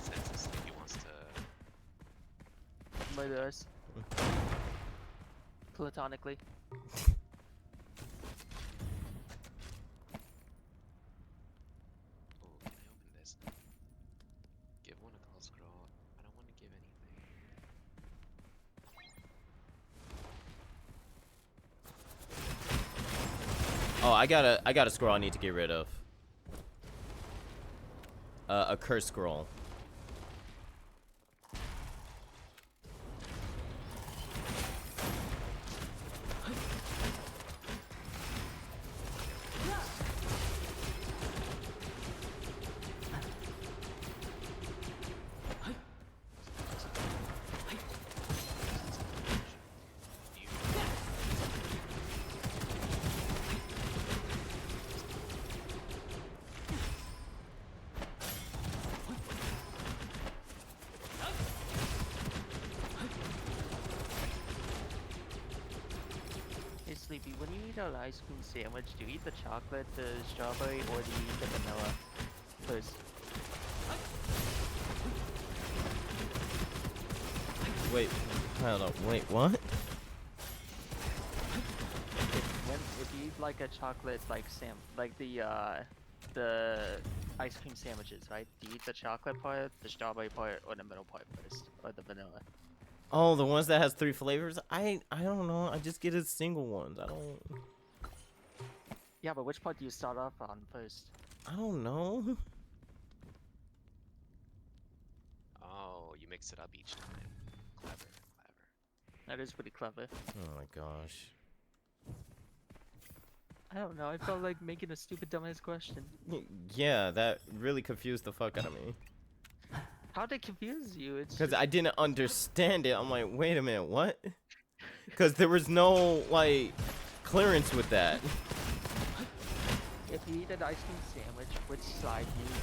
Since Sleepy wants to... Murder us. Platonically. Oh, can I open this? Give one a call scroll. I don't want to give anything. Oh, I got a scroll I need to get rid of. A curse scroll. Hey Sleepy, when you eat an ice cream sandwich, do you eat the chocolate, the strawberry, or do you eat the vanilla first? Wait, hold on. Wait, what? If you eat like a chocolate like the ice cream sandwiches, right? Do you eat the chocolate part, the strawberry part, or the middle part first, or the vanilla? Oh, the ones that has 3 flavors? I don't know. I just get a single ones. I don't Yeah, but which part do you start off on first? I don't know. Oh, you mix it up each time. Clever, clever. That is pretty clever. Oh my gosh. I don't know, I felt like making a stupid dumbass question. Yeah, that really confused the fuck out of me. How'd it confuse you? It's Because just... I didn't understand it. I'm like, wait a minute, what? Because there was no, like, clearance with that. If you eat an ice cream sandwich, which side do you eat?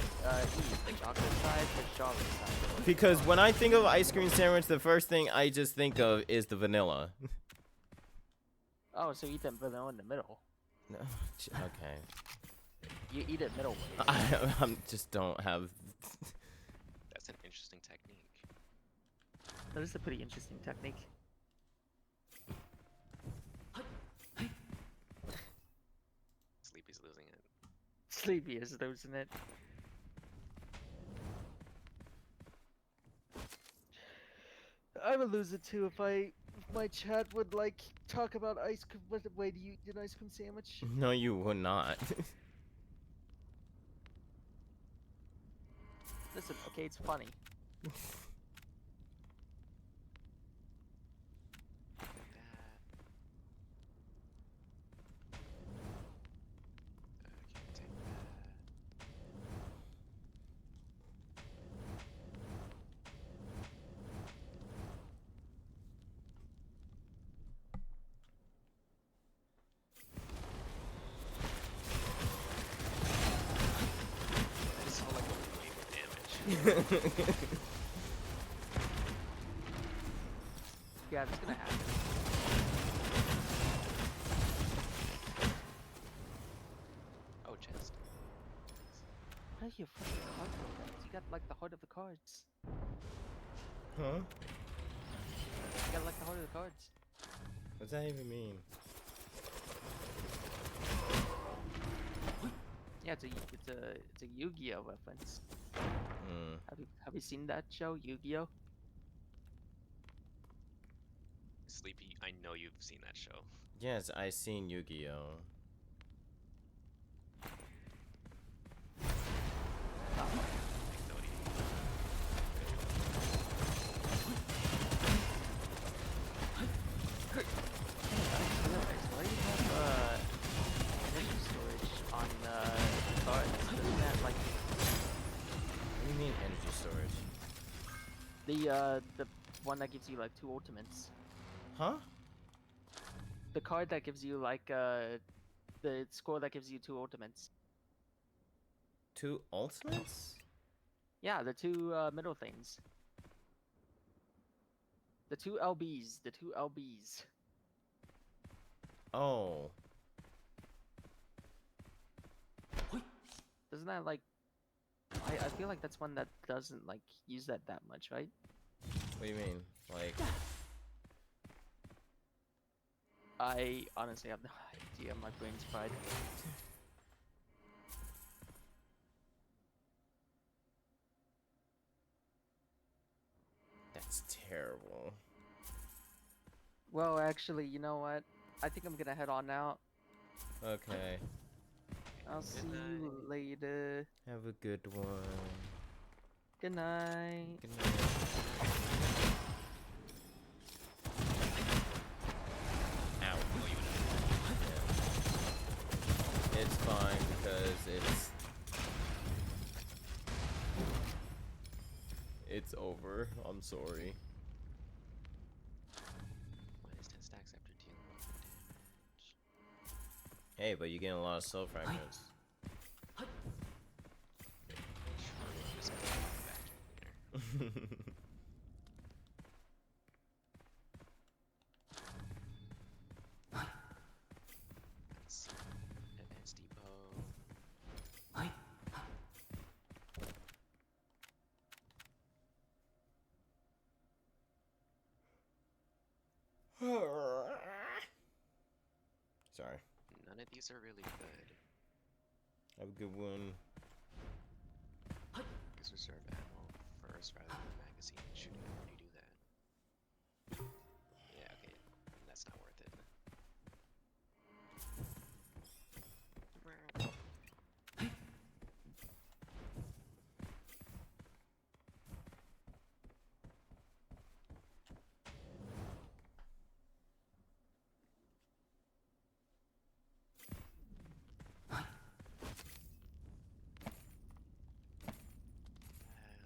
The chocolate side, the strawberry side? Or Because when I think of ice cream sandwich, the first thing I just think of is the vanilla. oh, so you eat the vanilla in the middle. No, okay. You eat it middle way. I just don't have. That's an interesting technique. That is a pretty interesting technique. Sleepy's losing it. Sleepy is losing it. I would lose it too if my chat would like talk about ice cream. What way do you eat an ice cream sandwich? No, you would not. Listen, okay, it's funny. That. Can't take that. That is all like a wave of damage. Yeah, it's gonna happen. Oh, chest. What are you fucking card programs? You got like the heart of the cards. Huh? You got like the heart of the cards. What's that even mean? Yeah, it's a Yu-Gi-Oh reference. Hmm. Have you seen that show, Yu-Gi-Oh? Sleepy, I know you've seen that show. Yes, I seen Yu-Gi-Oh. Hey, I just realized, why do you have energy storage on the cards? Doesn't that like What do you mean energy storage? the one that gives you like 2 ultimates? Huh? The card that gives you like the score that gives you 2 ultimates. 2 ultimates? Yeah, the 2 middle things. The 2 LBs, the 2 LBs. Oh. Doesn't that like I feel like that's one that doesn't like use that much, right? What do you mean? Like, I honestly have no idea. My brain's fried. that's terrible. Well, actually, you know what? I think I'm gonna head on out. Okay. I'll see you later. Have a good one. Good night. Good night. Ow. Yeah. It's fine because it's over. I'm sorry. Minus 10 stacks after dealing weapon damage. Hey, but you're getting a lot of soul fragments. Sure, just put it back in there. Let's see. Advanced depot. Sorry. None of these are really good. Have a good one. Because reserve ammo first rather than magazine and shooting. I already do that. Yeah, okay. That's not worth it.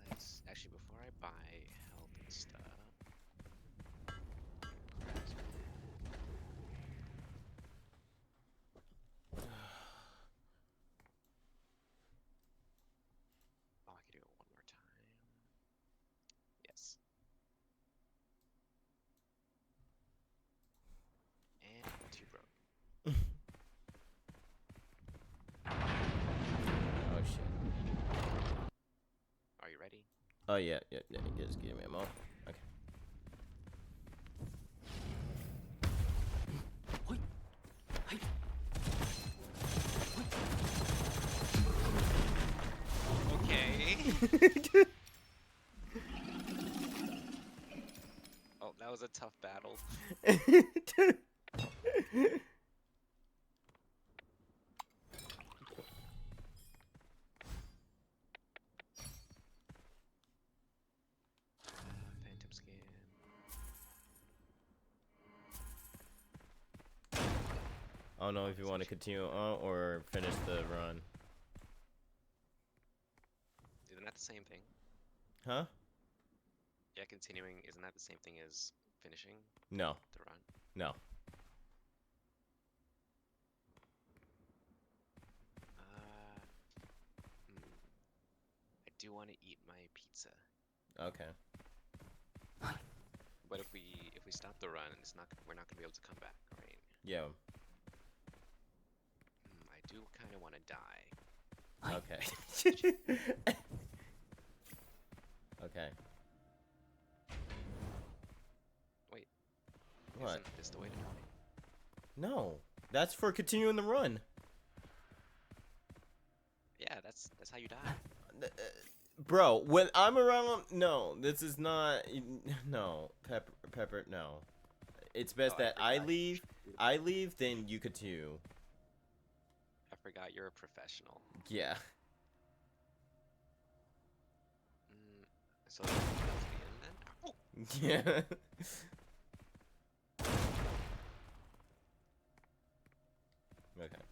Let's actually before I buy health and stuff. you ready? Oh yeah, yeah. Just give me a moment. Okay. Okay. Oh, that was a tough battle. Phantom scan. I don't know if you want to continue on or finish the run. Isn't that the same thing? Huh? Yeah, continuing. Isn't that the same thing as finishing No. the run? No. I do want to eat my pizza. Okay. But if we stop the run, we're not gonna be able to come back, right? Yeah. I do kind of want to die. Okay. Okay. Wait. What? Isn't this the way to die? No. That's for continuing the run. Yeah, that's how you die. Bro, when I'm around, no, this is not. No, Pepper, no. It's best Oh, that I leave, then you continue. I forgot you're a professional. Yeah. So that was the end then? Oh! Yeah. Okay.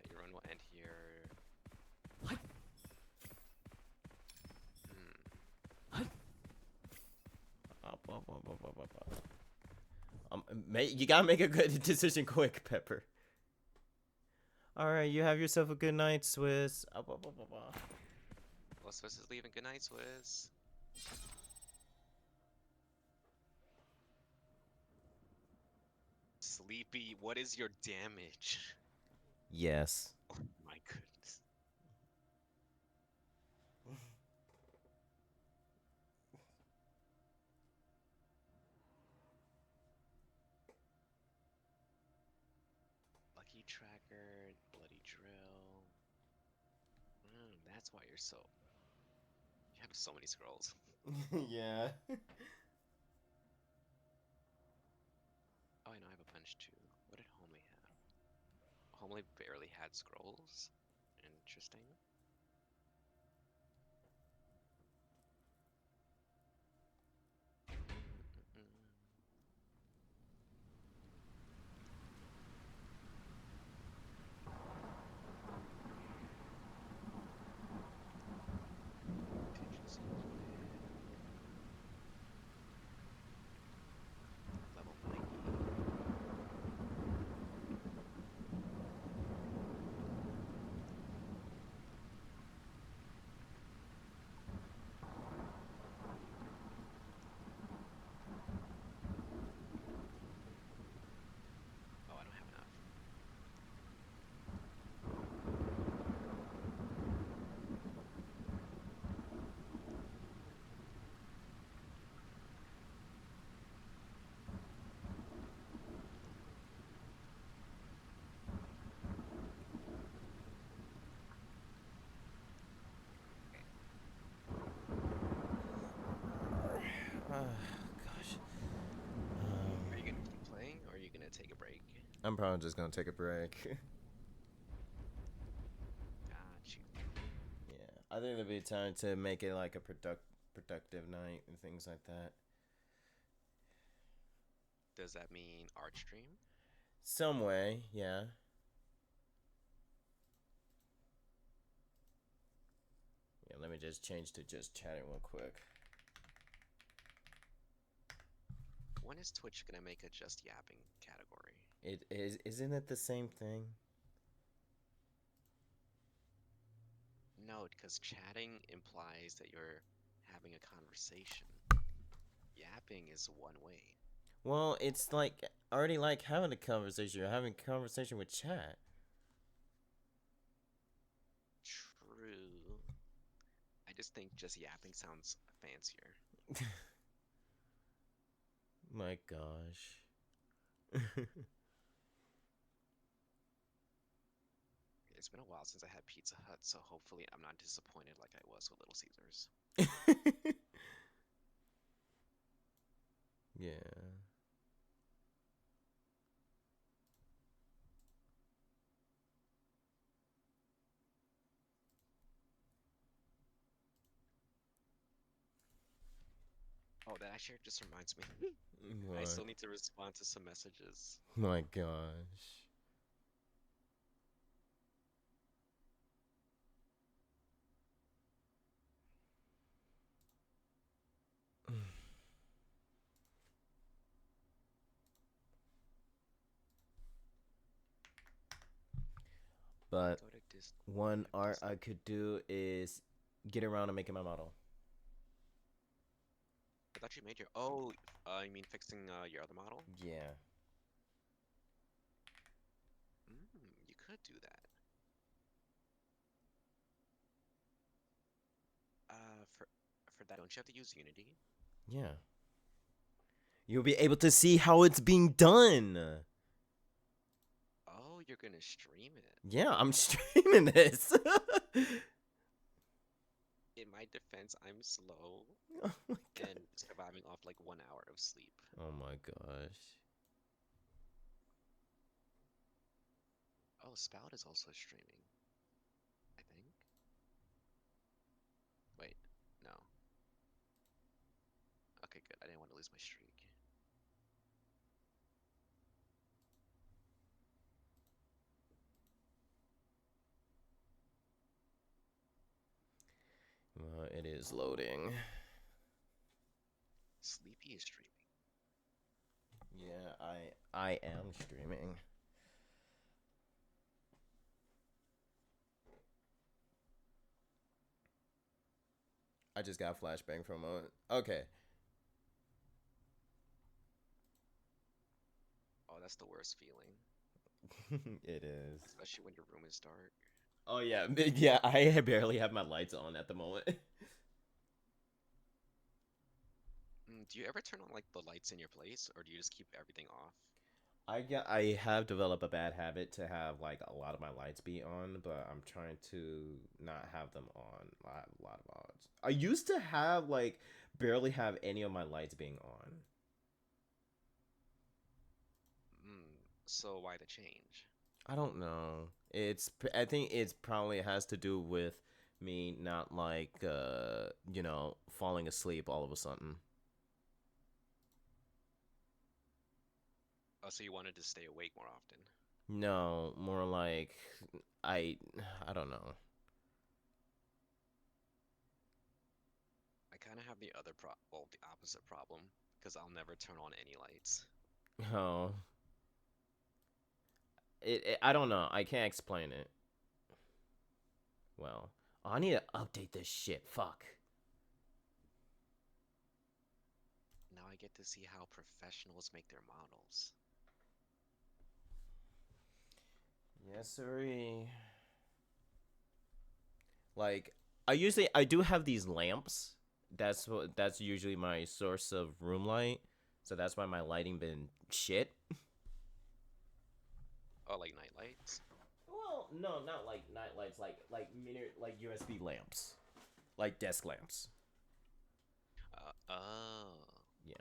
Your run will end here. You gotta make a good decision quick, Pepper. Alright, you have yourself a good night, Swiss. Well, Swiss is leaving. Good night, Swiss. Sleepy, what is your damage? Yes. Oh my goodness. Lucky Tracker, Bloody Drill. That's why you're so... You have so many scrolls. Yeah. Oh, I know I have a bunch too. What did Homely have? Homely barely had scrolls. Interesting. Contingency plan. Level 90. Oh, I don't have enough. Gosh. Are you gonna keep playing, or are you gonna take a break? I'm probably just gonna take a break. Got you. Yeah, I think there'll be time to make it like a productive night and things like that. Does that mean art stream? Some way, yeah. Yeah, let me just change to just chatting real quick. When is Twitch gonna make a just yapping category? Isn't it the same thing? No, because chatting implies that you're having a conversation. Yapping is one way. Well, it's like already like having a conversation. You're having a conversation with chat. just think just yapping sounds fancier. My gosh. It's been a while since I had Pizza Hut, so hopefully I'm not disappointed like I was with Little Caesars. Yeah. Oh, that actually just reminds me. I What? still need to respond to some messages. My gosh. But Go to Disney. one art I could do is get around to making my model. I thought you made your. Oh, you mean fixing your other model? Yeah. You could do that. For that, don't you have to use Unity? Yeah. You'll be able to see how it's being done. Oh, you're gonna stream it. Yeah, I'm streaming this. In my defense, I'm slow Oh my god. and surviving off like 1 hour of sleep. Oh my gosh. Oh, Spout is also streaming. I think. Wait, no. Okay, good. I didn't want to lose my streak. Well, it is loading. Sleepy is streaming. Yeah, I am streaming. I just got a flashbang for a moment. Okay. Oh, that's the worst feeling, It is. especially when your room is dark. Oh yeah, yeah. I barely have my lights on at the moment. Do you ever turn on like the lights in your place, or do you just keep everything off? I have developed a bad habit to have like a lot of my lights be on, but I'm trying to not have them on. I have a lot of odds. I used to have like barely have any of my lights being on. So why the change? I don't know. I think it's probably has to do with me not like falling asleep all of a sudden. Oh, so you wanted to stay awake more often. No, more like I I don't know. I kind of have the the opposite problem, because I'll never turn on any lights. Oh. I don't know. I can't explain it. Well, I need to update this shit. Fuck. Now I get to see how professionals make their models. Yes, sirree. Like, I do have these lamps. That's usually my source of room light. So that's why my lighting been shit. Oh, like night lights? Well, no, not like night lights, like USB lamps. Like desk lamps. Oh. Yeah.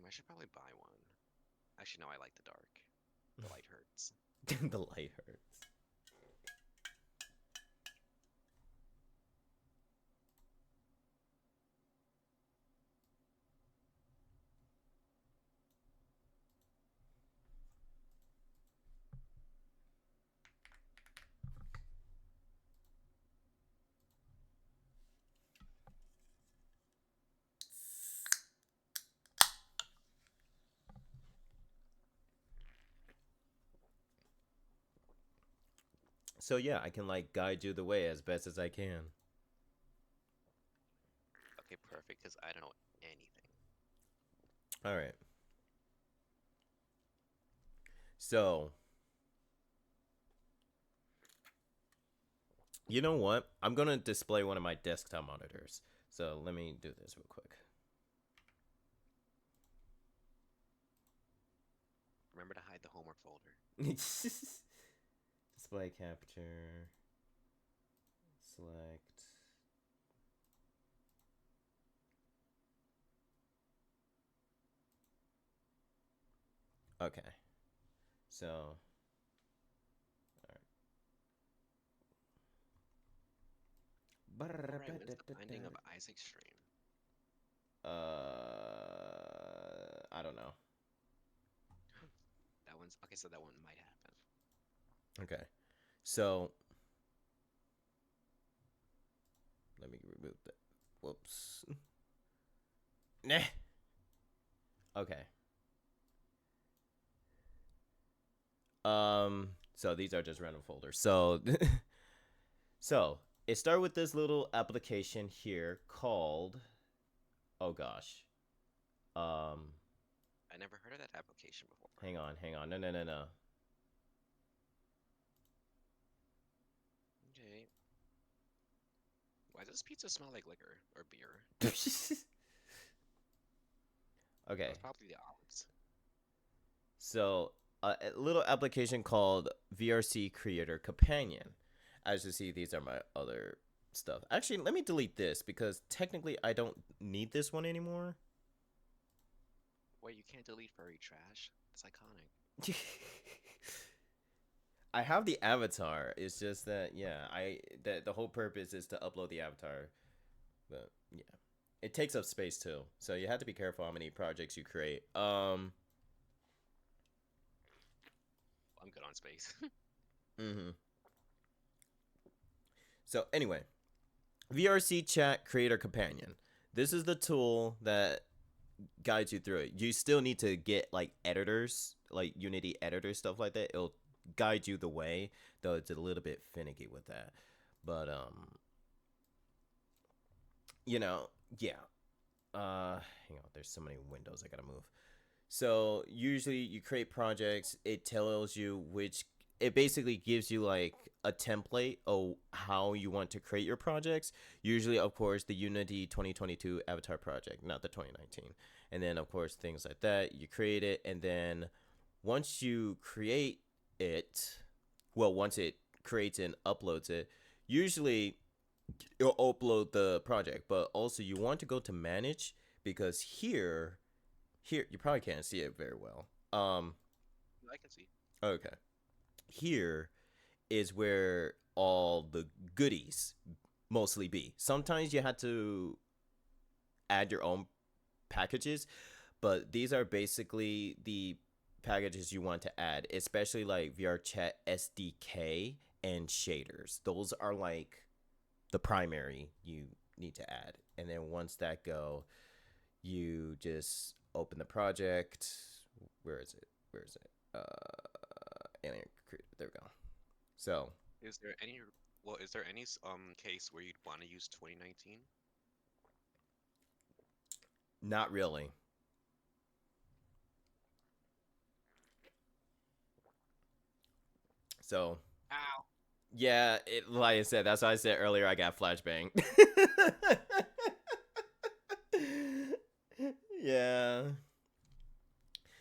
I should probably buy one. Actually, no, I like the dark. The light hurts. The light hurts. So yeah, I can like guide you the way as best as I can. Okay, perfect, because I don't know anything. All right. So You know what? I'm gonna display one of my desktop monitors. So let me do this real quick. Remember to hide the homework folder. Display capture. Select. Okay. So. Alright, when's the binding of Isaac's stream? I don't know. That one's okay, so that one might happen. Okay. So let me remove that. Whoops. Nah. Okay. So these are just random folders. So so it started with this little application here called, oh gosh. I never heard of that application before. Hang on. No. Okay. Why does pizza smell like liquor or beer? Okay. That's probably the odds. So a little application called VRC Creator Companion. As you see, these are my other stuff. Actually, let me delete this because technically I don't need this one anymore. Wait, you can't delete furry trash? It's iconic. I have the avatar. It's just that the whole purpose is to upload the avatar. But yeah. It takes up space too. So you have to be careful how many projects you create. I'm good on space. So anyway, VRC Chat Creator Companion. This is the tool that guides you through it. You still need to get like editors, like Unity editors, stuff like that. It'll guide you the way, though it's a little bit finicky with that. But yeah. Hang on, there's so many windows I gotta move. So usually you create projects, it tells you it basically gives you like a template of how you want to create your projects. Usually, of course, the Unity 2022 avatar project, not the 2019. And then, of course, things like that. You create it, and then once you create it, once it creates and uploads it, usually it'll upload the project. But also, you want to go to manage because here you probably can't see it very well. I can see. Okay. Here is where all the goodies mostly be. Sometimes you have to add your own packages, but these are basically the packages you want to add, especially like VR Chat SDK and shaders. Those are like the primary you need to add. And then once that go, you just open the project. Where is it? Alien Creator. There we go. So, is there any case where you'd want to use 2019? Not really. So, ow. Yeah, like I said, that's why I said earlier I got flashbang. Yeah.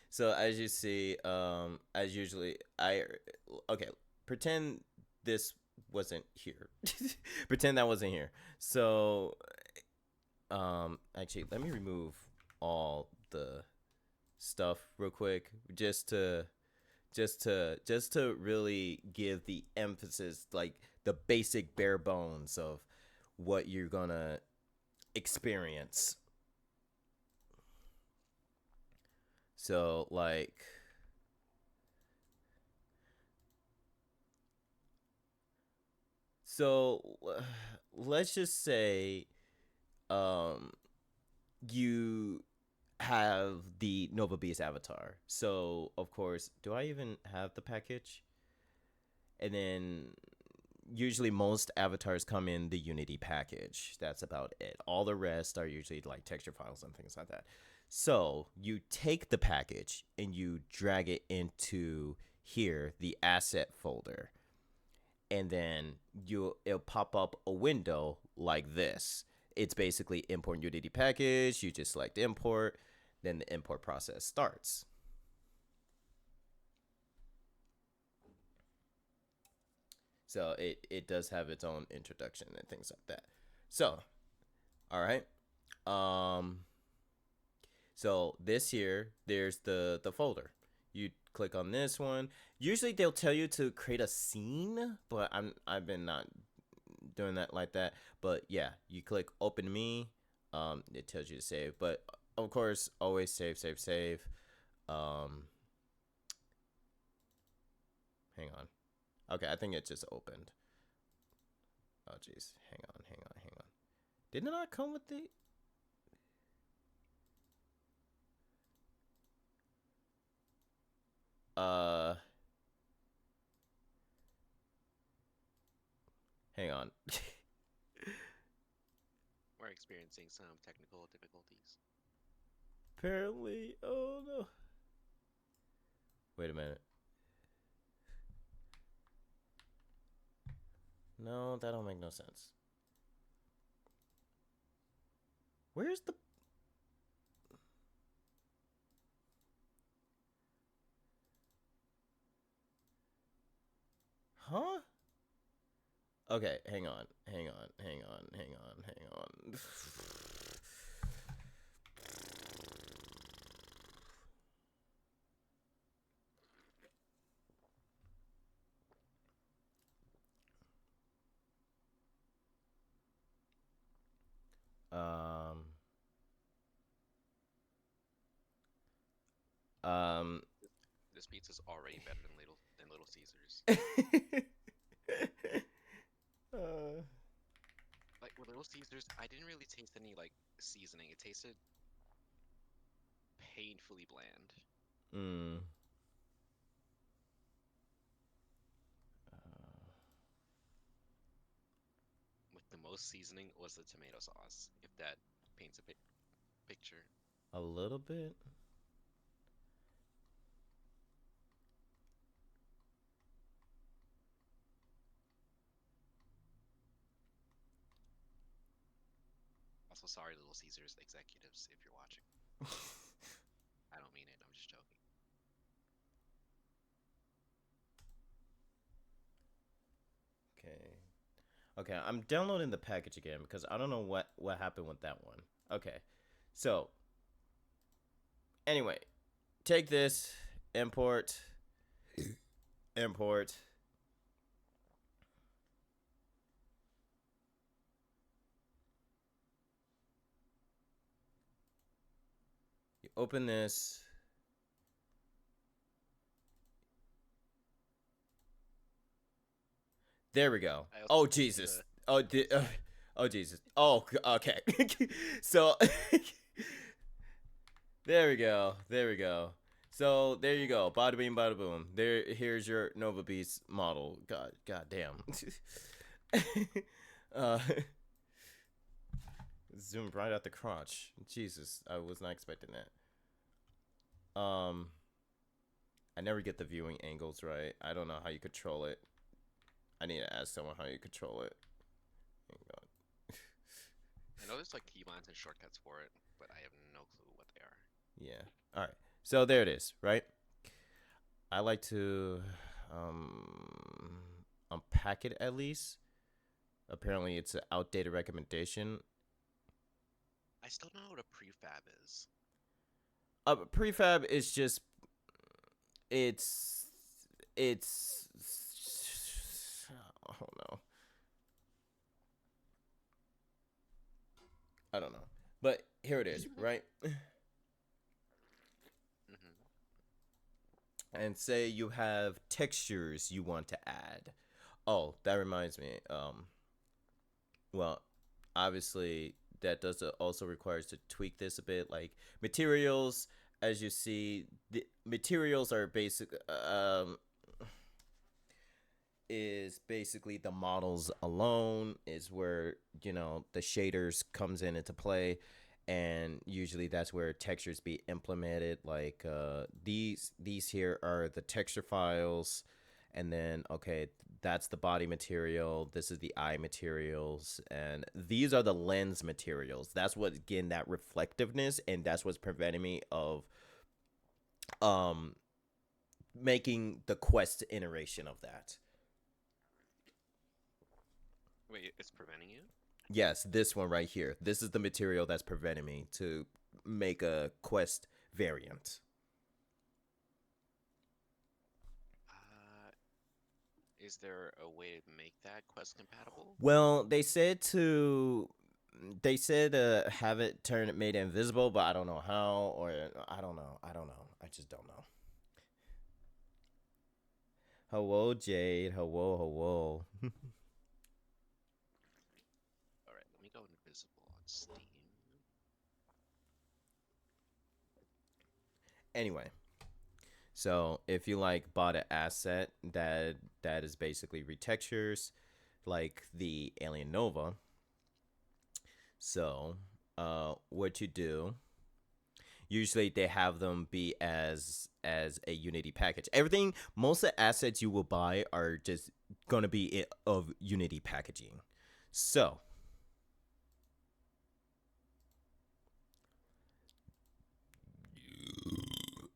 So as you see, as usually, okay, pretend this wasn't here. Pretend that wasn't here. So, actually, let me remove all the stuff real quick, just to really give the emphasis, like the basic bare bones of what you're gonna experience. So let's just say you have the Nova Beast avatar. So of course, do I even have the package? And then usually most avatars come in the Unity package. That's about it. All the rest are usually like texture files and things like that. So you take the package and you drag it into here, the asset folder. and then it'll pop up a window like this. It's basically import Unity package. You just select import, then the import process starts. So it does have its own introduction and things like that. So, all right. So this here, there's the folder. You click on this one. Usually they'll tell you to create a scene, but I've been not doing that like that. But yeah, you click open me. It tells you to save, but of course, always save. Hang on. Okay, I think it just opened. Oh jeez, hang on. Didn't it not come with the? Hang on. We're experiencing some technical difficulties. Apparently, oh no. Wait a minute. No, that don't make no sense. Where's the... Huh? Okay, hang on. This pizza's already better than Little Caesars. Like with Little Caesars, I didn't really taste any like seasoning. It tasted painfully bland. With the most seasoning was the tomato sauce, if that paints a picture. A little bit. Also, sorry, Little Caesars executives, if you're watching. I don't mean it. I'm just joking. Okay, I'm downloading the package again because I don't know what happened with that one. Okay, so anyway, take this, import. You open this. There we go. Oh Jesus. Oh Jesus. Oh okay. So there we go. So there you go. Bada bing, bada boom. Here's your Nova Beast model. God damn. Zoom right out the crotch. Jesus, I was not expecting that. I never get the viewing angles right. I don't know how you control it. I need to ask someone how you control it. I know there's like keybinds and shortcuts for it, but I have no clue what they are. Yeah. All right. So there it is, right? I like to unpack it at least. Apparently, it's an outdated recommendation. I still don't know what a prefab is. Prefab is just it's I don't know. But here it is, right? And say you have textures you want to add. Oh, that reminds me. Well, obviously that does also requires to tweak this a bit. Like materials, as you see, the materials are is basically the models alone is where the shaders comes into play, and usually that's where textures be implemented. Like these here are the texture files, and then okay, that's the body material. This is the eye materials, and these are the lens materials. That's what again that reflectiveness, and that's what's preventing me of um making the quest iteration of that. Wait, it's preventing you? Yes, this one right here. This is the material that's preventing me to make a quest variant. Is there a way to make that quest compatible? Well, they said have it turn it made invisible, but I don't know how, or I don't know. I just don't know. Hello, Jade. Hello, hello. Alright, let me go invisible on Steam. Anyway, so if you like bought an asset that is basically retextures, like the Alien Nova. So, what you do? Usually they have them be as a Unity package. Everything, most of the assets you will buy are just gonna be of Unity packaging. So,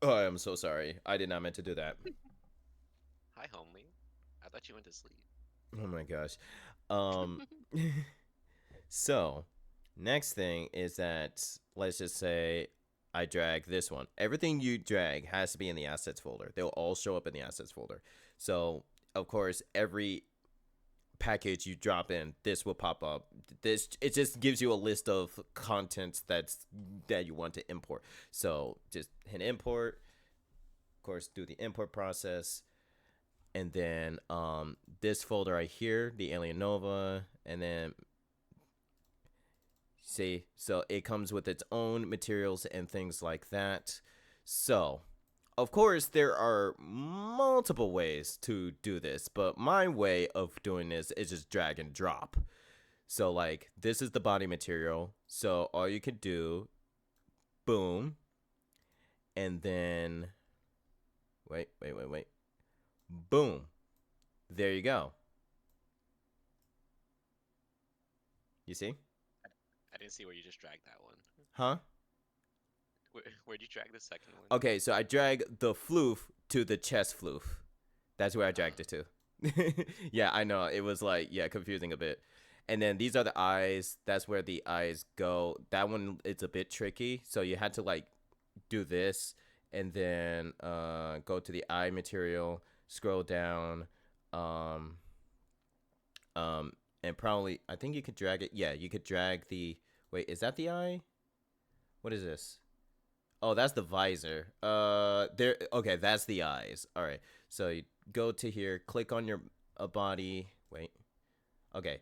oh, I'm so sorry. I did not meant to do that. Hi, homely. I thought you went to sleep. Oh my gosh. Um, so next thing is that let's just say I drag this one. Everything you drag has to be in the assets folder. They'll all show up in the assets folder. So of course, every package you drop in, this will pop up. This it just gives you a list of contents that you want to import. So just hit import. Of course, do the import process, and then this folder right here, the Alien Nova, and then see, so it comes with its own materials and things like that. So of course, there are multiple ways to do this, but my way of doing this is just drag and drop. So, like, this is the body material. So, all you could do, boom, and then, wait, boom. There you go. You see? I didn't see where you just dragged that one. Huh? Where'd you drag the second one? Okay, so I drag the floof to the chest floof. That's where I dragged it to. Yeah, I know. It was like, yeah, confusing a bit. And then these are the eyes. That's where the eyes go. That one, it's a bit tricky. So you had to like do this and then go to the eye material, scroll down, and probably, I think you could drag it. Yeah, you could drag the, wait, is that the eye? What is this? Oh, that's the visor. There. Okay, that's the eyes. All right. So you go to here, click on your body. Wait. Okay.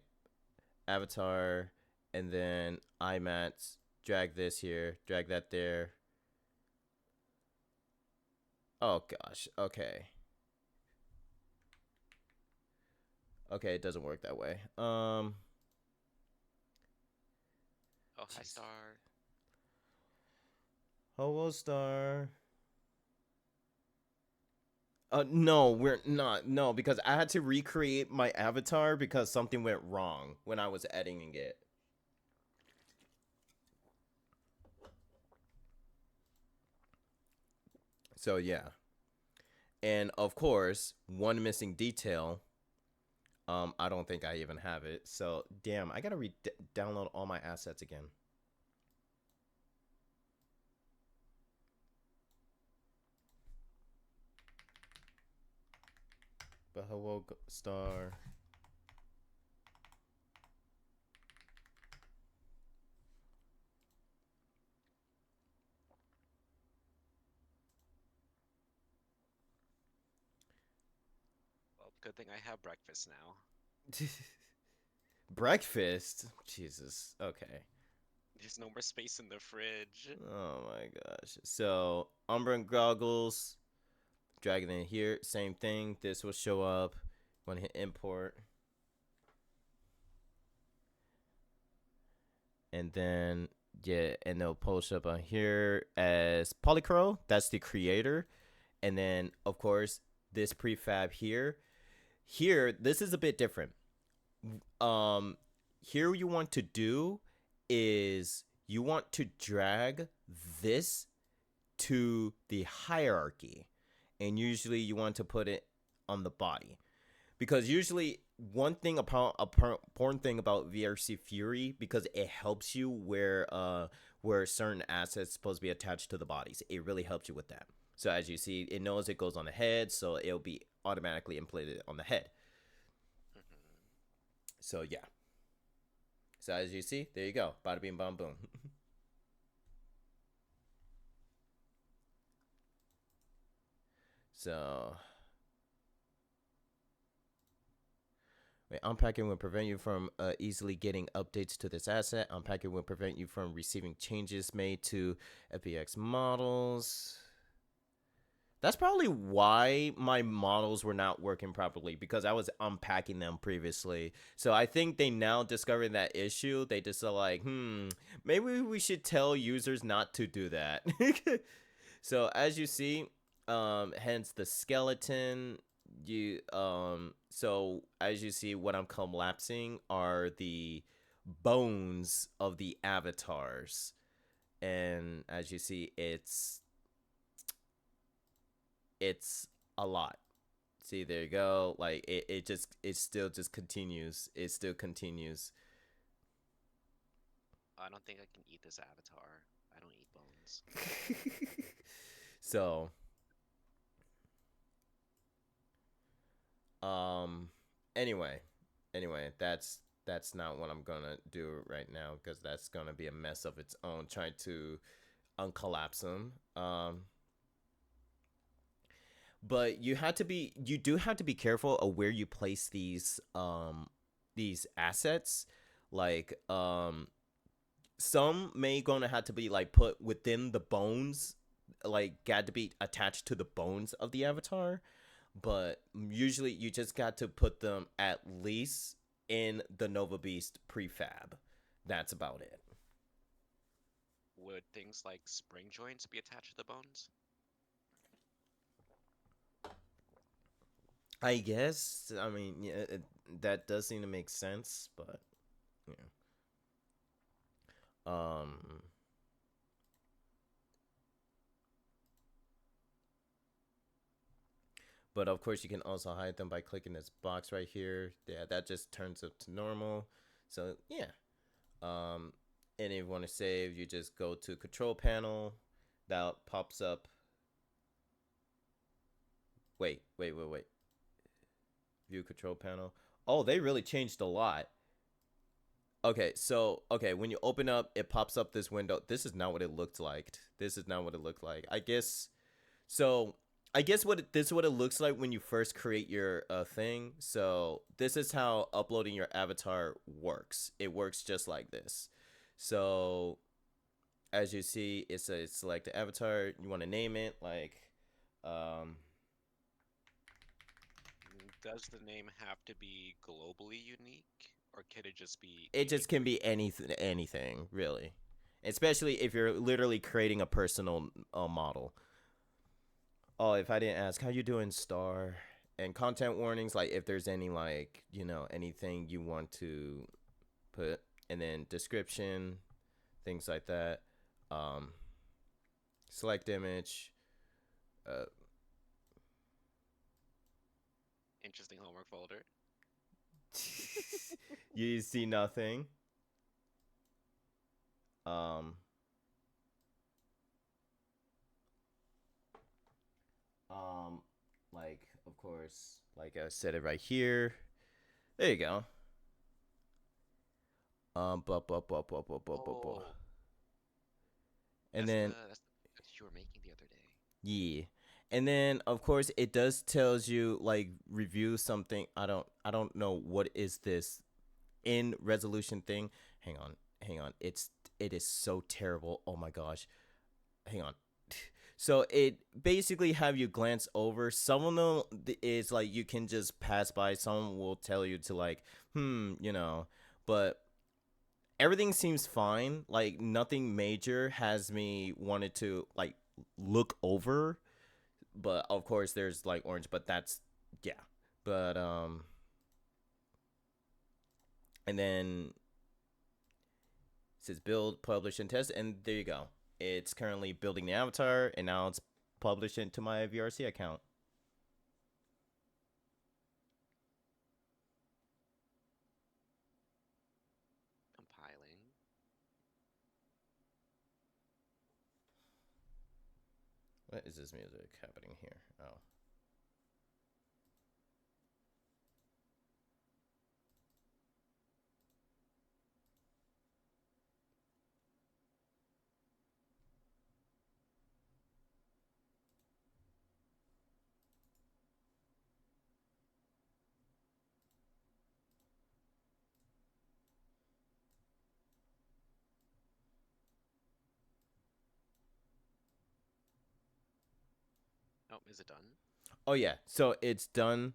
Avatar, and then eye mats. Drag this here. Drag that there. Oh gosh. Okay. Okay, it doesn't work that way. Oh, hi, Jeez. Star. Hello, Star. No, we're not. No, because I had to recreate my avatar because something went wrong when I was editing it. So yeah. And of course, one missing detail. I don't think I even have it. So damn, I gotta download all my assets again. But hello, Star. Well, good thing I have breakfast now. Breakfast? Jesus. Okay. There's no more space in the fridge. Oh my gosh. So, Umbra goggles. Drag it in here. Same thing. This will show up. Want to hit import. And then, yeah, and they'll post up on here as Polycro. That's the creator. And then, of course, this prefab here. Here, this is a bit different. Here you want to do is you want to drag this to the hierarchy, and usually you want to put it on the body, because usually one thing about important thing about VRC Fury, because it helps you where certain assets supposed to be attached to the bodies, it really helps you with that. So as you see, it knows it goes on the head, so it'll be automatically implanted on the head. So yeah. So as you see, there you go. Bada bing bam boom. So wait, unpacking will prevent you from easily getting updates to this asset. Unpacking will prevent you from receiving changes made to FBX models. That's probably why my models were not working properly, because I was unpacking them previously. So I think they now discovered that issue. They just are like, maybe we should tell users not to do that. So as you see, hence the skeleton. So as you see, what I'm collapsing are the bones of the avatars, and as you see, it's a lot. See, there you go. Like it still just continues. It still continues. I don't think I can eat this avatar. I don't eat bones. So anyway, that's not what I'm gonna do right now, because that's gonna be a mess of its own trying to uncollapse them. But you do have to be careful of where you place these assets. Like some may gonna have to be like put within the bones, like got to be attached to the bones of the avatar, but usually you just got to put them at least in the Nova Beast prefab. That's about it. Would things like spring joints be attached to the bones? I guess. I mean, yeah, that does seem to make sense, but yeah. But of course, you can also hide them by clicking this box right here. Yeah, that just turns up to normal. So yeah. And if you want to save, you just go to control panel. That pops up. Wait. View control panel. Oh, they really changed a lot. Okay, so when you open up, it pops up this window. This is not what it looked like. I guess. So I guess this is what it looks like when you first create your thing. So this is how uploading your avatar works. It works just like this. So as you see, it says select the avatar. You want to name it like Does the name have to be globally unique, or can it just be? it just can be anything really, especially if you're literally creating a personal model. Oh, if I didn't ask, how you doing, Star? And content warnings, like if there's any like anything you want to put, and then description, things like that. Select image. Interesting homework folder. You see nothing. Like of course, like I said it right here. There you go. And That's then that's the you were making the other day. yeah. And then of course it does tells you like review something. I don't know what is this in resolution thing. Hang on. It is so terrible. Oh my gosh. Hang on. So it basically have you glance over. Some of them is like you can just pass by. Some will tell you to like, but everything seems fine. Like nothing major has me wanted to like look over. But of course there's like orange, but that's yeah. But and then it says build, publish, and test, and there you go. It's currently building the avatar, and now it's publishing to my VRC account. Compiling. What is this music happening here? Oh. Oh, is it done? Oh yeah, so it's done.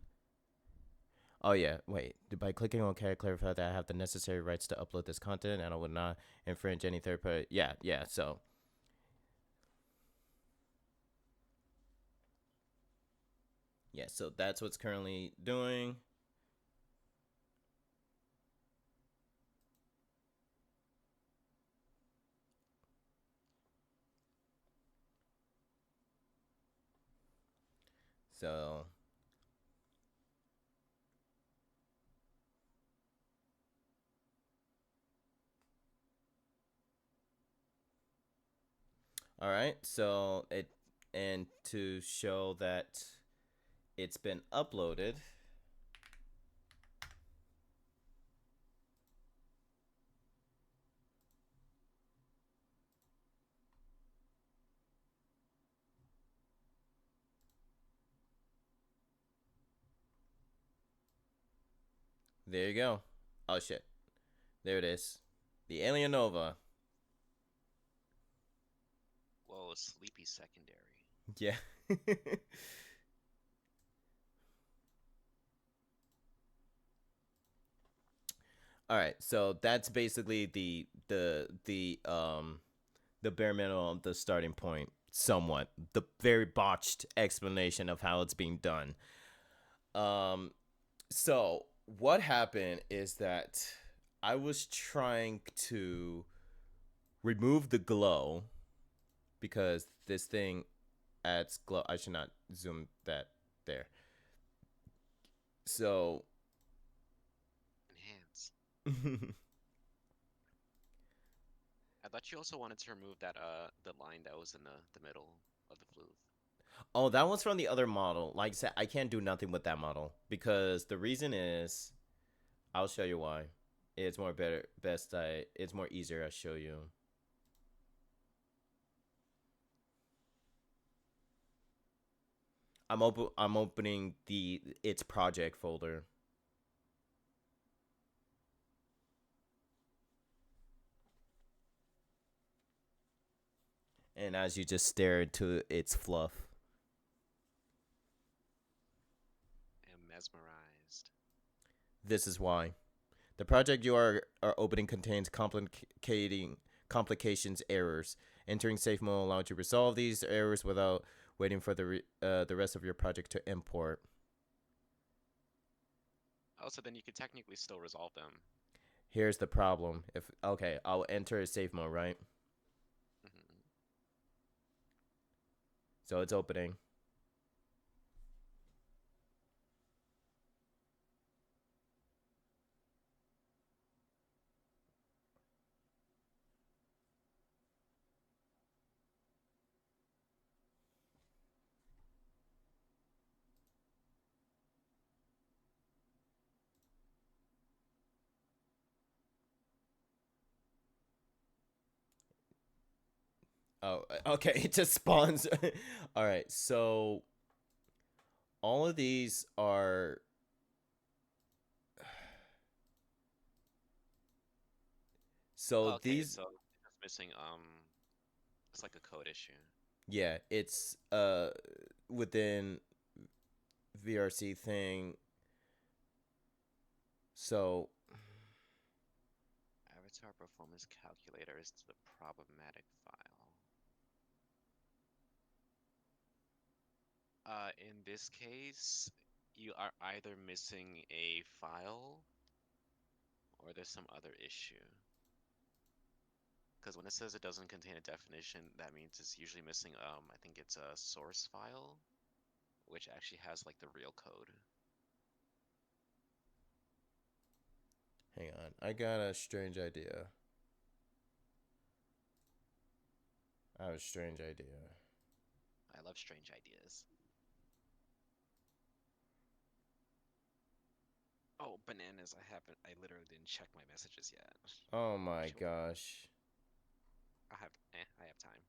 Oh yeah, wait. By clicking OK, I clarify that I have the necessary rights to upload this content, and I would not infringe any third party. Yeah, yeah. So yeah, so that's what's currently doing. So all right, so it, and to show that it's been uploaded. There you go. Oh shit. There it is. The Alien Nova. Whoa, sleepy secondary. Yeah. All right, so that's basically the bare minimum, the starting point, somewhat the very botched explanation of how it's being done. So what happened is that I was trying to remove the glow because this thing adds glow. I should not zoom that there. So Enhance. I thought you also wanted to remove that the line that was in the middle of the floof. oh, that one's from the other model. Like I said, I can't do nothing with that model because the reason is, I'll show you why. It's more better, best. It's more easier. I show you. I'm opening the its project folder. And as you just stare into its fluff. I am mesmerized. This is why. The project you are opening contains complications errors. Entering safe mode will allow you to resolve these errors without waiting for the rest of your project to import. Oh, so then you could technically still resolve them. Here's the problem. If okay, I'll enter a safe mode, right? Hmm. So it's opening. Oh, okay. It just spawns. All right. So all of these are. So Oh, okay, these, so it's just missing it's like a code issue. yeah, it's within VRC thing. So Avatar performance calculator is the problematic file. In this case, you are either missing a file or there's some other issue. Because when it says it doesn't contain a definition, that means it's usually missing, I think it's a source file, which actually has like the real code. Hang on, I got a strange idea. I have a strange idea. I love strange ideas. Oh, bananas, I literally didn't check my messages yet. Oh my Sure. gosh. I have time.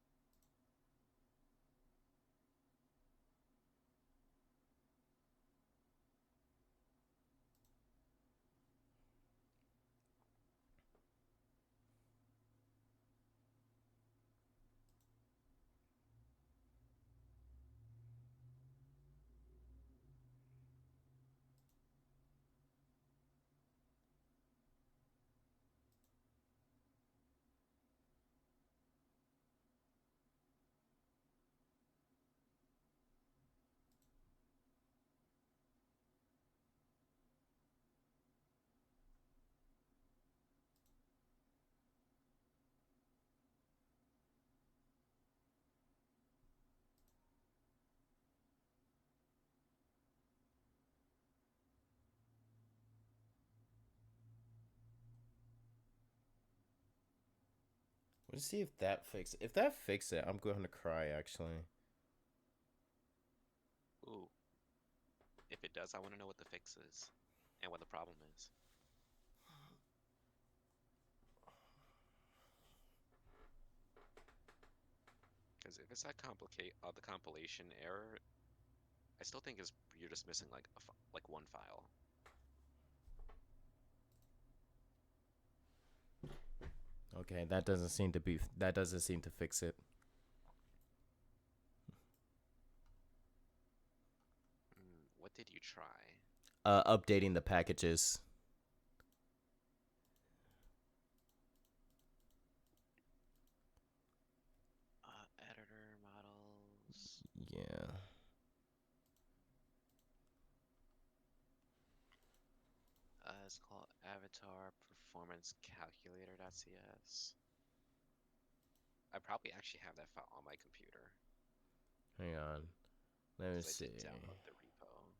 Let's see if that fixes. If that fixes it, I'm going to cry. Actually. Ooh. If it does, I want to know what the fix is and what the problem is. Because if it's that the compilation error, I still think you're just missing like like one file. Okay, that doesn't seem to be. That doesn't seem to fix it. What did you try? Updating the packages. Editor models. Yeah. It's called Avatar Performance Calculator.cs. I probably actually have that file on my computer. Hang on. Let me 'Cause I see. did download the repo.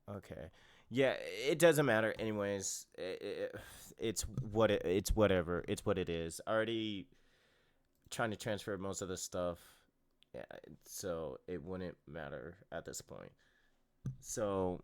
Okay. Yeah, it doesn't matter. Anyways, it's it's whatever. It's what it is. Already trying to transfer most of the stuff, yeah, so it wouldn't matter at this point. So.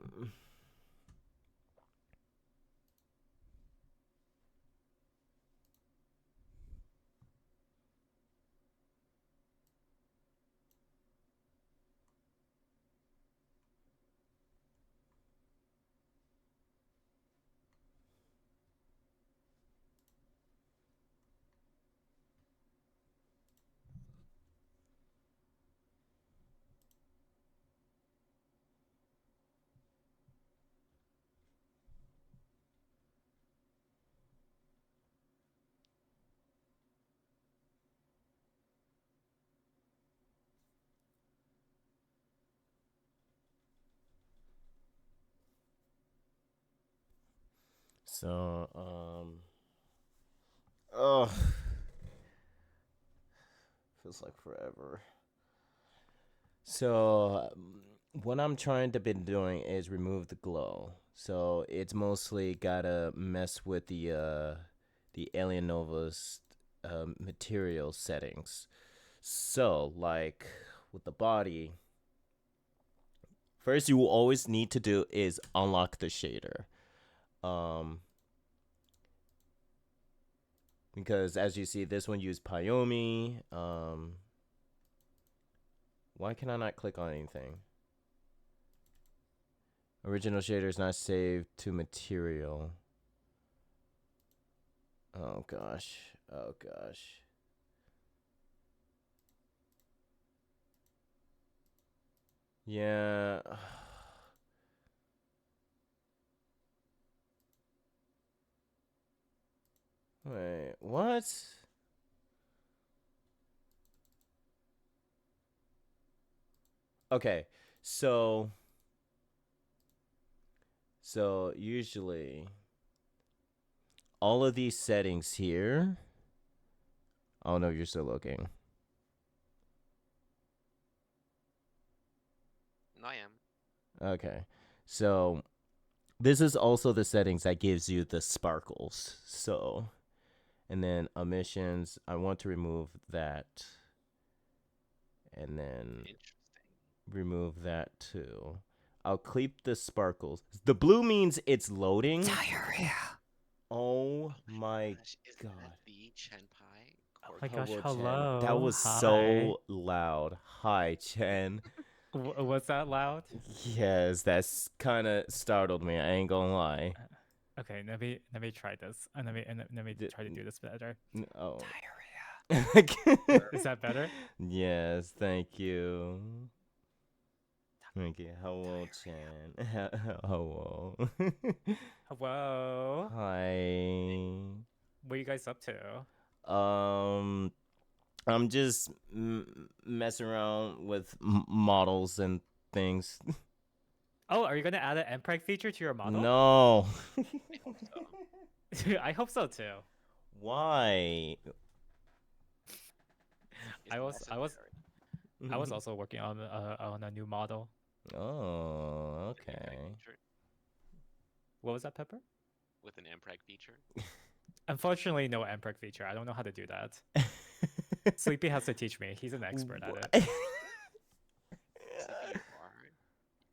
So, oh, feels like forever. So, what I'm trying to been doing is remove the glow. So it's mostly gotta mess with the Alien Nova's material settings. So, like with the body, First, you will always need to do is unlock the shader. Because as you see, this one used Pyomi. Why can I not click on anything? Original shader is not saved to material. Oh gosh. Oh gosh. Yeah. Wait, what? Okay, so usually all of these settings here. Oh no, you're still looking. No, I am. Okay, so this is also the settings that gives you the sparkles. So, and then emissions, I want to remove that, and then Interesting. remove that too. I'll keep the sparkles. The blue means it's loading. Diarrhea. Oh my Is god. that the Chenpai? Oh my gosh, Chen. hello. That was Hi. so loud. Hi, Chen. Was that loud? Yes, that's kind of startled me. I ain't gonna lie. Okay, let me try this. Let me try to do this better. Oh. Diarrhea. Is that better? Yes, thank you. Thank you. Hello, Chen. Hello. Hello. Hi. What are you guys up to? I'm just messing around with models and things. Oh, are you gonna add an MPreg feature to your model? No. I hope so. I hope so too. Why? I was Mm-hmm. also working on a new model. Oh, With an MPreg okay. feature? What was that, Pepper? With an MPreg feature? Unfortunately, no MPreg feature. I don't know how to do that. Sleepy has to teach me. He's an expert at it. Sleepy, you are,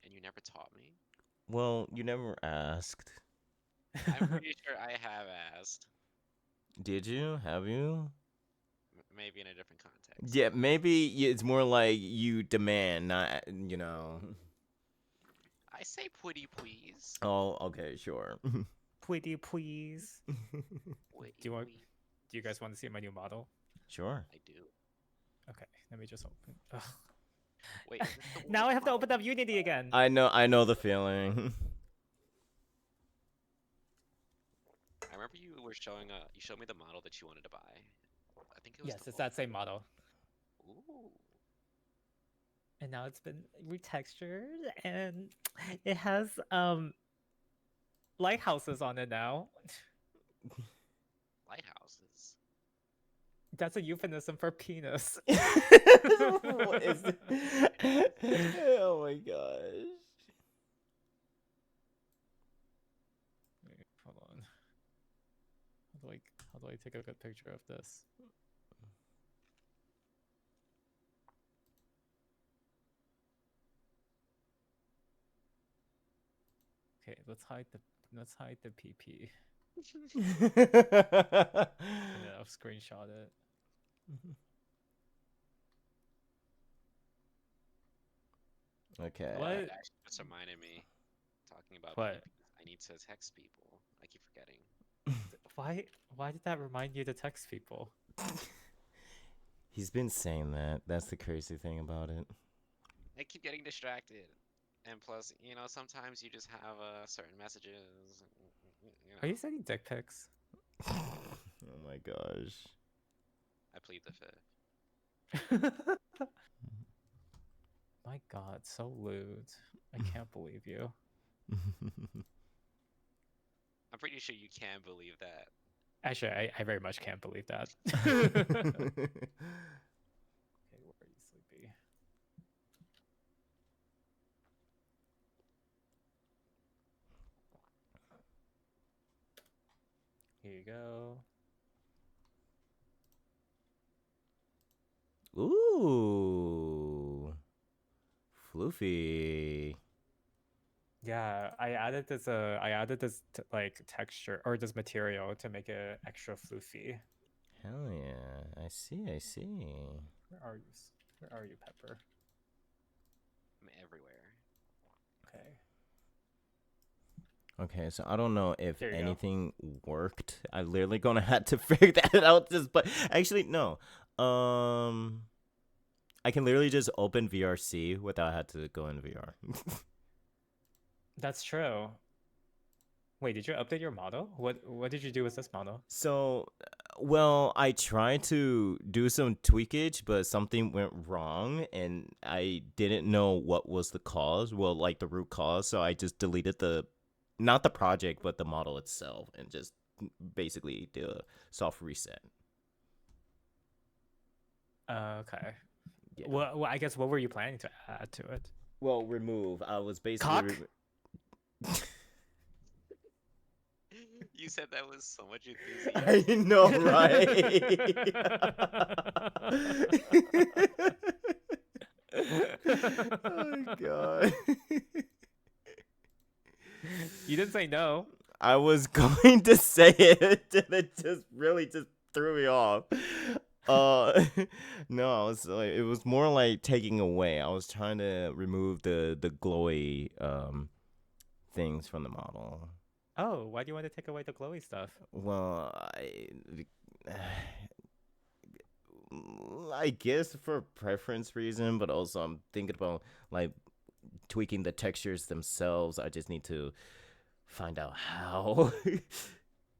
and you never taught me. Well, you never asked. I'm pretty sure I have asked. Did you? Have you? Maybe in a different context. Yeah, maybe it's more like you demand, not, you know. I say pretty please. Oh, okay, sure. Pretty please. Pretty Do you please. guys want to see my new model? Sure. I do. Okay, let me just open. Ugh. Wait, is this the Now I worst have to model? open up Unity again. I know the feeling. I remember you were showing you showed me the model that you wanted to buy. I think it was Yes, the it's that same model. Ooh. And now it's been retextured and it has lighthouses on it now. Lighthouses. That's a euphemism for penis. What is it? Oh my gosh. Wait, hold on. How do I take a good picture of this? Okay, let's hide the PP. And then I'll screenshot it. Okay. What? That actually just reminded me. Talking about What? PPs, I need to text people. I keep forgetting. Why did that remind you to text people? He's been saying that. That's the crazy thing about it. I keep getting distracted. And plus, sometimes you just have certain messages. Are you sending dick pics? Oh my gosh. I plead the fifth. My god, so lewd. I can't believe you. I'm pretty sure you can believe that. Actually, I very much can't believe that. Okay, where are you, Sleepy? Here you go. Ooh. Floofy. Yeah, I added this like texture or this material to make it extra floofy. Hell yeah. I see, I see. Where are you? Where are you, Pepper? I'm everywhere. Okay. Okay, so I don't know if There you go. anything worked. I literally gonna have to figure that out. Just, but actually, no. I can literally just open VRC without had to go in VR. That's true. Wait, did you update your model? What did you do with this model? So, well, I tried to do some tweakage, but something went wrong, and I didn't know what was the cause. Well, like the root cause, so I just deleted not the project, but the model itself, and just basically did a soft reset. Okay. Yeah. Well, I guess what were you planning to add to it? Well, remove. I was basically. Cock? You said that with so much enthusiasm. I know, right? Oh god. You didn't say no. I was going to say it, and it just really just threw me off. No, I was like, it was more like taking away. I was trying to remove the glowy things from the model. Oh, why do you want to take away the glowy stuff? Well, I guess for preference reason, but also I'm thinking about like tweaking the textures themselves. I just need to find out how.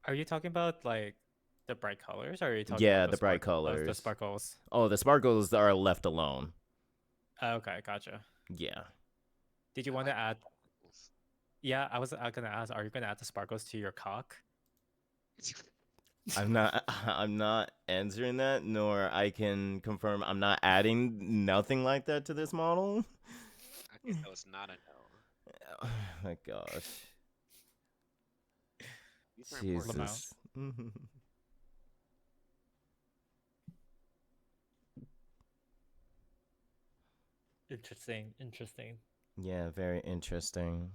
Are you talking about like the bright colors, or are you talking Yeah, about the bright the colors. sparkles? Oh, the sparkles are left alone. Okay, gotcha. Yeah. Did you want to add? Yeah, I was gonna ask. Are you gonna add the sparkles to your cock? I'm not I'm not answering that, nor I can confirm I'm not adding nothing like that to this model. Okay, so it's not a no. Oh my gosh. These are important. Jesus. Interesting, interesting. Yeah, very interesting.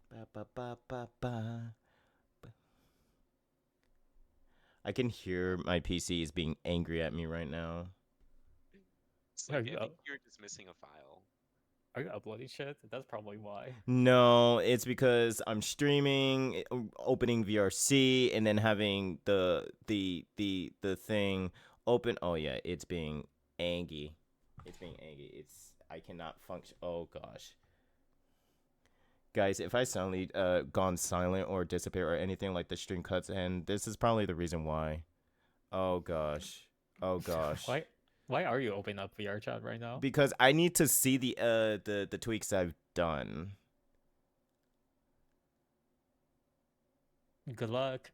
Ba, ba, ba, ba, ba. I can hear my PC is being angry at me right now. I think you're just missing a file. Are you uploading shit? That's probably why. No, it's because I'm streaming, opening VRC, and then having the thing open. Oh yeah, it's being angry. It's being angry. I cannot function. Oh gosh. Guys, if I suddenly gone silent or disappear or anything like the stream cuts, and this is probably the reason why. Oh gosh. Oh gosh. Why are you opening up VR chat right now? Because I need to see the tweaks I've done. Good luck.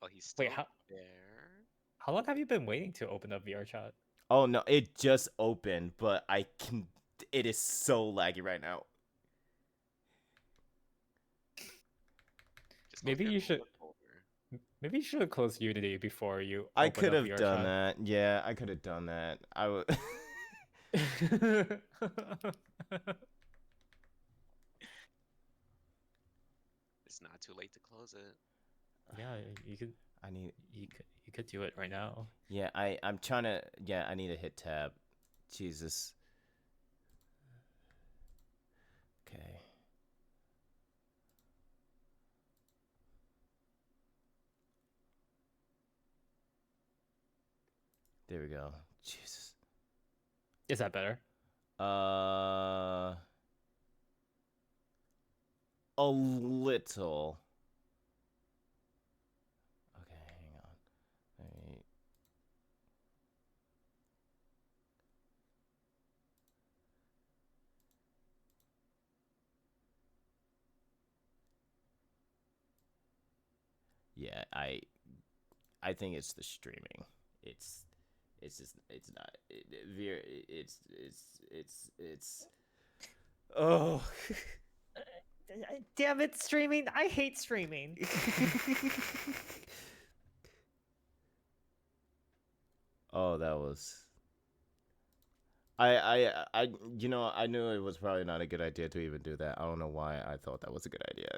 Oh, he's still Wait, there. How long have you been waiting to open up VR chat? Oh no, it just opened, but it is so laggy right now. Maybe you should have closed Unity before you. I open could up have VR done chat. that. Yeah, I could have done that. I would. It's not too late to close it. Yeah, you could. You could do it right now. Yeah, I'm trying to. Yeah, I need to hit tab. Jesus. Okay. There we go. Jesus. Is that better? A little. Okay, hang on. Yeah, I think it's the streaming. It's not. It's. Oh. Damn it, streaming! I hate streaming. Oh, that was. I knew it was probably not a good idea to even do that. I don't know why I thought that was a good idea.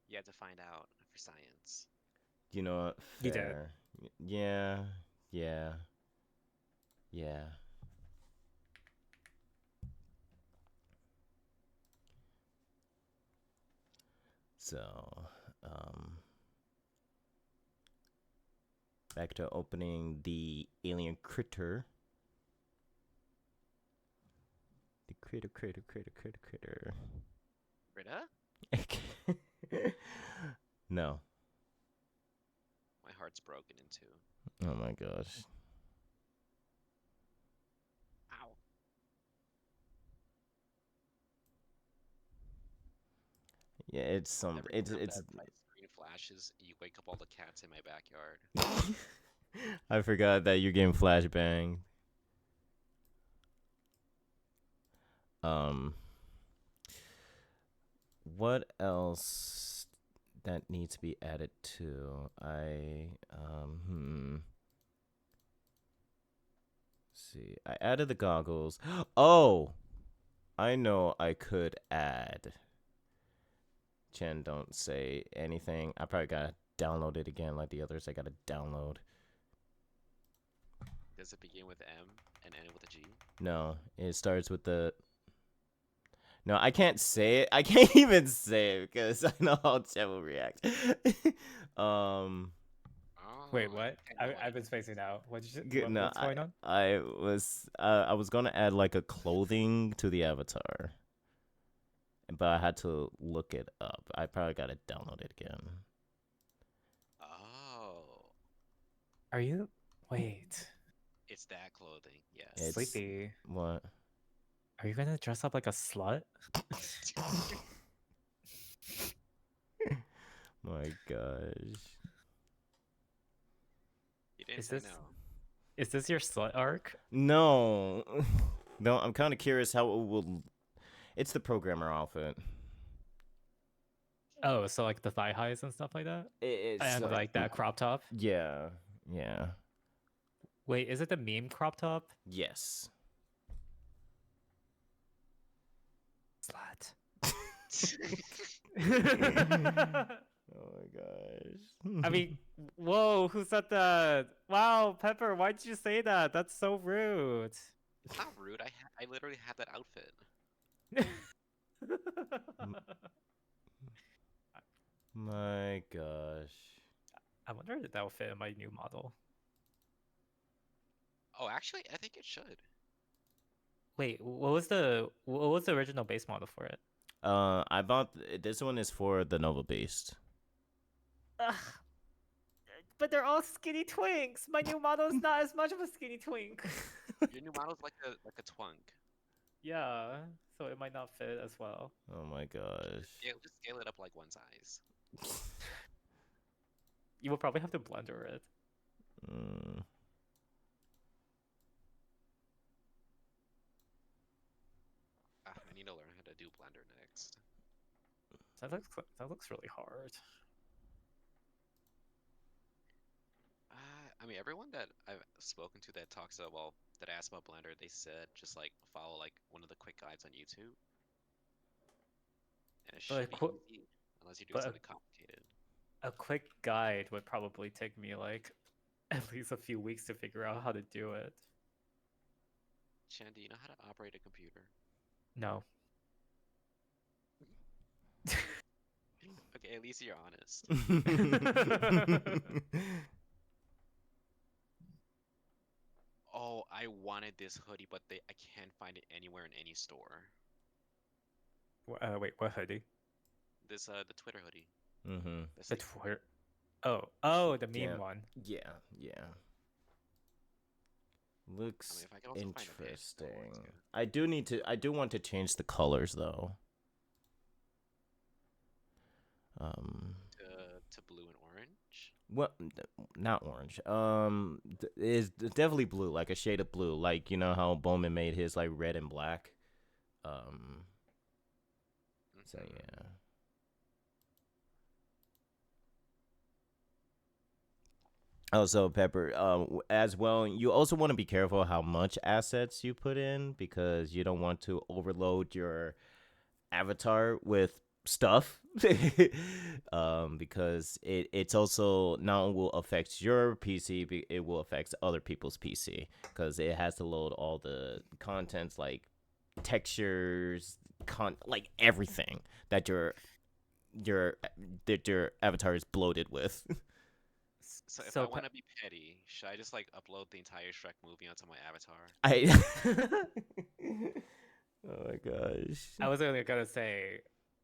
You had to find out for science. You know what? You did. Fair. Yeah. Yeah. Yeah. So, back to opening the alien critter. The critter. Britta? No. My heart's broken in two. Oh my gosh. Ow. Yeah, it's some. Every It's time it's. that my screen flashes, you wake up all the cats in my backyard. I forgot that you're getting flashbang. What else that needs to be added to? See. I added the goggles. Oh, I know I could add. Chen, don't say anything. I probably gotta download it again like the others. I gotta download. Does it begin with M and end with a G? No, it starts with the. No, I can't say it. I can't even say it because I know how Chen will react. Oh, Wait, what? I know I've been spacing out. What did you? Good, no, What's going on? I was gonna add like a clothing to the avatar, but I had to look it up. I probably gotta download it again. Oh, Are you? Wait, it's that clothing. Yes. It's Sleepy. what? Are you gonna dress up like a slut? My gosh. You didn't Is say this? no. Is this your slut arc? No, no. I'm kind of curious how it will. It's the programmer outfit. Oh, so like the thigh highs and stuff like that, It's and like that crop top. Yeah, yeah, Wait, is it the meme crop top? yes. Slut. Oh my gosh. I mean, whoa, who said that? Wow, Pepper, why did you say that? That's so rude. It's not rude. I literally had that outfit. My gosh. I wonder if that will fit in my new model. Oh, actually, I think it should. Wait, what was the original base model for it? I bought this one is for the Nova Beast. Ugh. But they're all skinny twinks. My new model is not as much of a skinny twink. Your new model's like a twunk. Yeah, so it might not fit as well. Oh my gosh. Yeah, just scale it up like one size. You will probably have to blender it. I need to learn how to do Blender next. That looks really hard. I mean, everyone that I've spoken to that talks about, well, that asked about Blender, they said just like follow like one of the quick guides on YouTube, and it should be easy unless you're doing something complicated. A quick guide would probably take me like at least a few weeks to figure out how to do it. Chan, do you know how to operate a computer? No. Okay, at least you're honest. Oh, I wanted this hoodie, but I can't find it anywhere in any store. Wait, what hoodie? This the Twitter hoodie. Mm-hmm. The Twitter. Oh, the meme one. Yeah, yeah. Looks I mean, if I could also find a bit, that would work interesting. too. I do want to change the colors though. To blue and orange. Well, not orange. Is definitely blue, like a shade of blue, like you know how Bowman made his like red and black. So yeah. Also, Pepper, as well, you also want to be careful how much assets you put in because you don't want to overload your avatar with stuff. Because it's also not only will affect your PC, it will affect other people's PC because it has to load all the contents like textures, like everything that your that your avatar is bloated with. So if I So, want to be petty, should I just like upload the entire Shrek movie onto my avatar? Oh my gosh. I was only gonna say,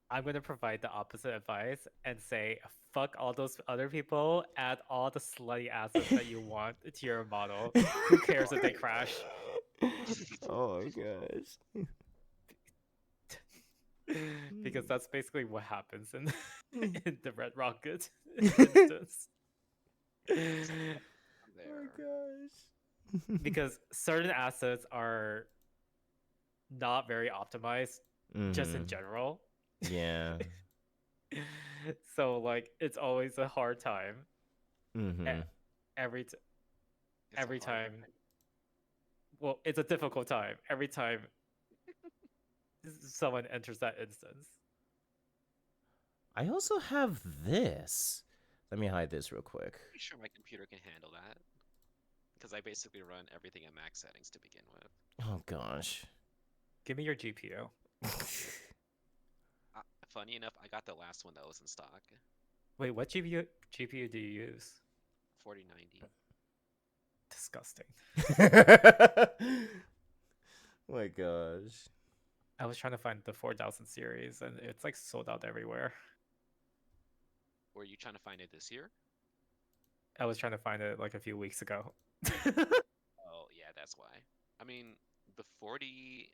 I'm gonna provide the opposite advice and say, fuck all those other people, add all the slutty assets that you want to your model. Who cares if they crash? Oh my gosh. Because that's basically what happens in in the Red Rocket instance. Oh There. gosh. Because certain assets are not very optimized just in Mhm. general. Yeah. So like it's always a hard time Mhm. every It's a every hard time. Well, it's a difficult time every time someone enters that instance. I also have this. Let me hide this real quick. Pretty sure my computer can handle that. Because I basically run everything at max settings to begin with. Oh gosh. Give me your GPU. Funny enough, I got the last one that was in stock. Wait, what GPU do you use? 4090. Disgusting. Oh my gosh. I was trying to find the 4000 series and it's like sold out everywhere. Were you trying to find it this year? I was trying to find it like a few weeks ago. Oh, yeah, that's why. I mean, I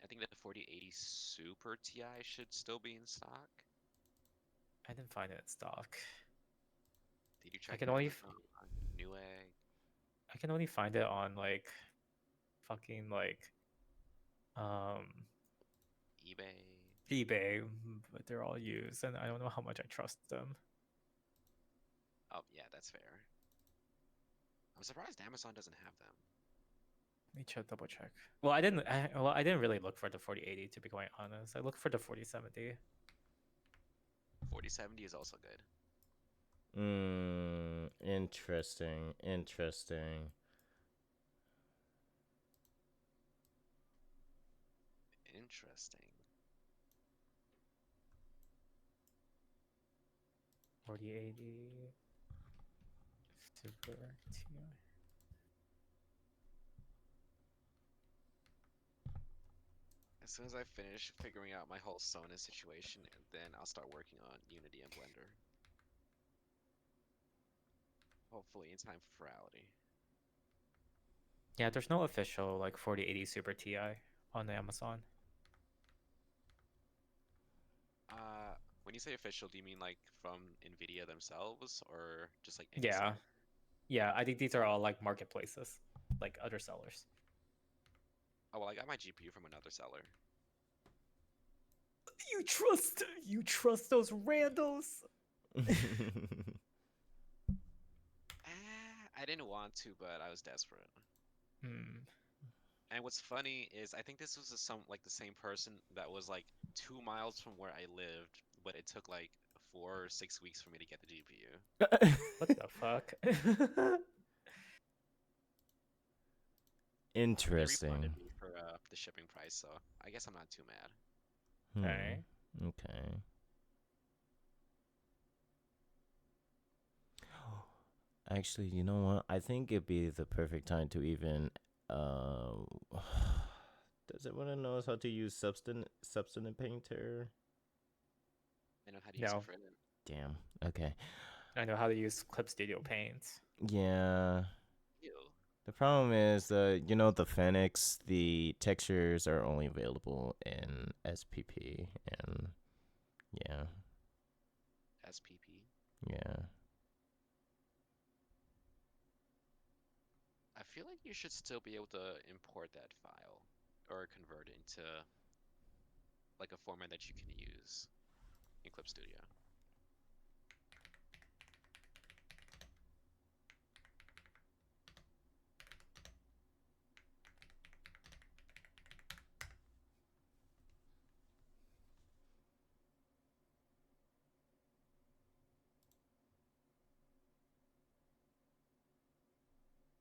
think the 4080 Super Ti should still be in stock. I didn't find it in stock. Did you check can only on Newegg? I can only find it on like fucking like eBay, but they're all used and I don't know how much I trust them. Oh, yeah, that's fair. I'm surprised Amazon doesn't have them. Let me double check. Well, I didn't really look for the 4080 to be quite honest. I looked for the 4070. 4070 is also good. Interesting. Interesting. Interesting. 4080 Super Ti. As soon as I finish figuring out my whole Sona situation, then I'll start working on Unity and Blender. Hopefully in time for Virality. Yeah, there's no official like 4080 Super Ti on Amazon. When you say official, do you mean like from Nvidia themselves, or just like Yeah. seller? Yeah, I think these are all like marketplaces, like other sellers. Oh well, I got my GPU from another seller. You trust those randos? I didn't want to, but I was desperate. Hmm. And what's funny is I think this was the same person that was like 2 miles from where I lived, but it took like 4 or 6 weeks for me to get the GPU. What the fuck? They Interesting. refunded me for the shipping price, so I guess I'm not too mad. Okay. Okay. Actually, you know what? I think it'd be the perfect time to even does everyone knows how to use Substance Painter? I know how to use No. it for it. Damn. Okay. I know how to use Clip Studio Paint. Yeah. Ew. The problem is, the Phoenix, the textures are only available in SPP, and yeah, SPP. yeah. I feel like you should still be able to import that file or convert it into like a format that you can use in Clip Studio.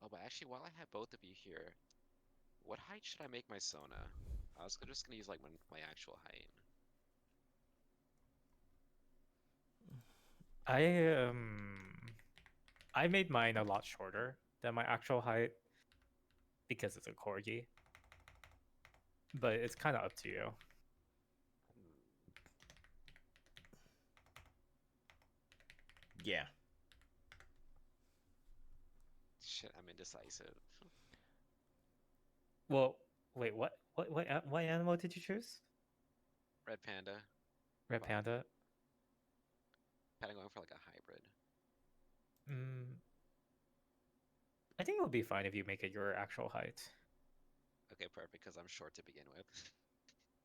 Oh, but actually, while I have both of you here, what height should I make my Sona? I was just gonna use like my actual height. I made mine a lot shorter than my actual height because it's a corgi. But it's kind of up to you. Yeah. Shit, I'm indecisive. Well, wait, what animal did you choose? Red panda. Red Well, panda. Kind of going for like a hybrid. I think it would be fine if you make it your actual height. Okay, perfect, because I'm short to begin with.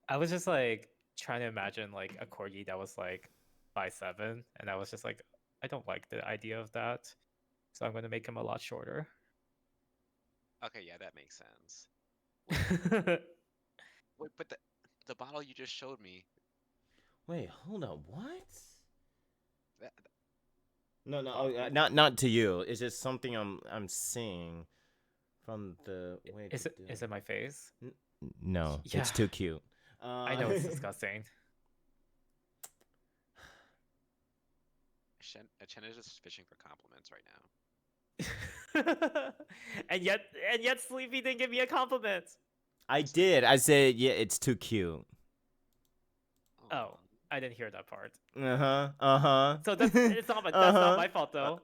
I was just like trying to imagine like a corgi that was like 5'7", and I was just like, I don't like the idea of that, so I'm gonna make him a lot shorter. Okay, yeah, that makes sense. Wait, but the bottle you just showed me. Wait, hold on. What? That, No, not to you. It's just something I'm seeing from the way Is to it do is it my face? No, Yeah. it's too cute. I know it's disgusting. Chen is just fishing for compliments right now. and yet Sleepy didn't give me a compliment. I did. I said, yeah, it's too cute. Oh, I didn't hear that part. Uh-huh. So that's it's not that's not my fault though.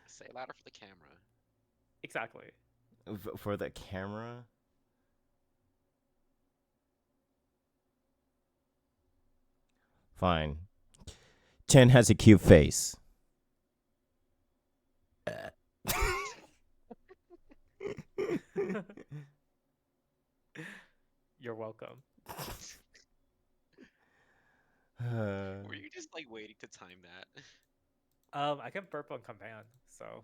Say it louder for the camera. Exactly. For the camera? Fine. Chen has a cute face. You're welcome. Were you just like waiting to time that? I can burp on command, so.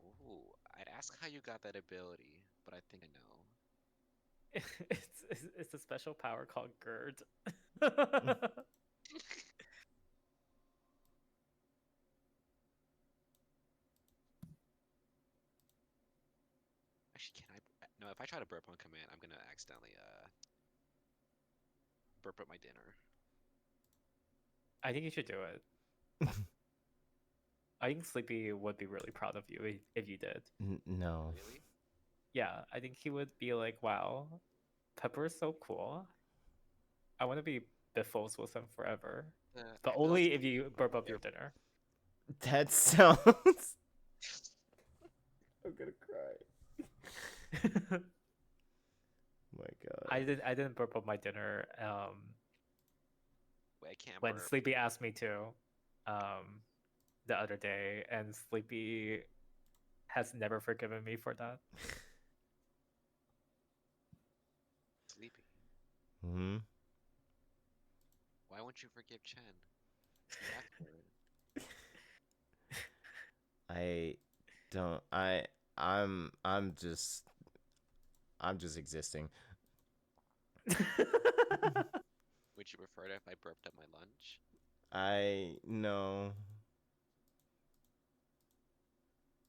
Ooh, I'd ask how you got that ability, but I think I know. It's a special power called GERD. Actually, can I? No, if I try to burp on command, I'm gonna accidentally burp up my dinner. I think you should do it. I think Sleepy would be really proud of you if you did. No. Really? Yeah, I think he would be like, wow, Pepper is so cool. I want to be Biffles with him forever. But I feel like only if you burp up your dinner. That sounds... I'm gonna cry. My God. I didn't burp up my dinner Wait, I can't when burp. Sleepy asked me to the other day, and Sleepy has never forgiven me for that. Sleepy. Hmm. Why won't you forgive Chen? You asked for it. I don't. I'm just existing. Would you prefer it if I burped up my lunch? I no.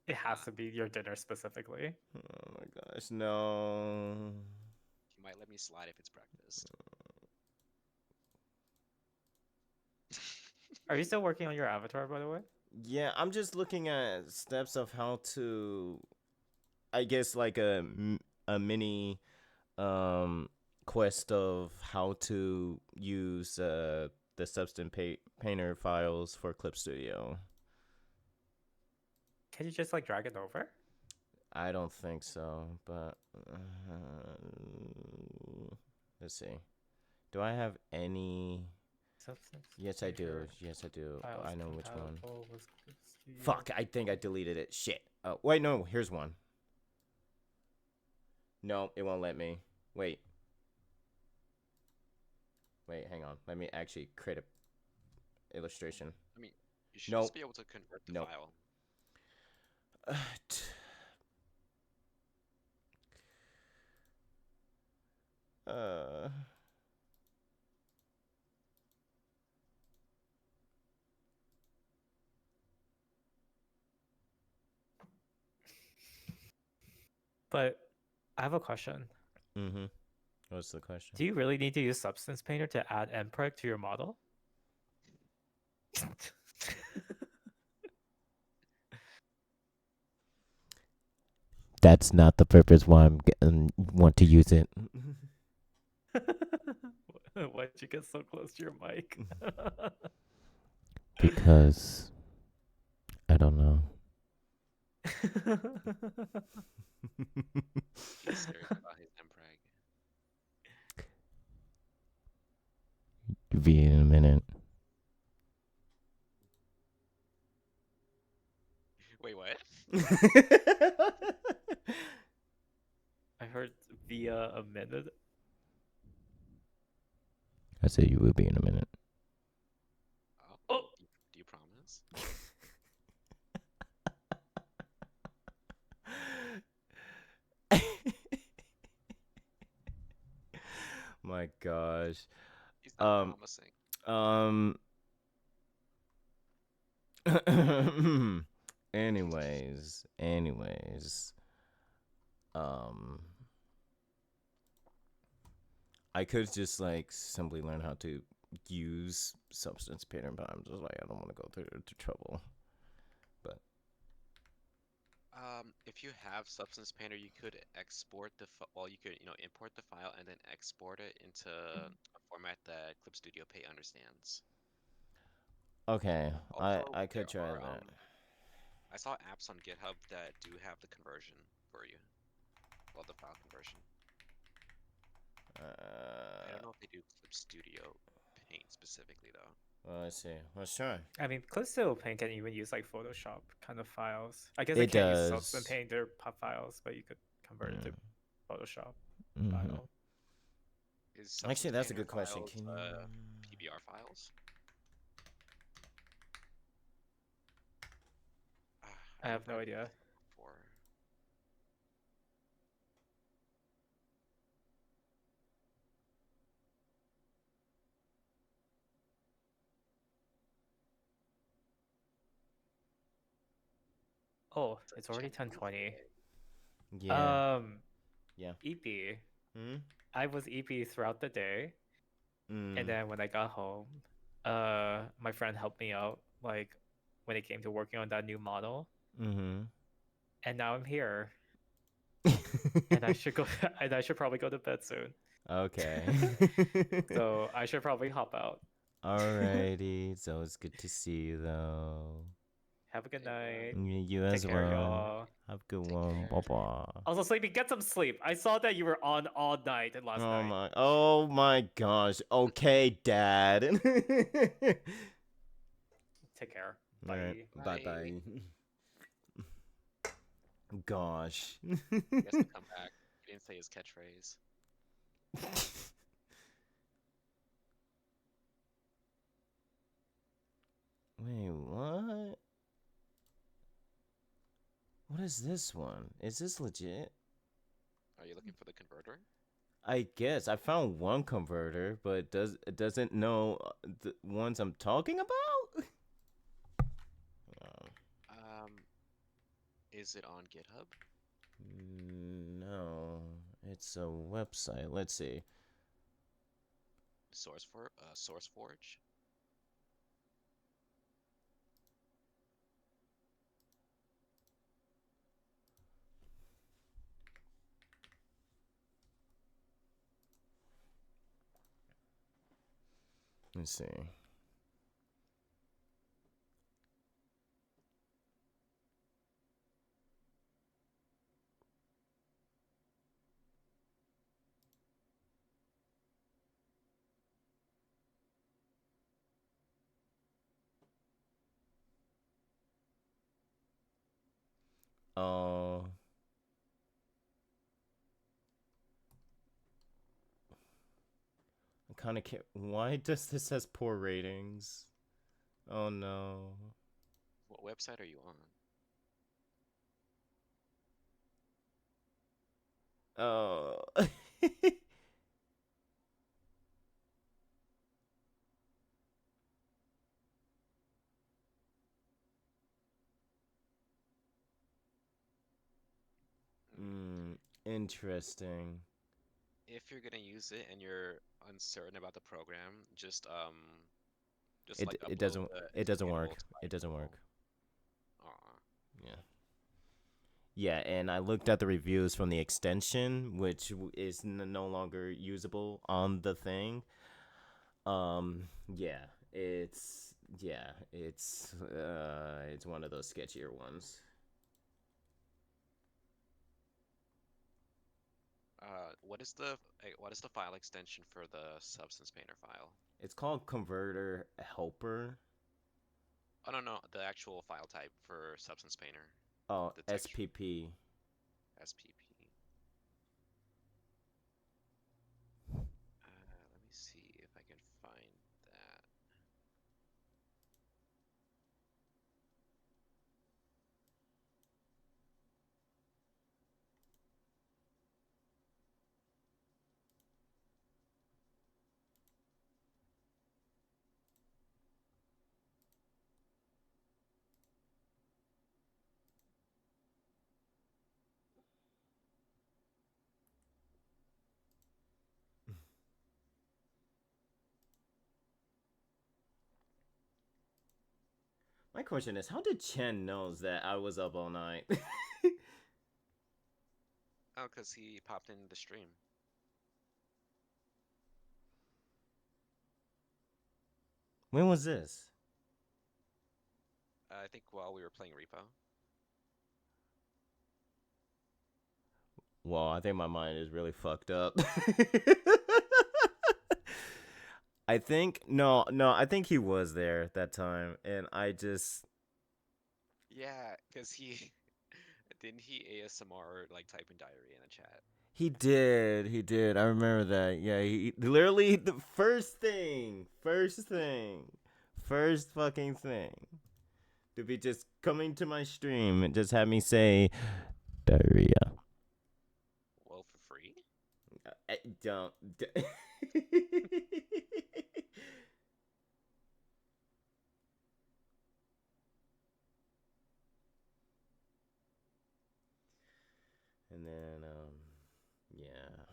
It has to be your dinner specifically. Oh my gosh, no. You might let me slide if it's breakfast. Are you still working on your avatar, by the way? Yeah, I'm just looking at steps of how to, I guess, like a mini quest of how to use the Substance Painter files for Clip Studio. Can you just like drag it over? I don't think so, but let's see. Do I have any? Substance Yes, I do. Painter Yes, I do. files I know which one. compatible with Clip Studio. Fuck, I think I deleted it. Shit. Wait, no, here's one. No, it won't let me. Wait. Wait, hang on. Let me actually create a illustration. I mean, you should Nope. just be able to convert the Nope. file. Uh, But I have a question. Mm-hmm. What's the question? Do you really need to use Substance Painter to add mpreg to your model? That's not the purpose why want to use it. Why'd you get so close to your mic? Because I don't know. He's serious about his mpreg. V in a minute. Wait, what? I heard via a minute. I said you will be in a minute. Oh, do you promise? My gosh. He's not promising. Anyways. I could just like simply learn how to use Substance Painter, but I'm just like I don't want to go through the trouble. But If you have Substance Painter, you could export you could import the file and then export it into a format that Clip Studio Paint understands. okay, Also, I could there try are, that. I saw apps on GitHub that do have the conversion for you. Well, the file conversion. I don't know if they do Clip Studio Paint specifically though. Well, let's see. Let's try. I mean, Clip Studio Paint can even use like Photoshop kind of files. I guess It it can't use does. Substance Painter files, but you could convert it to Photoshop Mhm. file. Is Actually, Substance that's a Painter good question. files, Can you... PBR files? I have no idea. Before. Oh, it's already 10:20. Yeah. Yeah. EP. Hmm? I was EP throughout the day, and Mm. then when I got home, my friend helped me out, like when it came to working on that new model. Mm-hmm. And now I'm here, and I should go. And I should probably go to bed soon. Okay. So I should probably hop out. Alrighty. So it's good to see you, though. Have a good night. You as Take care, well. y'all. Have a good one. Bye-bye. Also, Sleepy, get some sleep. I saw that you were on all night and last night. Oh my gosh. Okay, Dad. Take care. All right. Bye. Bye. Gosh. He has to come back. He didn't say his catchphrase. Wait, what? What is this one? Is this legit? Are you looking for the converter? I guess I found one converter, but it doesn't know the ones I'm talking about? Is it on GitHub? No, it's a website. Let's see. SourceForge. Let's see. Oh. I kind of can't. Why does this has poor ratings? Oh no. What website are you on? Oh. Interesting. If you're gonna use it and you're uncertain about the program, just It like it upload doesn't the it doesn't executable work. to It doesn't work. Aw. Yeah. Yeah, and I looked at the reviews from the extension, which is no longer usable on the thing. Yeah, it's one of those sketchier ones. What is the file extension for the Substance Painter file? It's called Converter Helper. Oh no, the actual file type for Substance Painter, Oh, the texture SPP. SPP. Let me see if I can find that. My question is, how did Chen knows that I was up all night? Oh, because he popped in the stream. When was this? I think while we were playing Repo. Well, I think my mind is really fucked up. I think I think he was there that time, and I just Yeah, because he didn't he ASMR like typing diarrhea in the chat. he did. I remember that. Yeah, he literally the first fucking thing to be just coming to my stream and just have me say diarrhea. Well, for free? I don't. And then, yeah.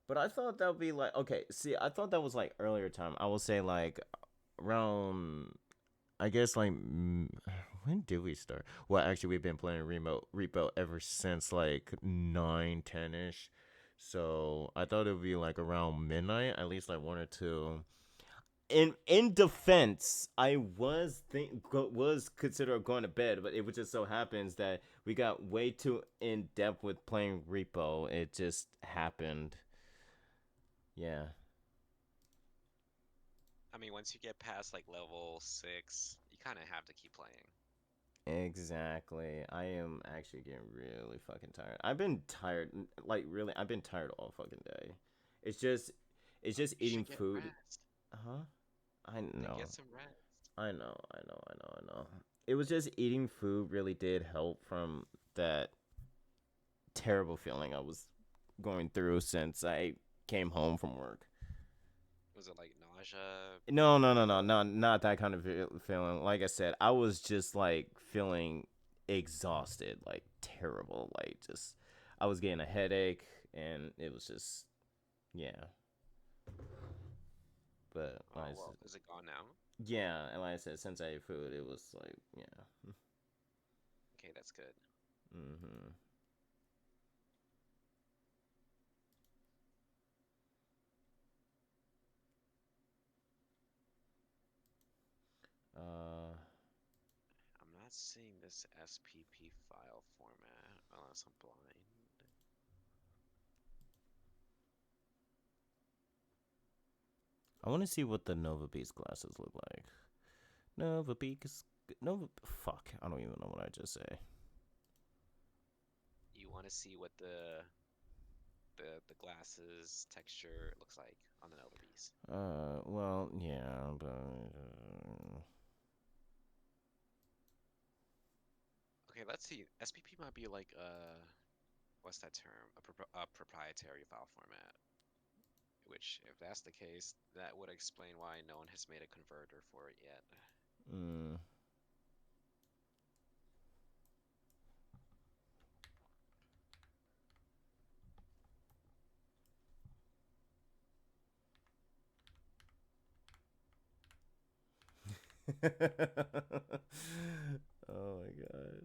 But I thought that would be like, okay, see, I thought that was like earlier time. I will say like around, I guess like, when did we start? Well, actually, we've been playing Repo ever since like 9, 10-ish. So I thought it would be like around midnight, at least like 1 or 2. In defense, I was considering going to bed, but it would just so happens that we got way too in depth with playing Repo. It just happened. Yeah. I mean, once you get past like level 6, you kind of have to keep playing. Exactly. I am actually getting really fucking tired. I've been tired, like really. I've been tired all fucking day. It's just, it's just You eating should get food. rest. Huh? I Then know. get some rest. I know. I know. I know. I know. It was just eating food really did help from that terrible feeling I was going through since I came home from work. Was it like nausea? No, no, no, no, not that kind of feeling. Like I said, I was just like feeling exhausted, like terrible, like just I was getting a headache, and it was just yeah. But Oh like I well, said, is it gone now? yeah, and like I said, since I ate food, it was like yeah. Okay, that's good. Mhm. Uh. I'm not seeing this SPP file format unless I'm blind. I want to see what the Nova Beast glasses look like. Nova Beast. Nova. Fuck. I don't even know what I just say. You want to see what the glasses texture looks like on the Nova Beast. Well, yeah, but. Okay, let's see. SPP might be like what's that term? A proprietary file format. Which, if that's the case, that would explain why no one has made a converter for it yet. Mm. Oh my gosh.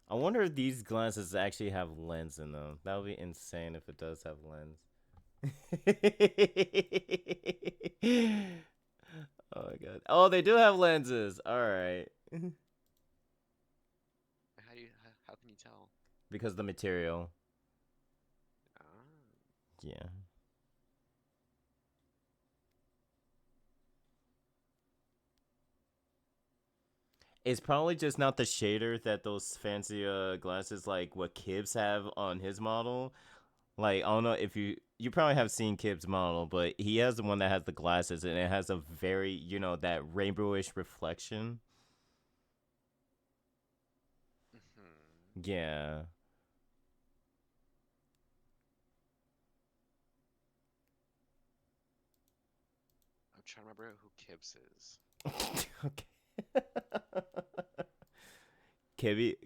I wonder if these glasses actually have lens in them. That would be insane if it does have lens. Oh my god. Oh, they do have lenses. All right. How can you tell? Because the material. Ah. Yeah. It's probably just not the shader that those fancy glasses like what Kibbs have on his model. Like I don't know if you probably have seen Kibbs' model, but he has the one that has the glasses and it has a very, that rainbowish reflection. Yeah. I'm trying to remember who Kibbs is. Okay.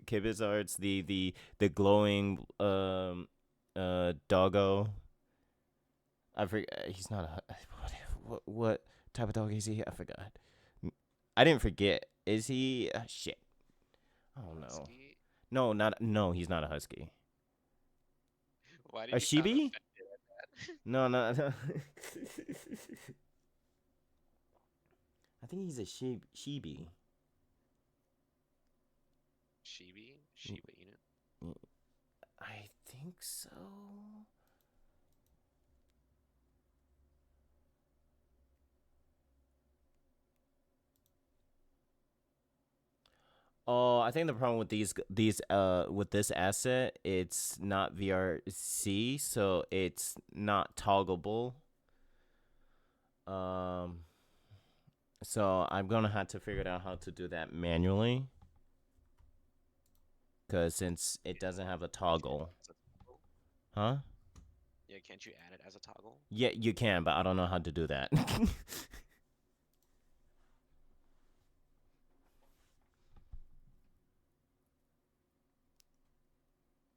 Kibbs arts the glowing doggo. I forget. He's not a what type of dog is he? I forgot. I didn't forget. Is he shit? I don't know. Husky? No, he's not a husky. Why A did you sound shibi? offended at that? No. I think he's a shibi. Shiba Inu? I think so. Oh, I think the problem with these with this asset, it's not VRC, so it's not toggleable. So I'm gonna have to figure out how to do that manually. Cause since it doesn't have a toggle. Huh? Yeah, can't you add it as a toggle? Yeah, you can, but I don't know how to do that.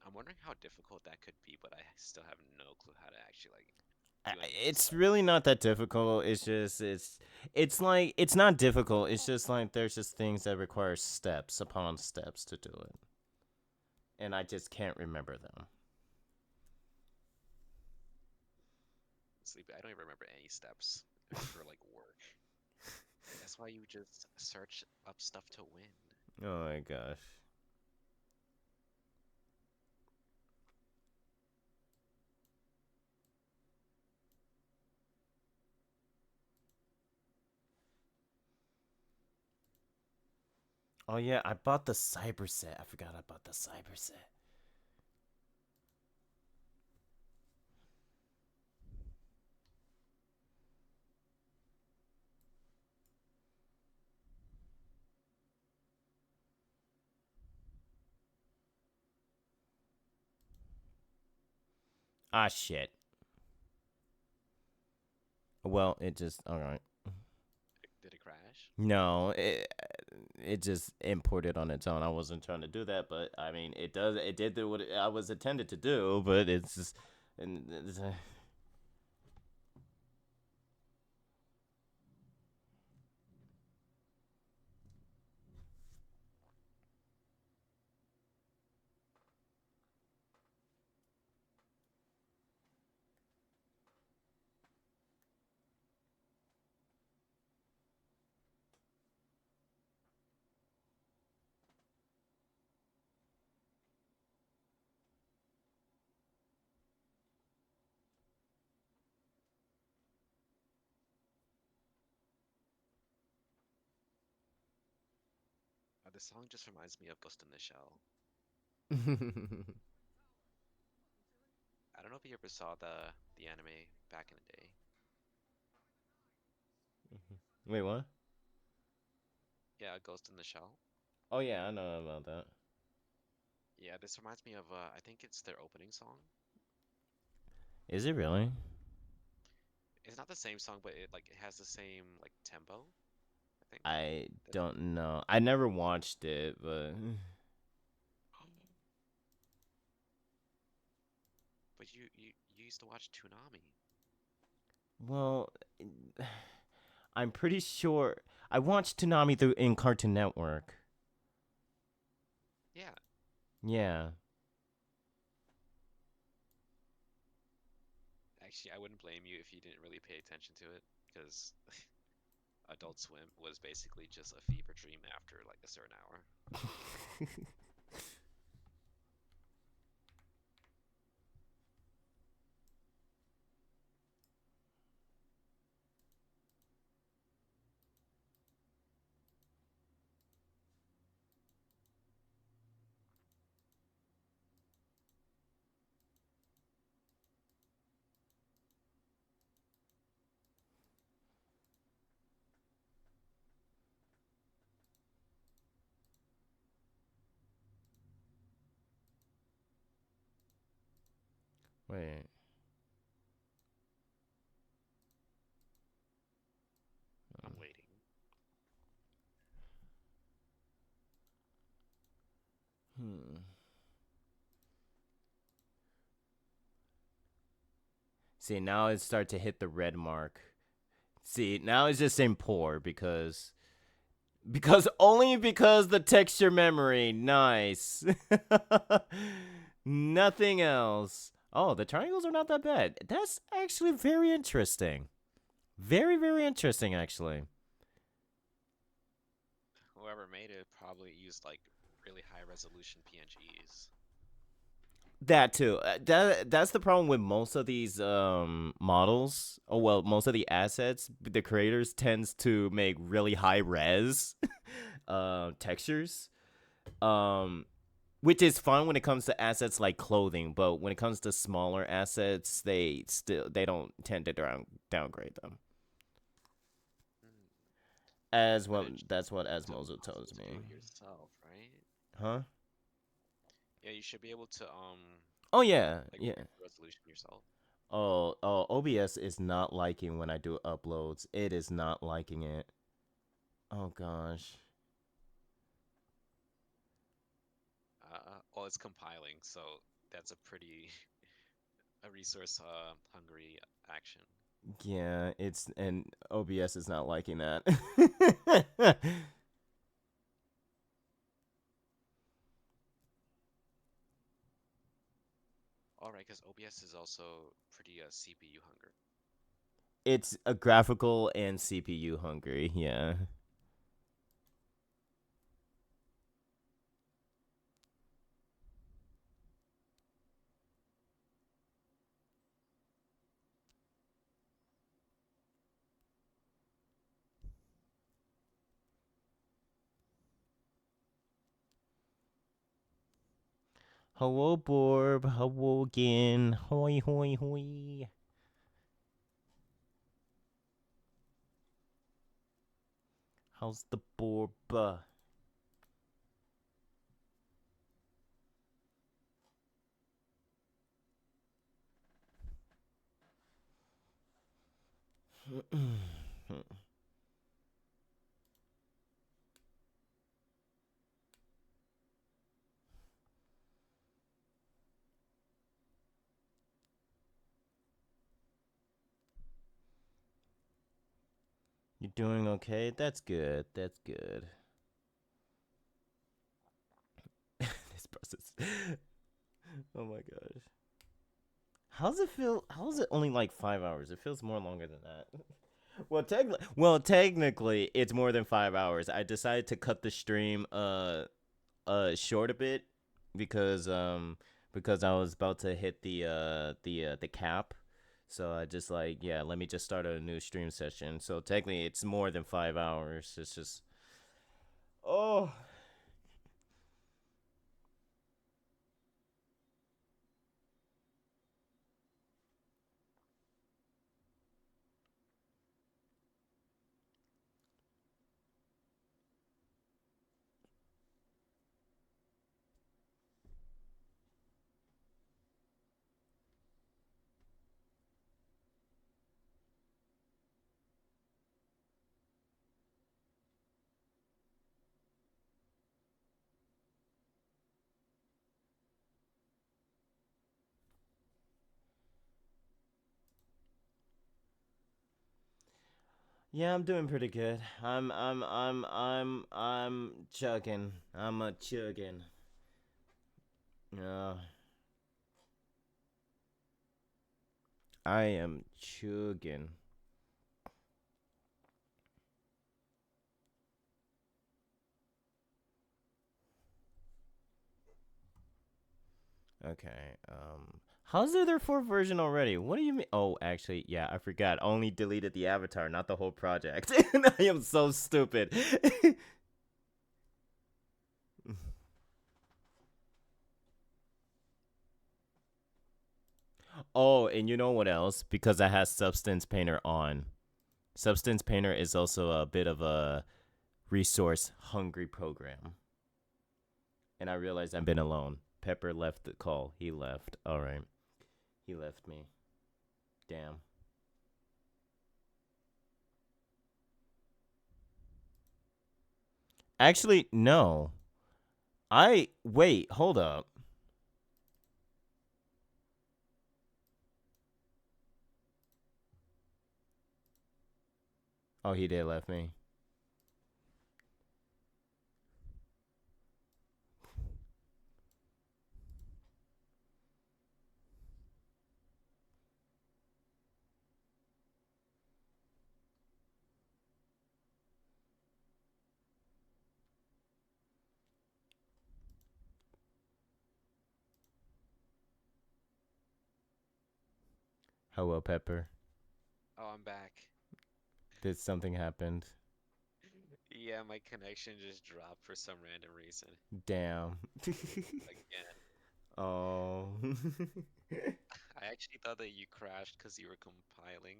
I'm wondering how difficult that could be, but I still have no clue how to actually like do any of this It's stuff. really not that difficult. It's just it's like it's not difficult. It's just like there's just things that require steps upon steps to do it. And I just can't remember them. Sleepy, I don't even remember any steps for like work. That's why you just search up stuff to win. Oh my gosh. Oh yeah, I bought the cyber set. I forgot I bought the cyber set. Ah shit. Well, it just all right. Did it crash? No, it just imported on its own. I wasn't trying to do that, but I mean, it did do what I was intended to do, but it's just and it's, This song just reminds me of Ghost in the Shell. I don't know if you ever saw the anime back in the day. Wait, what? Yeah, Ghost in the Shell. Oh yeah, I know about that. Yeah, this reminds me of I think it's their opening song. Is it really? It's not the same song, but it has the same like tempo, I think. I don't know. I never watched it, but But you used to watch Toonami. well, I'm pretty sure I watched Toonami through in Cartoon Network. Yeah. Yeah. Actually, I wouldn't blame you if you didn't really pay attention to it, because Adult Swim was basically just a fever dream after like a certain hour. Wait. I'm waiting. See, now it start to hit the red mark. See, now it's just saying poor because only because the texture memory. Nice. Nothing else. Oh, the triangles are not that bad. That's actually very interesting. Very, very interesting, actually. Whoever made it probably used like really high resolution PNGs. That too. That's the problem with most of these models. Oh well, most of the assets. The creators tends to make really high res textures. Which is fun when it comes to assets like clothing, but when it comes to smaller assets, they don't tend to downgrade them. As well, that's what Asmozo tells me. Do it yourself, right? Huh? Yeah, you should be able to Oh yeah, like yeah. resolution yourself. Oh, OBS is not liking when I do uploads. It is not liking it. Oh gosh. Well, it's compiling, so that's a pretty a resource hungry action. Yeah, and OBS is not liking that. All right, because OBS is also pretty CPU hungry. It's a graphical and CPU hungry, yeah. Hello, Borb. Hello again. Hoi, hoi, hoi. How's the Borb? You're doing okay? That's good. That's good. This process. Oh my gosh. How's it feel? How's it only like 5 hours? It feels more longer than that. Technically, it's more than 5 hours. I decided to cut the stream short a bit because I was about to hit the cap. So I just like, yeah, let me just start a new stream session. So technically it's more than 5 hours. It's just, oh. Yeah, I'm doing pretty good. I'm chugging. I'm a chugging. Yeah. I am chugging. Okay. How's there their fourth version already? What do you mean? Oh, actually, yeah, I forgot. I only deleted the avatar, not the whole project. I am so stupid. Oh, and you know what else? Because I had Substance Painter on. Substance Painter is also a bit of a resource hungry program. And I realized I've been alone. Pepper left the call. He left. All right. He left me. Damn. Actually, no. Wait, hold up. Oh, he did left me. Hello, Pepper. Oh, I'm back. Did something happen? Yeah, my connection just dropped for some random reason. Damn. Again. Oh. I actually thought that you crashed because you were compiling.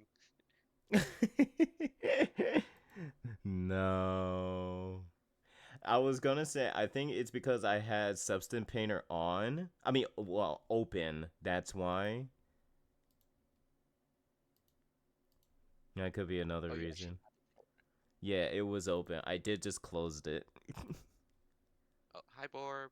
No. I was gonna say, I think it's because I had Substance Painter on. I mean, well, open. That's why. That could be another Oh, you actually reason. had it for Yeah, it was open. I did just closed it. Oh, hi, Borb.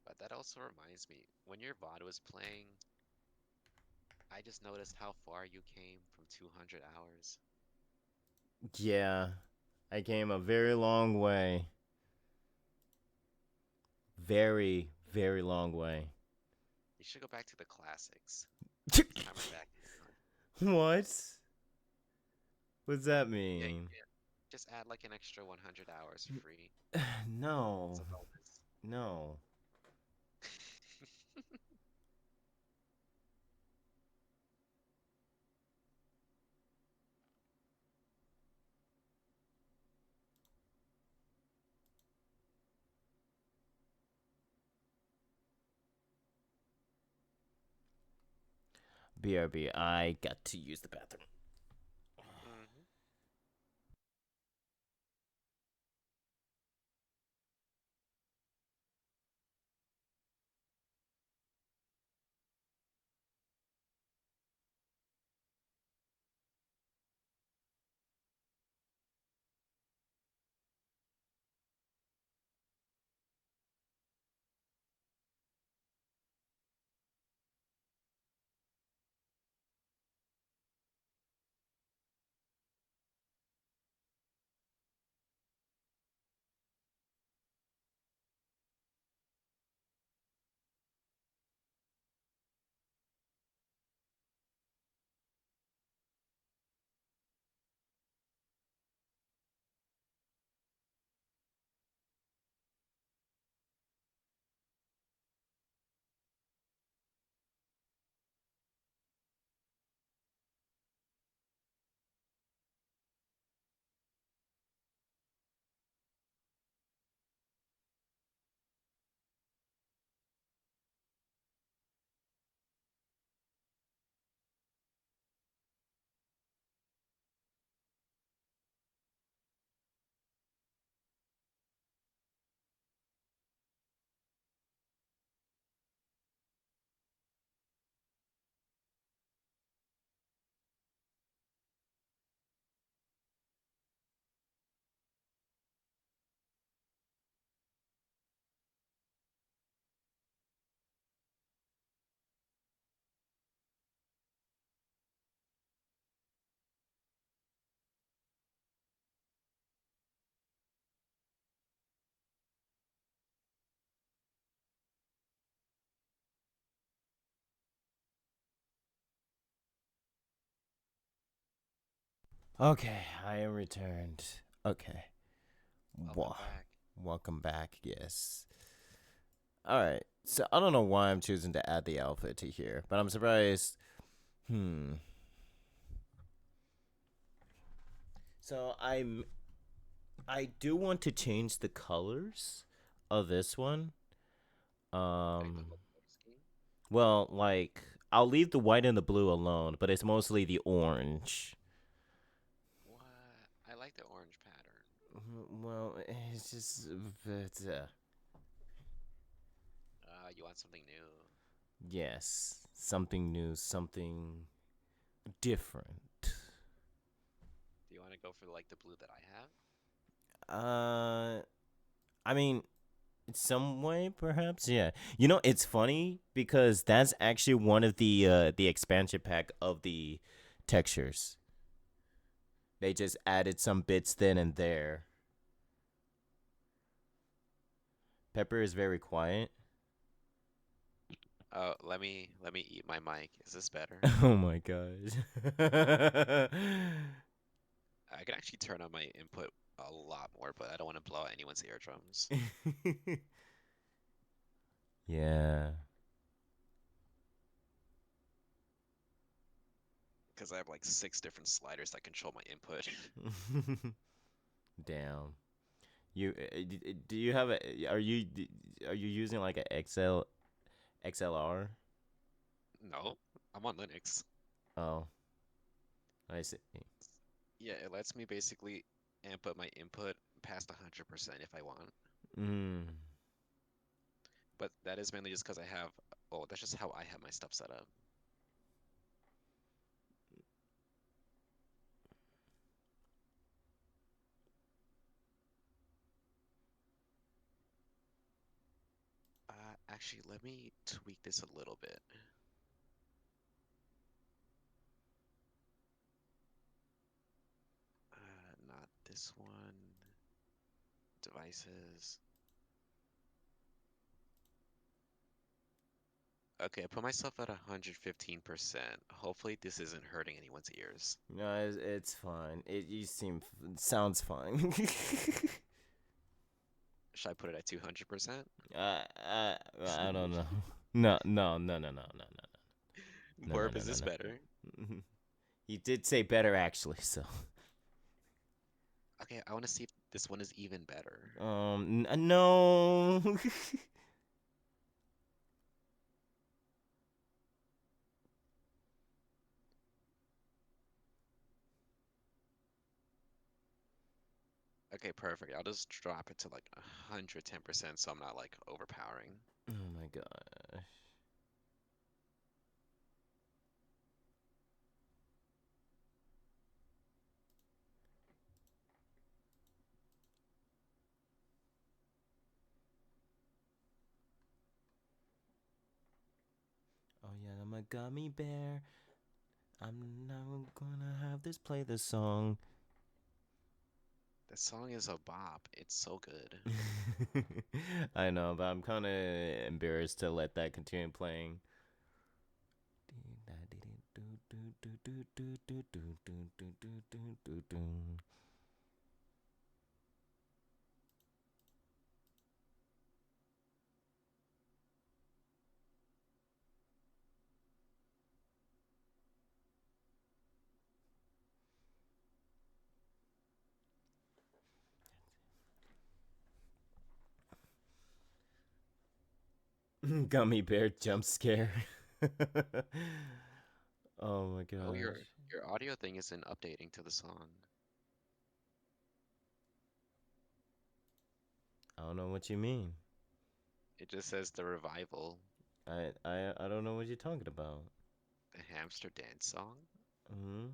But that also reminds me, when your VOD was playing, I just noticed how far you came from 200 hours. Yeah, I came a very long way. Very, very long way. You should go back to the classics. Timer back is done. What? What's that Yeah, you mean? can. Just add like an extra 100 hours free. It's No. a bonus. No. BRB, I got to use the bathroom. Mhm. Okay, I am returned. Okay. Welcome back. Welcome back, yes. Alright, so I don't know why I'm choosing to add the outfit to here, but I'm surprised. So I do want to change the colors of this one. Well, like I'll leave the white and the blue alone, but it's mostly the orange. What? I like the orange pattern. Well, it's just You want something new? yes, something new, something different. Do you want to go for like the blue that I have? I mean, in some way, perhaps, yeah. You know, it's funny because that's actually one of the expansion pack of the textures. They just added some bits then and there. Pepper is very quiet. Oh, let me eat my mic. Is this better? Oh my gosh. I can actually turn on my input a lot more, but I don't want to blow out anyone's eardrums. Yeah. Because I have like 6 different sliders that control my input. Damn. You do you have a are you using like a XLR? No, I'm on Linux. Oh, I see. Yeah, it lets me basically amp up my input past 100% if I want. Mm. But that is mainly just because I have, oh, that's just how I have my stuff set up. Actually, let me tweak this a little bit. Not this one. Devices. Okay, I put myself at 115%. Hopefully this isn't hurting anyone's ears. No, it's fine. You seem sounds fine. Should I put it at 200%? I don't know. No, no, no, no, no, no, no, no, no, Burp, no, is no, this no. better? You did say better actually, so. Okay, I want to see if this one is even better. No. Okay, perfect. I'll just drop it to like 110% so I'm not like overpowering. Oh my gosh. Oh yeah, I'm a gummy bear. I'm now gonna have this play the song. That song is a bop. It's so good. I know, but I'm kind of embarrassed to let that continue playing. Gummy bear jump scare. Oh my Oh, your gosh. your audio thing isn't updating to the song. I don't know what you mean. It just says the revival, I don't know what you're talking about. the hamster dance song. Hmm.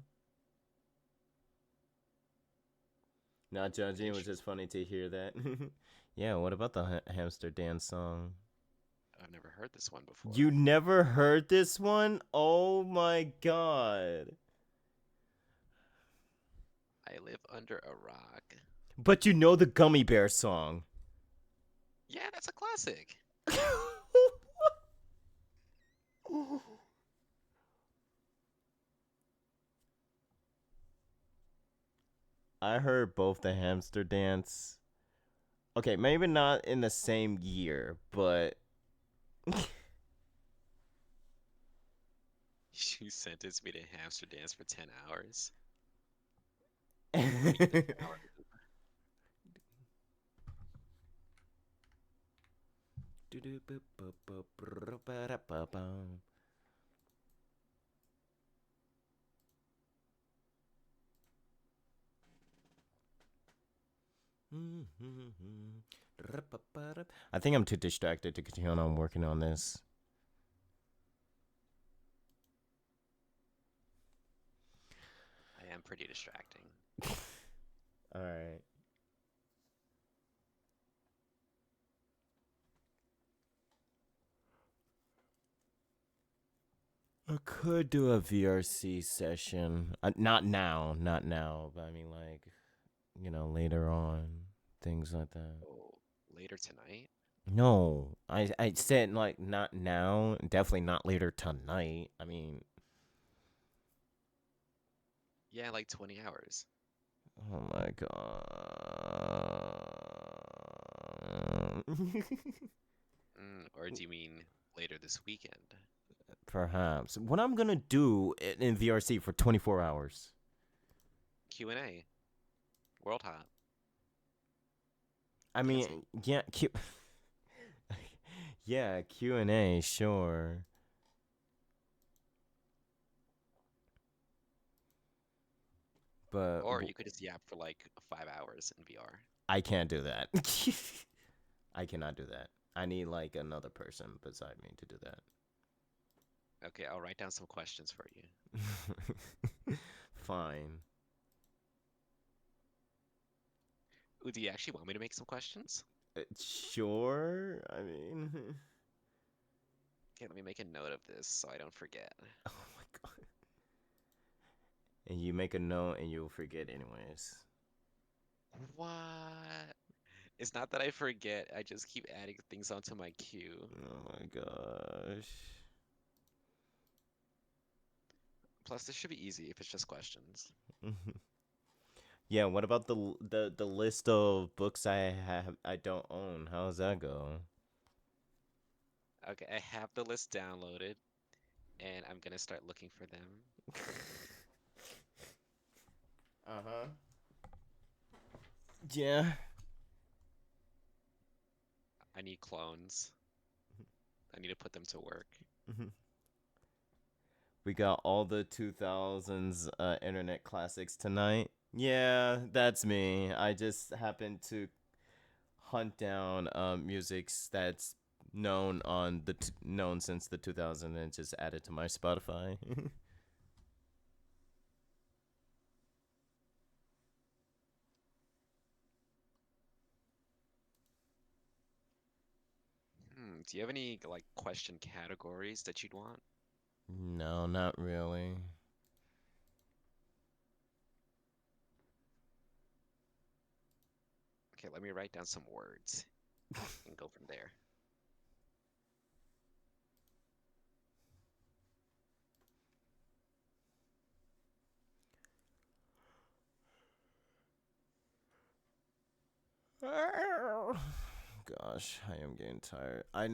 Not judging, it was just funny to hear that. Yeah, what about the hamster dance song? I've never heard this one before. You never heard this one? Oh my god. I live under a rock. But you know the Gummy Bear song. Yeah, that's a classic. I heard both the hamster dance. Okay, maybe not in the same year, but You sentenced me to hamster dance for 10 hours. I think I'm too distracted to continue on working on this. I am pretty distracting. All right. I could do a VRC session. Not now, but I mean, like, later on, things like that. Oh, later tonight? No, I said like not now, definitely not later tonight. I mean, Yeah, like 20 hours. oh my god. Or do you mean later this weekend? Perhaps. What I'm gonna do in VRC for 24 hours. Q&A. World Hop. I mean, yeah, yeah, Q&A, sure. But Or you could just yap for like 5 hours in VR. I can't do that. I cannot do that. I need like another person beside me to do that. Okay, I'll write down some questions for you. Fine. Ooh, do you actually want me to make some questions? Sure. I mean, Okay, let me make a note of this so I don't forget. oh my god. And you make a note and you'll forget anyways. What? It's not that I forget, I just keep adding things onto my queue. Oh my gosh. Plus, this should be easy if it's just questions. Yeah, what about the list of books I don't own? How does that go? Okay, I have the list downloaded, and I'm gonna start looking for them. Uh-huh. Yeah. I need clones. I need to put them to work. We got all the 2000s internet classics tonight. Yeah, that's me. I just happened to hunt down musics that's known since the 2000s and just added to my Spotify. Do you have any like question categories that you'd want? No, not really. Okay, let me write down some words and go from there. Gosh, I am getting tired. I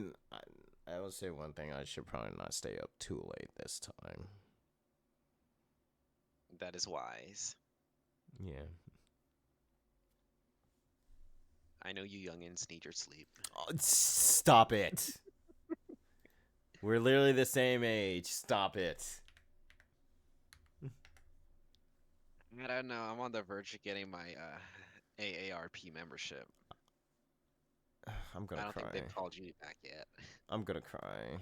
will say one thing. I should probably not stay up too late this time. That is wise. Yeah. I know you youngins need your sleep. Oh, stop it. We're literally the same age. Stop it. I don't know. I'm on the verge of getting my AARP membership. I'm gonna I don't cry. think they've called you back yet. I'm gonna cry.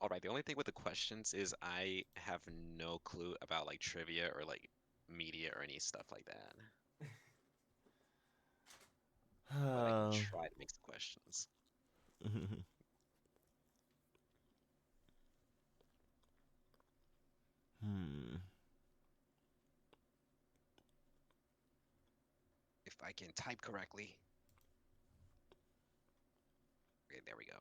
All right, the only thing with the questions is I have no clue about like trivia or like media or any stuff like that. But I can try to make some questions. I can type correctly. Okay, there we go.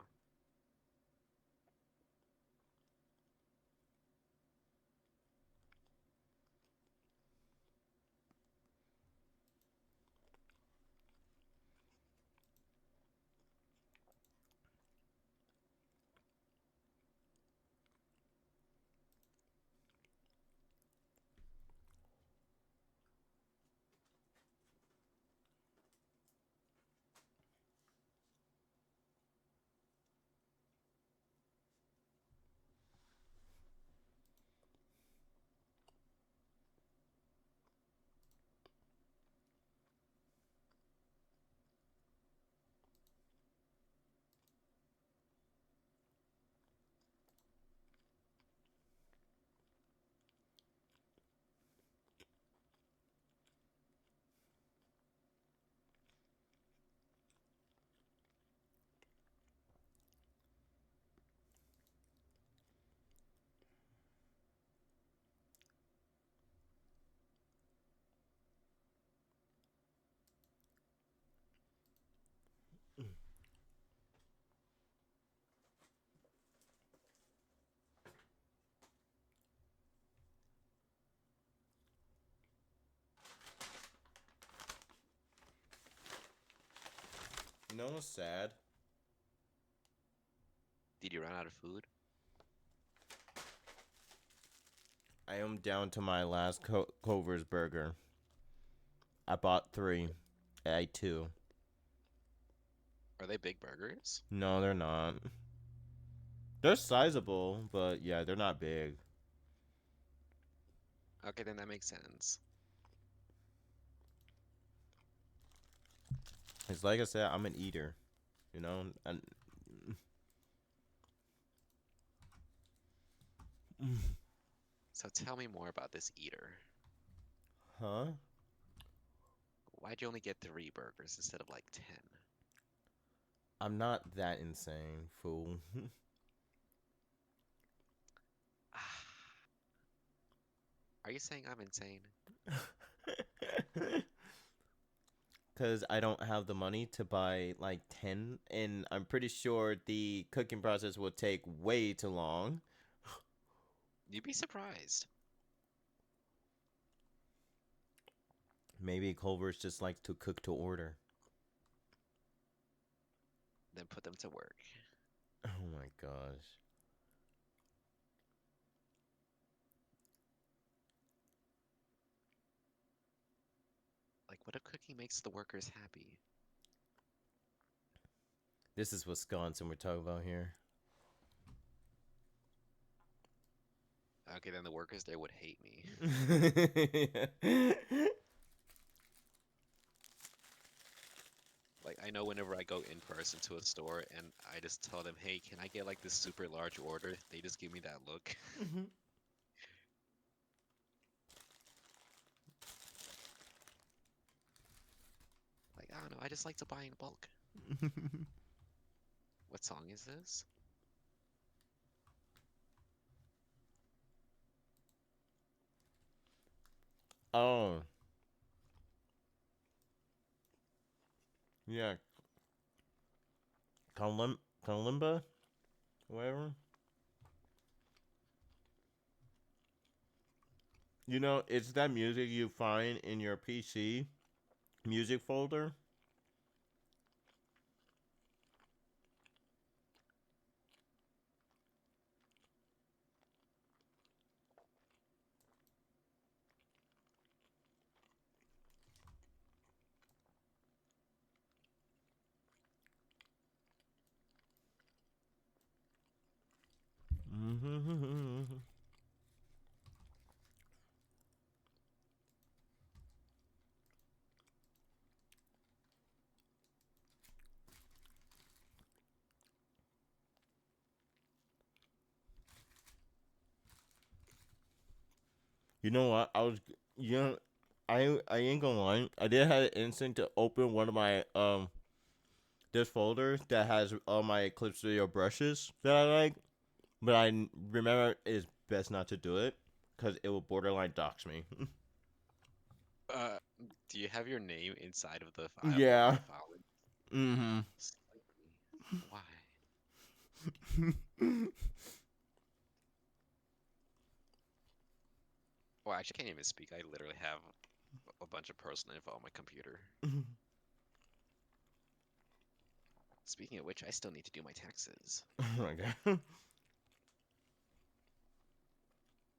You know what's sad? Did you run out of food? I am down to my last Culver's burger. I bought 3. I ate 2. Are they big burgers? No, they're not. They're sizable, but yeah, they're not big. Okay, then that makes sense. It's like I said, I'm an eater. You know? And So tell me more about this eater. huh? Why'd you only get 3 burgers instead of like 10? I'm not that insane, fool. Are you saying I'm insane? Because I don't have the money to buy like 10, and I'm pretty sure the cooking process will take way too long. You'd be surprised. Maybe Culver's just likes to cook to order. Then put them to work. Oh my gosh. Like, what if cooking makes the workers happy? This is Wisconsin we're talking about here. Okay, then the workers there would hate me. Like, I know whenever I go in person to a store and I just tell them, hey, can I get like this super large order? They just give me that look. Like, I don't know, I just like to buy in bulk. What song is this? Oh. Yeah. Kalimba? Whatever. You know, it's that music you find in your PC music folder. You know what? You know, I ain't gonna lie. I did have an instinct to open one of my this folder that has all my Eclipse Studio brushes that I like, but remember it's best not to do it because it will borderline dox me. Do you have your name inside of the file? Yeah. The file? Mm-hmm. Slightly. Why? Well, I actually can't even speak. I literally have a bunch of personal info on my computer. Speaking of which, I still need to do my taxes. Okay.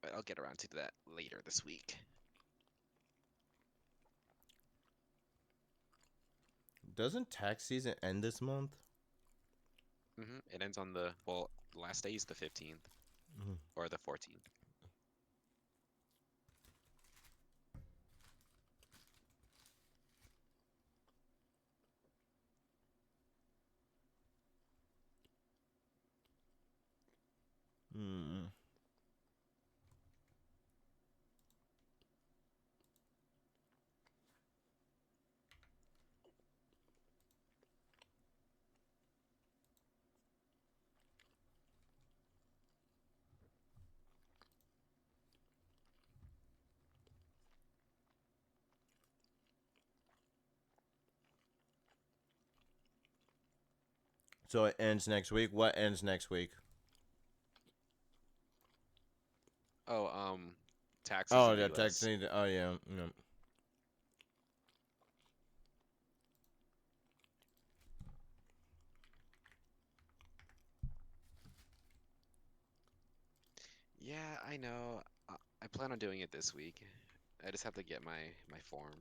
But I'll get around to that later this week. Doesn't tax season end this month? It ends on the, well, last day is the 15th Mhm. or the 14th. Mm. So it ends next week. What ends next week? Oh, taxes Oh, in the yeah, U.S. tax. Oh, yeah. Yeah. Yeah, I know. I plan on doing it this week. I just have to get my form.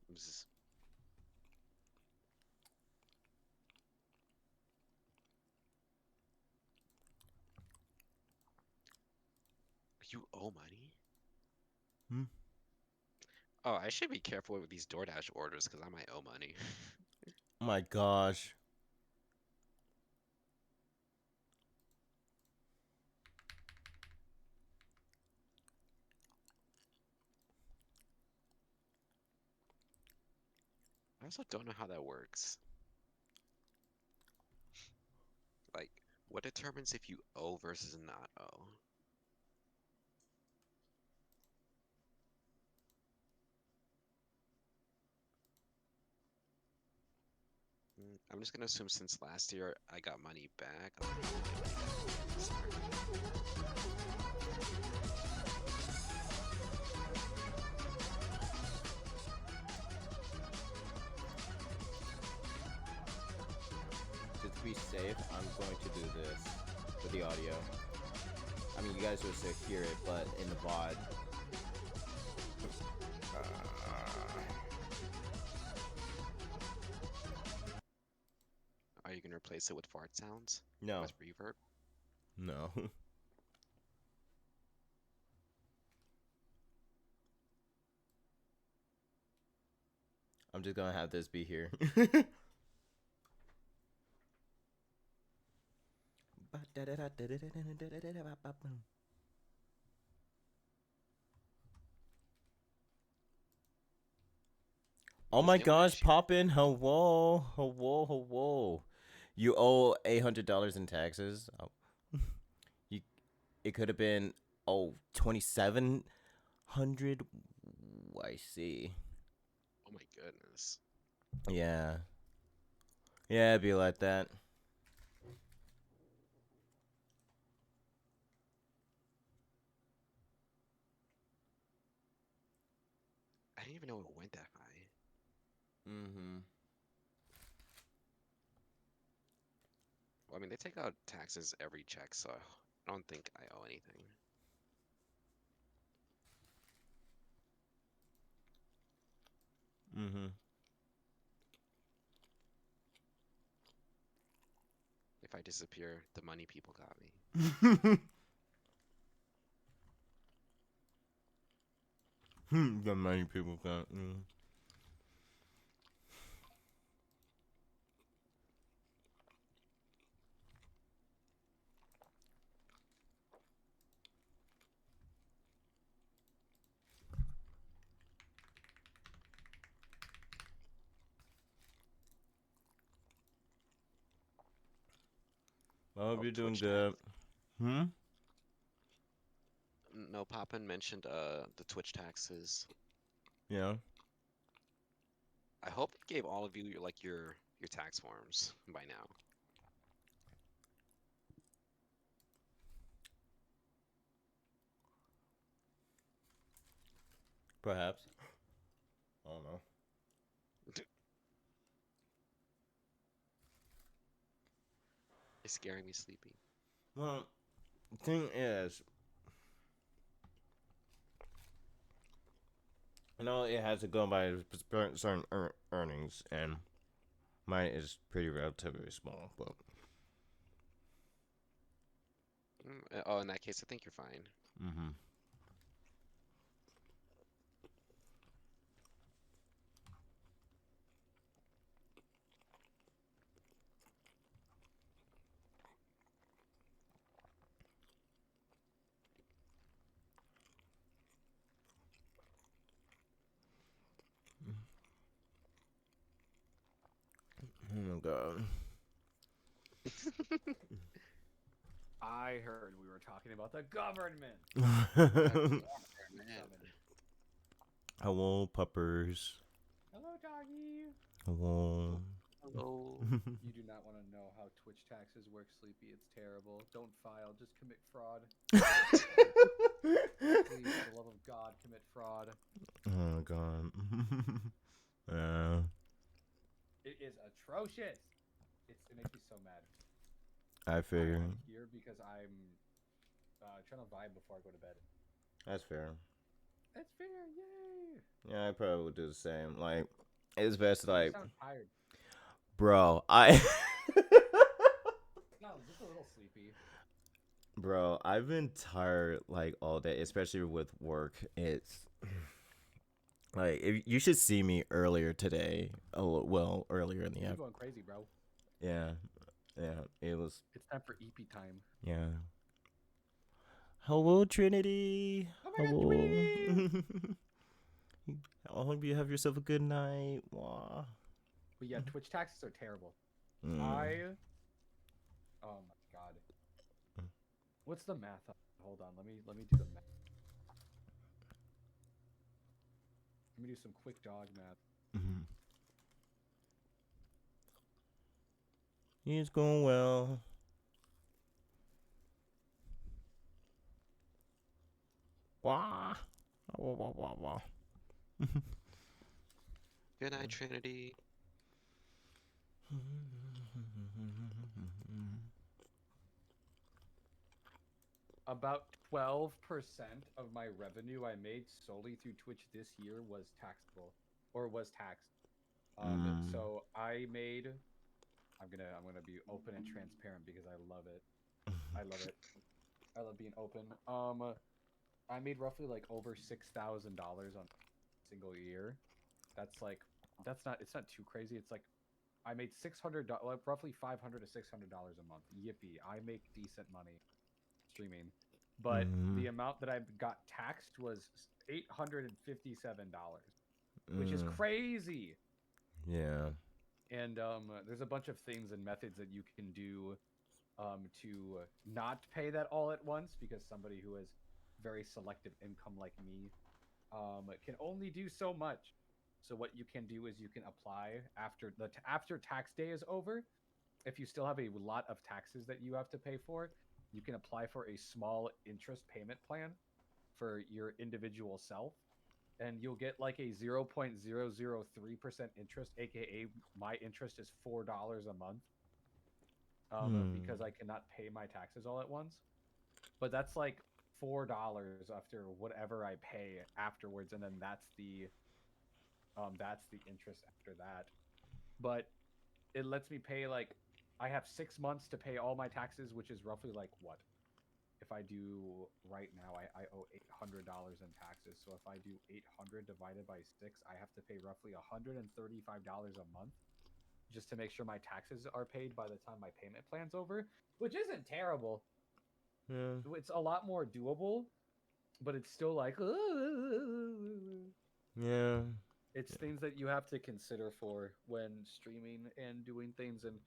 This You owe money? Hmm? Oh, I should be careful with these DoorDash orders because I might owe money. Oh my gosh. I also don't know how that works. Like, what determines if you owe versus not owe? I'm just gonna assume since last year I got money back. I'm gonna get money back this year. Just to be safe, I'm going to do this for the audio. I mean, you guys will still hear it, but in the VOD. Are you gonna replace it with fart sounds? No. With reverb? No. I'm just gonna have this be here. Oh my Does anyone gosh, actually? Poppin', hello, hello, hello. You owe $800 in taxes. Oh. You, it could have been, 2,700. I see. Oh my goodness. Yeah. Yeah, it'd be like that. I didn't even know it went that high. Mm-hmm. Well, I mean, they take out taxes every check, so I don't think I owe anything. Mm-hmm. If I disappear, the money people got me. The many people got. I hope Oh, you're doing Twitch good. tax. Hmm? No, Poppin mentioned the Twitch taxes. You know. I hope it gave all of you your tax forms by now. Perhaps. I don't know. It's scaring me sleepy. Well, the thing is, I know it has to go by certain earnings, and mine is pretty relatively small, but Oh, in that case, I think you're fine. mm-hmm. Oh my god. I heard we were talking about the government. Man. Hello, puppers. Hello, doggy. Hello. Hello. You do not want to know how Twitch taxes work, Sleepy. It's terrible. Don't file. Just commit fraud. Please, for the love of God, commit fraud. Oh god. Yeah. It is atrocious. It makes me so mad. I figure. I'm here because I'm trying to vibe before I go to bed. That's fair. That's fair. Yay. Yeah, I probably would do the same. Like, it's best You like, sound tired. bro, I No, just a little sleepy. Bro, I've been tired like all day, especially with work. It's like if you should see me earlier today. Well, earlier in the You're afternoon. going crazy, bro. Yeah, it was. It's time for EP time. Yeah. Hello, Trinity. Oh my God, Trinity! I hope you have yourself a good night. Wah. But yeah, Twitch taxes are terrible. Mm. Oh my God. What's the math? Hold on, let me do the math. Let me do some quick dog math. Mm-hmm. It's going well. Wah. Wah, wah, wah, wah. Good night, Trinity. About 12% of my revenue I made solely through Twitch this year was taxable, or was taxed. So I made. I'm gonna be open and transparent because I love it. I love it. I love being open. I made roughly like over $6,000 on a single year. That's like, it's not too crazy. It's like, I made roughly $500 to $600 a month. Yippee! I make decent money streaming, but the amount that I got taxed was $857, which is crazy. Yeah. And there's a bunch of things and methods that you can do to not pay that all at once, because somebody who has very selective income like me can only do so much. So what you can do is you can apply after tax day is over. If you still have a lot of taxes that you have to pay for, you can apply for a small interest payment plan for your individual self, and you'll get like a 0.003% interest, aka my interest is $4 a month, because I cannot pay my taxes all at once. But that's like $4 after whatever I pay afterwards, and then that's the interest after that. But it lets me pay, like, I have 6 months to pay all my taxes, which is roughly like what? If I do right now, I owe $800 in taxes. So if I do 800 divided by 6, I have to pay roughly $135 a month just to make sure my taxes are paid by the time my payment plan's over, which isn't terrible. Yeah. It's a lot more doable, but it's still like, Yeah. it's things that you have to consider for when streaming and doing things. And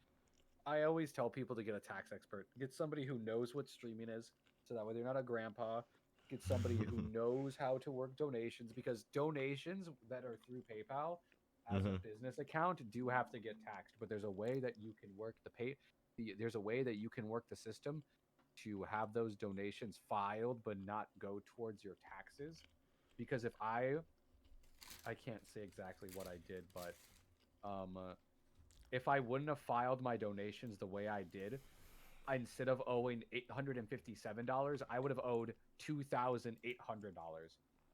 I always tell people to get a tax expert. Get somebody who knows what streaming is, so that way they're not a grandpa. get somebody who knows how to work donations, because donations that are through PayPal as a business account do have to get taxed. But there's a way that you can work there's a way that you can work the system to have those donations filed but not go towards your taxes. Because I can't say exactly what I did, but if I wouldn't have filed my donations the way I did, instead of owing $857, I would have owed $2,800.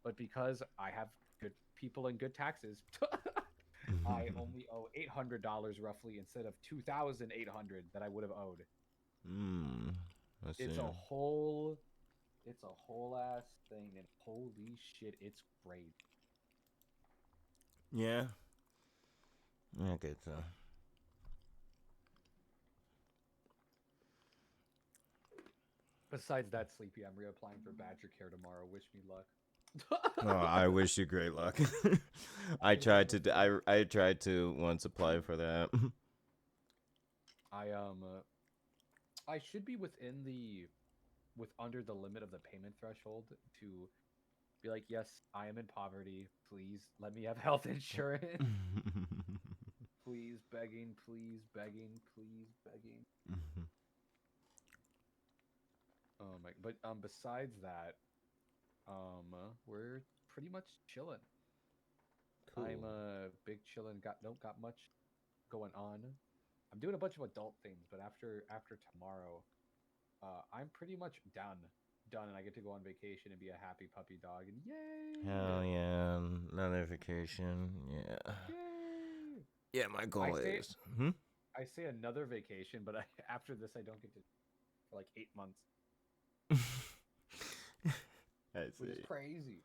But because I have good people and good taxes, I only owe $800 roughly instead of $2,800 that I would have owed. It's a whole ass thing, and holy shit, it's great. Yeah. Okay, so. Besides that, Sleepy, I'm reapplying for Badger Care tomorrow. Wish me luck. Oh, I wish you great luck. I tried to once apply for that. I should be under the limit of the payment threshold to be like, yes, I am in poverty. Please let me have health insurance. Please begging, please begging, please begging. Oh my! But besides that, we're pretty much chilling. Cool. I'm big chilling. Got much going on. I'm doing a bunch of adult things, but after tomorrow, I'm pretty much done, and I get to go on vacation and be a happy puppy dog, and yay! Hell yeah, another vacation. Yeah. Yay! Yeah, my goal is. I say another vacation, but after this, I don't get to for like 8 months. I see. Which is crazy.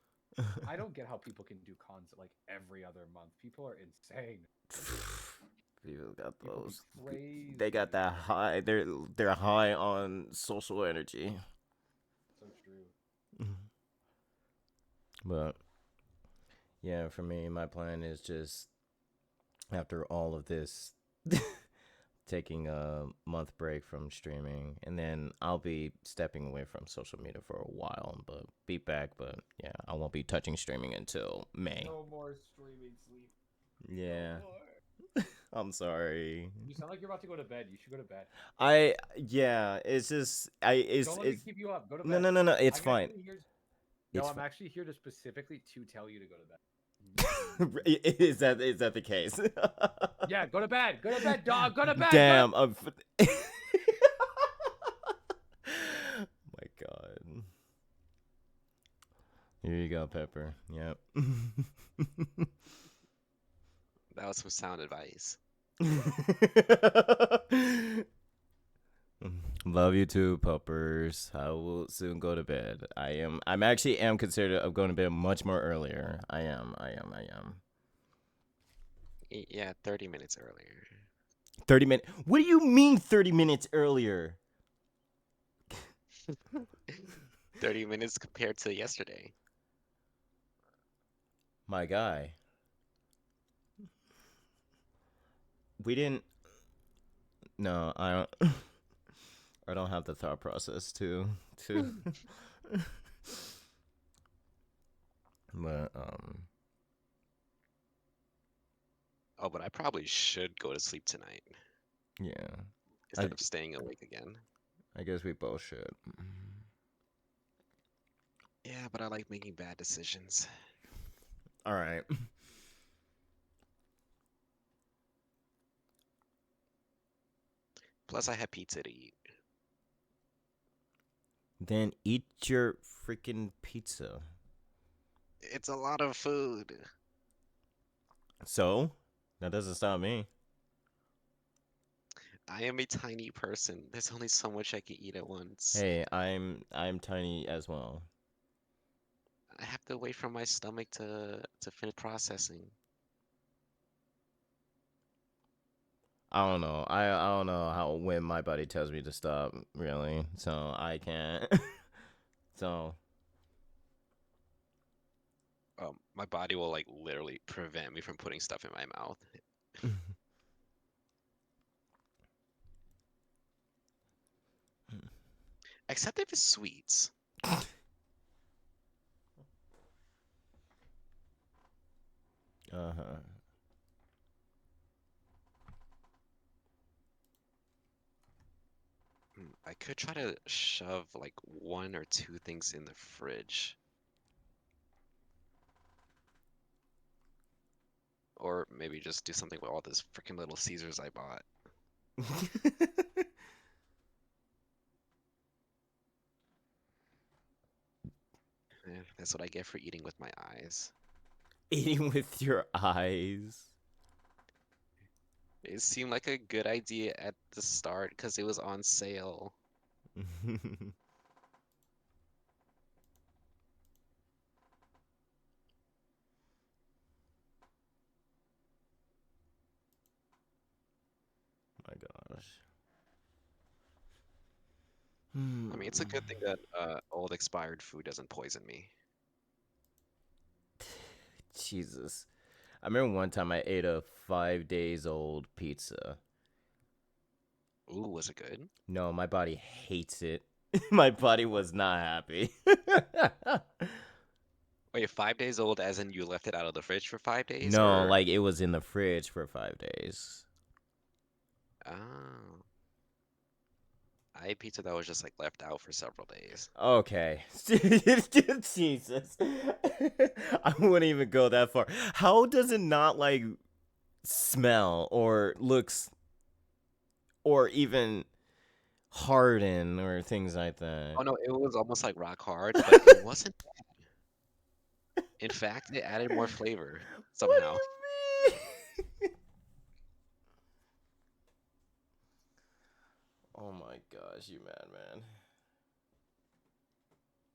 I don't get how people can do cons like every other month. People are insane. People got those. Crazy. They got that high. They're high on social energy. So true. But yeah, for me, my plan is just after all of this, taking a month break from streaming, and then I'll be stepping away from social media for a while, but be back. But yeah, I won't be touching streaming until May. No more streaming, Sleep. Yeah. No I'm sorry. You sound like you're about to go to bed. You should go to bed. It's just Don't let me keep you up. Go to bed. No, it's fine. I'm actually here to specifically to tell you to go to bed. Is that the case? Yeah, go to bed. Go to bed, dog. Go to bed. Damn. My God. Here you go, Pepper. Yep. That was some sound advice. Love you too, puppers. I will soon go to bed. I'm actually considered of going to bed much more earlier. I am. Yeah, 30 minutes earlier. 30 minutes? What do you mean 30 minutes earlier? 30 minutes compared to yesterday. My guy. We didn't. No, I don't. I don't have the thought process to. But Oh, but I probably should go to sleep tonight. Yeah. Instead of staying awake again. I guess we both should. Yeah, but I like making bad decisions. All right. Plus, I had pizza to eat. Then eat your freaking pizza. It's a lot of food. So? That doesn't stop me. I am a tiny person. There's only so much I can eat at once. Hey, I'm tiny as well. I have to wait for my stomach to finish processing. I don't know. I don't know how when my body tells me to stop, really. So I can't. So my body will like literally prevent me from putting stuff in my mouth. Except if it's sweets. Uh-huh. I could try to shove like 1 or 2 things in the fridge. Or maybe just do something with all this freaking Little Caesars I bought. That's what I get for eating with my eyes. Eating with your eyes. It seemed like a good idea at the start because it was on sale. My gosh. I mean, it's a good thing that old expired food doesn't poison me. Jesus. I remember one time I ate a 5 days old pizza. Ooh, was it good? No, my body hates it. My body was not happy. Wait, 5 days old as in you left it out of the fridge for 5 days, No, or? like it was in the fridge for 5 days. Oh. I ate pizza that was just like left out for several days. Okay. Jesus. I wouldn't even go that far. How does it not like smell or looks or even harden or things like that? Oh no, it was almost like rock hard, but it wasn't bad. In fact, it added more flavor What somehow. do you mean? Oh my gosh, you madman.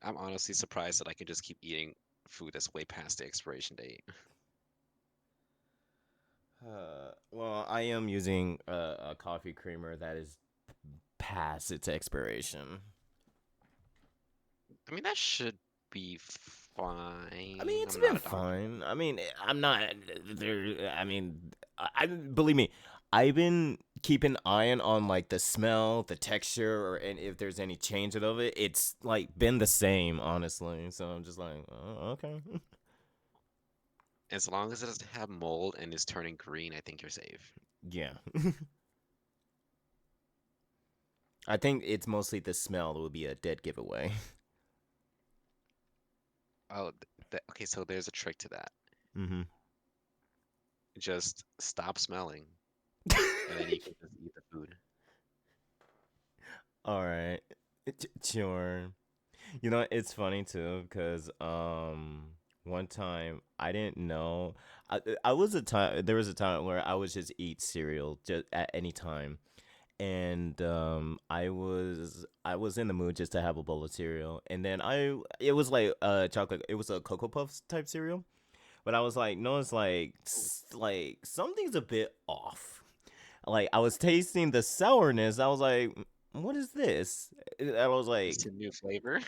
I'm honestly surprised that I can just keep eating food that's way past the expiration date. Well, I am using a coffee creamer that is past its expiration. I mean, that should be fine. I mean, it's I'm been not a doctor. fine. I mean, I'm not there. I mean, I believe me. I've been keeping an eye on like the smell, the texture, or and if there's any change of it. It's like been the same, honestly. So I'm just like, oh, okay. As long as it doesn't have mold and is turning green, I think you're safe. Yeah. I think it's mostly the smell that would be a dead giveaway. Oh, okay, so there's a trick to that. Mm-hmm. Just stop smelling, and then you can just eat the food. All right. Sure. You know, it's funny too because one time I didn't know I was a time there was a time where I would just eat cereal just at any time. And I was in the mood just to have a bowl of cereal. And then it was like chocolate, it was a Cocoa Puffs type cereal. But I was like, no, it's like something's a bit off. Like I was tasting the sourness. I was like, what is this? And I was like, It's a new flavor.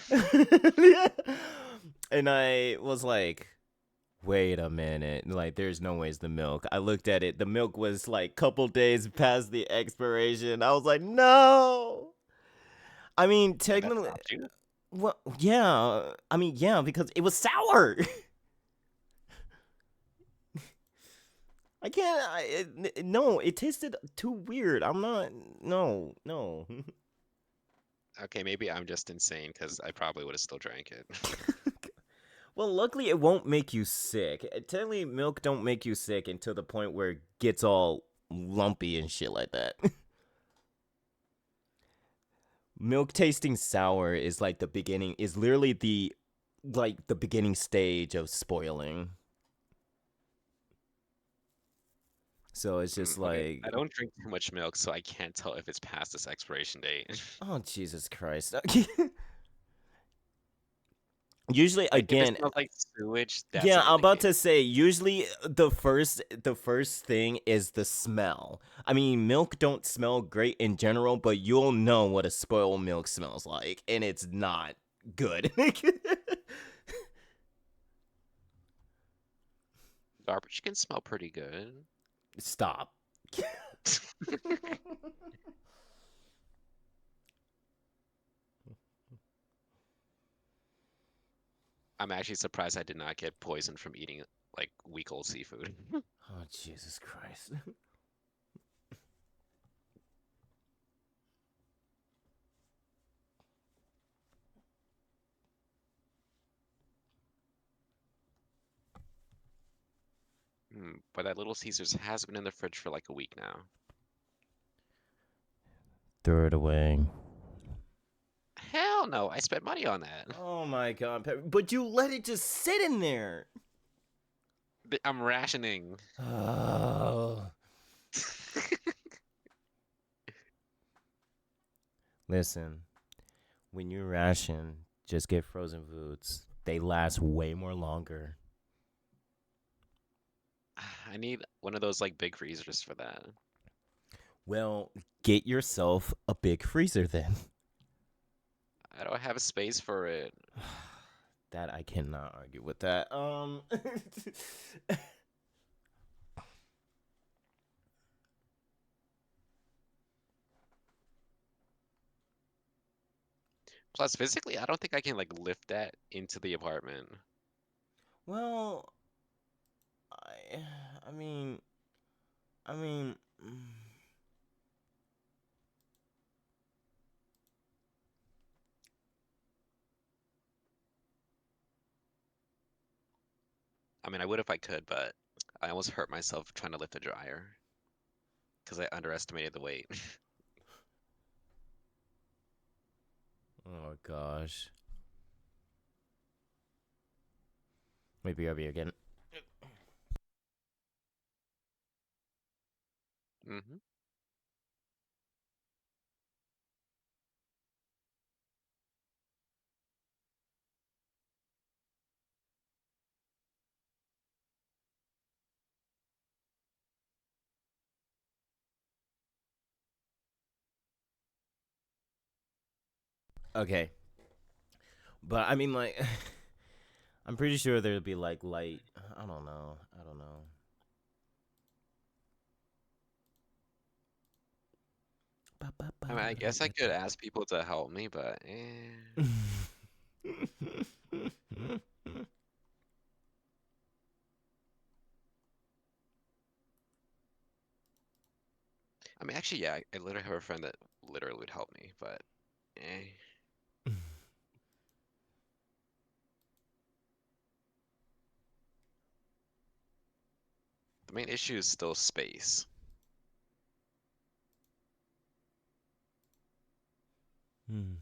and I was like, wait a minute. Like, there's no way it's the milk. I looked at it. The milk was like couple days past the expiration. I was like, no. I mean, And that technically, stopped you? well, yeah. I mean, yeah, because it was sour. I can't. No, it tasted too weird. I'm not. No, no. Okay, maybe I'm just insane because I probably would have still drank it. Well, luckily it won't make you sick. Technically, milk don't make you sick until the point where it gets all lumpy and shit like that. Milk tasting sour is like the beginning. Is literally the beginning stage of spoiling. So it's just Okay, like, I don't drink too much milk, so I can't tell if it's past its expiration date. oh Jesus Christ. Usually, Like if it again, smells like sewage, that's yeah, an I'm about indicator. to say usually the first thing is the smell. I mean, milk don't smell great in general, but you'll know what a spoiled milk smells like, and it's not good. Garbage can smell pretty good. Stop. I'm actually surprised I did not get poisoned from eating like week-old seafood. Oh, Jesus Christ. But that Little Caesars has been in the fridge for like a week now. Throw it away. Hell no, I spent money on that. Oh my God, Pepper. But you let it just sit in there. I'm rationing. Oh. Listen, when you ration, just get frozen foods. They last way more longer. I need one of those like big freezers for that. Well, get yourself a big freezer then. I don't have a space for it. That I cannot argue with that. Plus, physically, I don't think I can like lift that into the apartment. Well, I mean, I mean. I mean, I would if I could, but I almost hurt myself trying to lift a dryer because I underestimated the weight. Oh gosh. Maybe I'll be again. hmm Okay. But I mean, like, I'm pretty sure there'll be like light. I don't know. I don't know. I mean, I guess I could ask people to help me, but I mean, actually, yeah, I literally have a friend that literally would help me, but eh. The main issue is still space. Hmm.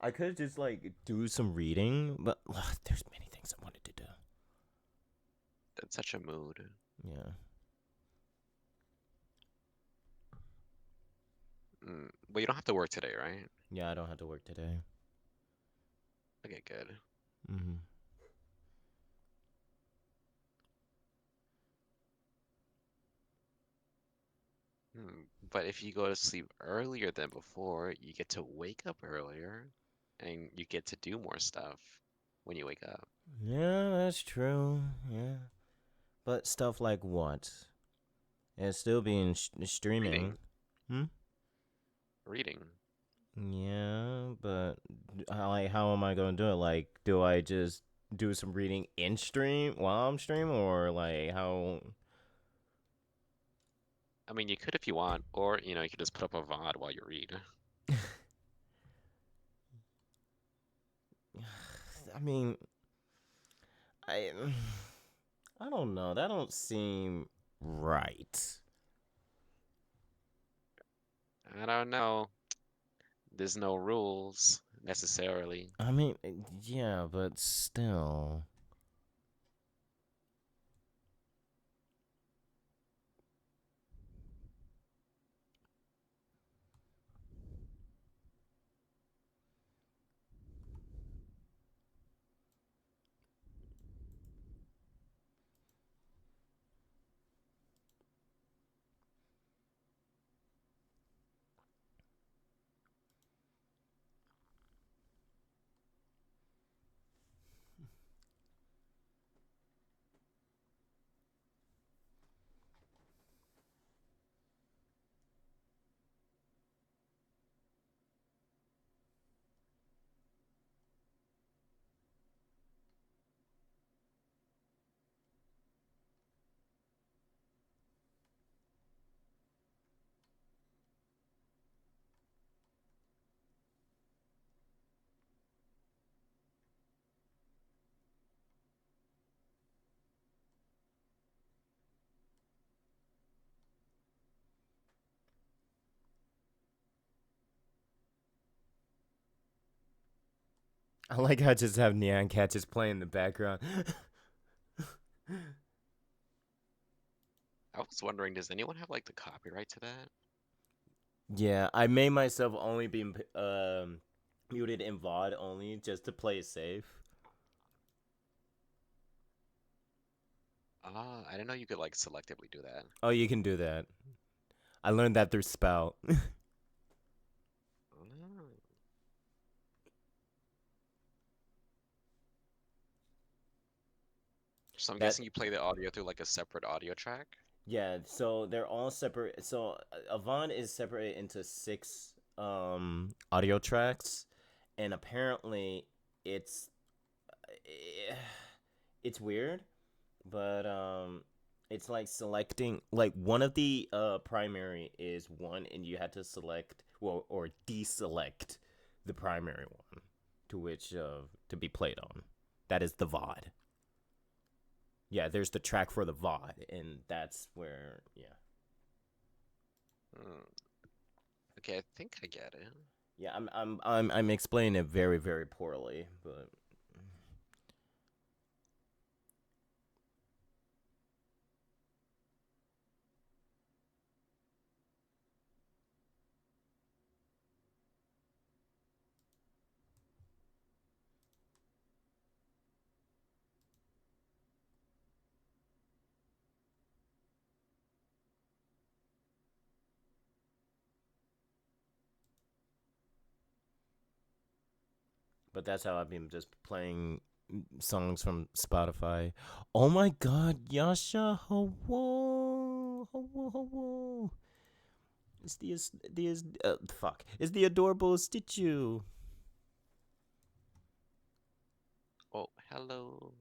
I could just like do some reading, but there's many things I wanted to do. That's such a mood. Yeah. But you don't have to work today, right? Yeah, I don't have to work today. Okay, good. Mm-hmm. But if you go to sleep earlier than before, you get to wake up earlier, and you get to do more stuff when you wake up. Yeah, that's true. Yeah. But stuff like what? It's still being streaming. Reading. Hmm? Reading. Yeah, but how am I going to do it? Like, do I just do some reading in stream while I'm stream, or like how? I mean, you could if you want, or you could just put up a VOD while you read. I mean, I I don't know. That don't seem right. I don't know. There's no rules necessarily. I mean, yeah, but still. I like how I just have Neon Cat just playing in the background. I was wondering, does anyone have like the copyright to that? Yeah, I made myself only be muted in VOD only just to play it safe. I didn't know you could like selectively do that. Oh, you can do that. I learned that through Spout. Oh. So I'm That- guessing you play the audio through like a separate audio track? Yeah, so they're all separate. So Avant is separated into 6 audio tracks, and apparently it's it's weird, but it's like selecting like one of the primary is one, and you had to select or deselect the primary one to which to be played on. That is the VOD. Yeah, there's the track for the VOD, and that's where Okay, I think I get it. Yeah, I'm explaining it very, very poorly, but that's how I've been just playing songs from Spotify. Oh my God, Yasha, hello, hello, hello. It's fuck. It's the adorable Stitchu. Oh, hello.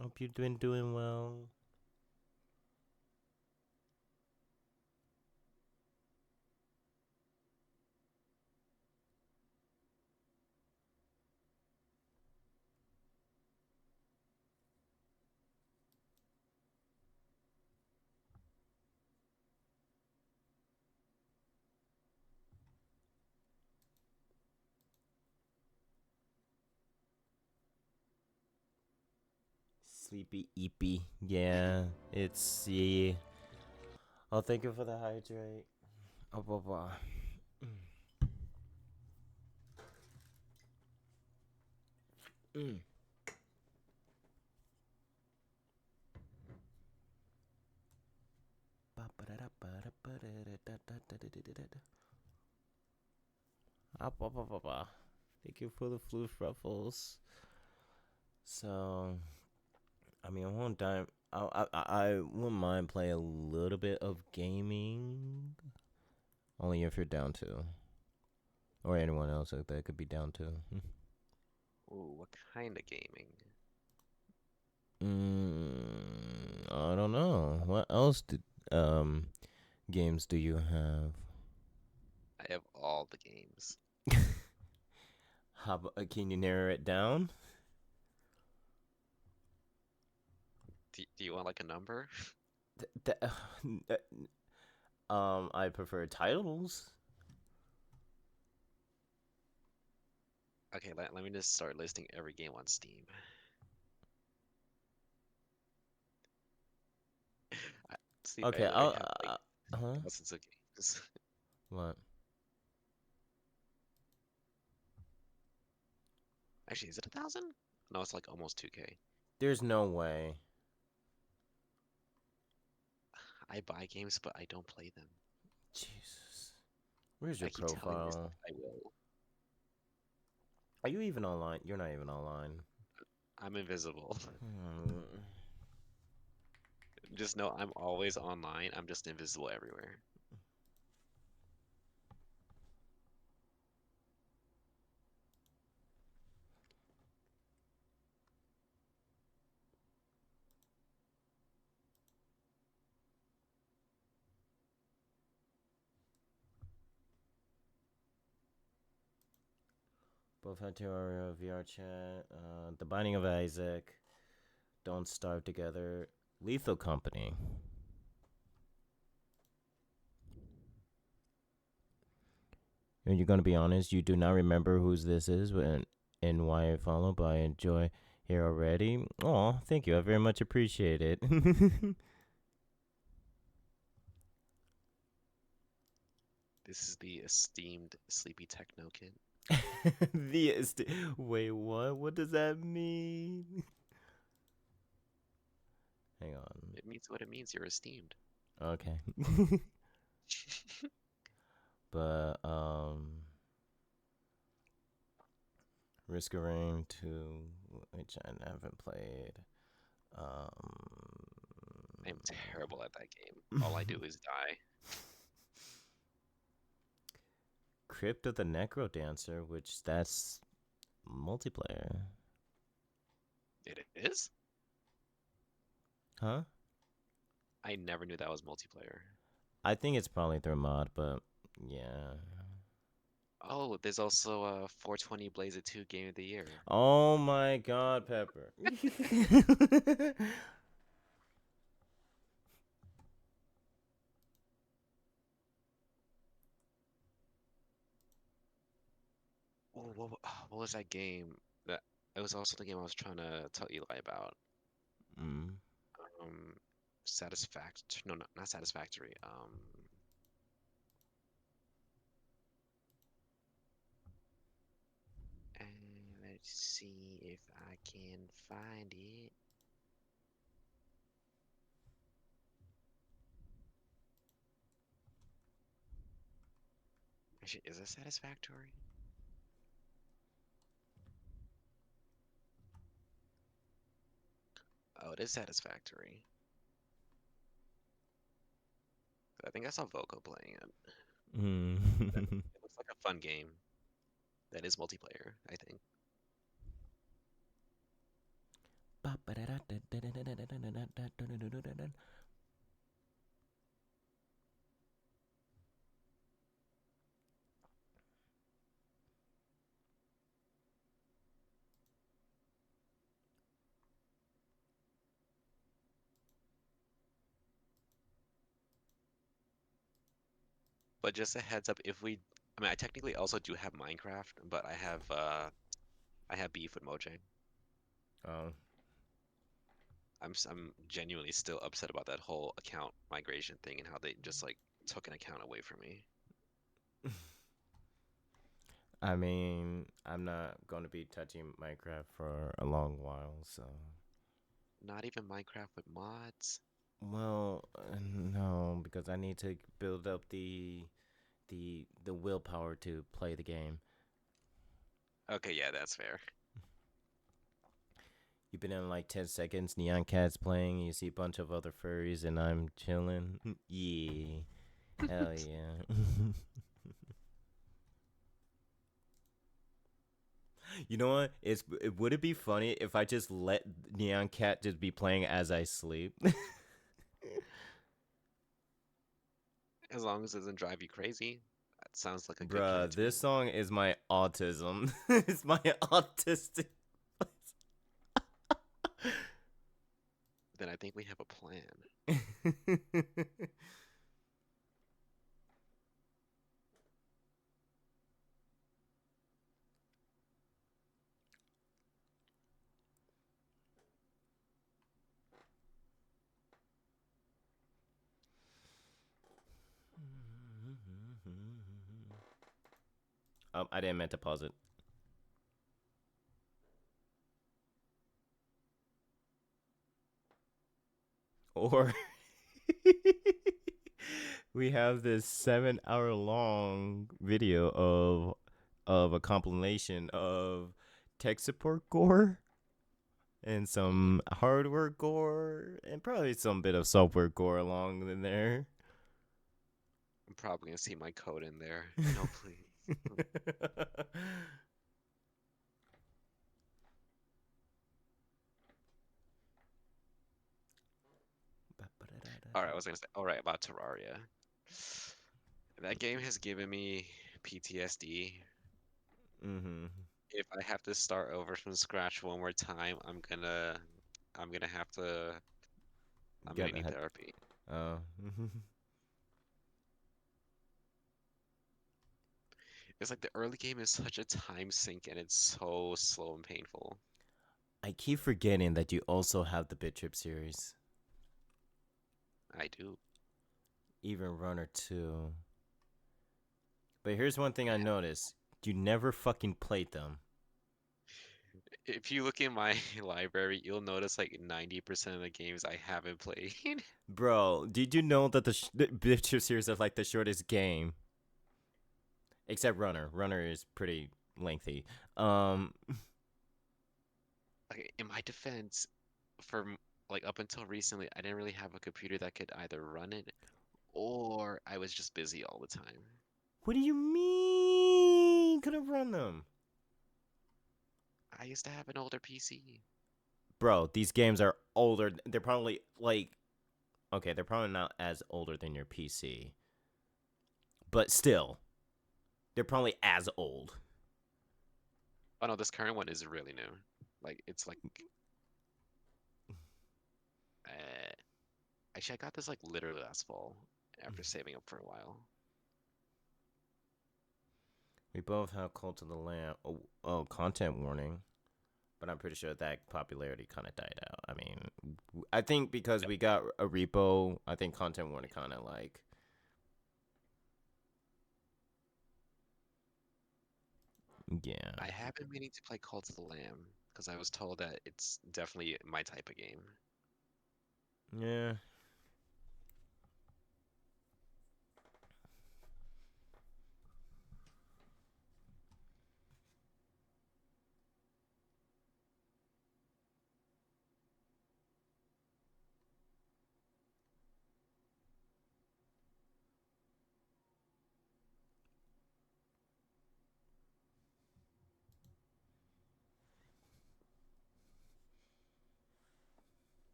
Hope you've been doing well. Sleepy Eepy. Yeah, it's yeah. Oh, thank you for the hydrate. Oh, blah, blah. Mm. Thank you for the floof ruffles. So, I mean, I won't die. I wouldn't mind playing a little bit of gaming. Only if you're down to. Or anyone else that could be down to. Ooh, what kind of gaming? I don't know. What else games do you have? I have all the games. Can you narrow it down? Do you want like a number? I prefer titles. Okay, let me just start listing every game on Steam. Steve, I Okay, literally have like huh? thousands of games. What? Actually, is it 1,000? No, it's like almost 2K. There's no way. I buy games, but I don't play them. Jesus. Where's I your keep telling myself profile? I will. Are you even online? You're not even online. I'm invisible. Hmm. Just know I'm always online. I'm just invisible everywhere. Both had Terraria VR chat. The Binding of Isaac. Don't Starve Together. Lethal Company. And you're gonna be honest, you do not remember whose this is and why I follow, but I enjoy here already. Oh, thank you. I very much appreciate it. This is the esteemed Sleepy Techno Kid. Wait, what? What does that mean? Hang on. It means what it means. You're esteemed. Okay. But Risk of Rain 2, which I haven't played. I'm terrible at that game. All I do is die. Crypt of the Necro Dancer, which that's multiplayer. It is? Huh? I never knew that was multiplayer. I think it's probably through mod, but yeah. Oh, there's also a 420 Blaze 2 Game of the Year. Oh my god, Pepper. Oh, what was that game? That it was also the game I was trying to tell Eli about. Mm. Satisfactory. No, not satisfactory. And let's see if I can find it. Actually, is it satisfactory? Oh, it is satisfactory. I think I saw Voco playing it. Mm. It looks like a fun game. That is multiplayer, I think. But just a heads up, if we, I mean, I technically also do have Minecraft, but I have beef with Mojang. Oh. I'm genuinely still upset about that whole account migration thing and how they just like took an account away from me. I mean, I'm not going to be touching Minecraft for a long while, so. Not even Minecraft with mods. Well, no, because I need to build up the willpower to play the game. Okay, yeah, that's fair. You've been in like 10 seconds, Neon Cat's playing, you see a bunch of other furries, and I'm chilling. Yeah. Hell yeah. You know what? Would it be funny if I just let Neon Cat just be playing as I sleep? As long as it doesn't drive you crazy, that sounds like a good plan Bruh, to me. this song is my autism. It's my autistic. Then I think we have a plan. I didn't meant to pause it. Or we have this 7-hour long video of a compilation of tech support gore and some hardware gore and probably some bit of software gore along in there. I'm probably gonna see my code in there. No, please. All right, I was gonna say. All right, about Terraria. That game has given me PTSD. Mm-hmm. If I have to start over from scratch one more time, I'm gonna have to. I'm gonna need therapy. Oh. It's like the early game is such a time sink and it's so slow and painful. I keep forgetting that you also have the Bit Trip series. I do. Even Runner 2. But here's one thing I noticed. You never fucking played them. If you look in my library, you'll notice like 90% of the games I haven't played. Bro, did you know that the Bit Trip series is like the shortest game? Except Runner. Runner is pretty lengthy. Like, in my defense, for like up until recently, I didn't really have a computer that could either run it or I was just busy all the time. What do you mean? Couldn't run them. I used to have an older PC. Bro, these games are older. They're probably like, okay, they're probably not as older than your PC. But still, they're probably as old. Oh no, this current one is really new. Like it's like actually I got this like literally last fall after saving up for a while. We both have Cult of the Lamb. Oh, content warning. But I'm pretty sure that popularity kind of died out. I mean, I think because we got a repo, I think content warning kind of like. Yeah. I have been meaning to play Cult of the Lamb because I was told that it's definitely my type of game. Yeah.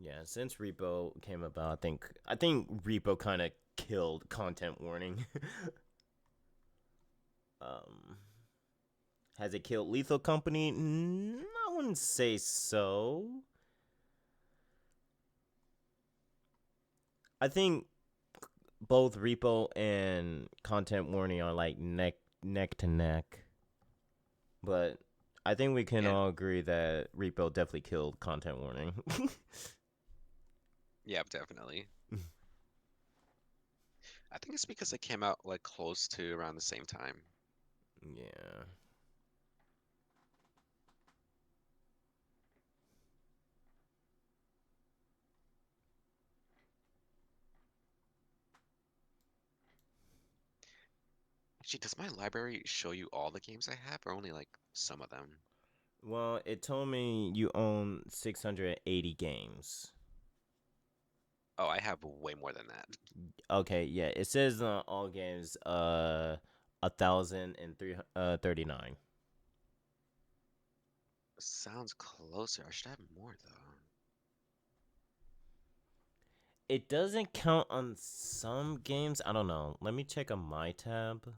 Yeah, since repo came about, I think repo kind of killed content warning. um Has it killed Lethal Company? I wouldn't say so. I think both repo and content warning are like neck to neck. But I think we can all agree that repo definitely killed content warning. Yep, definitely. I think it's because it came out like close to around the same time. Yeah. Actually, does my library show you all the games I have or only like some of them? Well, it told me you own 680 games. Oh, I have way more than that. Okay, yeah. It says all games 1,039. Sounds closer. I should have more though. It doesn't count on some games. I don't know. Let me check on my tab.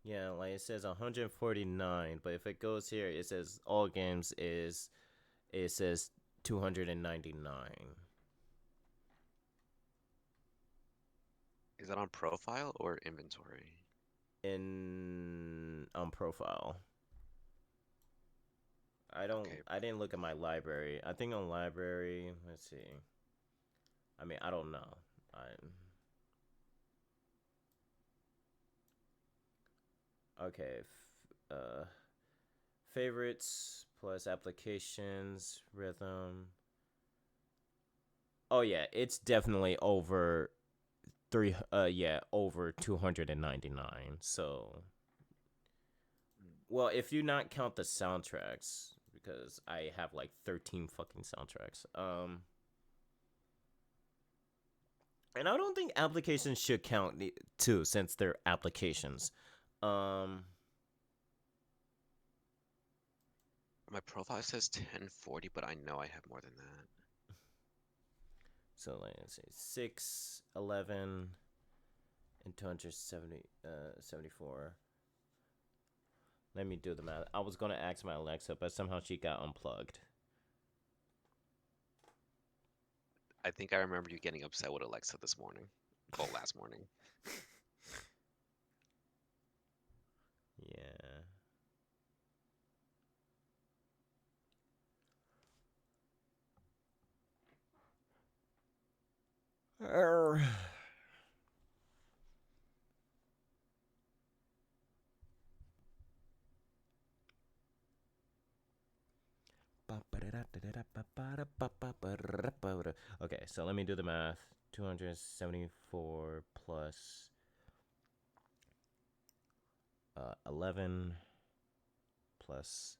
Yeah, like it says 149, but if it goes here, it says all games is it says 299. Is that on profile or inventory? In profile. Okay. I didn't look at my library. I think on library, let's see. I mean, I don't know. Okay, favorites plus applications, rhythm. Oh yeah, it's definitely over over 299. So, well, if you not count the soundtracks, because I have like 13 fucking soundtracks. And I don't think applications should count too, since they're applications. My profile says 1040, but I know I have more than that. So let's see, 6, 11, and 274. Let me do the math. I was gonna ask my Alexa, but somehow she got unplugged. I think I remember you getting upset with Alexa this morning. Well, last morning. Yeah. Okay, so let me do the math. 274 plus 11 plus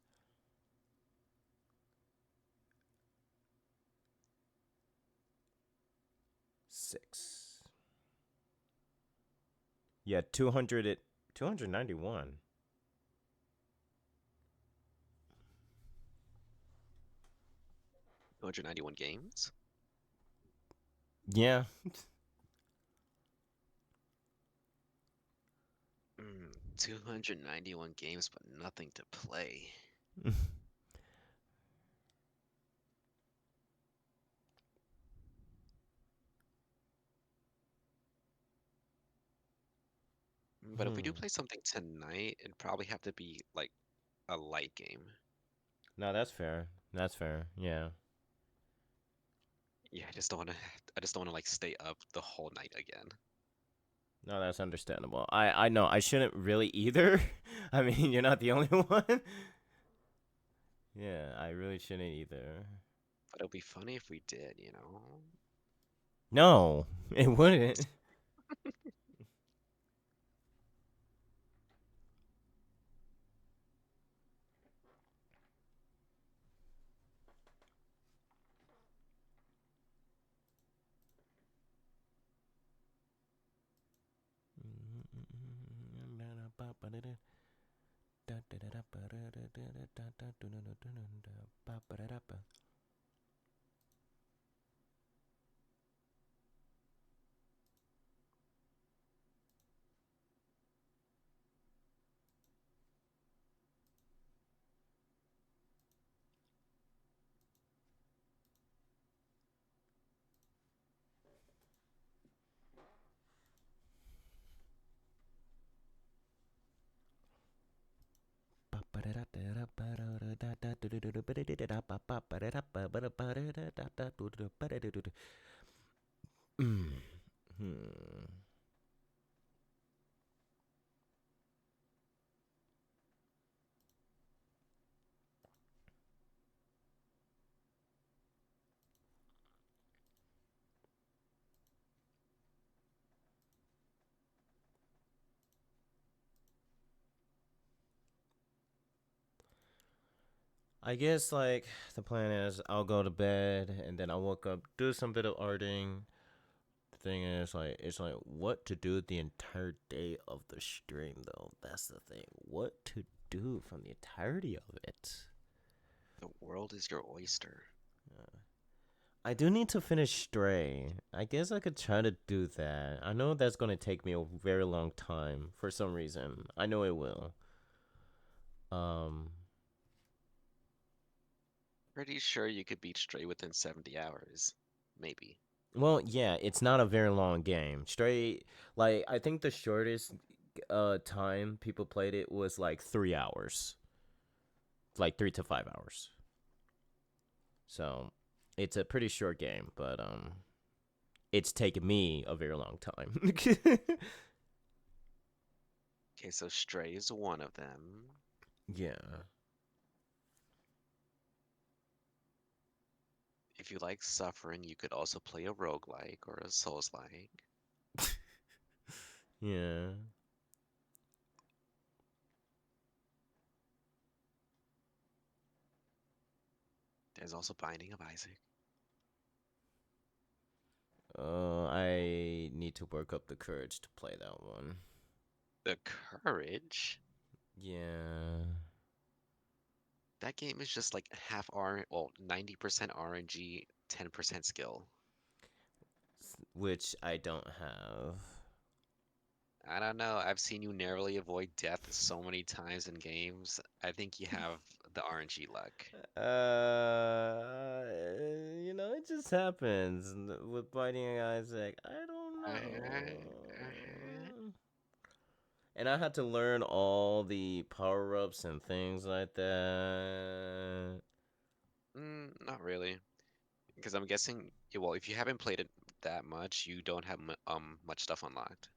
6. Yeah, 291. 291 games? Yeah. 291 games, but nothing to play. But if we do play something tonight, it'd probably have to be like a light game. No, that's fair. That's fair. Yeah. Yeah, I just don't want to. I just don't want to like stay up the whole night again. No, that's understandable. I know I shouldn't really either. I mean, you're not the only one. Yeah, I really shouldn't either. But it'll be funny if we did, you know. No, it wouldn't. I guess like the plan is I'll go to bed and then I'll wake up, do some bit of arting. The thing is like it's like what to do the entire day of the stream though. That's the thing. What to do from the entirety of it. The world is your oyster. I do need to finish Stray. I guess I could try to do that. I know that's gonna take me a very long time for some reason. I know it will. Pretty sure you could beat Stray within 70 hours. Maybe. Well, yeah, it's not a very long game. Stray, like I think the shortest time people played it was like 3 hours, like 3 to 5 hours. So it's a pretty short game, but it's taken me a very long time. Okay, so Stray is one of them. Yeah. If you like suffering, you could also play a roguelike or a Souls-like. Yeah. There's also Binding of Isaac. I need to work up the courage to play that one. The Courage? Yeah. That game is just like half R, well, 90% RNG, 10% skill. Which I don't have. I don't know. I've seen you narrowly avoid death so many times in games. I think you have the RNG luck. It just happens with Biting Isaac. I don't know. And I had to learn all the power-ups and things like that. Not really. Because I'm guessing, well, if you haven't played it that much, you don't have much stuff unlocked.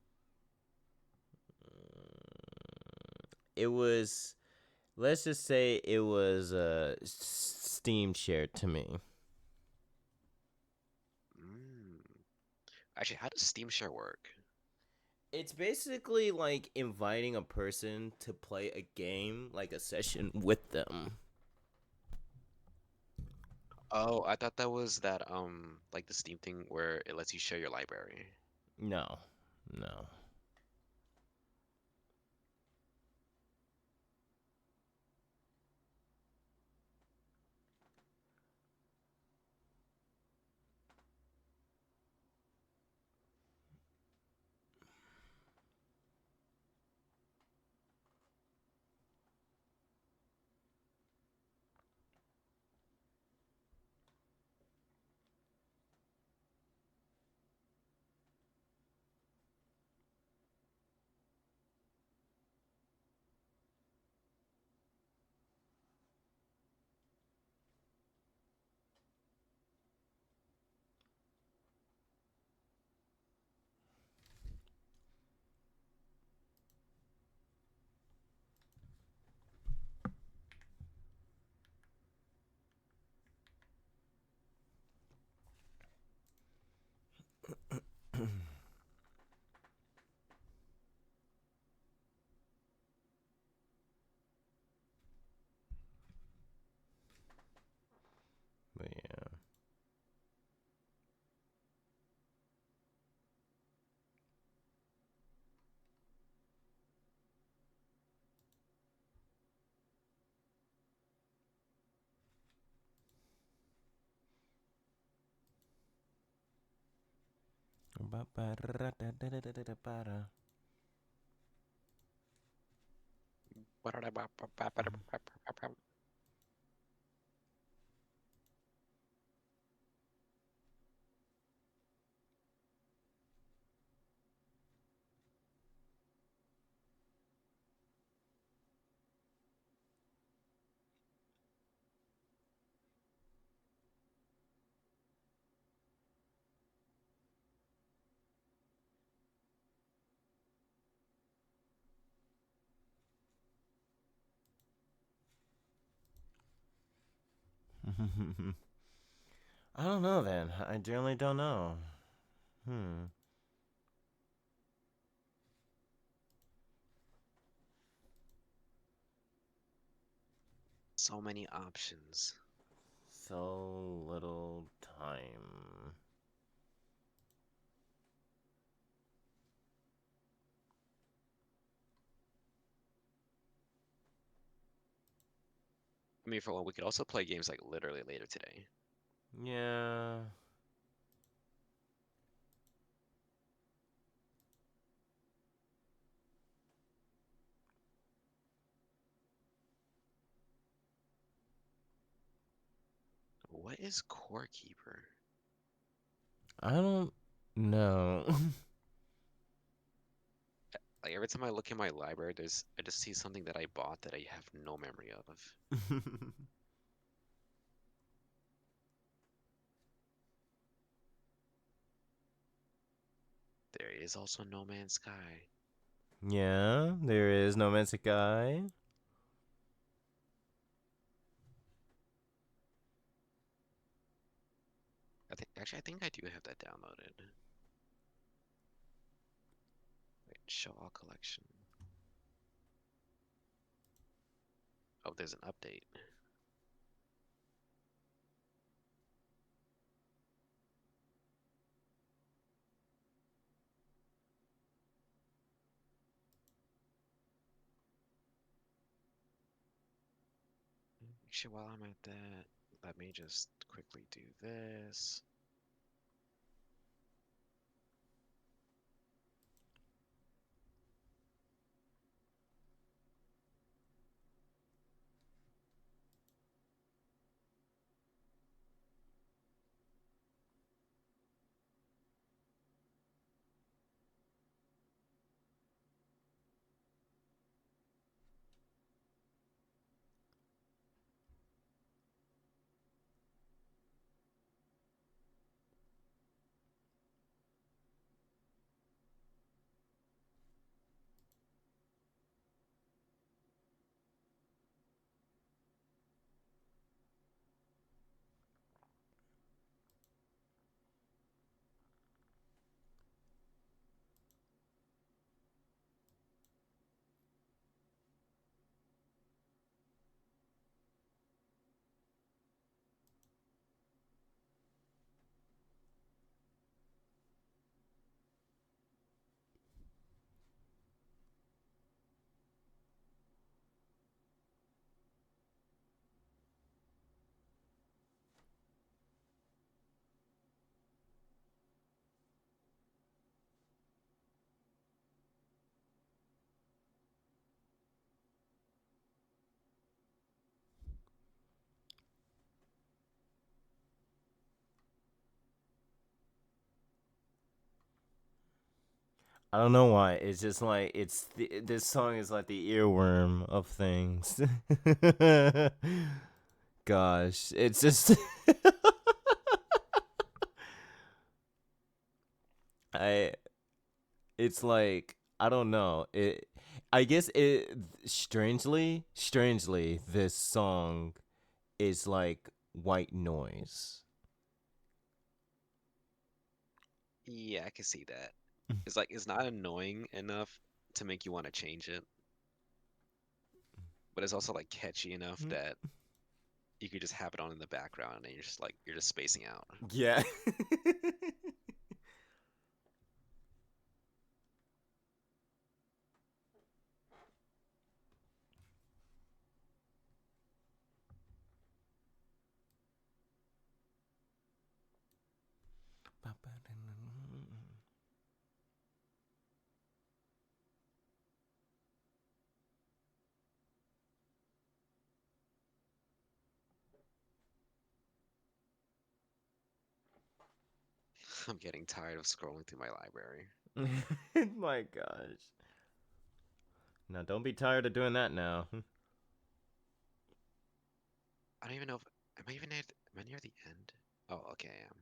It was, let's just say it was Steam shared to me. Actually, how does Steam Share work? It's basically like inviting a person to play a game, like a session with them. Oh, I thought that was that like the Steam thing where it lets you share your library. No. But yeah. I don't know then. I generally don't know. So many options. So little time. I mean, for one, we could also play games like literally later today. Yeah. What is Core Keeper? I don't know. Like every time I look in my library, I just see something that I bought that I have no memory of. There is also No Man's Sky. Yeah, there is No Man's Sky. I think I do have that downloaded. Wait, show all collection. Oh, there's an update. Actually, while I'm at that, let me just quickly do this. I don't know why. It's just like this song is like the earworm of things. Gosh, it's just I it's like I don't know. I guess it strangely this song is like white noise. Yeah, I can see that. It's like it's not annoying enough to make you want to change it, but it's also like catchy enough that you could just have it on in the background and you're just spacing out. Yeah. I'm getting tired of scrolling through my library. My gosh. Now don't be tired of doing that now. I don't even know if am I even am I near the end? Oh, okay, I am.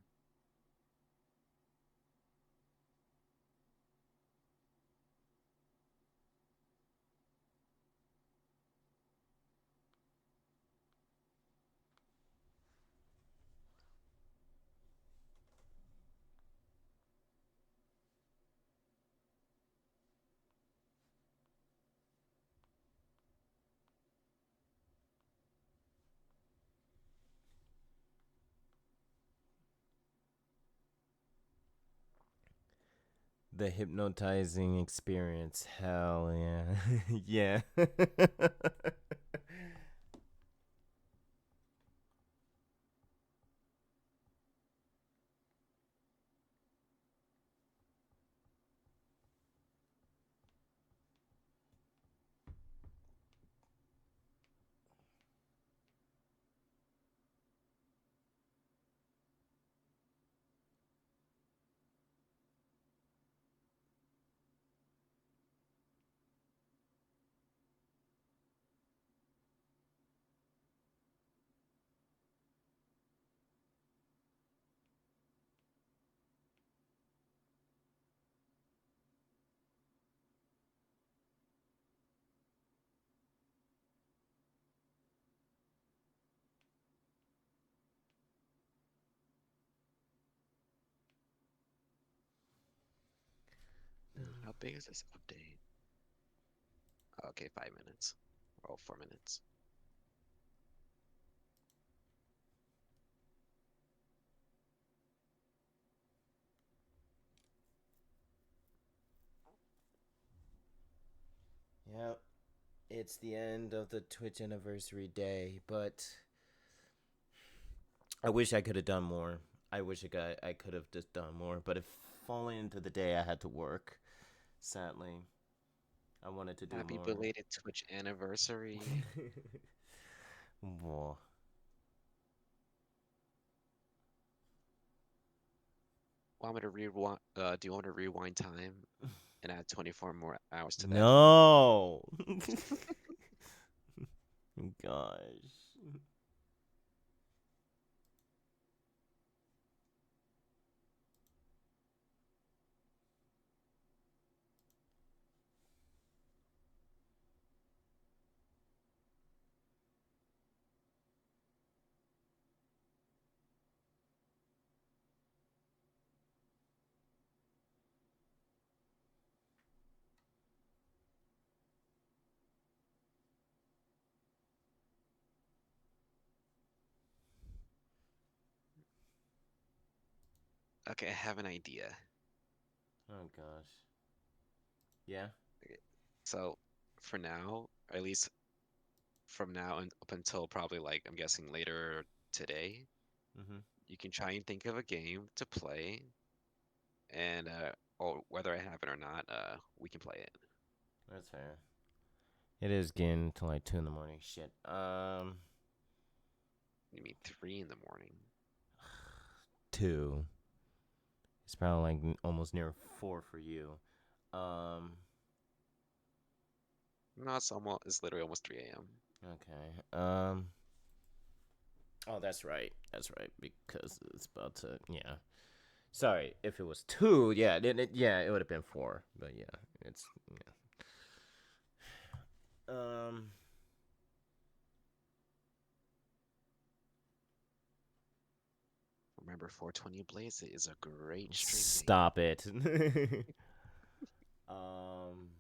The hypnotizing experience. Hell yeah. yeah. How big is this update? Okay, 5 minutes. Oh, 4 minutes. Yep. It's the end of the Twitch anniversary day, but I wish I could have done more. I wish I could have just done more, but it falling into the day I had to work. Sadly, I wanted to do Happy more. belated Twitch anniversary. Whoa. Want me to rewind? Do you want to rewind time and add 24 more hours to that? No. Gosh. Okay, I have an idea. Oh gosh. Yeah. Okay, so, for now, or at least from now and up until probably like I'm guessing later today, Mhm. you can try and think of a game to play, and or whether I have it or not, we can play it. That's fair. It is getting to like 2 in the morning. Shit. You mean 3 in the morning? 2. It's probably like almost near 4 for you. Um. No, it's literally almost 3 a.m. Okay. Oh, that's right. That's right. Because it's about to. Yeah. Sorry. If it was 2, yeah, it would have been 4. But yeah, it's yeah. Remember, 420 Blaze is a great stream date. Stop it. um.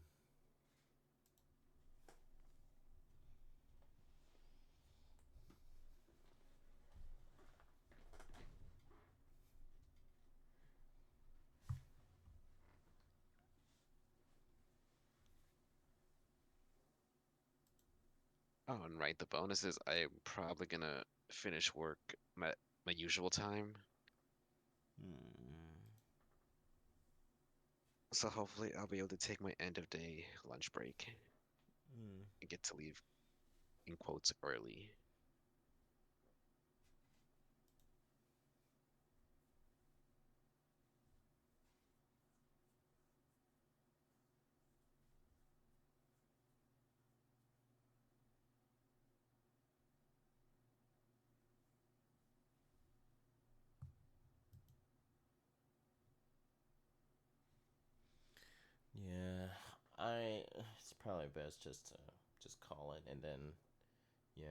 Oh, and right, the bonus is I'm probably gonna finish work my usual time. So hopefully I'll be able to take my end of day lunch break and get to leave in quotes early. Yeah, it's probably best just to just call it and then, yeah.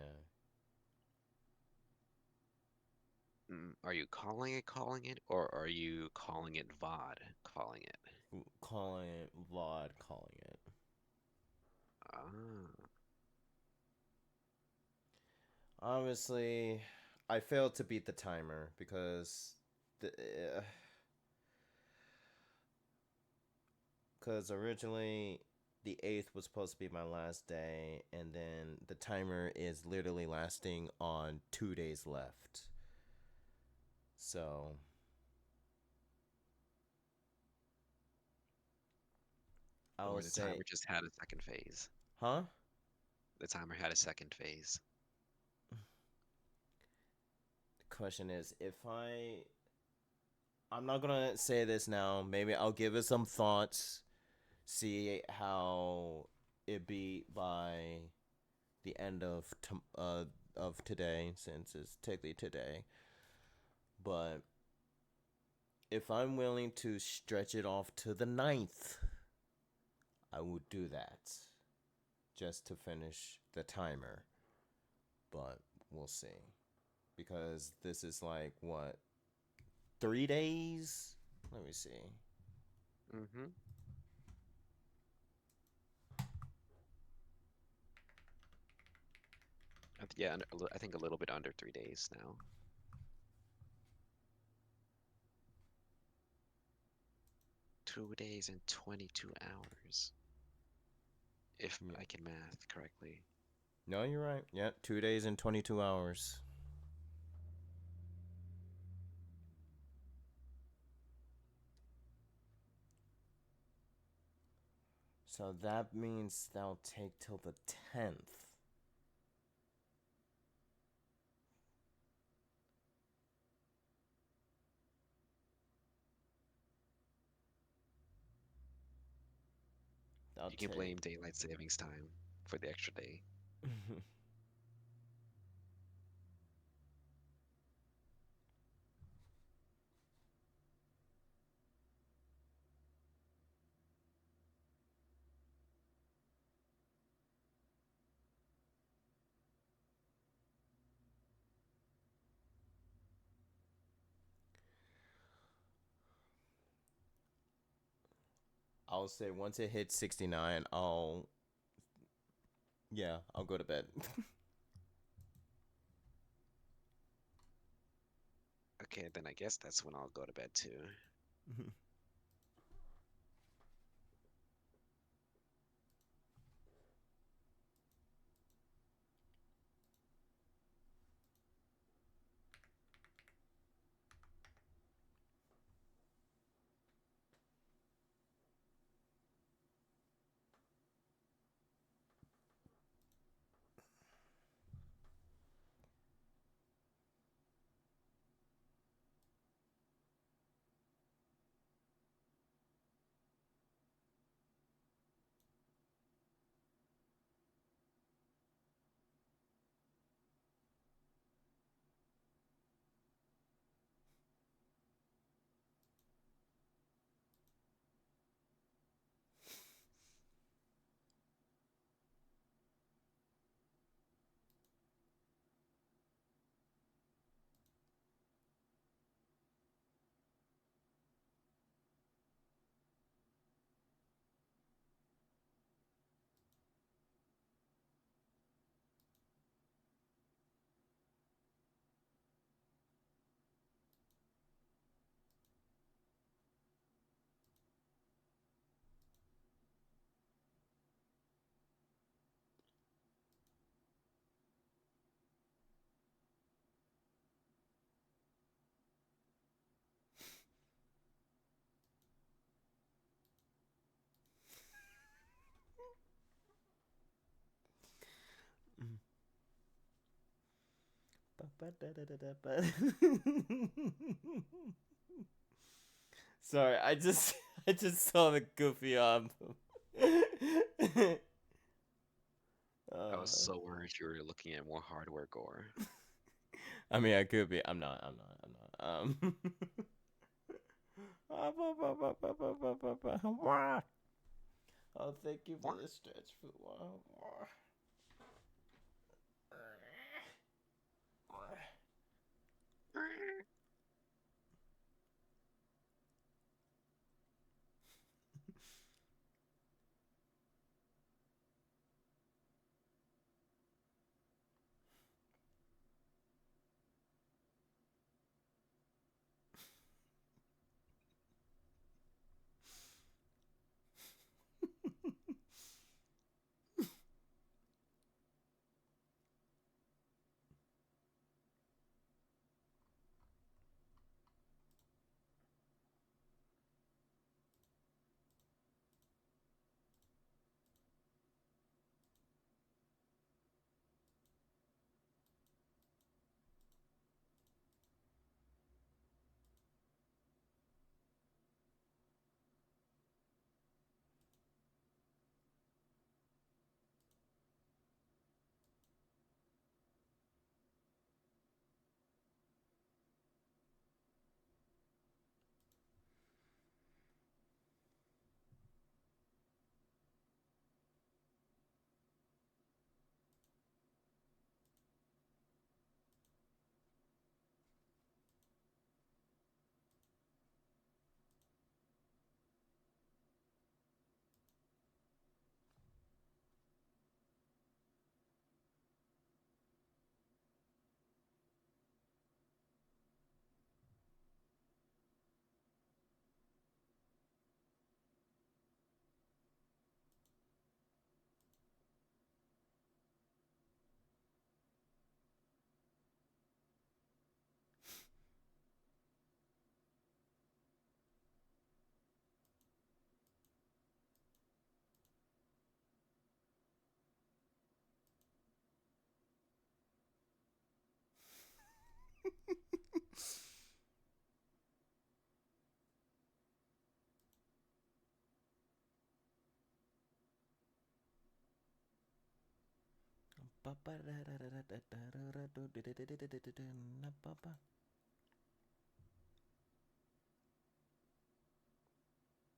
Are you calling it, or are you calling it VOD calling it? Calling it VOD, calling it. Ah. Obviously, I failed to beat the timer because the because originally the 8th was supposed to be my last day, and then the timer is literally lasting on 2 days left. So I Or would the say, timer just had a second phase. huh? The timer had a second phase. The question is, I'm not gonna say this now. Maybe I'll give it some thoughts, see how it be by the end of today, since it's technically today. But if I'm willing to stretch it off to the 9th, I would do that just to finish the timer. But we'll see, because this is like what, 3 days? Let me see. Mm-hmm. Yeah, I think a little bit under 3 days now. Two days and 22 hours. If Yeah. I can math correctly. No, you're right. Yeah, 2 days and 22 hours. So that means that'll take till the 10th. That'll You can take. blame daylight savings time for the extra day. I'll say once it hits 69, I'll go to bed. Okay, then I guess that's when I'll go to bed too. Sorry, I just I just saw the goofy I was so worried you were looking at more hardware gore. I mean, I could be. I'm not. Oh, thank you for the stretch food.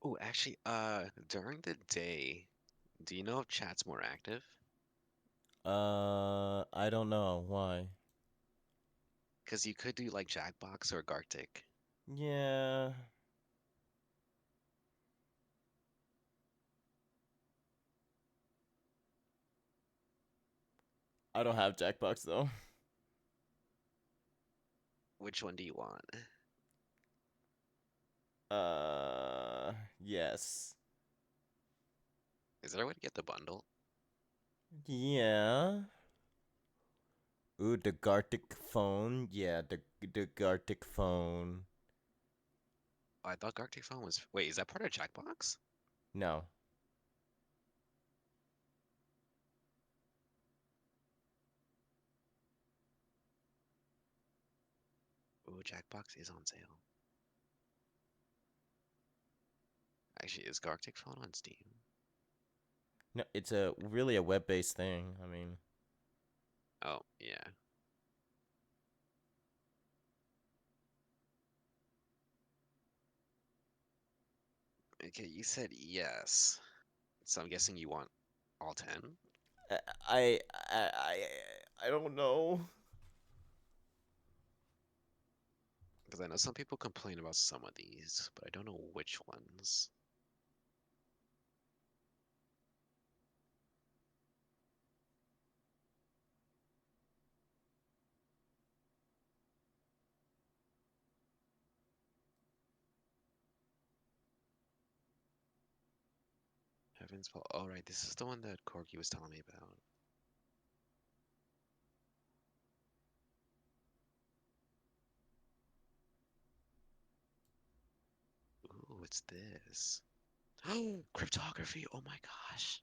Oh, actually, during the day, do you know if chat's more active? I don't know why. Because you could do like Jackbox or Gartic. Yeah. I don't have Jackbox though. Which one do you want? Yes. Is there a way to get the bundle? Yeah. Ooh, the Gartic phone. Yeah, the Gartic phone. Oh, I thought Gartic Phone was. Wait, is that part of Jackbox? No. Oh, Jackbox is on sale. Actually, is Gartic Phone on Steam? No, it's a really a web-based thing. I mean, Oh, yeah. Okay, you said yes. So I'm guessing you want all 10? I I I, I don't know. Because I know some people complain about some of these, but I don't know which ones. Heavens, well, all right, this is the one that Corky was telling me about. Ooh, what's this? Cryptography, oh my gosh.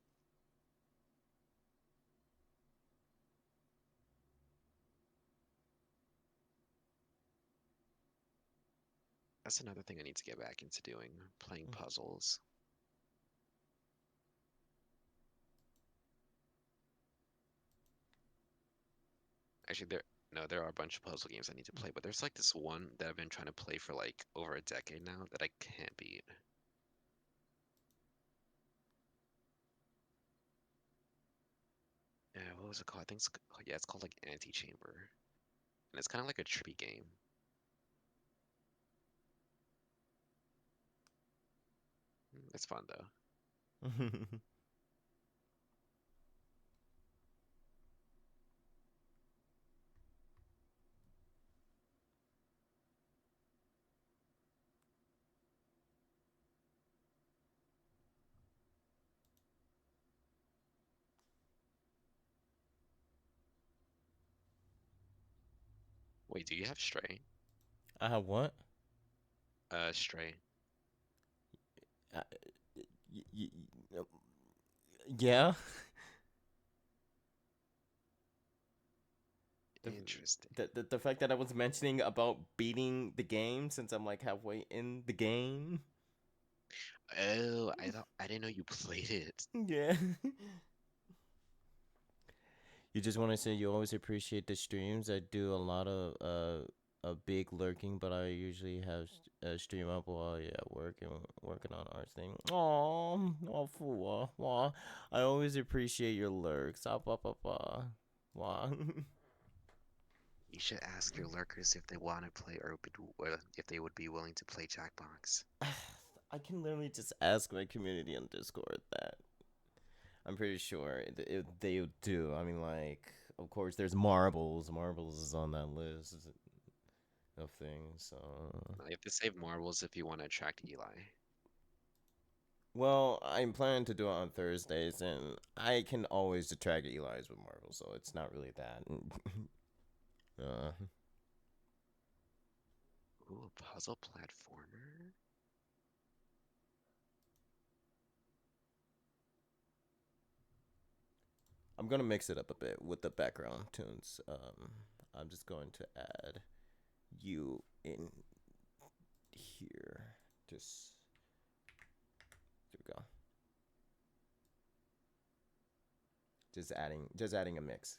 That's another thing I need to get back into doing, playing puzzles. Actually, there are a bunch of puzzle games I need to play, but there's like this one that I've been trying to play for like over a decade now that I can't beat. Yeah, what was it called? I think yeah, it's called like Antichamber, and it's kind of like a trippy game. It's fun though. Wait, do you have Stray? I have what? Stray. Uh, y- yeah. Interesting. The fact that I was mentioning about beating the game since I'm like halfway in the game. Oh, I didn't know you played it. Yeah. You just want to say you always appreciate the streams. I do a lot of a big lurking, but I usually have a stream up while working on art thing. Oh, fool. Aw. I always appreciate your lurks. Ah, bah, bah, bah. Wah. You should ask your lurkers if they want to play or if they would be willing to play Jackbox. I can literally just ask my community on Discord that. I'm pretty sure they do. I mean, like, of course, there's marbles. Marbles is on that list of things. So, You have to save marbles if you want to attract Eli. well, I'm planning to do it on Thursdays, and I can always attract Eli's with marbles, so it's not really that. uh, Ooh, a puzzle platformer? I'm gonna mix it up a bit with the background tunes. I'm just going to add you in here. Just there we go. Just adding a mix.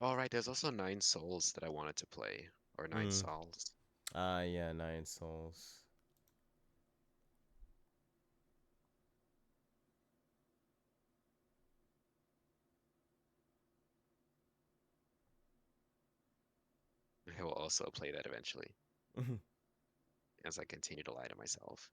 All right, there's also Nine Souls that I wanted to play, or Nine Mm. Souls. Ah, yeah, Nine Souls. I will also play that eventually, as I continue to lie to myself.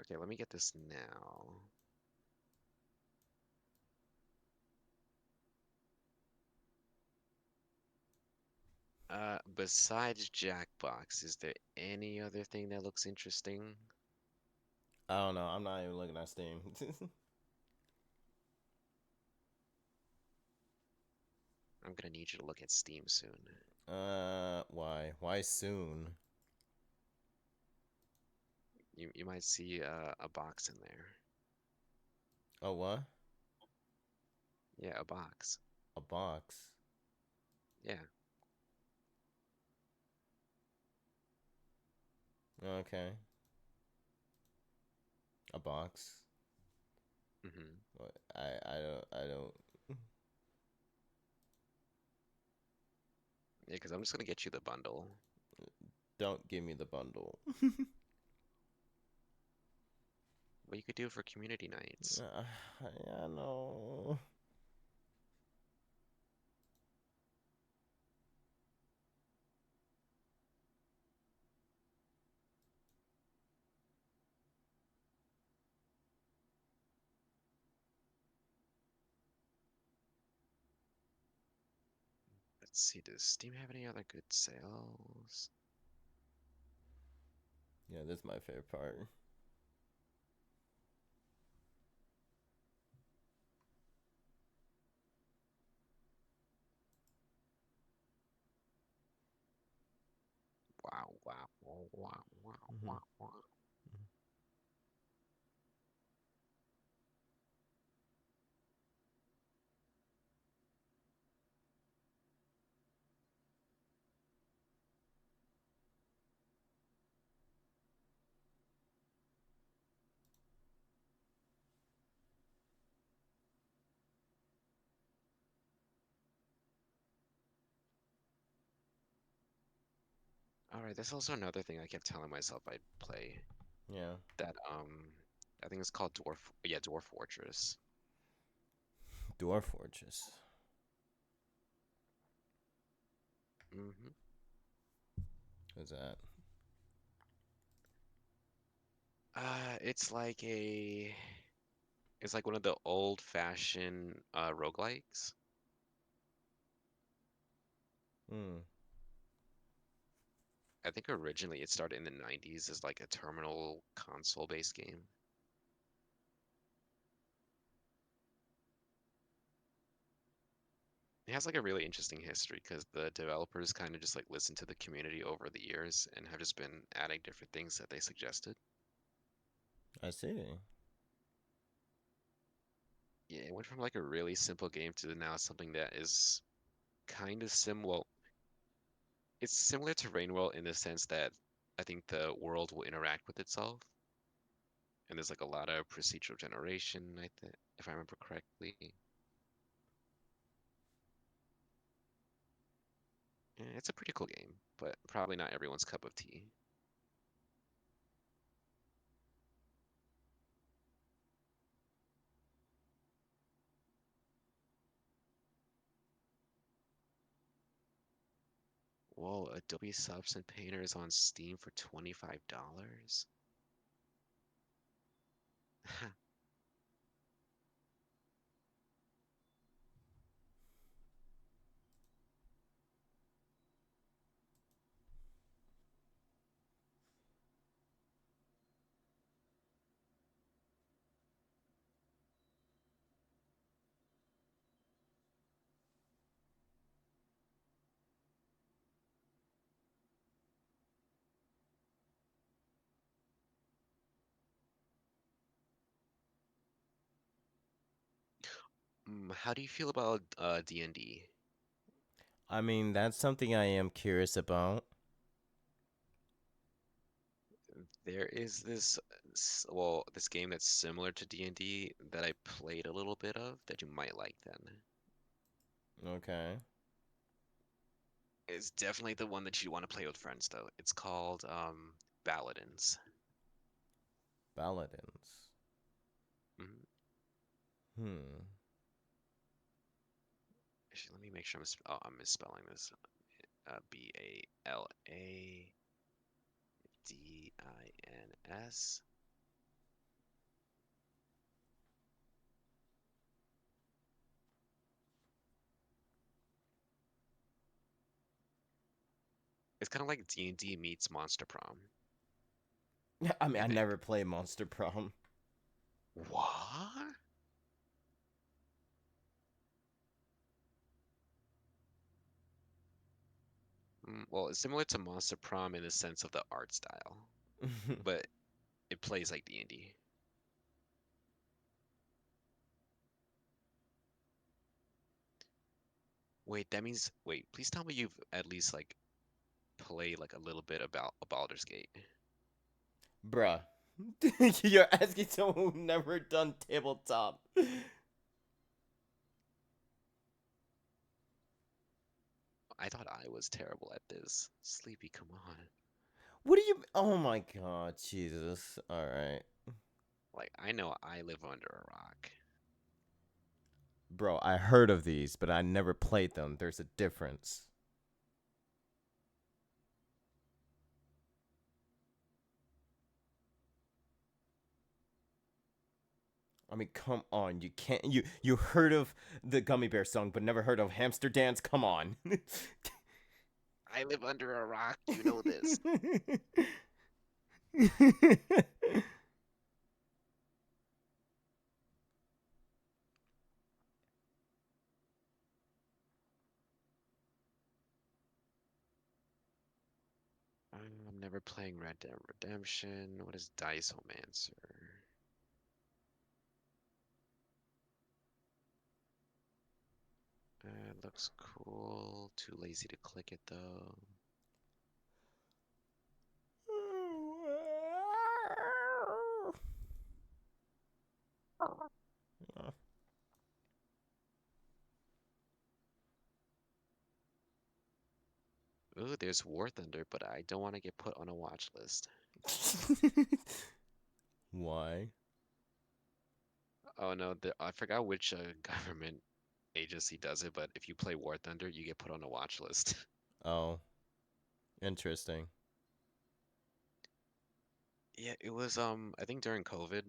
Okay, let me get this now. Besides Jackbox, is there any other thing that looks interesting? I don't know. I'm not even looking at Steam. I'm gonna need you to look at Steam soon. Why? Why soon? You might see a box in there. Oh, what? Yeah, a box. A box. Yeah. Okay. A box. What? I don't. Yeah, because I'm just gonna get you the bundle. Don't give me the bundle. What you could do for community nights. I know. Let's see, does Steam have any other good sales? Yeah, this is my favorite part. Wow, wow, wow, wow, wow, Mhm. wow, wow. Alright, there's also another thing I kept telling myself I'd play. Yeah. That, I think it's called Dwarf Fortress. Dwarf Fortress. Mm-hmm. What's that? It's like it's like one of the old-fashioned roguelikes. Hmm. I think originally it started in the 90s as like a terminal console-based game. It has like a really interesting history because the developers kind of just like listened to the community over the years and have just been adding different things that they suggested. I see. Yeah, it went from like a really simple game to now something that is kind of well, it's similar to Rainworld in the sense that I think the world will interact with itself, and there's like a lot of procedural generation, I think, if I remember correctly. Yeah, it's a pretty cool game, but probably not everyone's cup of tea. Oh, Adobe Subs and Painter is on Steam for $25. How do you feel about D&D? I mean, that's something I am curious about. There is this game that's similar to D&D that I played a little bit of that you might like then. Okay. It's definitely the one that you want to play with friends though. It's called Paladins. Paladins. Mhm. Hmm. Actually, let me make sure I'm misspelling this. Baladins. It's kind of like D&D meets Monster Prom, I mean, I I think. never played Monster Prom. What? Well, it's similar to Monster Prom in the sense of the art style, but it plays like D&D. Wait, please tell me you've at least like played like a little bit about a Baldur's Gate. Bruh. You're asking someone who never done tabletop. I thought I was terrible at this. Sleepy, come on. What do you? Oh my God, Jesus! All right, Like, I know I live under a rock. bro. I heard of these, but I never played them. There's a difference. I mean, come on. You can't. You heard of the Gummy Bear song, but never heard of Hamster Dance? Come on. I live under a rock, you know this. I'm never playing Red Dead Redemption. What is Diceomancer? Looks cool. Too lazy to click it though. Ooh, there's War Thunder, but I don't want to get put on a watch list. Why? Oh no, I forgot which government agency does it, but if you play War Thunder, you get put on a watch list. Oh, interesting. Yeah, it was I think during COVID,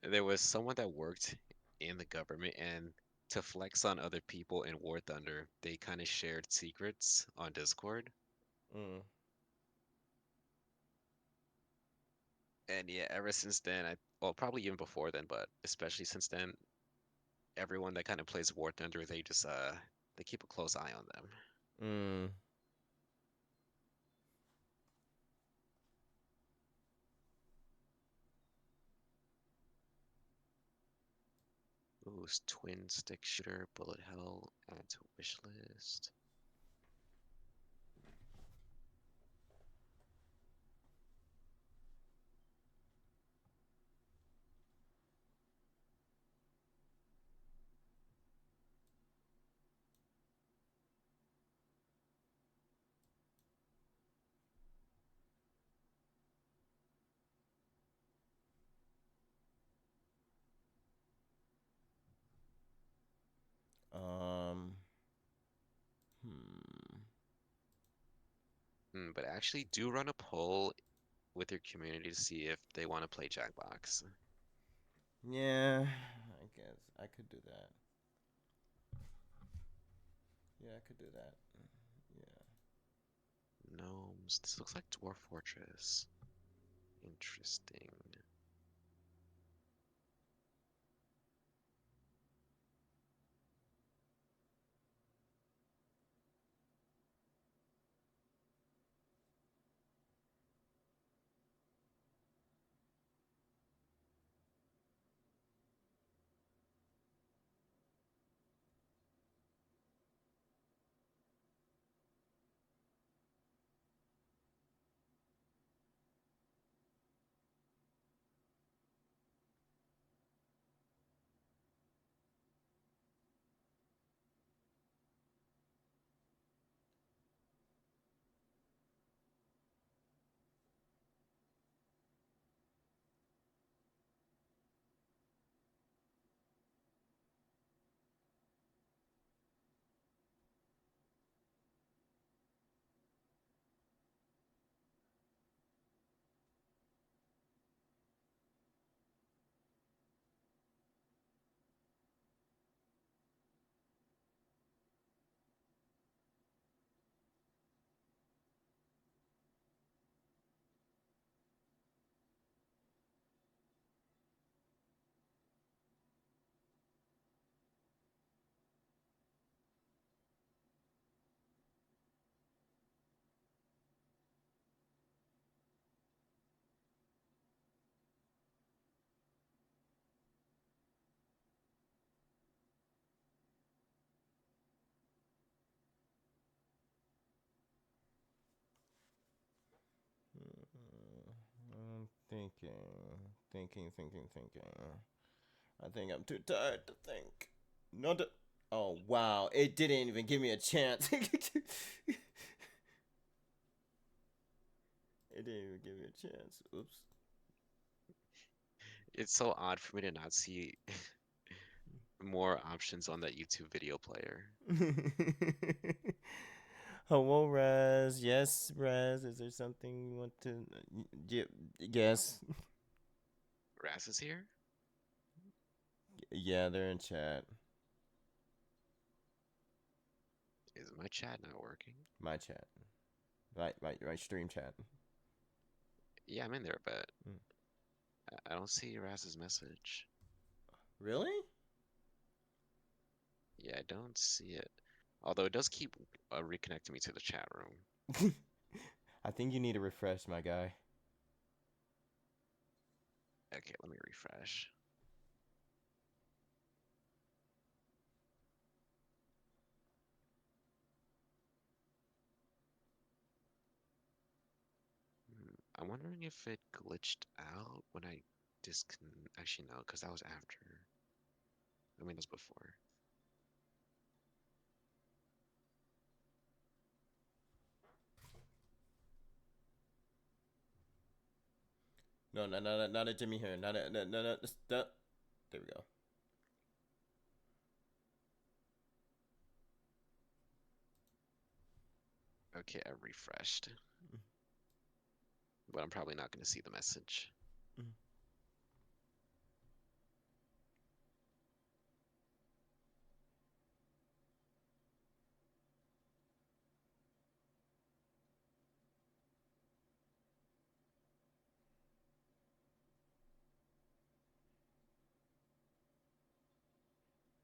there was someone that worked in the government and to flex on other people in War Thunder, they kind of shared secrets on Discord. Mm. And yeah, ever since then, well, probably even before then, but especially since then, everyone that kind of plays War Thunder, they just they keep a close eye on them. Mm. Ooh, twin stick shooter, bullet hell, add to wish list. Um. But actually, do run a poll with your community to see if they want to play Jackbox. Yeah, I guess I could do that. Yeah, I could do that. Yeah. Gnomes. This looks like Dwarf Fortress. Interesting. I'm thinking. I think I'm too tired to think. Not. Oh wow! It didn't even give me a chance. It didn't even give me a chance. Oops. It's so odd for me to not see more options on that YouTube video player. Hello, Raz. Yes, Raz. Is there something you want to? Yes. Raz is here? Yeah, they're in chat. Is my chat not working? My chat. My stream chat. Yeah, I'm in there, but Mm. I don't see Raz's message. Really? Yeah, I don't see it. Although it does keep reconnecting me to the chat room. I think you need to refresh, my guy. Okay, let me refresh. I'm wondering if it glitched out when I Actually, no, because that was after. I mean, that was before. No, not a Jimmy here. Not a, no. There we go. Okay, I refreshed. But I'm probably not going to see the message.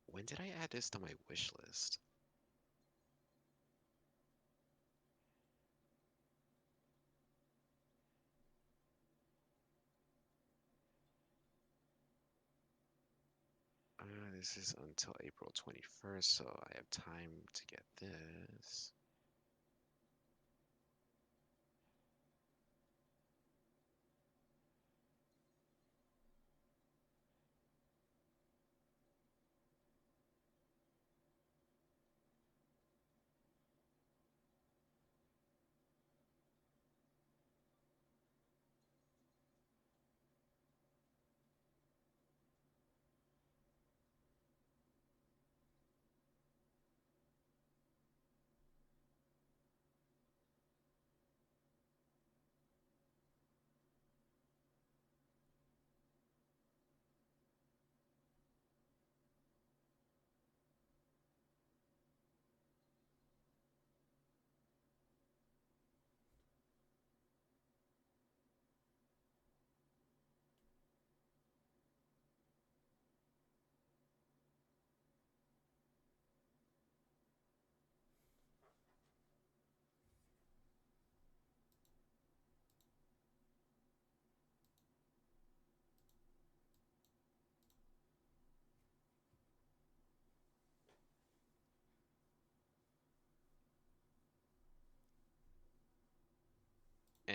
When did I add this to my wish list? This is until April 21st, so I have time to get this.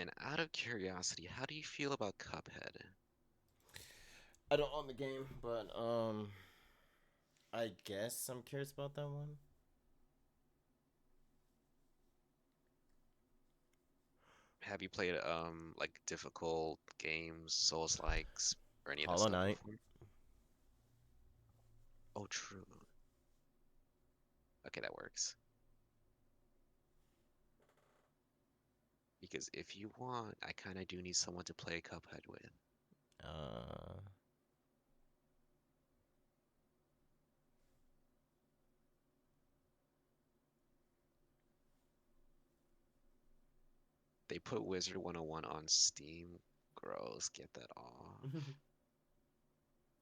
And out of curiosity, how do you feel about Cuphead? I don't own the game, but I guess I'm curious about that one. Have you played like difficult games, Souls likes, or any of that Hollow stuff Knight. before? Oh, true. Okay, that works. Because if you want, I kind of do need someone to play Cuphead with. Uh, They put Wizard 101 on Steam. Gross, get that off.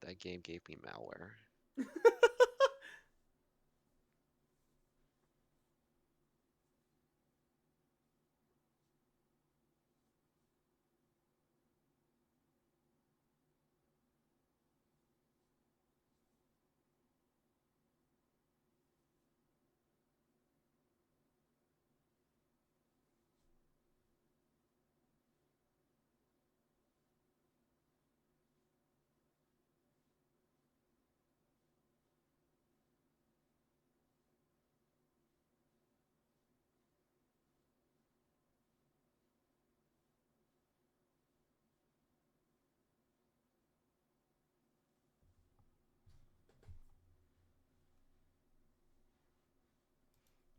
That game gave me malware.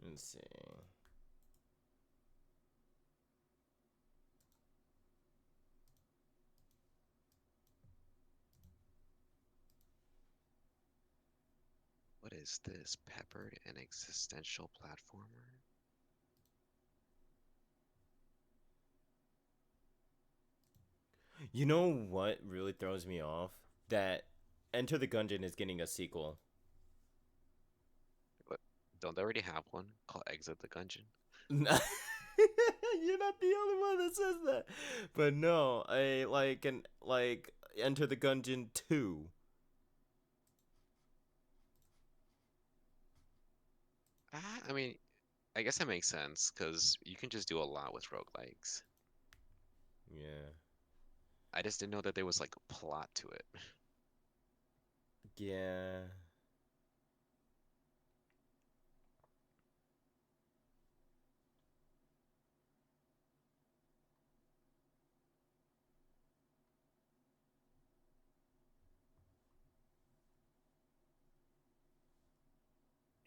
let's see. What is this? Peppered and existential platformer? You know what really throws me off? That Enter the Gungeon is getting a sequel. What? Don't they already have one called Exit the Gungeon? You're not the only one that says that. But no, like Enter the Gungeon 2. I mean, I guess that makes sense because you can just do a lot with roguelikes. Yeah. I just didn't know that there was like a plot to it. Yeah.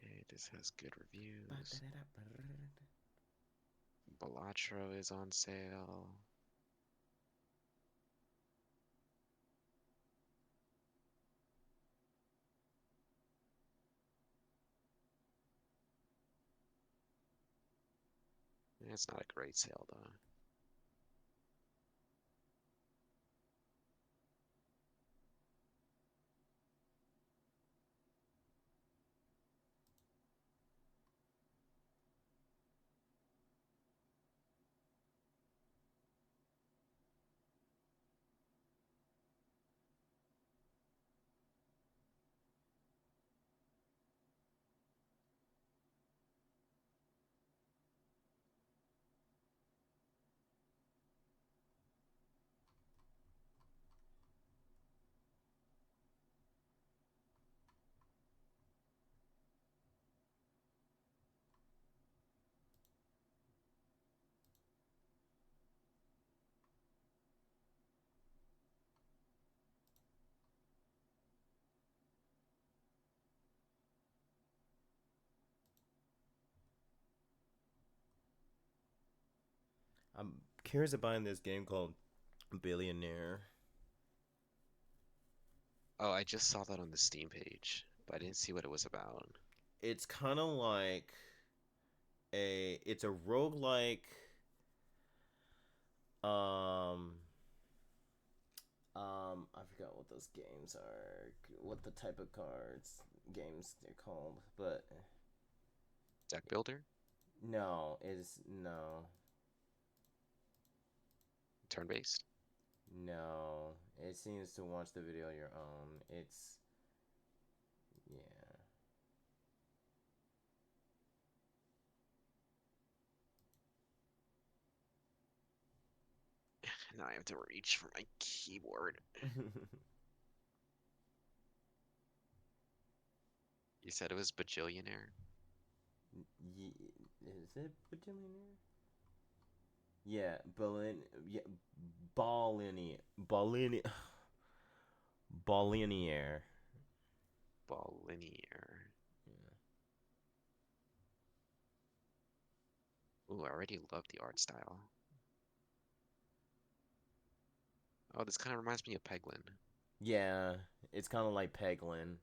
Okay, this has good reviews. Balatro is on sale. It's not a great sale though. I'm curious about buying this game called Billionaire. Oh, I just saw that on the Steam page, but I didn't see what it was about. It's kind of like it's a roguelike um I forgot what those games are, what the type of cards games they're called, but Deck builder? no. Turn-based? No, it seems to watch the video on your own. It's yeah. Now I have to reach for my keyboard. You said it was bajillionaire? Is it bajillionaire? Yeah, Ballinier. Ballinier. Ballinier. Yeah. Ooh, I already love the art style. Oh, this kind of reminds me of Peglin. Yeah, it's kind of like Peglin.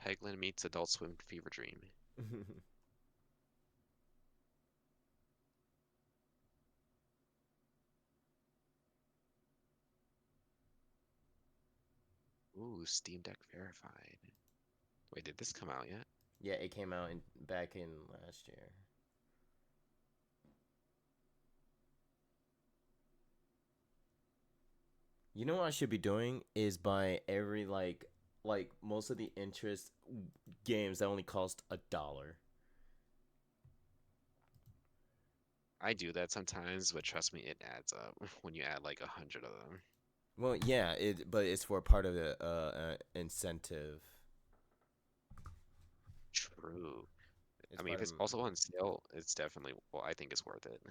Peglin meets Adult Swim Fever Dream. Ooh, Steam Deck verified. Wait, did this come out yet? Yeah, it came out back in last year. You know what I should be doing is buy every like most of the interest games that only cost $1. I do that sometimes, but trust me, it adds up when you add like 100 of them. Well, yeah, but it's for part of the incentive. True. It's I mean, if part of. it's also on sale, it's definitely, well, I think it's worth it.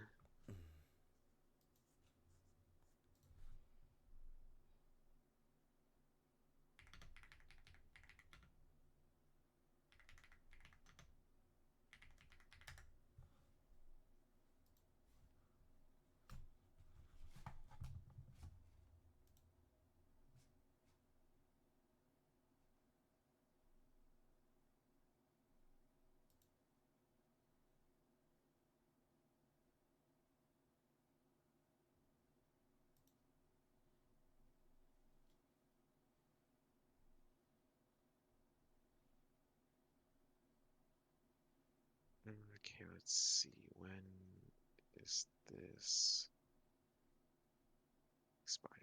Okay, let's see. When is this expiring?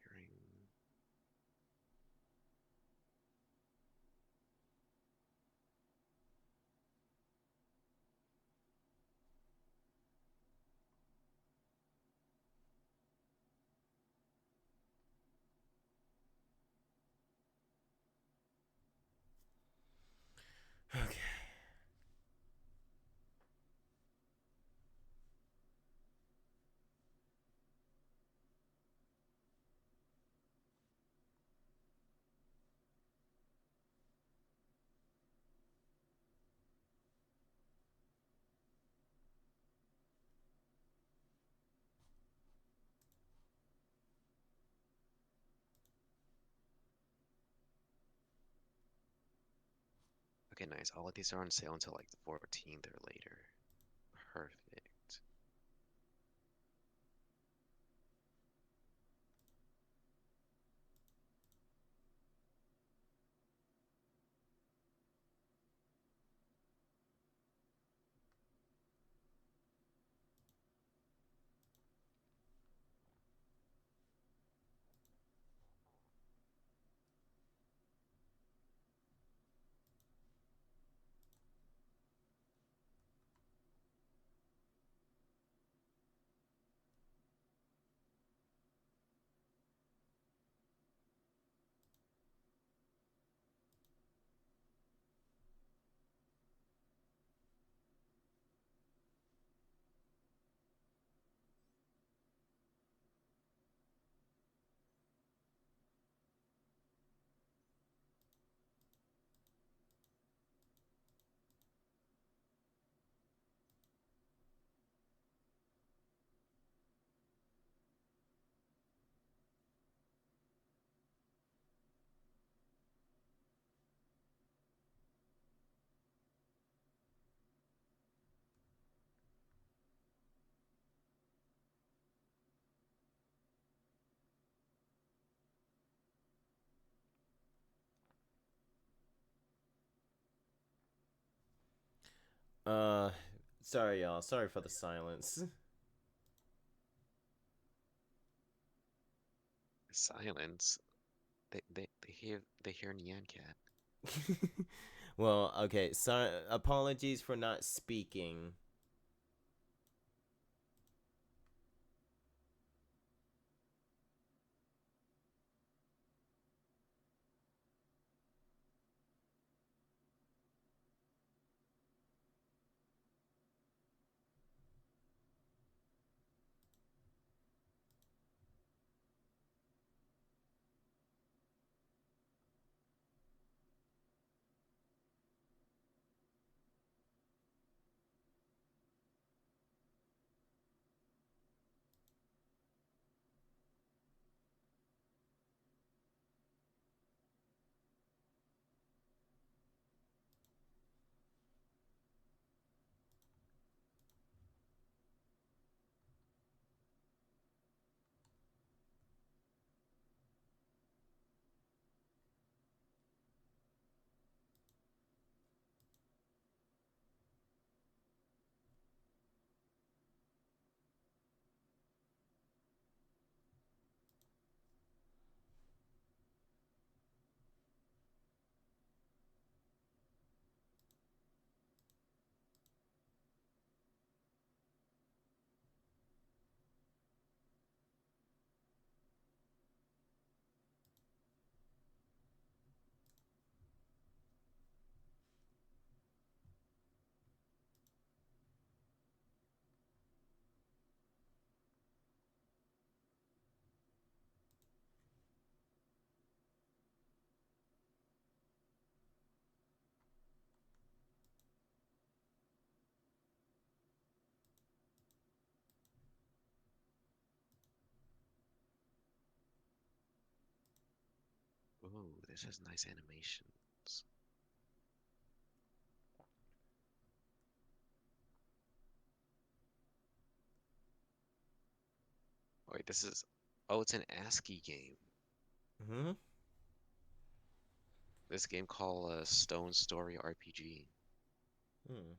Okay. Okay, nice. All of these are on sale until like the 14th or later. Perfect. Uh, sorry y'all. Sorry for the silence. Silence. They hear Nyan Cat. Well, okay. Sorry. Apologies for not speaking. Oh, this has nice animations. Wait, this is. Oh, it's an ASCII game. Hmm. This game called Stone Story RPG. Hmm.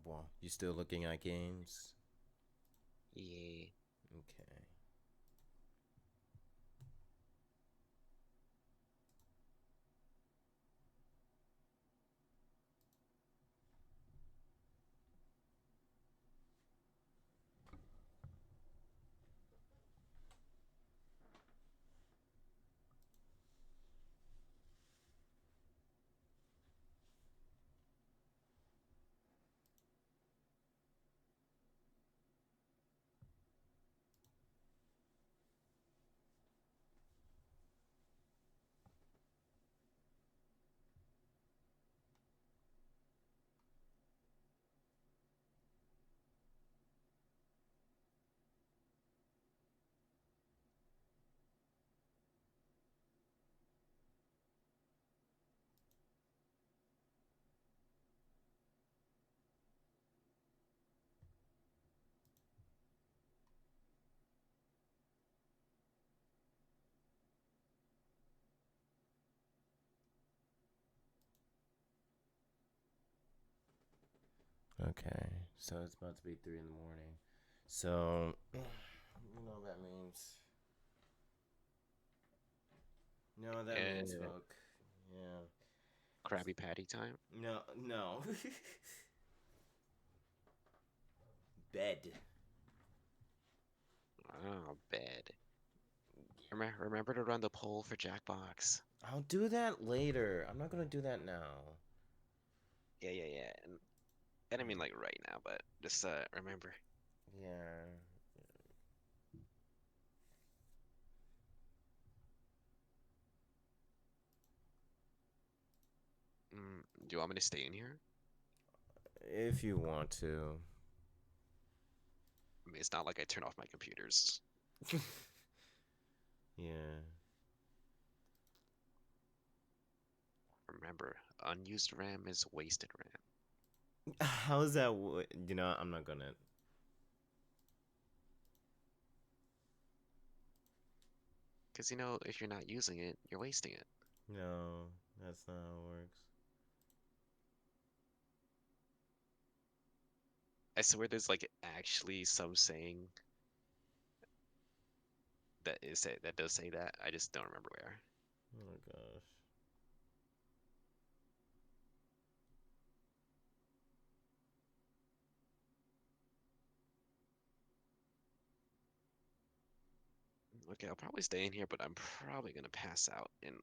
Well, you still looking at games? Yeah. Okay. Okay. So it's about to be 3 in the morning. So, you know what that means. You know what that means, Yeah. folk. Yeah. Krabby Patty time. No, no. Bed. Oh, bed. Remember to run the poll for Jackbox. I'll do that later. I'm not gonna do that now. Yeah. And I don't mean like right now, but just remember. Yeah. Do you want me to stay in here? If you want to. I mean, it's not like I turn off my computers. Yeah. Remember, unused RAM is wasted RAM. How's that? You know, I'm not gonna. Because, if you're not using it, you're wasting it. No, that's not how it works. I swear there's like actually some saying that does say that. I just don't remember where. Oh my gosh. Okay, I'll probably stay in here, but I'm probably gonna pass out in,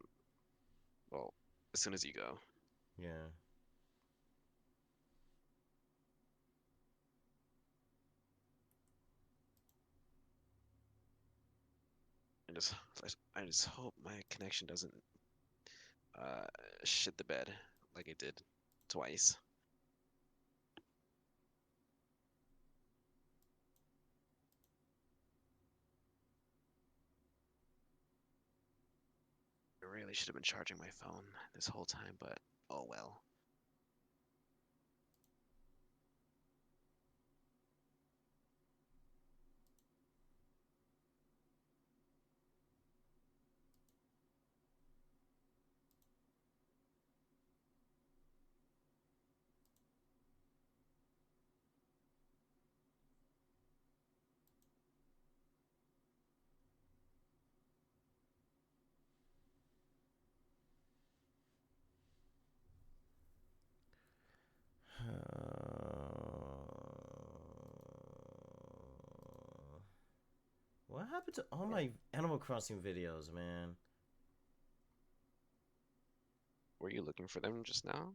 well, as soon as you go. Yeah. I just I just hope my connection doesn't uh shit the bed like it did twice. I really should have been charging my phone this whole time, but oh well. What happened to all my Animal Crossing videos, man? Were you looking for them just now?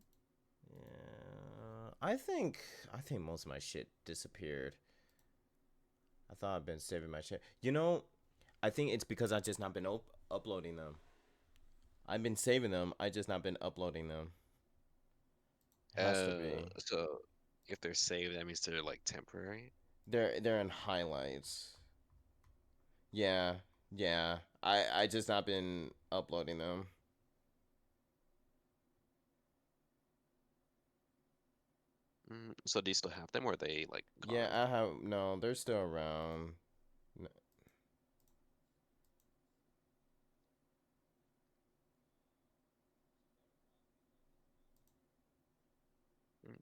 Yeah, I think most of my shit disappeared. I thought I'd been saving my shit. You know, I think it's because I just not been uploading them. I've been saving them. I just not been uploading them. Has to be. So if they're saved, that means they're like temporary. They're in highlights. Yeah, yeah. I just not been uploading them. So do you still have them, or are they like gone? Yeah, I have no. They're still around.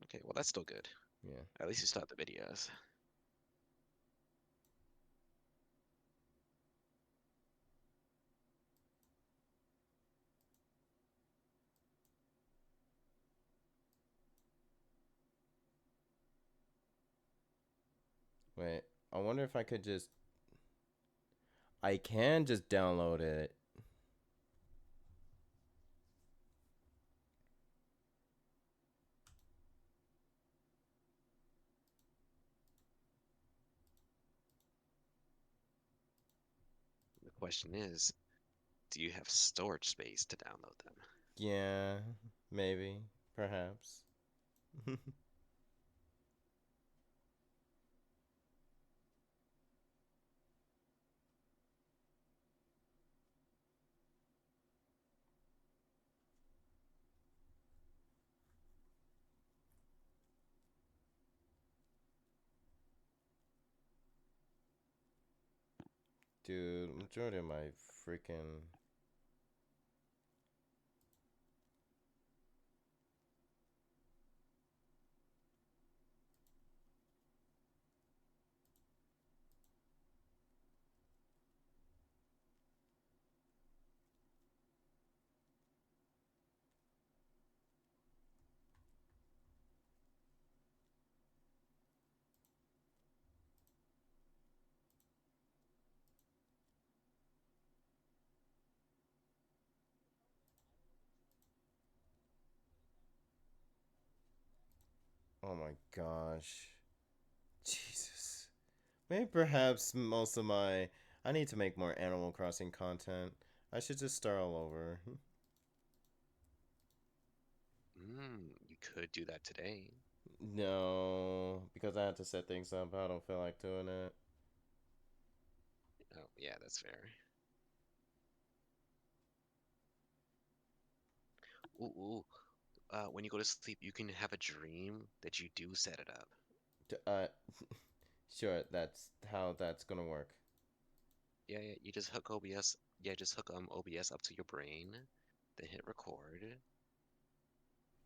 Okay, well that's still good. Yeah. At least you still have the videos. Wait. I wonder if I could just. I can just download it. The question is, do you have storage space to download them? Yeah, maybe, perhaps. Dude, majority of my freaking. Oh my gosh. Jesus. Maybe perhaps most of my. I need to make more Animal Crossing content. I should just start all over. You could do that today. No, because I had to set things up. I don't feel like doing it. Oh, yeah, that's fair. Ooh, ooh. When you go to sleep, you can have a dream that you do set it up. Uh, sure, that's how that's gonna work. Yeah, yeah, you just hook OBS. Yeah, just hook OBS up to your brain, then hit record,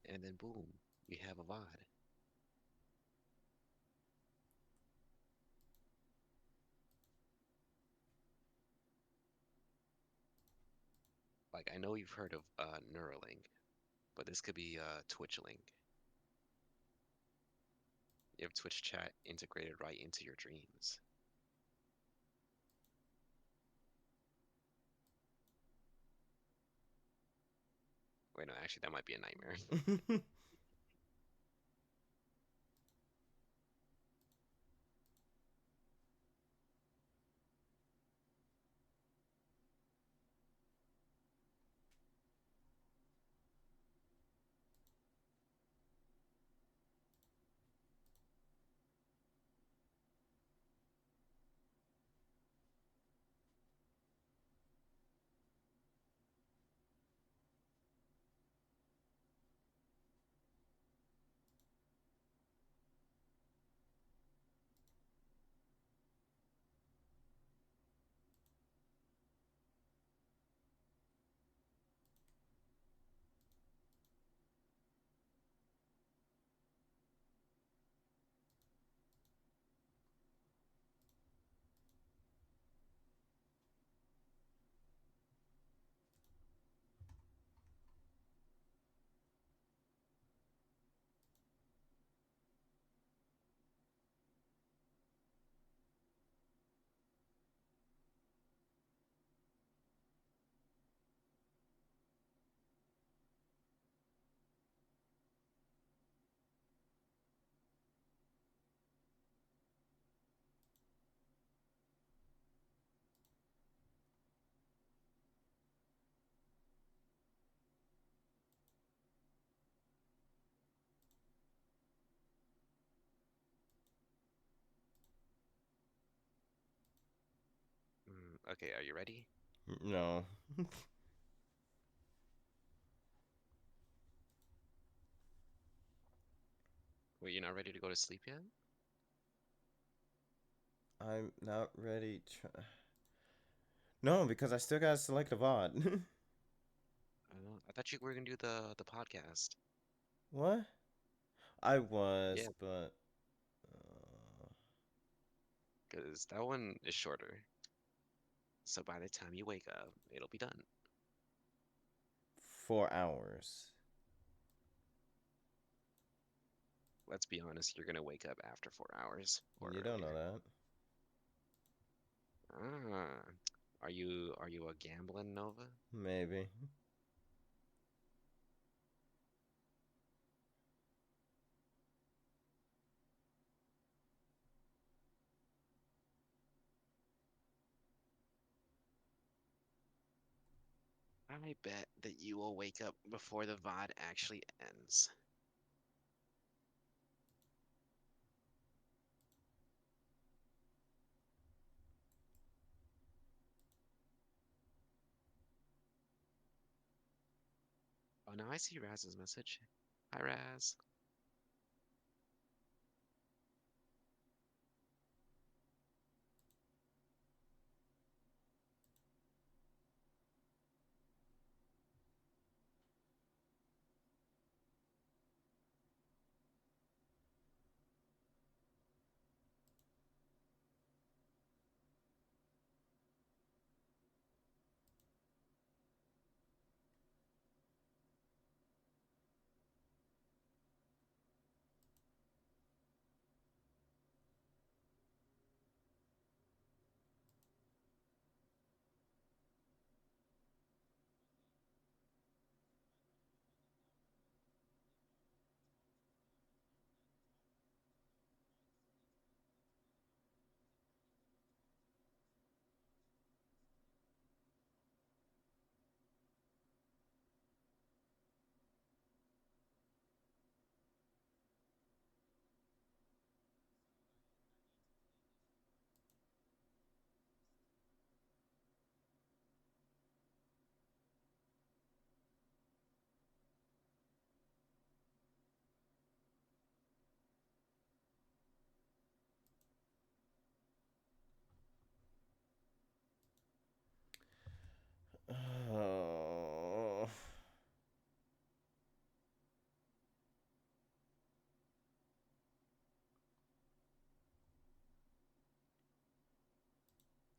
and then boom, you have a VOD. Like I know you've heard of Neuralink, but this could be Twitch Link. You have Twitch chat integrated right into your dreams. Wait, no, actually, that might be a nightmare. Okay, are you ready? No. Wait, you're not ready to go to sleep yet? I'm not ready. No, because I still gotta select a VOD. I thought you were gonna do the podcast. What? I was, Yeah, but because that one is shorter. So by the time you wake up, it'll be done. 4 hours. Let's be honest, you're gonna wake up after 4 hours or You don't know earlier. that. Ah, are you a gambling Nova? Maybe. I bet that you will wake up before the VOD actually ends. Oh, now I see Raz's message. Hi, Raz.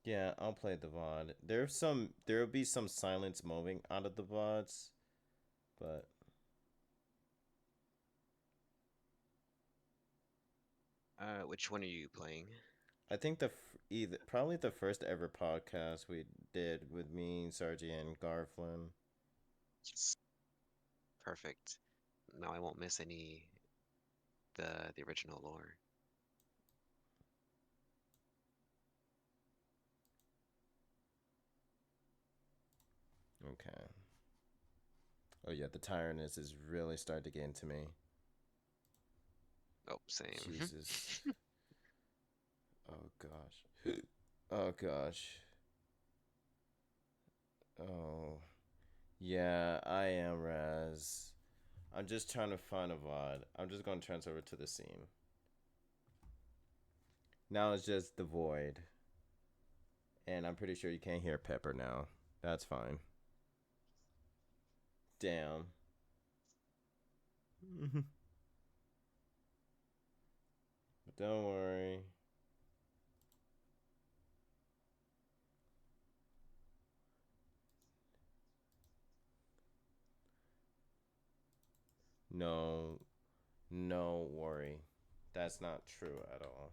Yeah, I'll play the VOD. There'll be some silence moving out of the VODs, but Which one are you playing? I think probably the first ever podcast we did with me, Sargi, and Garflin. Yes. Perfect. Now I won't miss any the original lore. Okay. Oh yeah, the tiredness is really starting to get into me. Oh, same. Jesus. Oh gosh. Oh gosh. Oh. Yeah, I am Raz. I'm just trying to find a VOD. I'm just going to transfer over to the scene. Now it's just the void. And I'm pretty sure you can't hear Pepper now. That's fine. Damn. But don't worry. No. No worry. That's not true at all.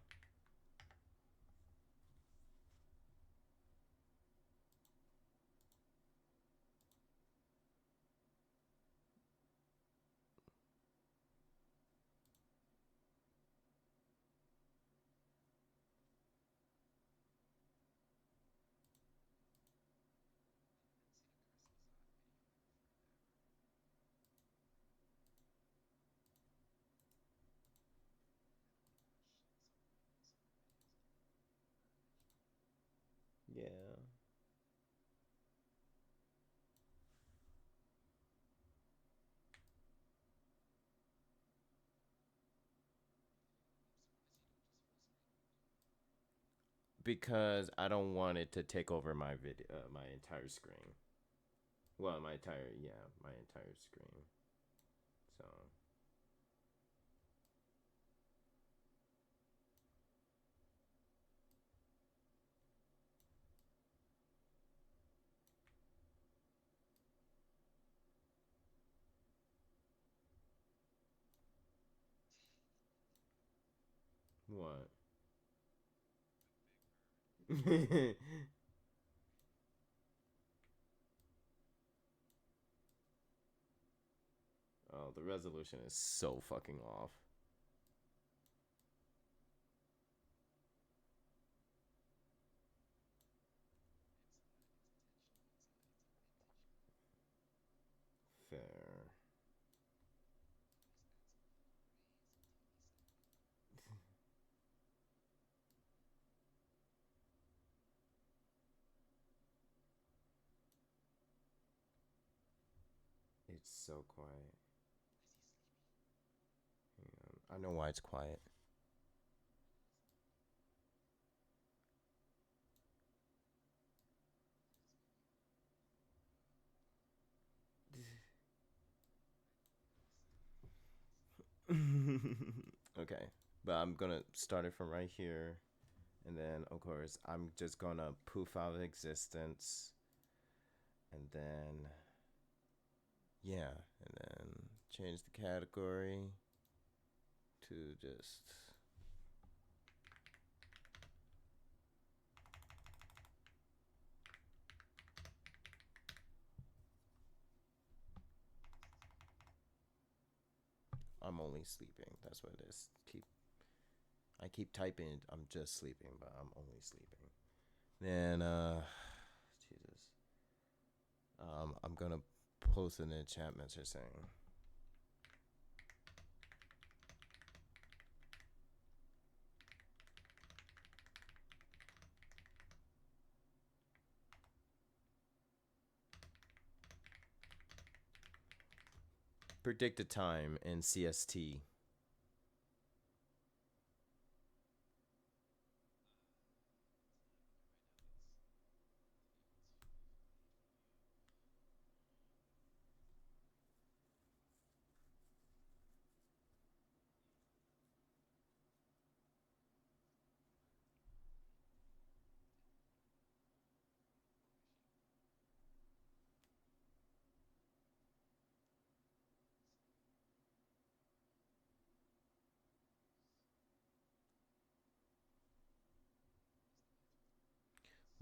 Yeah. Because I don't want it to take over my video, my entire screen. Well, my entire screen. So. What? Oh, the resolution is so fucking off. Fair. It's so quiet. Hang on. I know why it's quiet. Okay, but I'm gonna start it from right here, and then of course I'm just gonna poof out of existence, and then yeah, and then change the category to just I'm only sleeping. That's what it is. I keep typing I'm just sleeping, but I'm only sleeping. Then Jesus. I'm gonna post in the chat message saying predicted time in CST.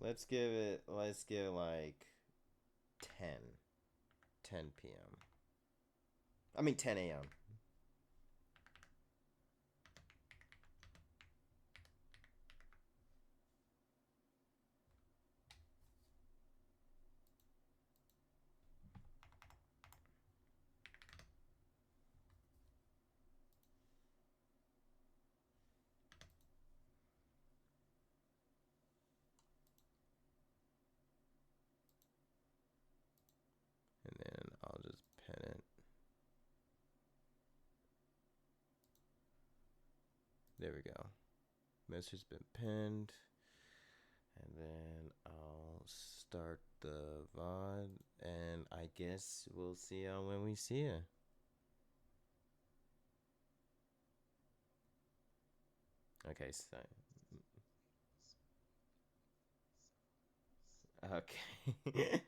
Let's give it like 10 p.m. I mean 10 a.m. And then I'll just pin it. There we go. Message's been pinned. And then I'll start the VOD. And I guess we'll see y'all when we see ya. Okay, so. Okay.